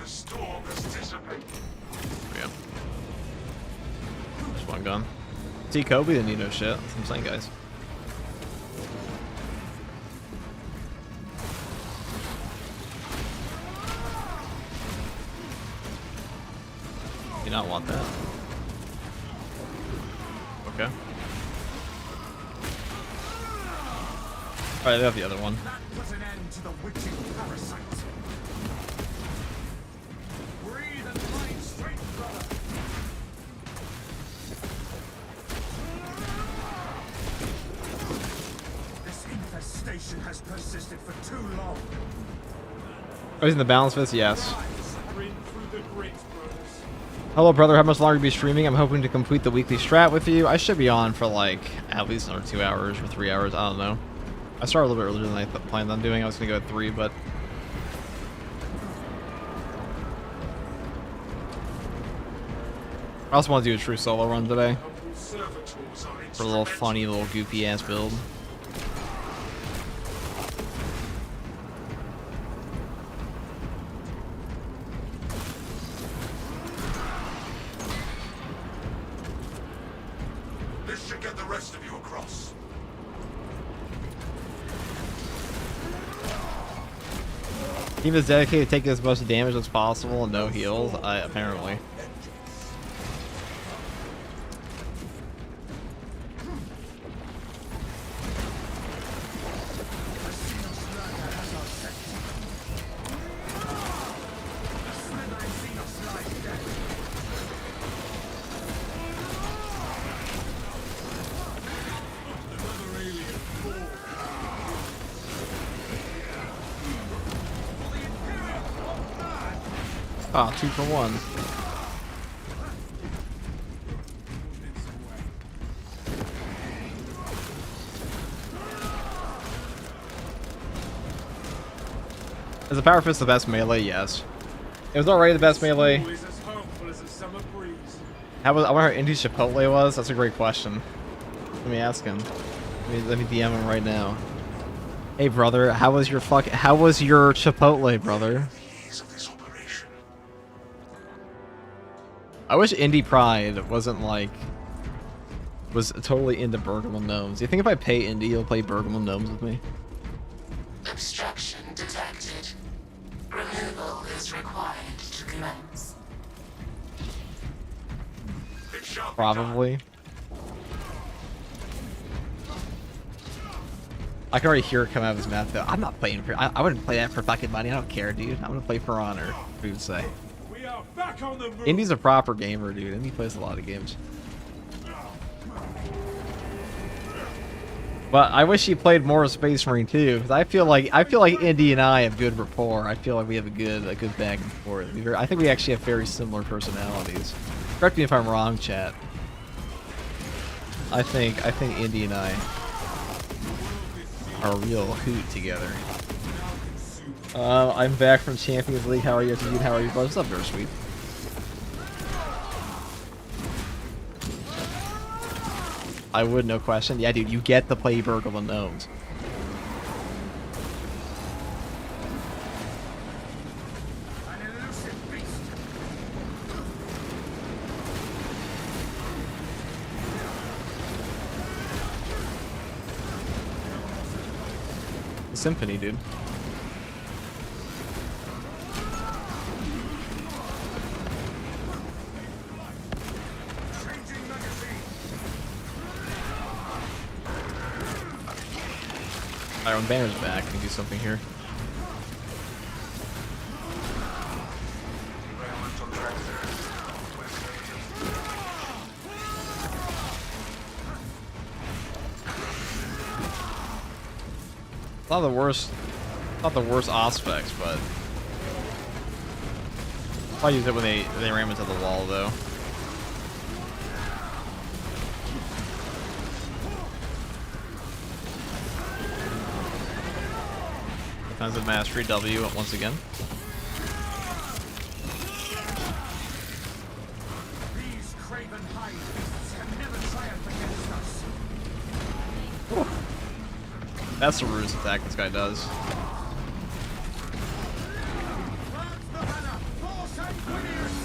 The storm has dissipated. Yeah. Just one gun. See Kobe didn't need no shit. That's what I'm saying, guys. Do not want that. Okay. Alright, they have the other one. That puts an end to the witching parasite. Breathe and find strength, brother. This infestation has persisted for too long. Oh, he's in the balance fist? Yes. Sprint through the grit, brothers. Hello, brother. How much longer will you be streaming? I'm hoping to complete the weekly strat with you. I should be on for like at least another 2 hours or 3 hours. I don't know. I started a little bit earlier than I planned on doing. I was going to go at 3, but... I also want to do a true solo run today. For a little funny, little goofy ass build. This should get the rest of you across. Team is dedicated to taking as much damage as possible and no heals, apparently. Ah, 2 for 1. Is the Power Fist the best melee? Yes. It was already the best melee. Always as hopeful as a summer breeze. I wonder how Indy Chipotle was? That's a great question. Let me ask him. Let me DM him right now. Hey brother, how was your Chipotle, brother? I wish Indie Pride wasn't like was totally into Bergamo Gnomes. Do you think if I pay Indy, he'll play Bergamo Gnomes with me? Obstruction detected. Removal is required to commence. It shall be done. Probably. I can already hear it come out of his mouth though. I'm not playing for. I wouldn't play that for fucking money. I don't care, dude. I'm gonna play for honor. What you would say? We are back on the move. Indy's a proper gamer, dude. Indy plays a lot of games. But I wish he played more of Space Marine too, because I feel like Indy and I have good rapport. I feel like we have a good back and forth. I think we actually have very similar personalities. Correct me if I'm wrong, chat. I think Indy and I are a real hoot together. I'm back from Champions League. How are you, dude? How are you? What's up, there, sweet? I would, no question. Yeah, dude, you get to play Bergamo Gnomes. An elusive beast. The Symphony, dude. Changing magazine. Iron Banner's back. Can do something here. Not the worst aspects, but I used it when they ran into the wall though. Defensive mastery W once again. These craven hide beasts can never triumph against us. That's the ruse attack this guy does. Burns the banner. For Sanguinius.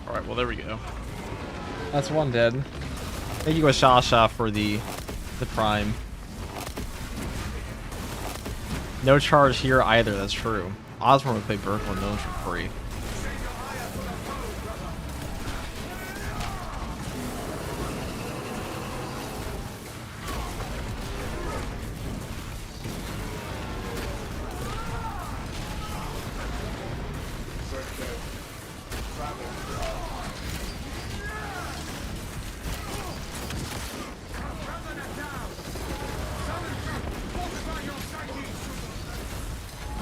Alright, well there we go. That's one dead. Thank you, Ashasha, for the prime. No charge here either, that's true. Osborne would play Berkeley Gnomes for free.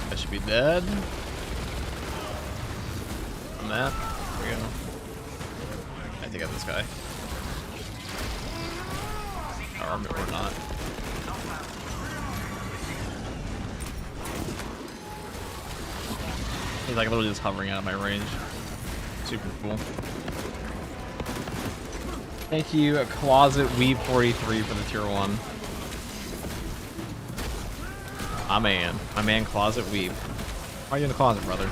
I should be dead. On that. There we go. I think I have this guy. Or not. He's like literally just hovering out of my range. Super cool. Thank you, Closet Weeb 43 for the tier 1. My man, Closet Weeb. Why are you in the closet, brother?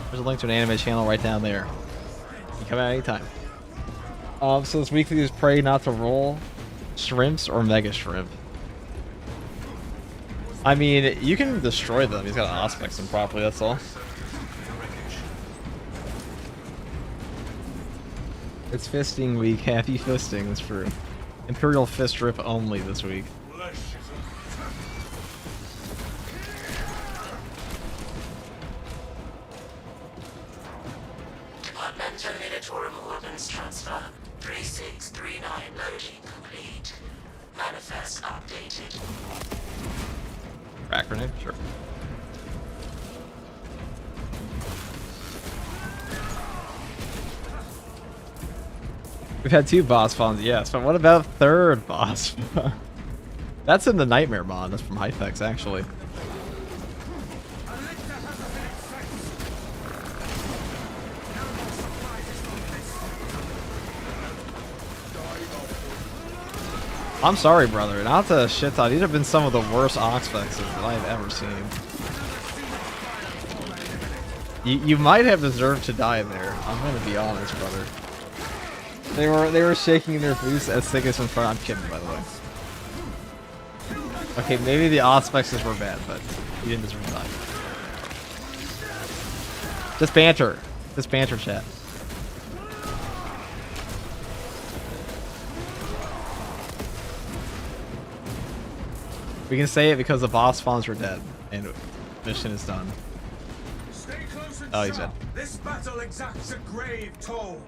There's a link to an anime channel right down there. You can come out anytime. So this weekly is pray not to roll shrimps or mega shrimp. I mean, you can destroy them. He's got to aspect them properly, that's all. It's fisting week. Happy fisting, that's true. Imperial fist rip only this week. updated. Crack grenade? Sure. We've had 2 boss spawns, yes, but what about a 3rd boss spawn? That's in the Nightmare mod. That's from Hypex, actually. I'm sorry, brother. Not to shit on. These have been some of the worst Oxfexes that I've ever seen. You might have deserved to die there. I'm gonna be honest, brother. They were shaking their boots as thick as in front. I'm kidding, by the way. Okay, maybe the Oxfexes were bad, but you didn't deserve to die. Just banter. Just banter, chat. We can say it because the boss spawns were dead, and mission is done. Stay close and Oh, he's sharp. dead. This battle exacts a grave toll.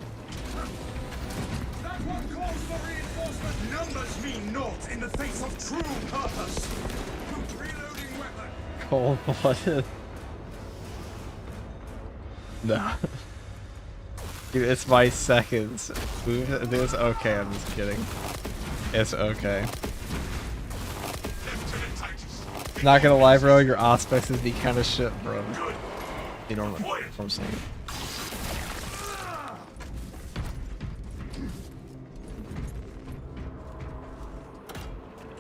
That one calls for reinforcement. Numbers mean naught in the face of true purpose. Reloading weapon. Cold-blooded. No. Dude, it's my seconds. It's okay, I'm just kidding. It's okay. Not gonna lie, bro, your Auspex is the kind of shit, bro. You know what I'm saying.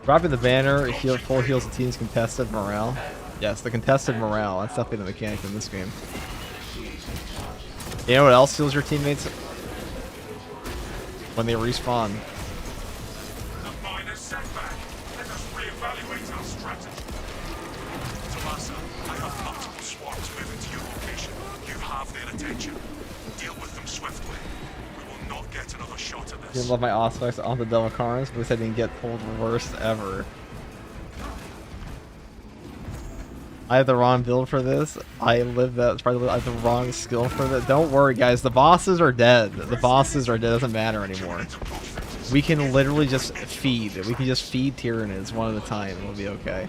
Dropping the banner, full heals the team's contested morale. Yes, the contested morale. That's definitely the mechanic in this game. You know what else heals your teammates? When they respawn. A minor setback. Let us reevaluate our strategy. Tomasa, I have multiple swarms moving to your location. You have their attention. Deal with them swiftly. We will not get another shot at I this. love my Auspex on the Devil Carns, but I didn't get told worst ever. I have the wrong build for this. I have the wrong skill for that. Don't worry, guys. The bosses are dead. The bosses are dead. It doesn't matter anymore. We can literally just feed. We can just feed Tyranids one at a time. It'll be okay.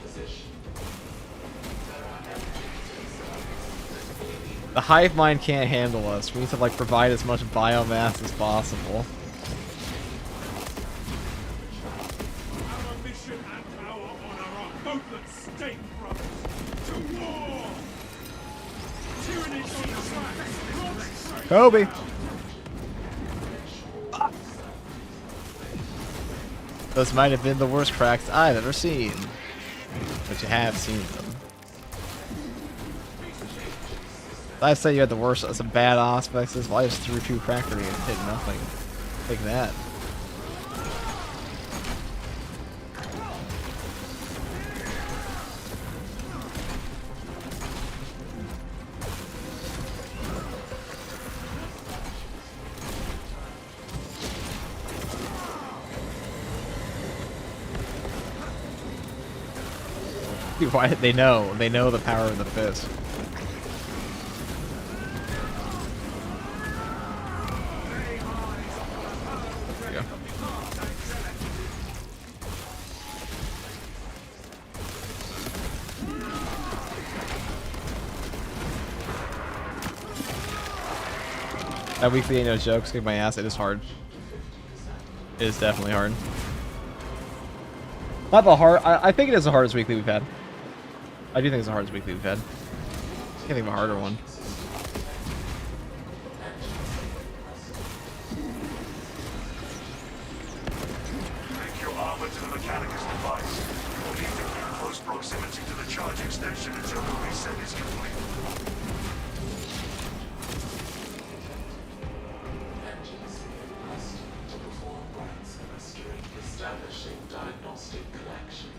The hive mind can't handle us. We need to like provide as much biomass as possible. Our mission and our honor are both at stake, brothers. To war! Tyranny on the track! Kobe. Those might have been the worst cracks I've ever seen. But you have seen them. I say you had the worst, some bad aspects. Well, I just threw 2 crack grenades and hit nothing. Take that. Dude, why? They know the power of the fist. There you go. That weekly ain't no joke. Kick my ass. It is hard. It is definitely hard. Not the hard. I think it is the hardest weekly we've had. I do think it's the hardest weekly we've had. I can't think of a harder one. Link your armor to the Mechanicus device. You will need to keep close proximity to the charge extension until the reset is complete. Engines requested to perform rites restoring establishing diagnostic collection.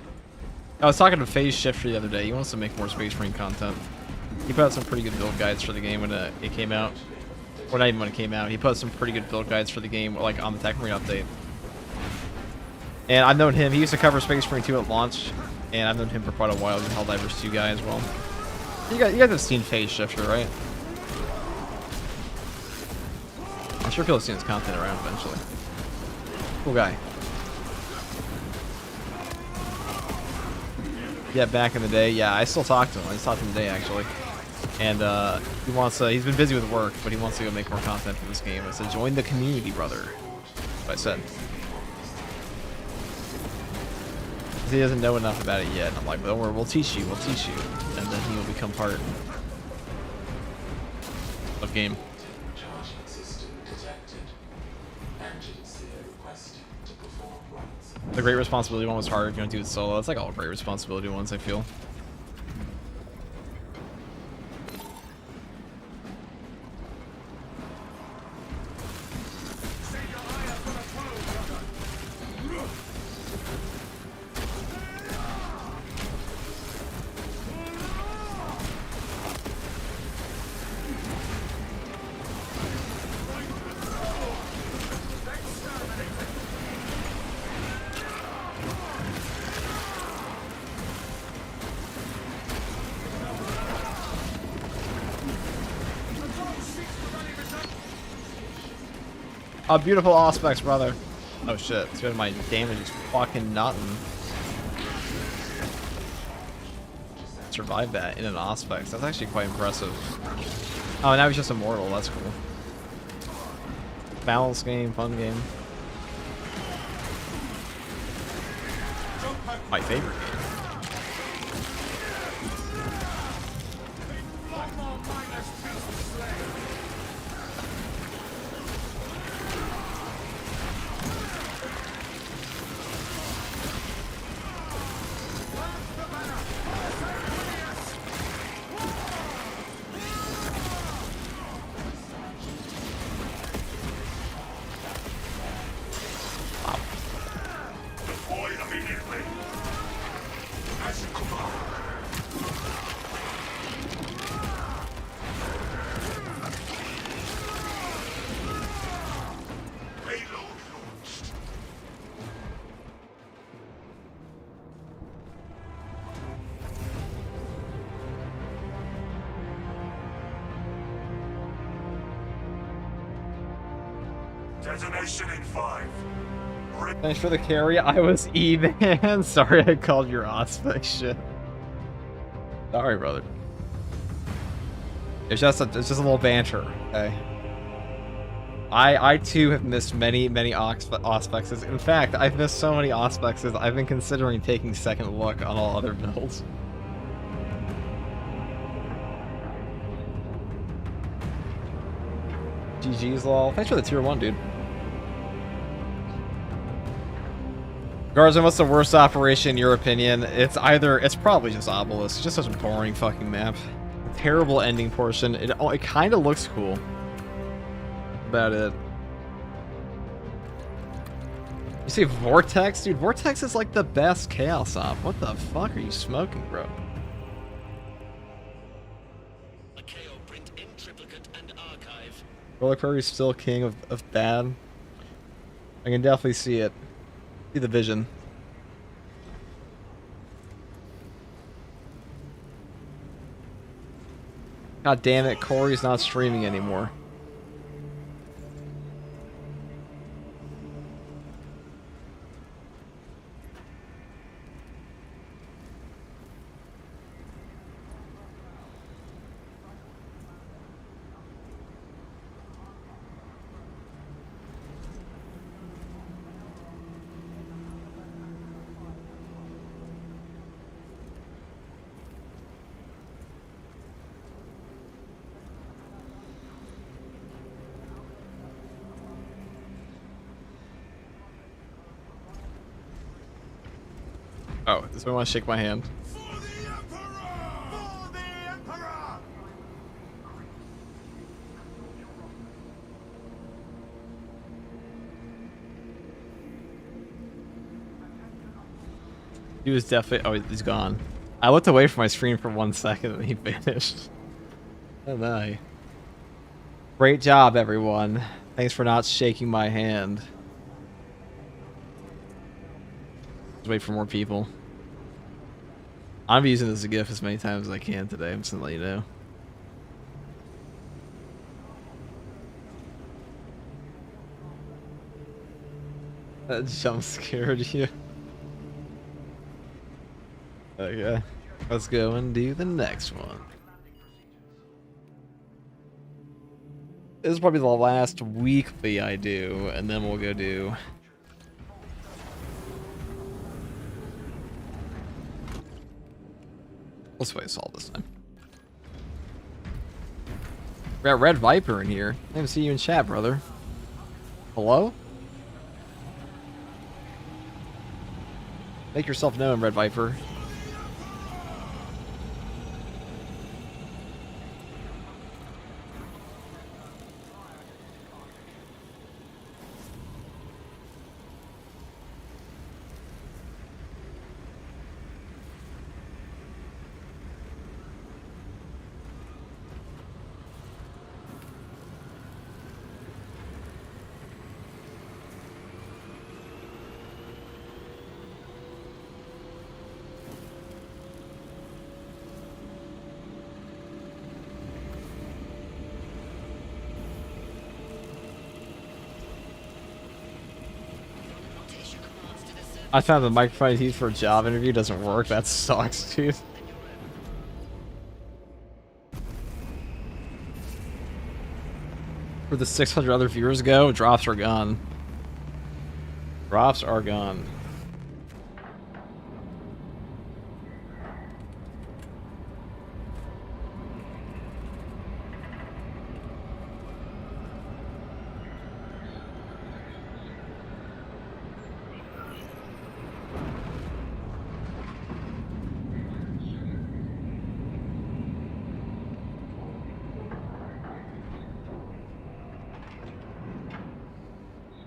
I was talking to Phase Shifter the other day. He wants to make more Space Marine content. He put out some pretty good build guides for the game when it came out. Or not even when it came out. He put out some pretty good build guides for the game, like on the Tech Marine update. And I've known him. He used to cover Space Marine 2 at launch. And I've known him for quite a while. He's a Helldivers 2 guy as well. You guys have seen Phase Shifter, right? I'm sure people have seen his content around eventually. Cool guy. Yeah, back in the day. Yeah, I still talk to him. I just talked to him today, actually. And he wants he's been busy with work, but he wants to go make more content for this game. I said, join the community, brother. That's what I said. 'Cause he doesn't know enough about it yet. And I'm like, don't worry, we'll teach you, we'll teach you. And then he will become part of game. Charging system detected. Engines here requested to perform runs. The great responsibility one was harder if you don't do it solo. It's like all great responsibility ones, I feel. Oh, beautiful aspects, brother. Oh shit, it's good. My damage is fucking nothing. Survived that in an aspects. That's actually quite impressive. Oh, now he's just immortal. That's cool. Balance game, fun game. My favorite game. Deploy immediately. As you command. Payload launched. Detonation in 5. Thanks for the carry. I was even. Sorry, I called your aspect shit. Sorry, brother. It's just a little banter, okay? I too have missed many auspexes. In fact, I've missed so many auspexes. I've been considering taking second look on all other builds. GG's lol. Thanks for the tier 1, dude. Guardsman, what's the worst operation in your opinion? It's probably just Obelisk. It's just such a boring fucking map. A terrible ending portion. It kind of looks cool. About it. You see Vortex? Dude, Vortex is like the best Chaos Op. What the fuck are you smoking, bro? A KO print in triplicate and archive. Roller Prairie is still king of bad. I can definitely see it. See the vision. God damn it, Corey's not streaming anymore. Oh, does anyone want to shake my hand? For the Emperor! For the Emperor! He was definitely. Oh, he's gone. I looked away from my screen for 1 second and he vanished. Oh my. Great job, everyone. Thanks for not shaking my hand. Let's wait for more people. I'm using this as a GIF as many times as I can today. I'm just gonna let you know. That jump scared you. Okay. Let's go and do the next one. This is probably the last weekly I do, and then we'll go do... Let's play Assault this time. We got Red Viper in here. I haven't seen you in chat, brother. Hello? Make yourself known, Red Viper. I found the microphone I used for a job interview doesn't work. That sucks, dude. Where the 600 other viewers go, drops are gone. Drops are gone.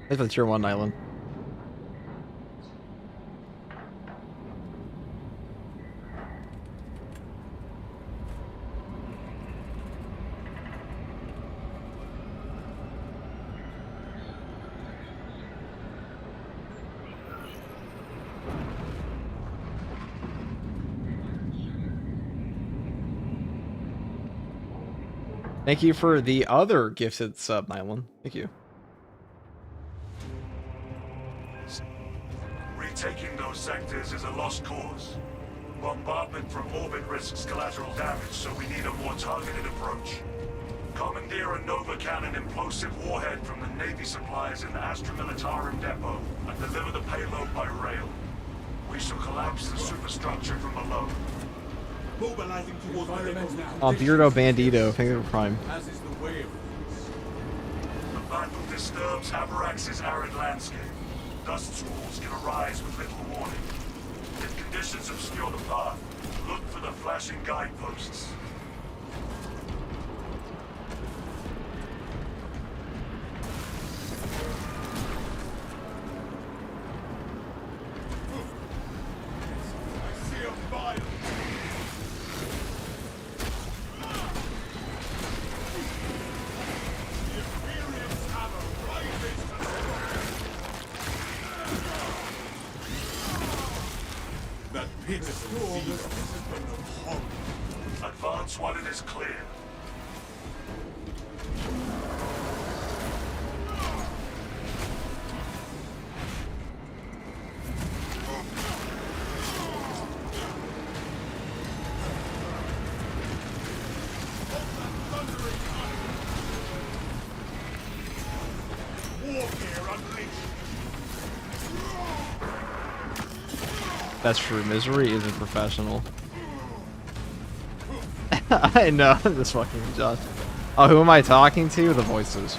Thanks for the tier 1 island. Thank you for the other gifted sub, Nylon. Thank you. Retaking those sectors is a lost cause. Bombardment from orbit risks collateral damage, so we need a more targeted approach. Commandeer a Nova Cannon implosive warhead from the Navy supplies in the Astra Militarum depot and deliver the payload by rail. We shall collapse the superstructure from below. Mobilizing towards the depot now. Beardo Bandito, thank you for Prime. As is the way of The battle disturbs Avarax's arid landscape. Dust squalls can arise with little warning. If conditions obscure the path, look for the flashing guideposts. I see a fire. The Imperials have a right that pitiful zero. Advance while it is clear. Warfare unleashed. That's true. Misery isn't professional. I know this fucking Josh. Oh, who am I talking to? The voices.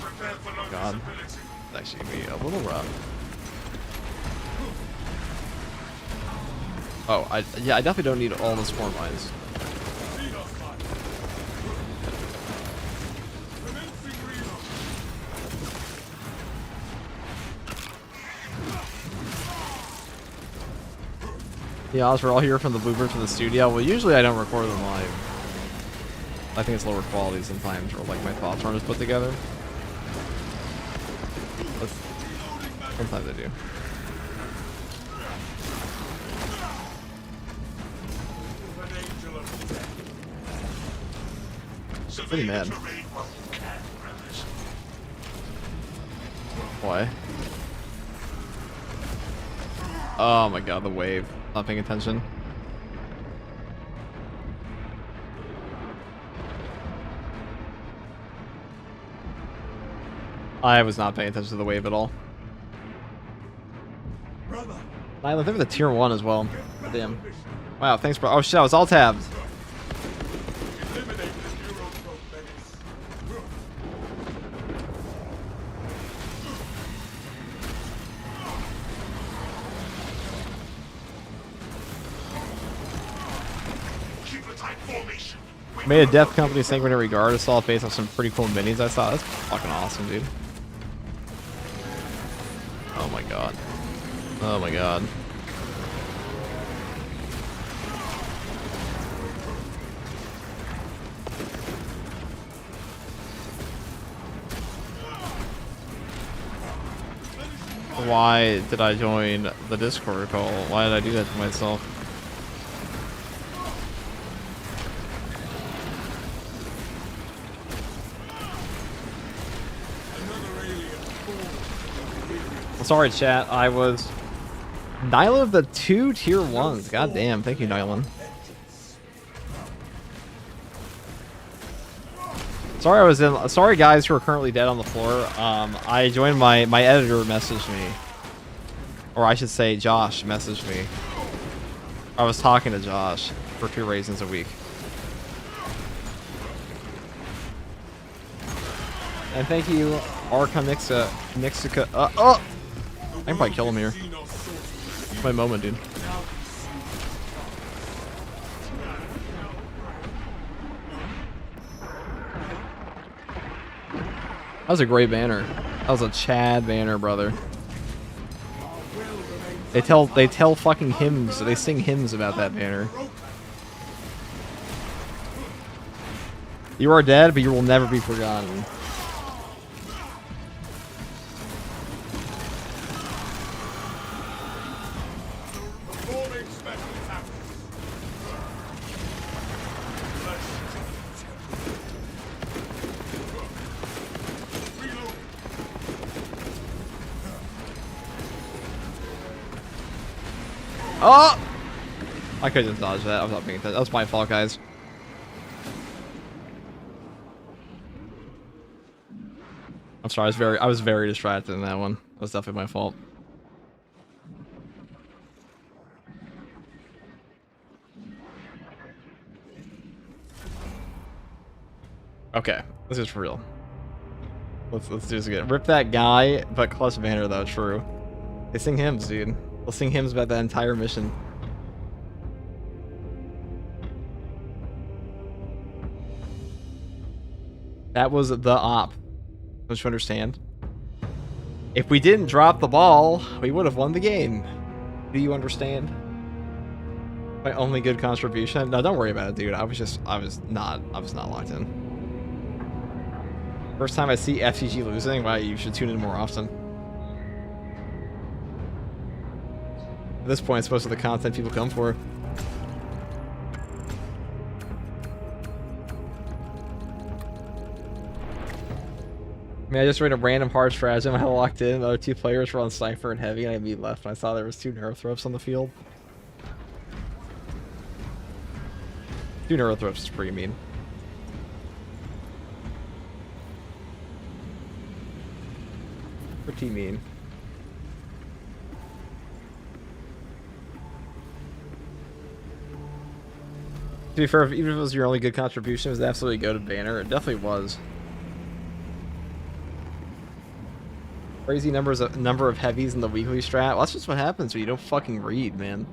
Prepare for no God. visibility. It's actually gonna be a little rough. Oh, I definitely don't need all the swarm mines. Yeah, we're all here from the Bluebird from the studio. Well, usually I don't record them live. I think it's lower quality sometimes, or like my thoughts aren't as put together. But sometimes I do. Pretty mad. Why? Oh my god, the wave. Not paying attention. I was not paying attention to the wave at all. Brother, I think with a tier 1 as well. Damn. Wow, thanks, bro. Oh shit, I was all tabbed. eliminate the Neurotrope menace. Keep a tight formation. Made a Death Company Sanguinary Guard assault based on some pretty cool minis I saw. That's fucking awesome, dude. Oh my god. Oh my god. Why did I join the Discord call? Why did I do that to myself? Sorry, chat. I was Nylan of the 2 tier 1s. God damn. Thank you, Nylan. Sorry, I was in. Sorry, guys who are currently dead on the floor. I joined my editor messaged me, or I should say, Josh messaged me. I was talking to Josh for 2 raisins a week. And thank you, Arca Nixica. Oh! I can probably kill him here. My moment, dude. That was a great banner. That was a Chad banner, brother. They tell fucking hymns. They sing hymns about that banner. You are dead, but you will never be forgotten. Performing special tactics. Reload. Oh! I could have dodged that. I was not paying attention. That was my fault, guys. I'm sorry. I was very distracted in that one. That was definitely my fault. Okay, this is for real. Let's do this again. Rip that guy, but clutch banner though. True. They sing hymns, dude. They'll sing hymns about that entire mission. That was the op. Don't you understand? If we didn't drop the ball, we would have won the game. Do you understand? My only good contribution? No, don't worry about it, dude. I was not locked in. First time I see FCG losing, wow, you should tune in more often. At this point, it's most of the content people come for. I mean, I just ran a random hard stratagem. I locked in. The other 2 players were on Cypher and Heavy, and I had me left. And I saw there was 2 Neurothropes on the field. 2 Neurothropes is pretty mean. Pretty mean. To be fair, even if it was your only good contribution, it was absolutely go to banner. It definitely was. Crazy number of heavies in the weekly strat. Well, that's just what happens when you don't fucking read, man.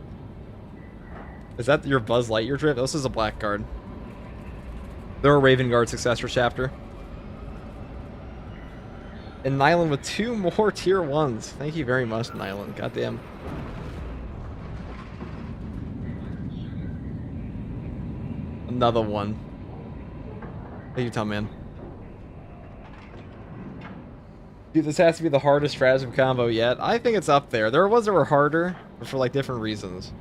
Is that your Buzz Lightyear drip? This is a black card. They're a Raven Guard successor chapter. And Nylan with 2 more tier 1s. Thank you very much, Nylan. Goddamn. Another one. Thank you, Tom, man. Dude, this has to be the hardest stratagem combo yet. I think it's up there. There were ones that were harder, but for like different reasons.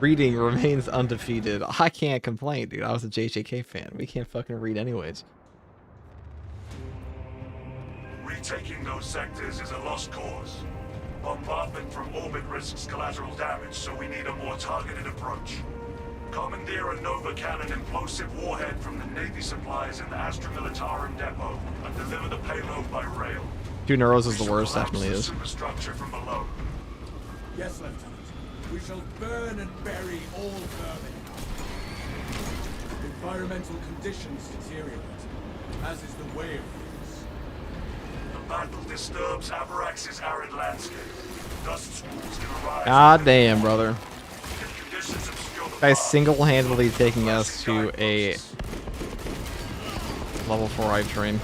Reading remains undefeated. I can't complain, dude. I was a JJK fan. We can't fucking read anyways. Retaking those sectors is a lost cause. Bombardment from orbit risks collateral damage, so we need a more targeted approach. Commandeer a Nova Cannon implosive warhead from the Navy supplies in the Astra Militarum depot and deliver the payload by rail. 2 neuros is We the worst, shall collapse definitely the is. superstructure from below. Yes, Lieutenant. We shall burn and bury all vermin. Environmental conditions deteriorate, as is the way of things. The battle disturbs Avarax's arid landscape. Dust schools can arise. God damn, brother. If conditions obscure the Guy's path, single-handedly taking us to a level 4 hype train.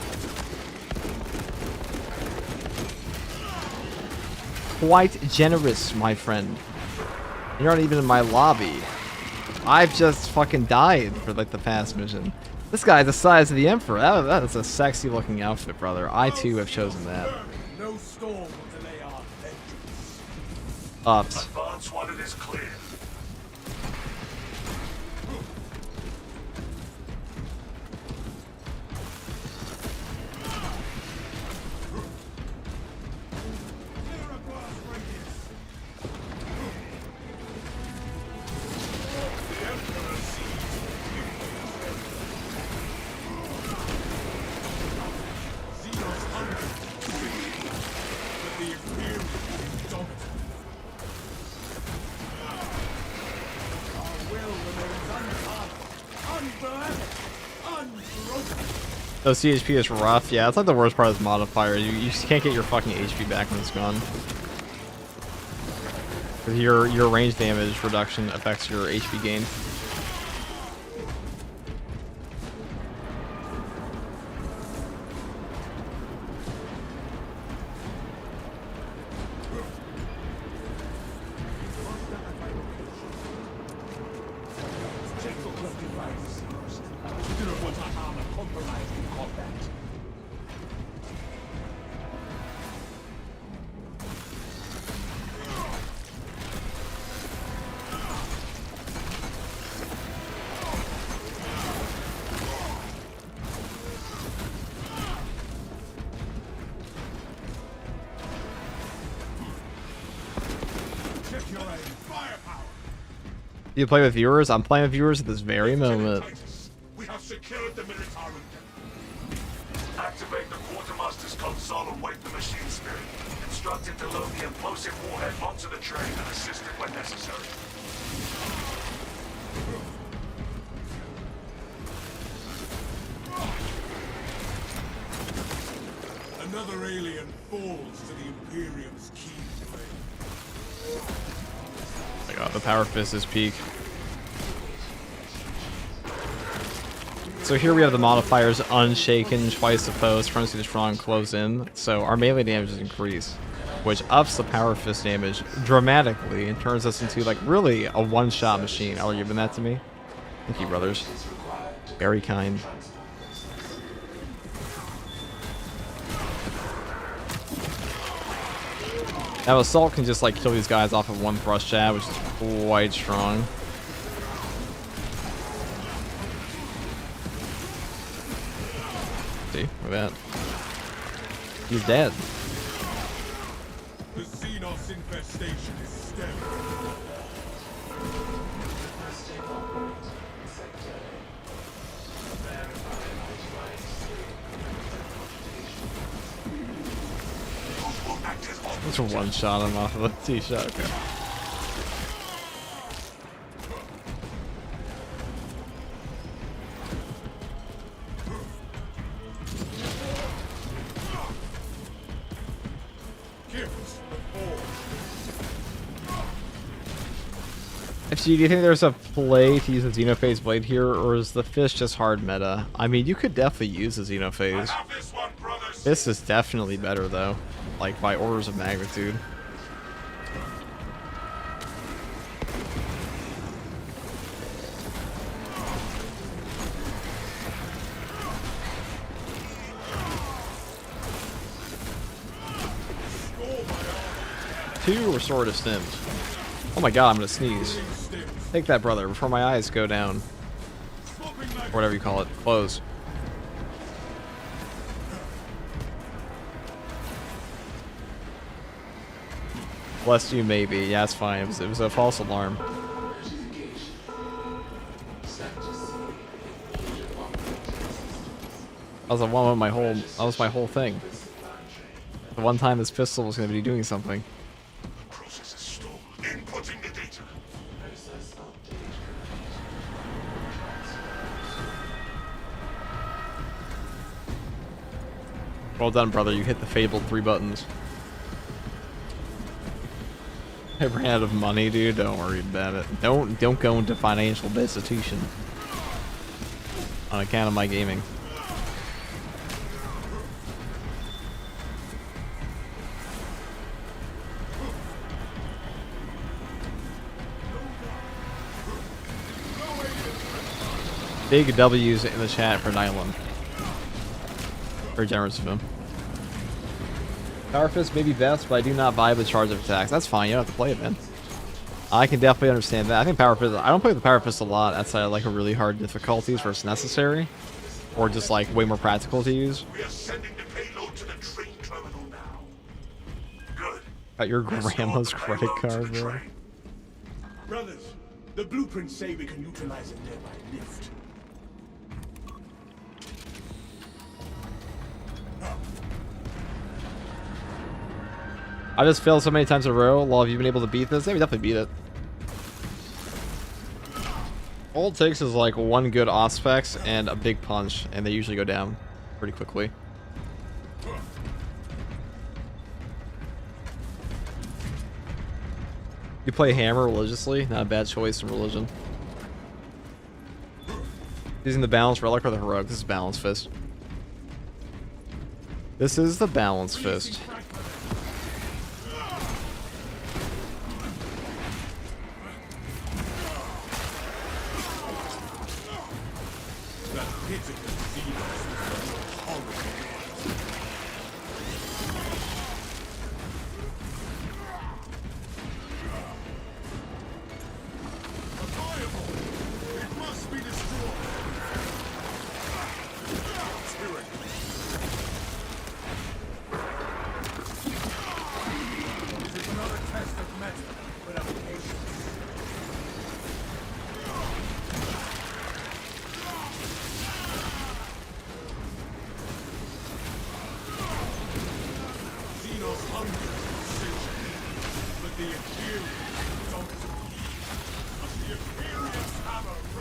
Quite generous, my friend. You're not even in my lobby. I've just fucking died for like the past mission. This guy's the size of the Emperor. That is a sexy looking outfit, brother. I too have chosen that. No storm will delay our vengeance. Ups. advance when it is clear. So CHP is rough. Yeah, it's like the worst part of this modifier. You just can't get your fucking HP back when it's gone. 'Cause your range damage reduction affects your HP gain. You play with viewers? I'm playing with viewers at this very moment. We have secured the Militarum. Activate the Quartermaster's console and wake the machine spirit. Instruct it to load the implosive warhead onto the train and assist it when necessary. Another alien falls to the Imperium's keen blade. Oh my god, the Power Fist is peak. So here we have the modifiers unshaken, twice opposed, frenzy strong, close in. So our melee damage is increased, which ups the Power Fist damage dramatically and turns us into like really a one-shot machine. Are you giving that to me? Thank you, brothers. Very kind. Now Assault can just like kill these guys off of one thrust jab, which is quite strong. See, look at that. He's dead. The Xenos infestation is stemming. Let's one shot him off of a T-shot. Okay. Do you think there's a play to use a Xenophase blade here, or is the Fist just hard meta? I mean, you could definitely use a Xenophase. This is definitely better, though. Like, by orders of magnitude. Two or Sword of Sims? Oh my god, I'm gonna sneeze. Take that, brother, before my eyes go down. Or whatever you call it. Close. Bless you, maybe. Yeah, it's fine. It was a false alarm. That was my whole thing. The one time this pistol was going to be doing something. Process is stalled. Inputting the data. Well done, brother. You hit the fabled 3 buttons. I ran out of money, dude. Don't worry about it. Don't go into financial destitution on account of my gaming. Big W's in the chat for Nylon. Very generous of him. Power Fist may be best, but I do not vibe with charge of attacks. That's fine, you don't have to play it, man. I can definitely understand that. I think Power Fist, I don't play with the Power Fist a lot outside of like a really hard difficulties where it's necessary. Or just like way more practical to use. We are sending the payload to the train terminal now. Good. Got your grandma's credit card, bro. Brothers, the blueprints say we can neutralize it there by lift. I just failed so many times in a row. Lol, have you been able to beat this? Yeah, we definitely beat it. All it takes is like one good Auspex and a big punch, and they usually go down pretty quickly. You play Hammer religiously? Not a bad choice in religion. Using the Balance Relic or the Heroic? This is Balance Fist. This is the Balance Fist.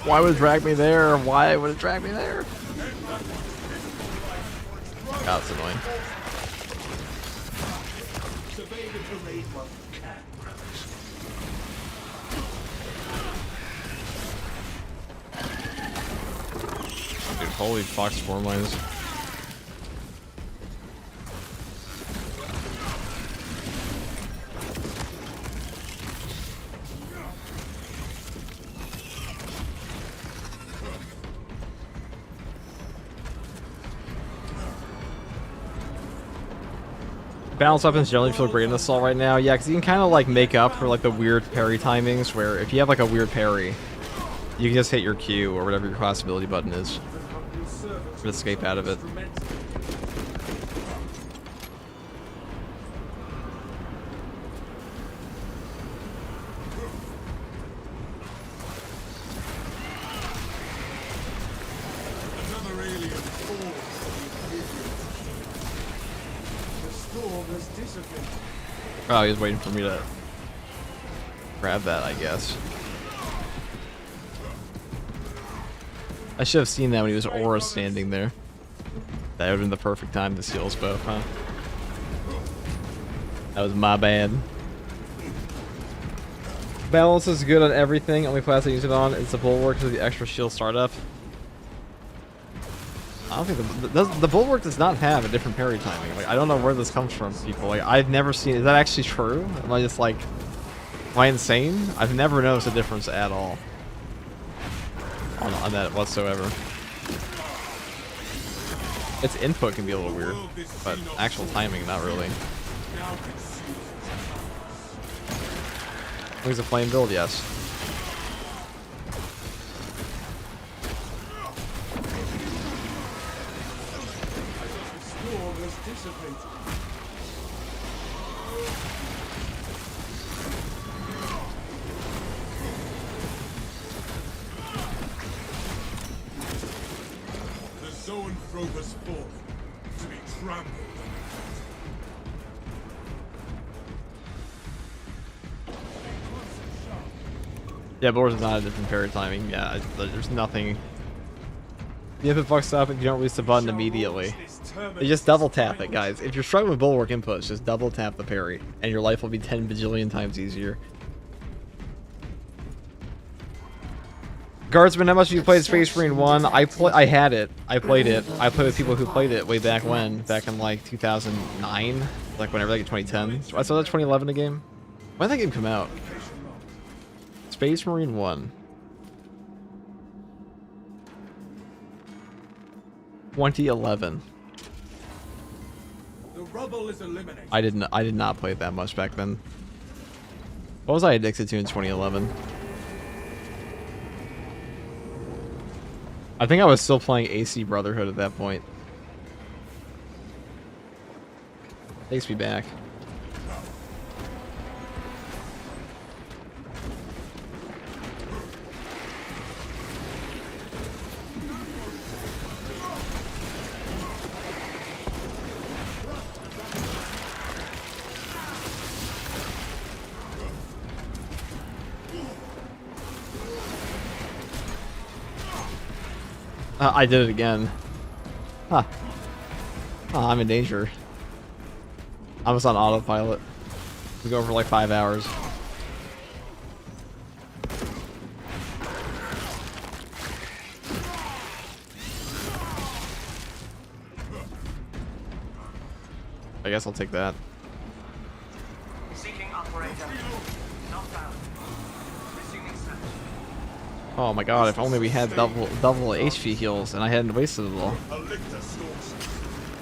Why would it drag me there? Why would it drag me there? God, that's annoying. Dude, holy fuck, Swarm Lines. Balance weapons generally feel great in Assault right now. Yeah, because you can kind of like make up for like the weird parry timings where if you have like a weird parry, you can just hit your Q or whatever your class ability button is. Or escape out of it. Oh, he was waiting for me to grab that, I guess. I should have seen that when he was Aura standing there. That would have been the perfect time to seal us both, huh? That was my bad. Balance is good on everything. Only class I use it on is the Bulwark because of the extra shield startup. I don't think the Bulwark does not have a different parry timing. Like, I don't know where this comes from, people. Like, I've never seen. Is that actually true? Am I just like, am I insane? I've never noticed a difference at all on that whatsoever. Its input can be a little weird, but actual timing, not really. He's a flame build, yes. anticipated. The Zoanthrope has fallen to be trampled. Yeah, but it's not a different parry timing. Yeah, there's nothing. The input fucks up if you don't release the button immediately. You just double tap it, guys. If you're struggling with bulwark inputs, just double tap the parry, and your life will be 10 bajillion times easier. Guardsman, how much have you played Space Marine 1? I had it. I played it. I played with people who played it way back when. Back in like 2009. Like whenever, like 2010. I saw that 2011 a game. When did that game come out? Space Marine 1. 2011. The rubble is eliminated. I did not play it that much back then. What was I addicted to in 2011? I think I was still playing AC Brotherhood at that point. Takes me back. I did it again. Huh. Oh, I'm in danger. I was on autopilot. We go for like 5 hours. I guess I'll take that. Seeking operator. Not found. Resuming search. Oh my god, if only we had double HP heals and I hadn't wasted it all.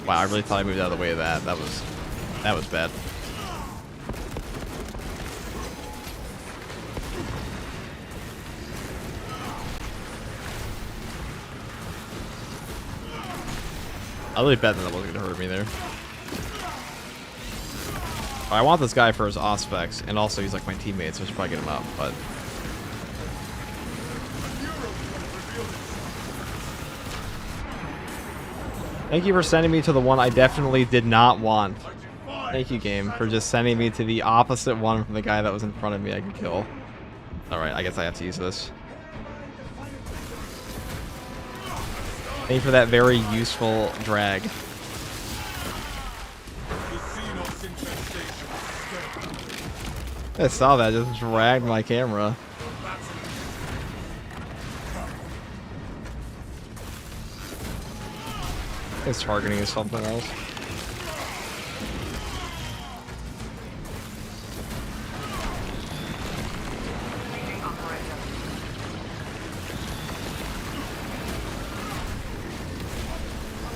Wow, I really thought I moved out of the way of that. That was bad. I really bet that wasn't gonna hurt me there. I want this guy for his aspects, and also he's like my teammate, so I should probably get him up, but... Thank you for sending me to the one I definitely did not want. Thank you, game, for just sending me to the opposite one from the guy that was in front of me I could kill. Alright, I guess I have to use this. Thank you for that very useful drag. I saw that, just dragged my camera. His targeting is something else.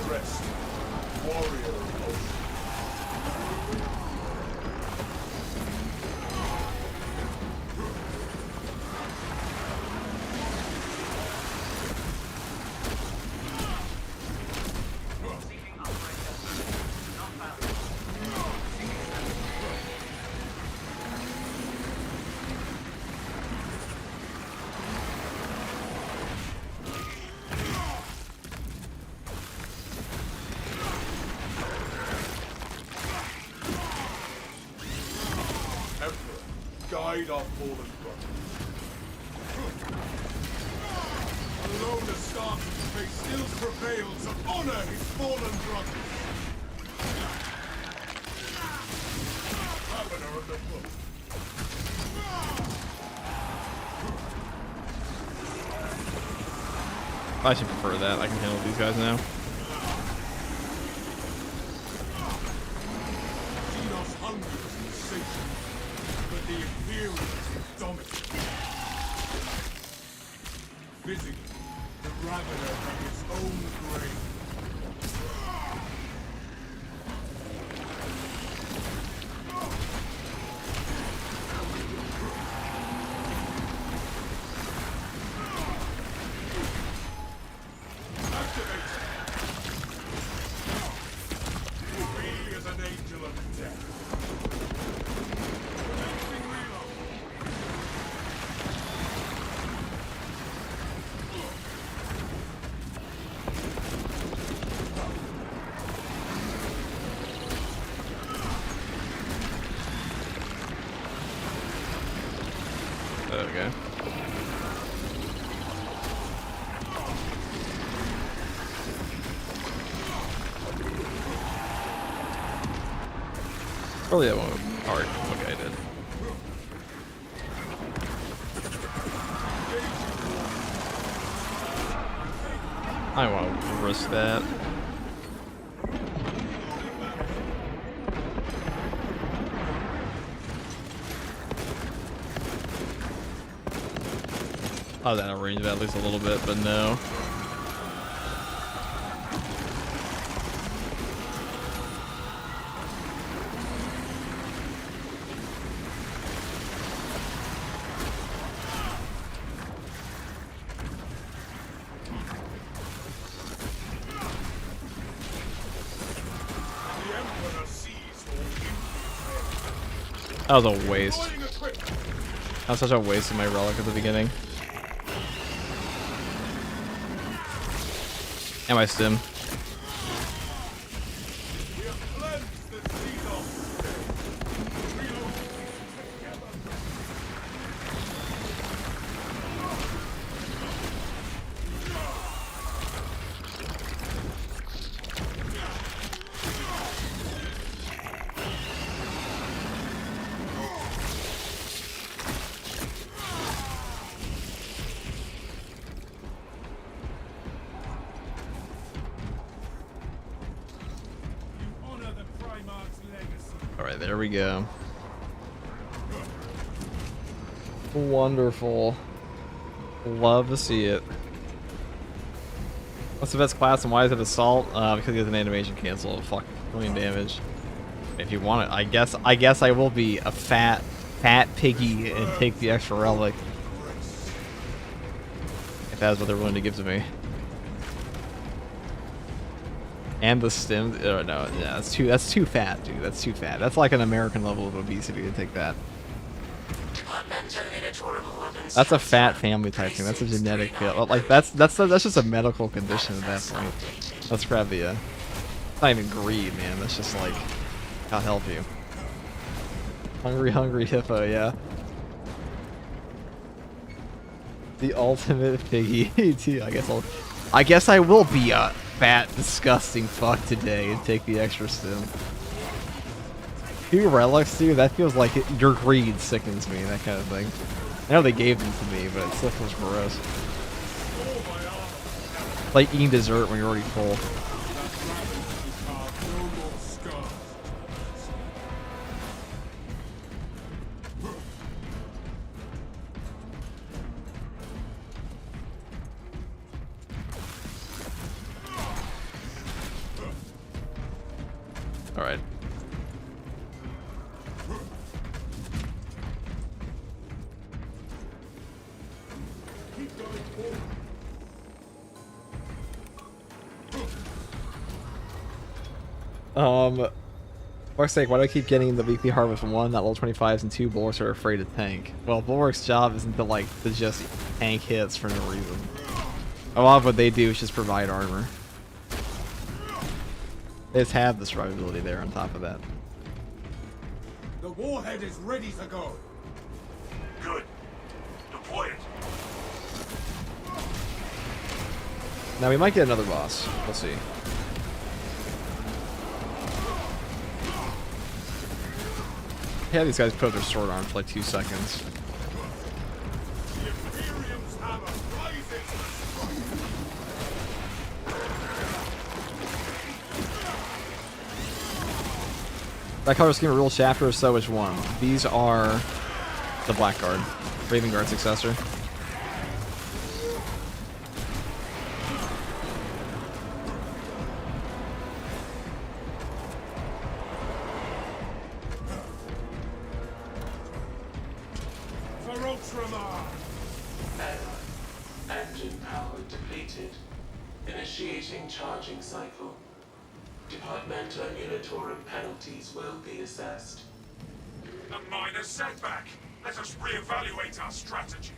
Rest. Warrior of guide our fallen brothers. Alone the Stark may still prevail to honor his fallen brothers. Governor of the book. I should prefer that. I can handle these guys now. Xenos hunger is insatiable, but the Imperials dominate. Physically, the Ravener had his own grave. Activate! Probably that one. Alright, okay, I did. I don't want to risk that. I was out of range of at least a little bit, but no. The Emperor sees all. That was a waste. Deploying equipment. That was such a waste of my relic at the beginning. And my stim. We have cleansed the Xenos. Reload together. Honor the Primarch's legacy. Alright, there we go. Wonderful. Love to see it. What's the best class and why is it assault? Because he has an animation cancel of fucking million damage. If you want it, I guess I will be a fat piggy and take the extra relic. If that's what they're willing to give to me. And the stim. No, yeah, that's too fat, dude. That's too fat. That's like an American level of obesity to take that. That's a fat family type thing. That's a genetic kill. Like that's just a medical condition at that point. Let's grab the. It's not even greed, man. That's just like, God help you. Hungry hippo, yeah. The ultimate piggy too. I guess I will be a fat, disgusting fuck today and take the extra stim. 2 relics, dude. That feels like your greed sickens me. That kind of thing. I know they gave them to me, but it still feels gross. Like eating dessert when you're already full. All right. Fuck's sake, why do I keep getting the weekly harvest from 1, not level 25s, and 2, Bulwarks are afraid to tank? Well, Bulwark's job isn't to just tank hits for no reason. A lot of what they do is just provide armor. They just have the survivability there on top of that. The warhead is ready to go. Good. Deploy it. Now we might get another boss. We'll see. Yeah, these guys put their sword on for like 2 seconds. The Imperium's hammer rises to strike. That color scheme of Rule Shafter, so which one? These are the Blackguard, Raven Guard successor. For Ultramar. Error. Engine power depleted. Initiating charging cycle. Departmental and unitorum penalties will be assessed. A minor setback. Let us reevaluate our strategy.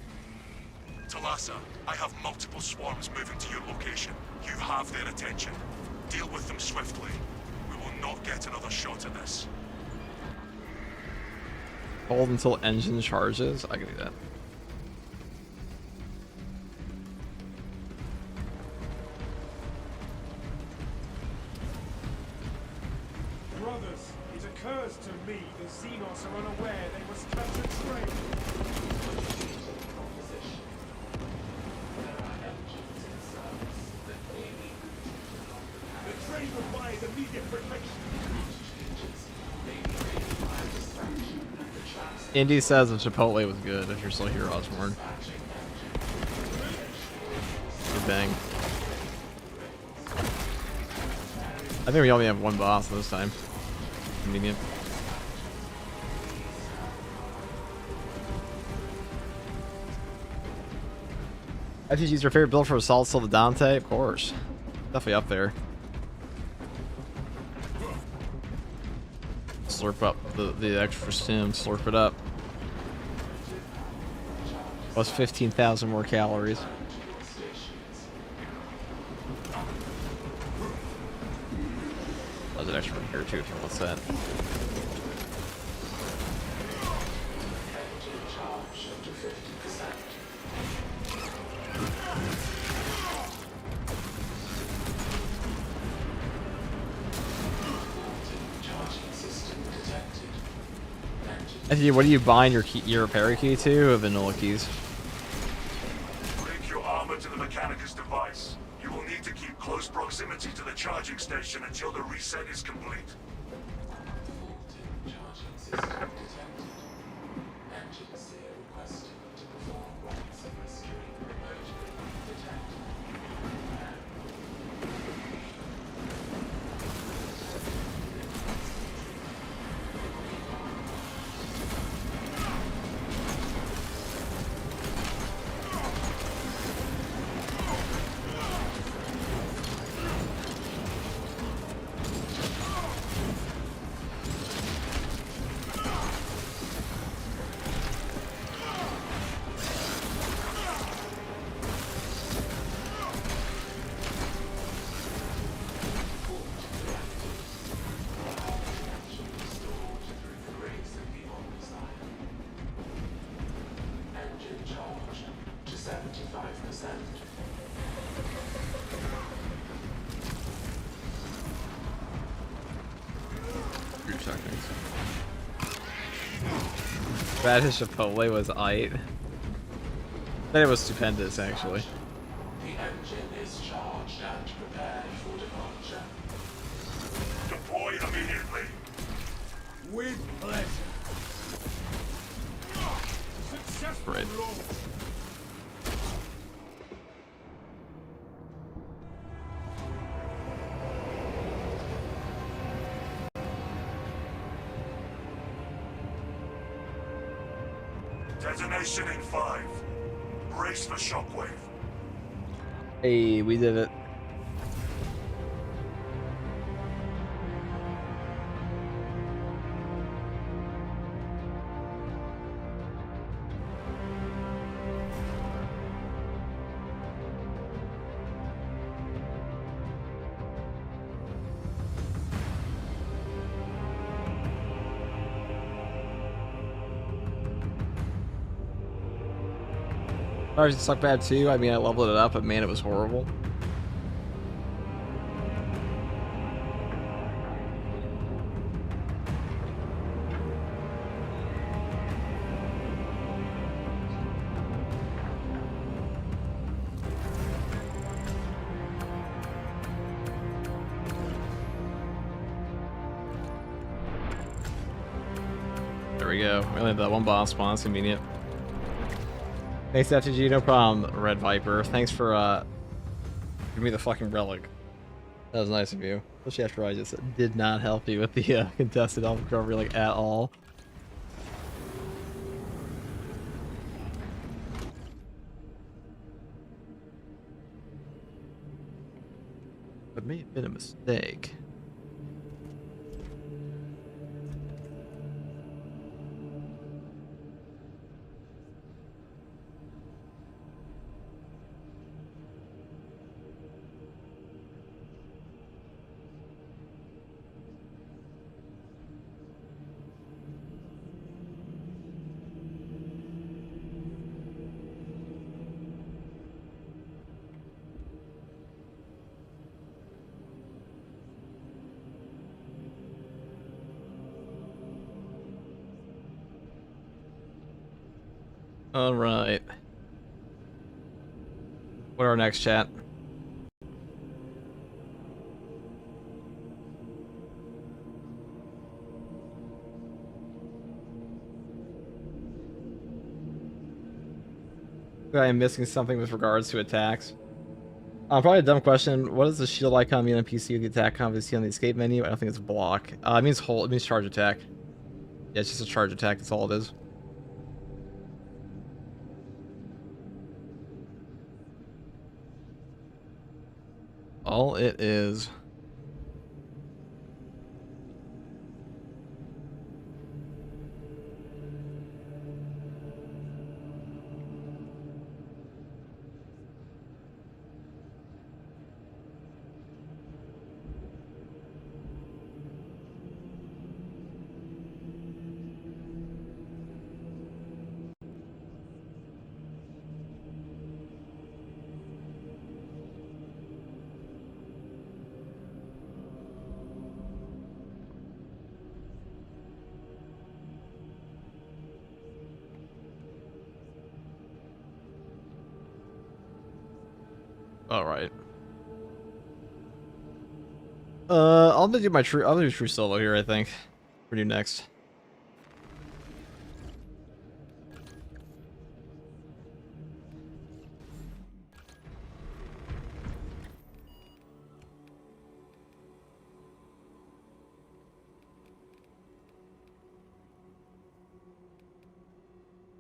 Talassa, I have multiple swarms moving to your location. You have their attention. Deal with them swiftly. We will not get another shot at this. Hold until engine charges. I can do that. Brothers, it occurs to me the Xenos are unaware they must catch a train. Composition. There are engines in service that may be booted along the path. The train requires immediate protection. Changes may be made by distraction and the chance Indy says the Chipotle was good if you're still here, Osborne. dispatching engine. Good bang. I think we only have one boss this time. Convenient. FG's your favorite build for Assault still the Dante? Of course. Definitely up there. Slurp up the extra stim, slurp it up. Plus 15,000 more calories. There's an extra one here too if you want that. Engine charge up to 50%. Charging system detected. Engine What do you bind your repair key to? Or vanilla keys? Link your armor to the Mechanicus device. You will need to keep close proximity to the charging station until the reset is complete. charging system detected. Engine seer requested to perform rites of rescuing remotely detected. Engine charged to 75%. Group seconds. Radish Chipotle was aight. Then it was stupendous, actually. The engine is charged and prepared for departure. Deploy immediately. With pleasure. Successful Right. launch. Detonation in 5. Brace for shockwave. Hey, we did it. Stars suck bad too. I mean, I leveled it up, but man, it was horrible. There we go. We only have that one boss spawn. It's convenient. Thanks, FTG. No problem, Red Viper. Thanks for giving me the fucking relic. That was nice of you. Especially after I just did not help you with the contested Alpha recovery like at all. It may have been a mistake. Alright. What are our next chat? I am missing something with regards to attacks. Probably a dumb question. What does the shield icon mean on PC with the attack combo you see on the escape menu? I don't think it's block. It means hold. It means charge attack. Yeah, it's just a charge attack. That's all it is. All it is. All right. I'll do my true. I'll do true solo here. I think. For you next.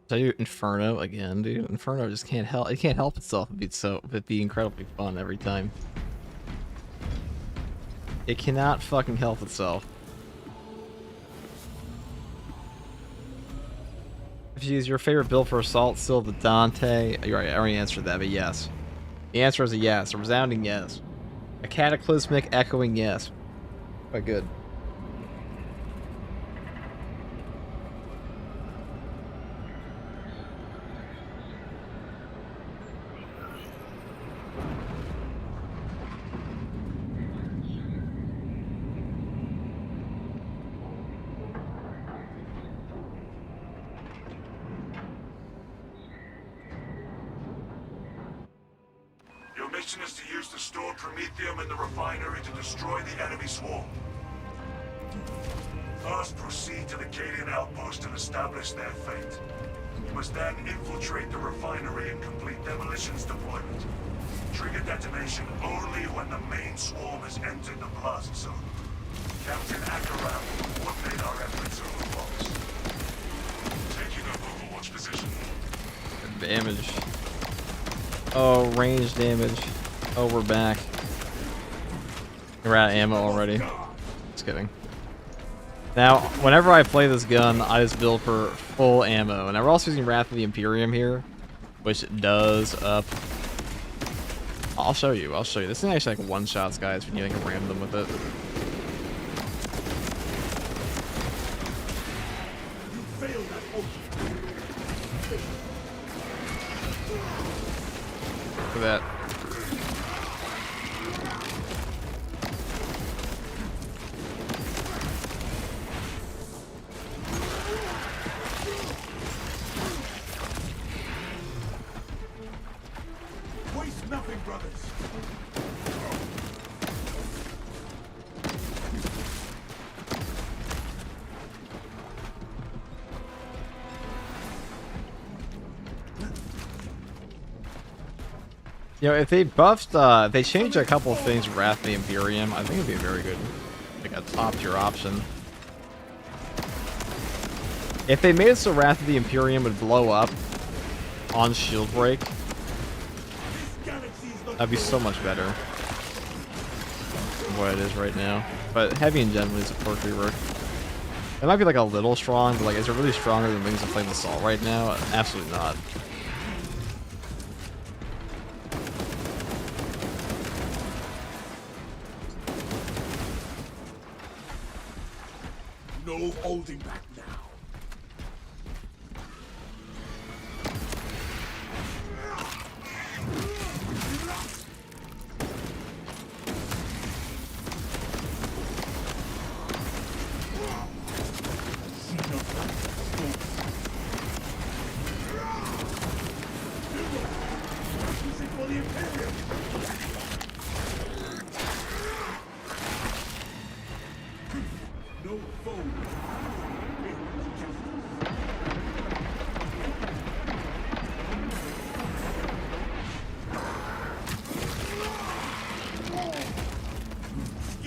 Tell you Inferno again, dude. Inferno just can't help. It can't help itself. It'd be incredibly fun every time. It cannot fucking help itself. If you use your favorite build for assault, still the Dante. You're right. I already answered that, but yes. The answer is a yes. A resounding yes. A cataclysmic, echoing yes. Quite good. Your mission is to use the stored Promethium in the refinery to destroy the enemy swarm. First, proceed to the Cadian outpost and establish their fate. You must then infiltrate the refinery and complete demolition's deployment. Trigger detonation only when the main swarm has entered the blast zone. Captain Akaram will coordinate our efforts over the box. Taking up Overwatch position. Damage. Oh, range damage. Oh, we're back. We're out of ammo already. Just kidding. Now, whenever I play this gun, I just build for full ammo. And we're also using Wrath of the Imperium here, which does up. I'll show you. I'll show you. This is actually like one-shots, guys, when you can ram them with it. Look at that. Waste nothing, brothers. You know, if they buffed, if they changed a couple of things, Wrath of the Imperium, I think it'd be a very good, like a top tier option. If they made it so Wrath of the Imperium would blow up on shield break, that'd be so much better than what it is right now. But heavy in general is a perk rework. It might be like a little strong, but like, is it really stronger than Wings of Flame Assault right now? Absolutely not. No holding back now.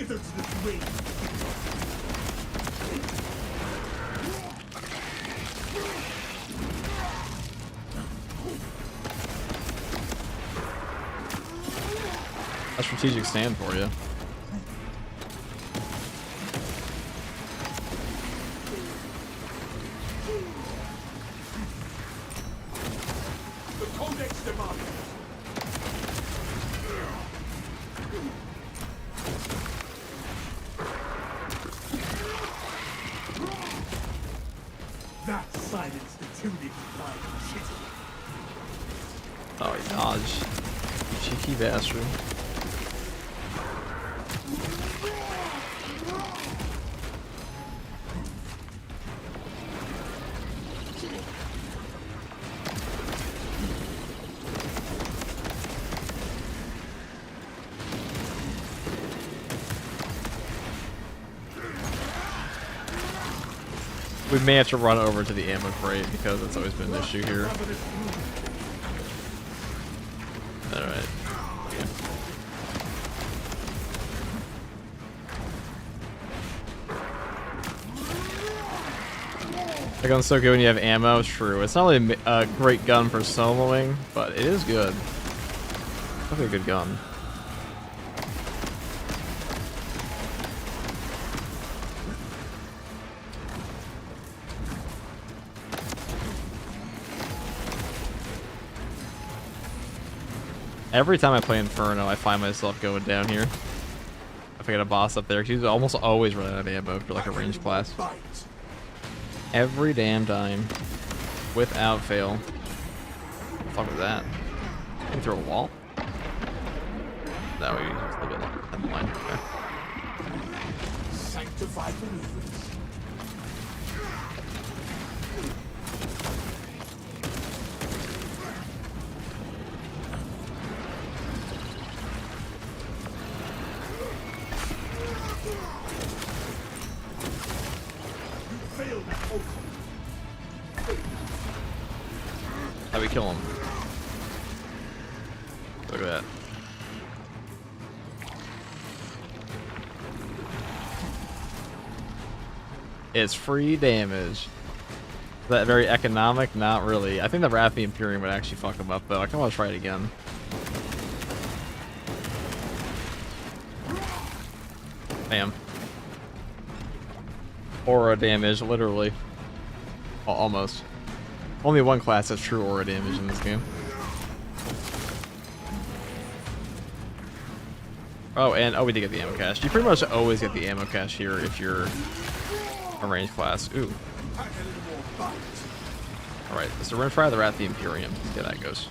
Hither to the grave. A strategic stand for you. The Codex demands. That silenced the tyranny blind shit. Oh, he dodged. You cheeky bastard. We may have to run over to the ammo crate because it's always been an issue here. Alright. Yeah. The gun's so good when you have ammo, it's true. It's not really a great gun for soloing, but it is good. Definitely a good gun. Every time I play Inferno, I find myself going down here. If I get a boss up there, 'cause he's almost always running out of ammo for like a ranged class. Every damn time. Without fail. What the fuck was that? Can you throw a wall? No, we just leave it at the line. Okay. Sanctified believers. How do we kill him? Look at that. It's free damage. Is that very economic? Not really. I think the Wrath of the Imperium would actually fuck him up though. I kind of want to try it again. Bam. Aura damage, literally. Almost. Only one class has true aura damage in this game. Oh, and we did get the ammo cache. You pretty much always get the ammo cache here if you're a ranged class. Ooh. Alright, so we're gonna try the Wrath of the Imperium. See how that goes.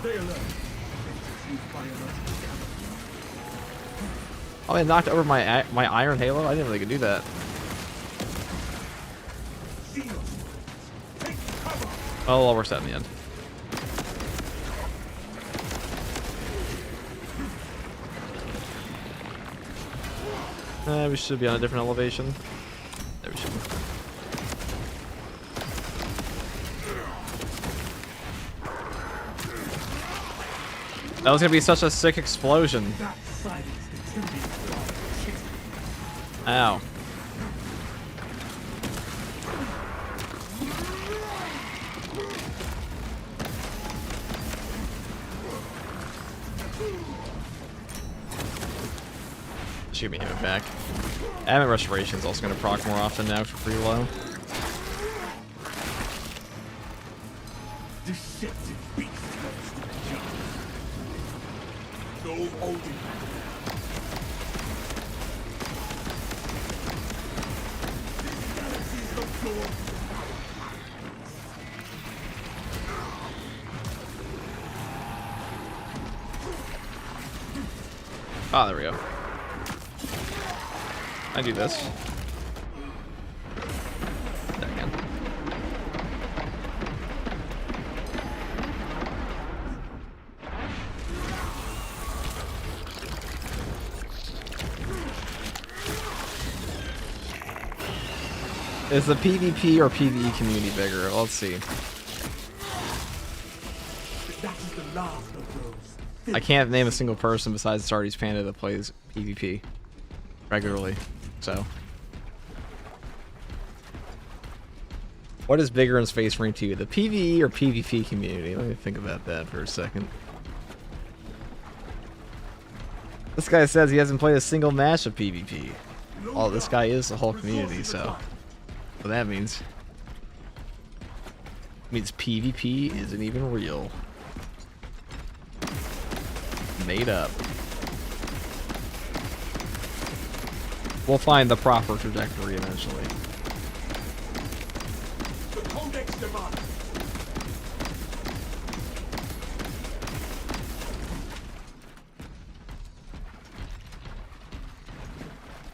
Stay alert. Oh, they knocked over my Iron Halo? I didn't really do that. Oh, well, we're set in the end. We should be on a different elevation. There we should be. That was gonna be such a sick explosion. Ow. Shoot me, hit it back. Adamant Restoration is also going to proc more often now for pretty low. Deceptive beast. No holding back. This galaxy is the floor. Ah, there we go. I do this. That again. Is the PvP or PvE community bigger? Let's see. That is the last of those. I can't name a single person besides Sardi's Panda that plays PvP regularly. So, what is bigger in Space Marine 2, the PvE or PvP community? Let me think about that for a second. This guy says he hasn't played a single match of PvP. Oh, this guy is the whole community, so what that means PvP isn't even real. Made up. We'll find the proper trajectory eventually. The Codex demands.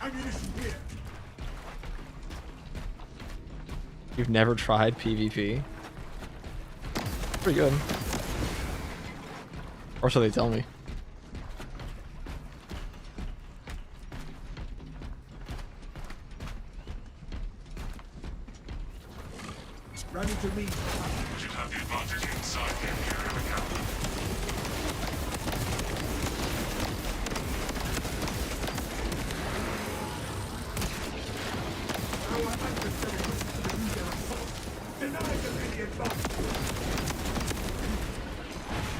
Ammunition here. You've never tried PvP? Pretty good. Or so they tell me. Ready to meet. Should have the advantage inside the Imperial account. Our adversary wishes to renew their assault. Deny them any advantage.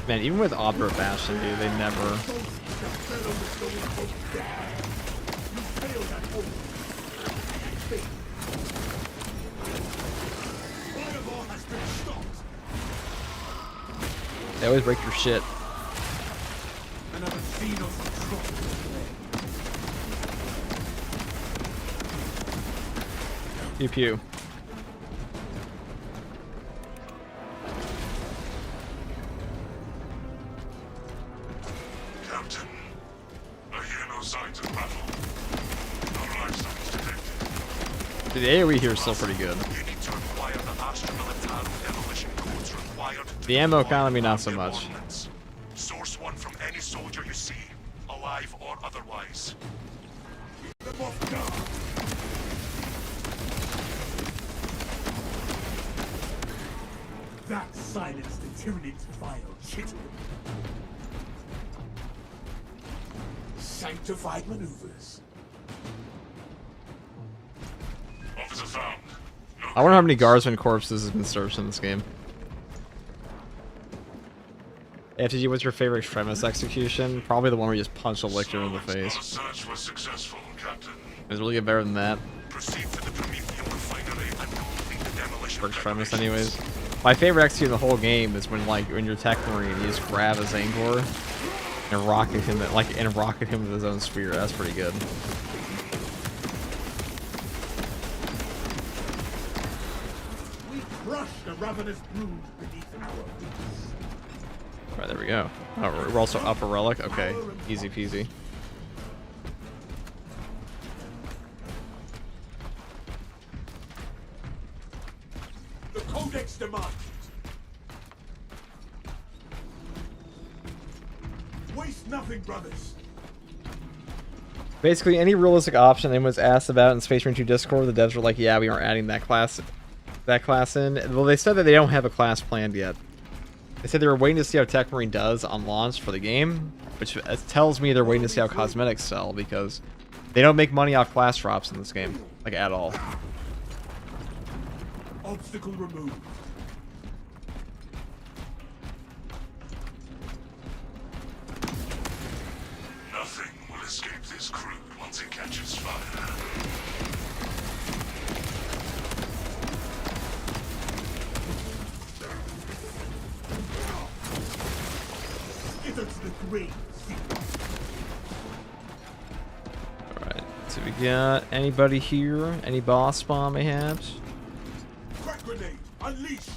Man, even with Obdurate Bastion, dude, they never... You failed at home. Fireball has been stopped. They always break your shit. Another scene of trouble. Pew pew. Captain, I hear no signs of battle. No livestock is detected. The AoE here is still pretty good. You need to acquire the Astra-Military demolition codes required to The ammo deploy economy, not so the much. ordnance. Source one from any soldier you see, alive or otherwise. Them off guard. That silenced the Tyranid's vile chitter. Sanctified maneuvers. Officer found. No I wonder how many Guardsman corpses has been searched in this game. FTG, what's your favorite Extremis execution? Probably the one where you just punch a lictor in the face. Our search was successful, Captain. It's really get better than that. Proceed to the Promethean refinery and complete the demolition. For Extremis, preparations. anyways. My favorite execute in the whole game is when, like, when you're Tech Marine, you just grab a Zangor and rocket him, with his own spear. That's pretty good. We crush the ravenous brood beneath our boots. Alright, there we go. Oh, we're also up a relic? Okay, easy peasy. The Codex demands it. Waste nothing, brothers. Basically, any realistic option anyone was asked about in Space Marine 2 Discord, the devs were like, yeah, we aren't adding that class in. Well, they said that they don't have a class planned yet. They said they were waiting to see how Tech Marine does on launch for the game, which tells me they're waiting to see how cosmetics sell, because they don't make money off class drops in this game, like, at all. Obstacle removed. Nothing will escape this crew once it catches fire. Skittle to the grave. Alright, so we got anybody here? Any boss spawn mayhaps? Crack grenade unleashed.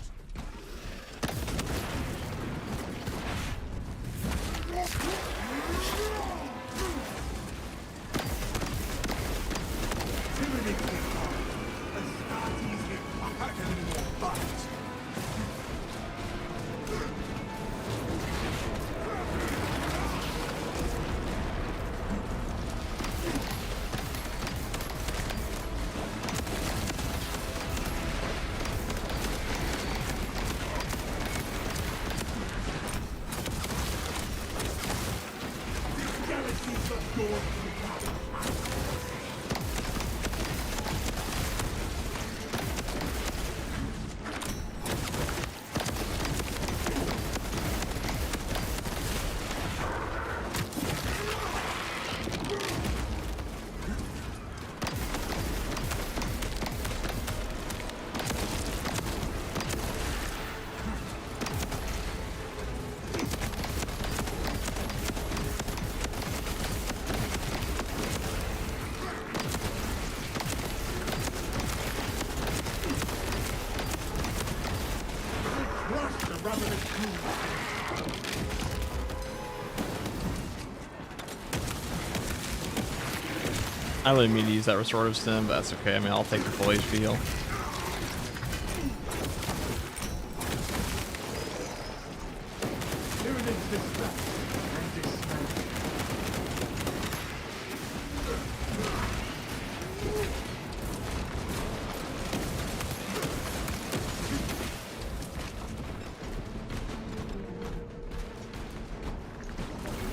Tyranid incoming. Astartes in pattern or bite. ravenous crew. I really mean to use that restorative stim, but that's okay. I mean, I'll take the full HP heal. Tyranids distract and dismantle.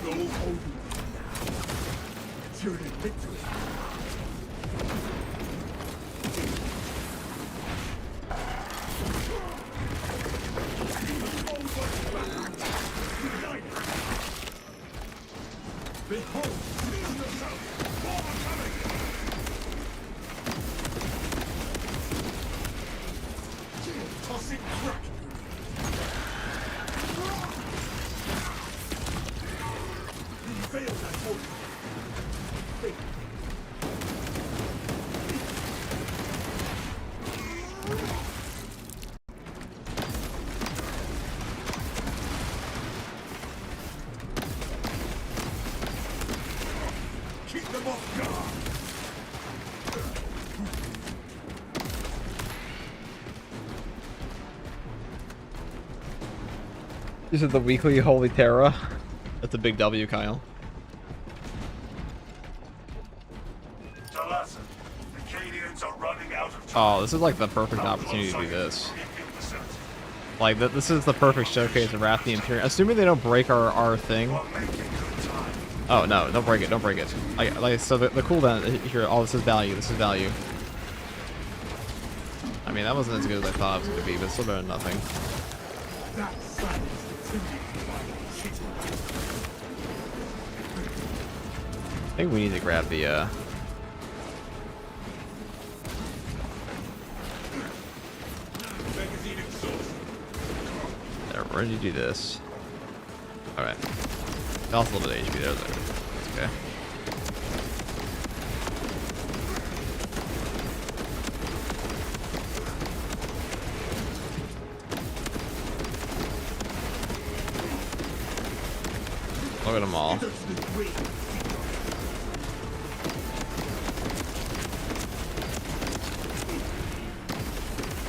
No holding now. Tyranid victory. Behold, feel yourself! More coming! Tossing crack! You failed that order. Failed. Keep them off guard! This is the weekly Holy Terra. That's a big W, Kyle. Talassa, the Cadians are running out of time. Oh, this is like the perfect opportunity to do this. Like, this is the perfect showcase of Wrath the Imperium. Assuming they don't break our thing. Oh, no, don't break it, don't break it. So the cooldown here, oh, this is value, this is value. I mean, that wasn't as good as I thought it was going to be, but it's still better than nothing. That silence the I think we need to grab the, magazine exhausted. there, where did you do this? Alright. Lost a little bit of HP there, though. That's okay. Look at them all.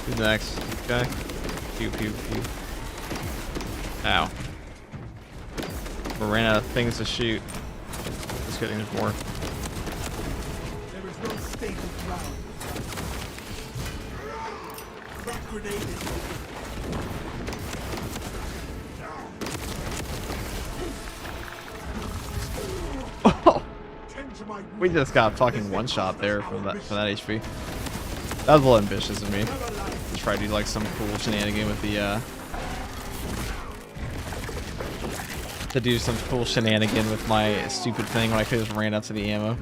Who's next? Okay. Pew, pew, pew. Ow. We ran out of things to shoot. Just kidding, there's more. There is no stable ground. Crack grenade is tend to my We just got fucking one shot there from that HP. That was a little ambitious of me. To try to do like some cool shenanigan with the to do some cool shenanigan with my stupid thing when I could have just ran up to the ammo.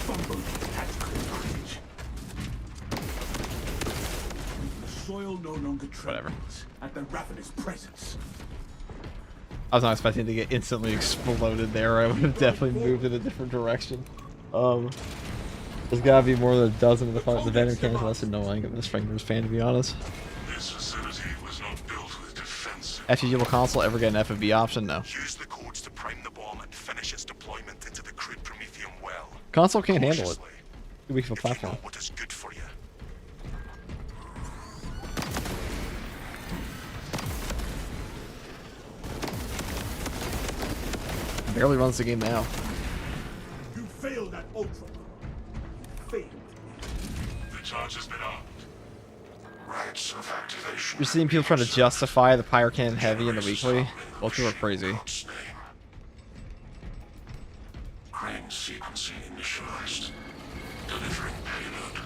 fumbled tactical advantage. The soil no longer Whatever. trembles at the ravenous presence. I was not expecting to get instantly exploded there. I would have definitely moved in a different direction. There's gotta be more than a dozen of the venom cannons less annoying. I'm just Fingers fan, to be honest. This facility was not built with defense. FGG will console ever get an FFB option? No. Use the codes to prime the bomb and finish its deployment into the crude promethium well. Console can't handle it. Cautiously. Too weak of a If you platform. know what is good for you. Barely runs the game now. You failed at Ultra. Failed. The charge has been armed. Rights of activation. You're seeing people trying to justify the Pyre Cannon Heavy in the weekly. Those people are crazy. Crane sequencing initialized. Delivering payload.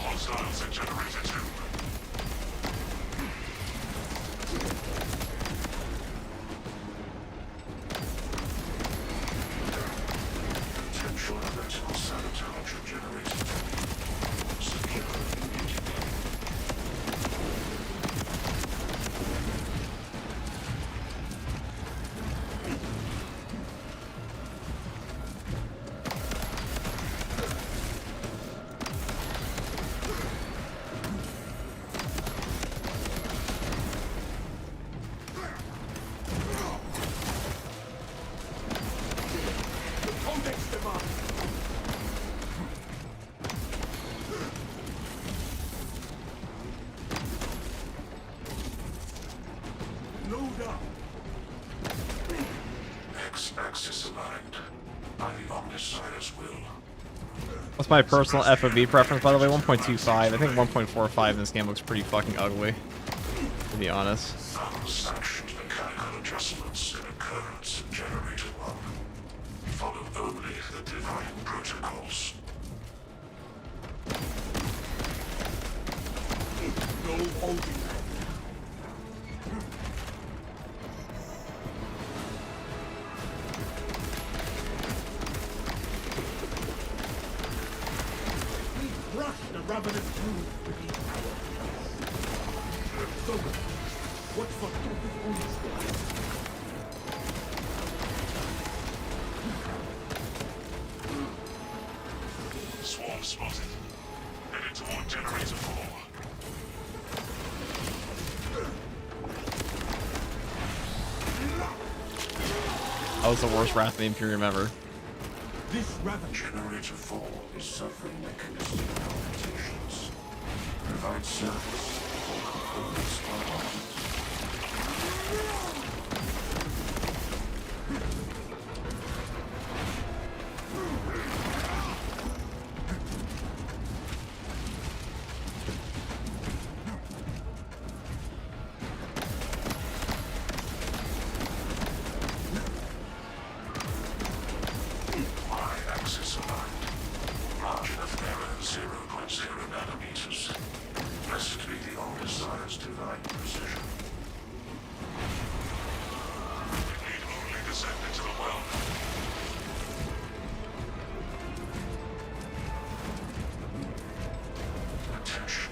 Hostiles at generator 2. Potential electrical sabotage of generator 2. What's my personal FOV preference, by the way? 1.25. I think 1.45 in this game looks pretty fucking ugly, to be honest. Sanctioned mechanical adjustments in occurrence in Generator 1. Follow only the divine protocols. No holding. Crush the ravenous brood with the power. So, what for Swarm spotted. Headed toward Generator 4. That was the worst Wrath of the Imperium ever. this raven? Generator 4 is suffering mechanistic palpitations. Provide service for components are Y-axis aligned. Margin of error 0.0 nanometers. Blessed be the Omnissiah's divine precision. We need only descend into the well. Attention.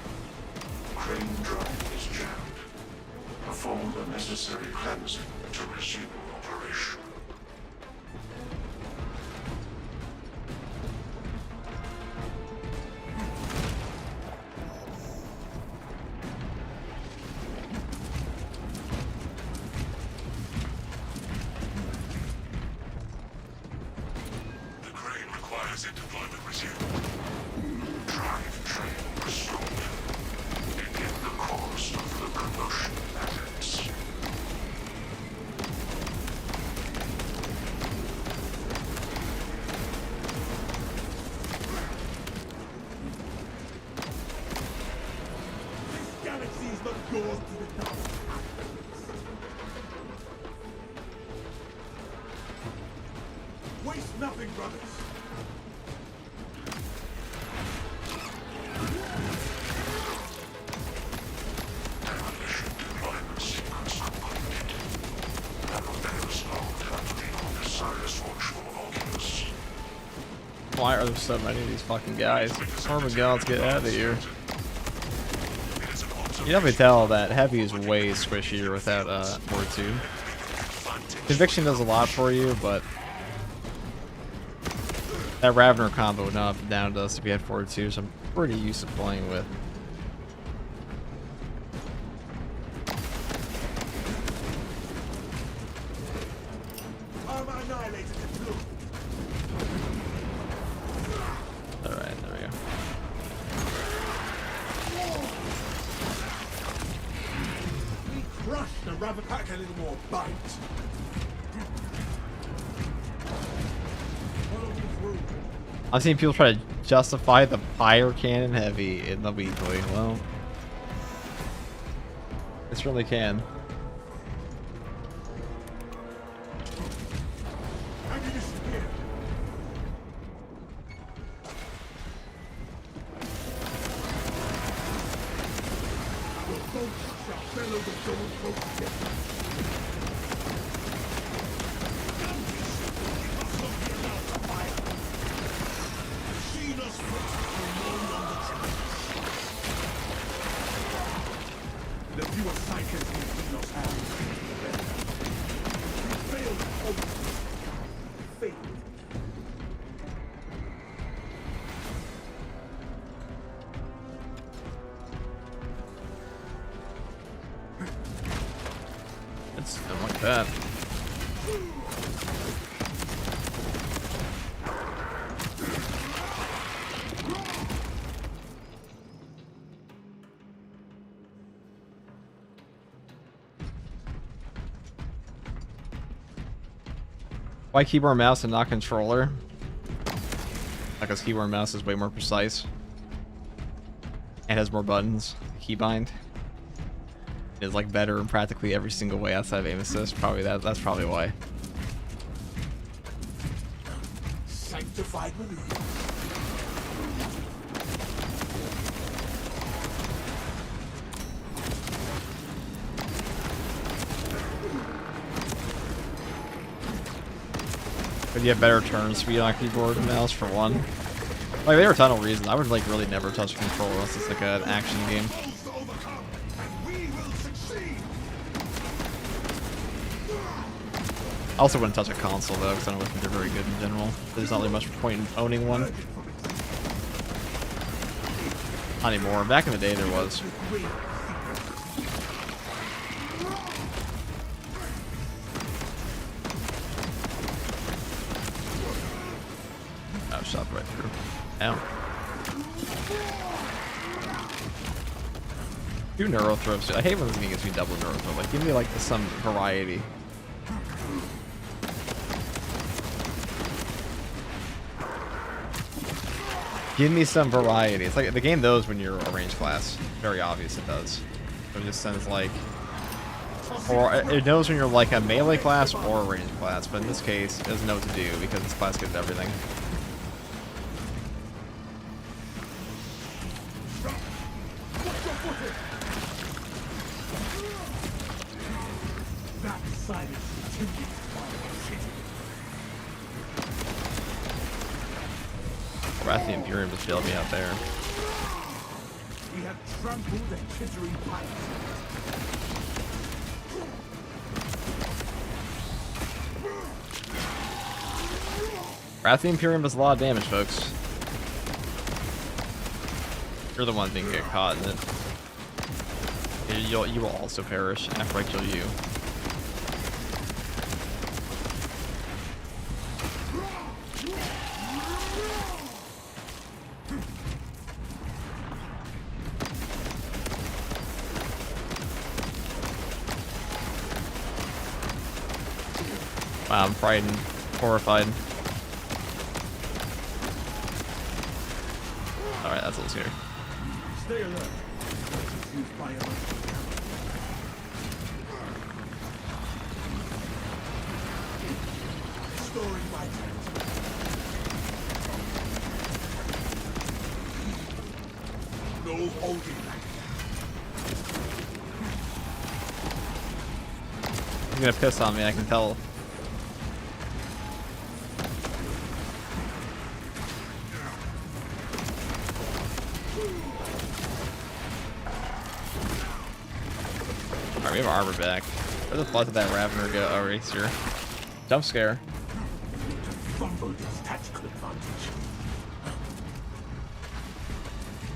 Crane drive is jammed. Perform the necessary cleansing to resume operation. The crane requires a deployment resumed. Drive train restored. Begin the course of locomotion methods. This galaxy is not yours to the top. Waste nothing, brothers. Demolition deployment sequence completed. Navigators logged under the Omnissiah's watchful oculus. Why are there so many of these fucking guys? Oh my god, let's get out of here. It is an You definitely tell that Heavy is way squishier without Horde 2. Conviction does a lot for you, but that Ravener combo would not have down to us if we had Horde 2, so I'm pretty used to playing with. Armor annihilated the blue. Alright, there we go. We crush the raven. Pack a little more bite. Follow me through. I've seen people try to justify the fire cannon Heavy in the weekly. Well, it certainly can. Ammunition here. Your boats shall fellow the gold boat together. Machine us first for more on the track. The fewer cycles we us have, the better. We failed at home. Failed. It's something like that. Why keyboard mouse and not controller? because keyboard and mouse is way more precise. It has more buttons. Keybind is like better in practically every single way outside of aim assist. Probably that's probably why. Sanctified maneuver. But you have better turn speed on keyboard and mouse for one. Like there are a ton of reasons. I would like really never touch a controller unless it's like an action game. I also wouldn't touch a console though, because I don't think they're very good in general. There's not really much point in owning one. Not anymore. Back in the day there was. Oh, shot right through. Ow. Do neuro throws too. I hate when this game gives me double neuro throw. Like, give me like some variety. Give me some variety. It's like the game knows when you're a range class. Very obvious it does. It just sends like, or it knows when you're like a melee class or a range class. But in this case, it doesn't know what to do because this class gives everything. The Imperium just failed me out there. We have trampled the chittering pipes. Wrath the Imperium does a lot of damage, folks. You're the one thing to get caught in it. You will also perish after I kill you. Wow, I'm frightened, horrified. Alright, that's a little scary. Stay alert. Use bioelectric. Storing vitals. No holding back. He's gonna piss on me, I can tell. Alright, we have our armor back. Where the fuck did that Ravener go? Oh, right here. Jump scare. Fumbled his tactical advantage.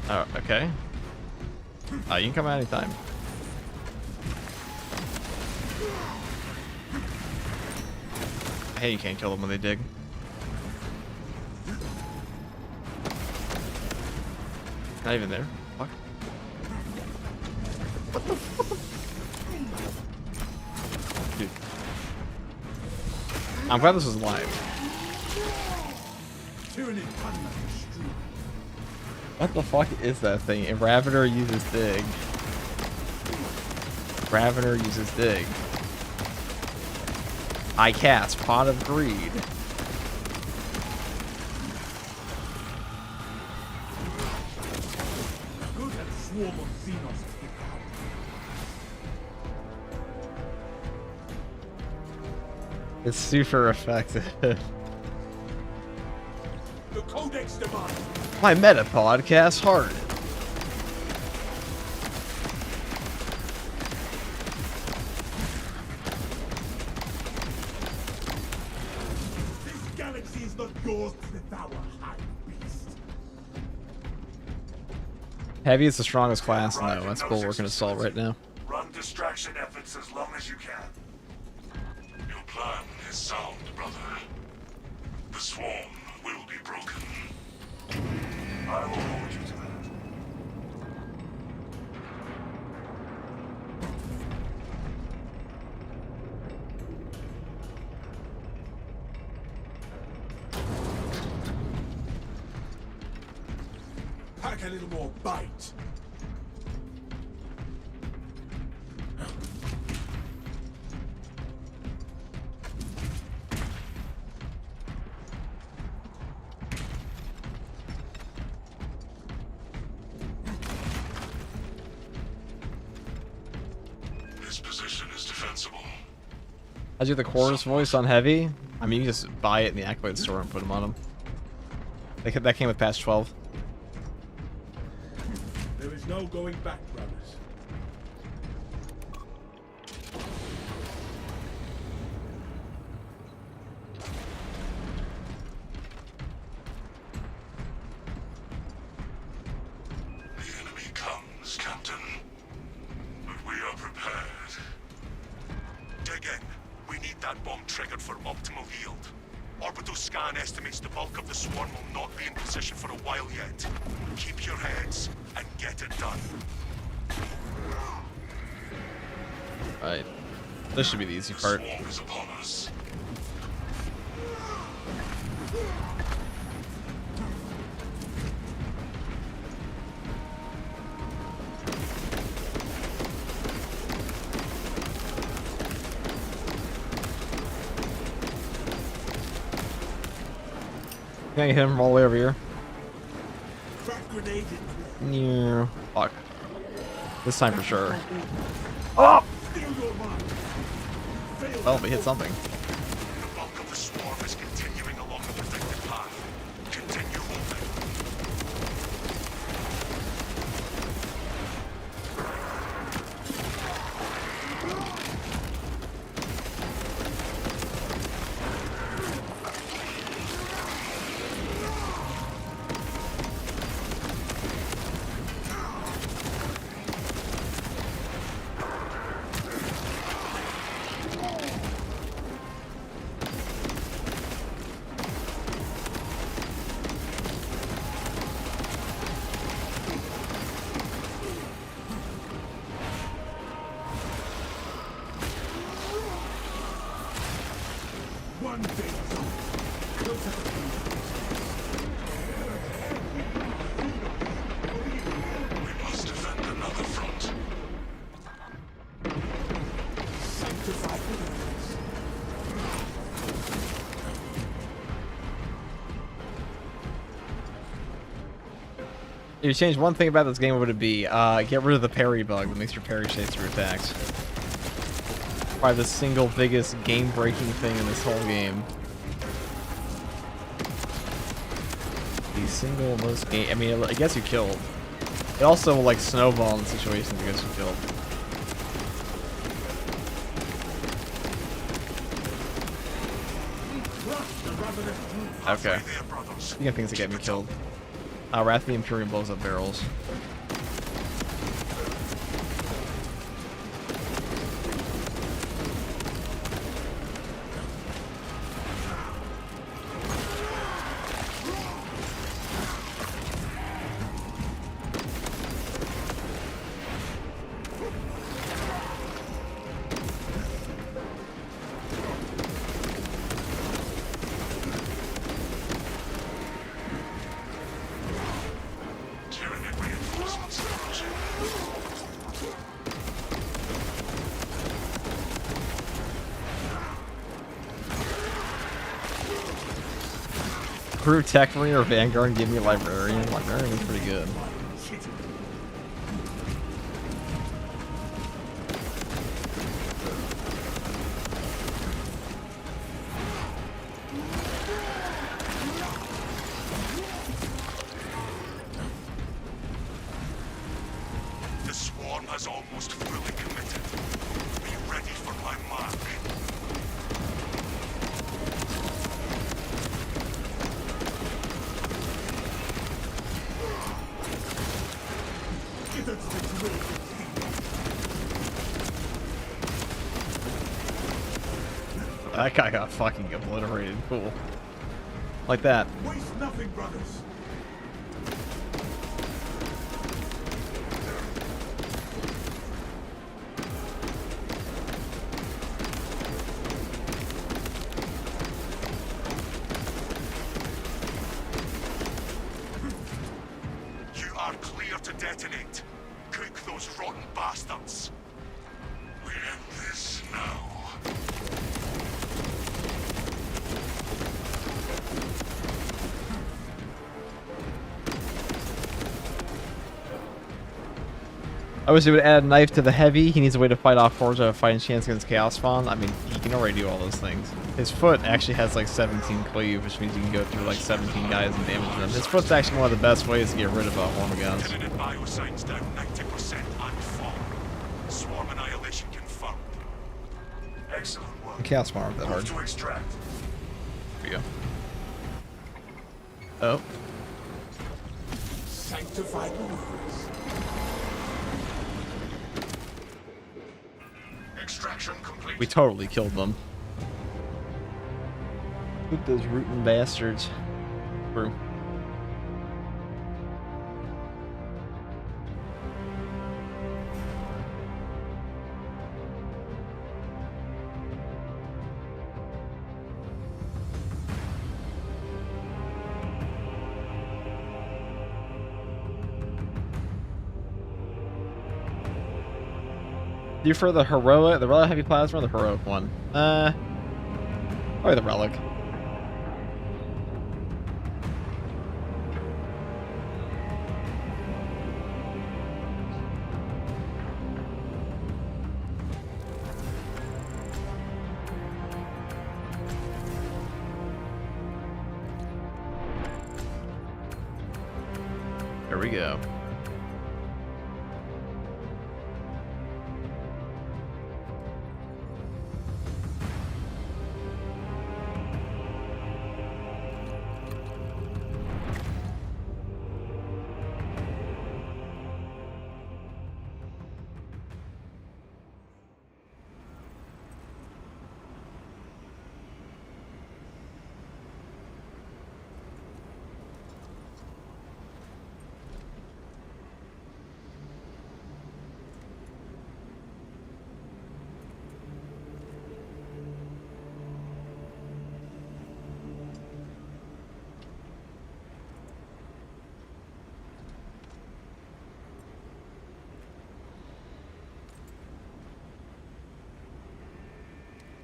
Oh, okay. You can come out anytime. Hey, you can't kill them when they dig. Not even there. Fuck. What the fuck? Dude. I'm glad this was live. What the fuck is that thing? If Ravener uses dig. Ravener uses dig. I cast Pot of Greed. It's super effective. The Codex demands. My meta podcast hard. This galaxy is not yours to devour, high beast. Heavy is the strongest class. No, that's Bulwark and Assault right now. Run distraction efforts as long as you can. Your plan is sound, brother. The swarm will be broken. I will hold you to that. like a little more bite? This position is defensible. How'd you get the chorus voice on heavy? I mean, you just buy it in the Accolade store and put them on them. That came with patch 12. There is no going back, brothers. The enemy comes, Captain. But we are prepared. Dig in. We need that bomb triggered for optimal yield. Orbital scan estimates the bulk of the swarm will not be in position for a while yet. Keep your heads and get it done. Right. This should be the easy The part. swarm is upon us. Can I hit him all the way over here? Crack grenade in. Yeah. Fuck. This time for sure. Oh! Steal your mind. Fail. Well, we hit something. The bulk of the swarm is continuing along the predicted path. Continue moving. One thing. Closer to me. We must defend another front. Sanctify ignorance. If you change one thing about this game, what would it be? Get rid of the parry bug that makes your parry shades through attacks. Probably the single biggest game-breaking thing in this whole game. The single most game. I mean, it gets you killed. It also will like snowball in situations that gets you killed. Okay. You got things that get me killed. Wrath of the Imperium blows up barrels. Tyranid reinforcements approaching. Crew Tech Marine or Vanguard and give me a Librarian. Librarian is pretty good. The swarm has almost fully committed. Be ready for my mark. Get that situation. That guy got fucking obliterated. Cool. Like that. Waste nothing, brothers. You are clear to detonate. Cook those rotten bastards. We end this now. I wish they would add a knife to the heavy. He needs a way to fight off hordes of fighting chance against Chaos Spawn. I mean, he can already do all those things. His foot actually has like 17 cleave, which means you can go through like 17 guys and damage them. His foot's actually one of the best ways to get rid of Hormaguns. Tenanted biosigns down 90% and fall. Swarm annihilation confirmed. Excellent work. Chaos Spawn aren't that hard. Move to extract. Here we go. Oh. Sanctified orders. Extraction complete. We totally killed them. Look those rootin' bastards. Through. Do you prefer the heroic, the relic heavy plasma, or the heroic one? Probably the relic. There we go.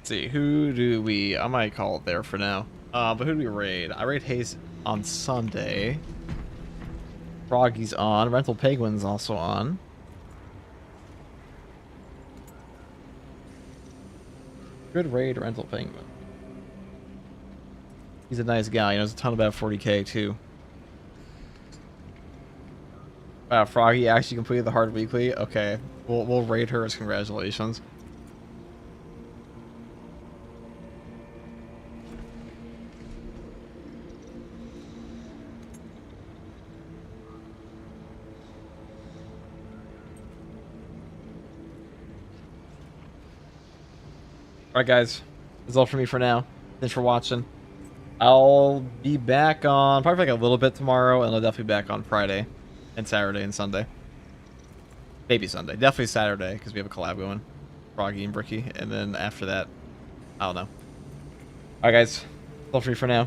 See, who do we... I might call it there for now. But who do we raid? I raid Haze on Sunday. Froggy's on. Rental Penguin's also on. Good raid, Rental Penguin. He's a nice guy. He knows a ton about 40k too. Wow, Froggy actually completed the hard weekly. Okay, we'll raid her as congratulations. Alright guys, that's all for me for now. Thanks for watching. I'll be back on probably like a little bit tomorrow, and I'll definitely be back on Friday and Saturday and Sunday. Maybe Sunday. Definitely Saturday, because we have a collab going. Froggy and Bricky. And then after that, I don't know. Alright guys, that's all for me for now.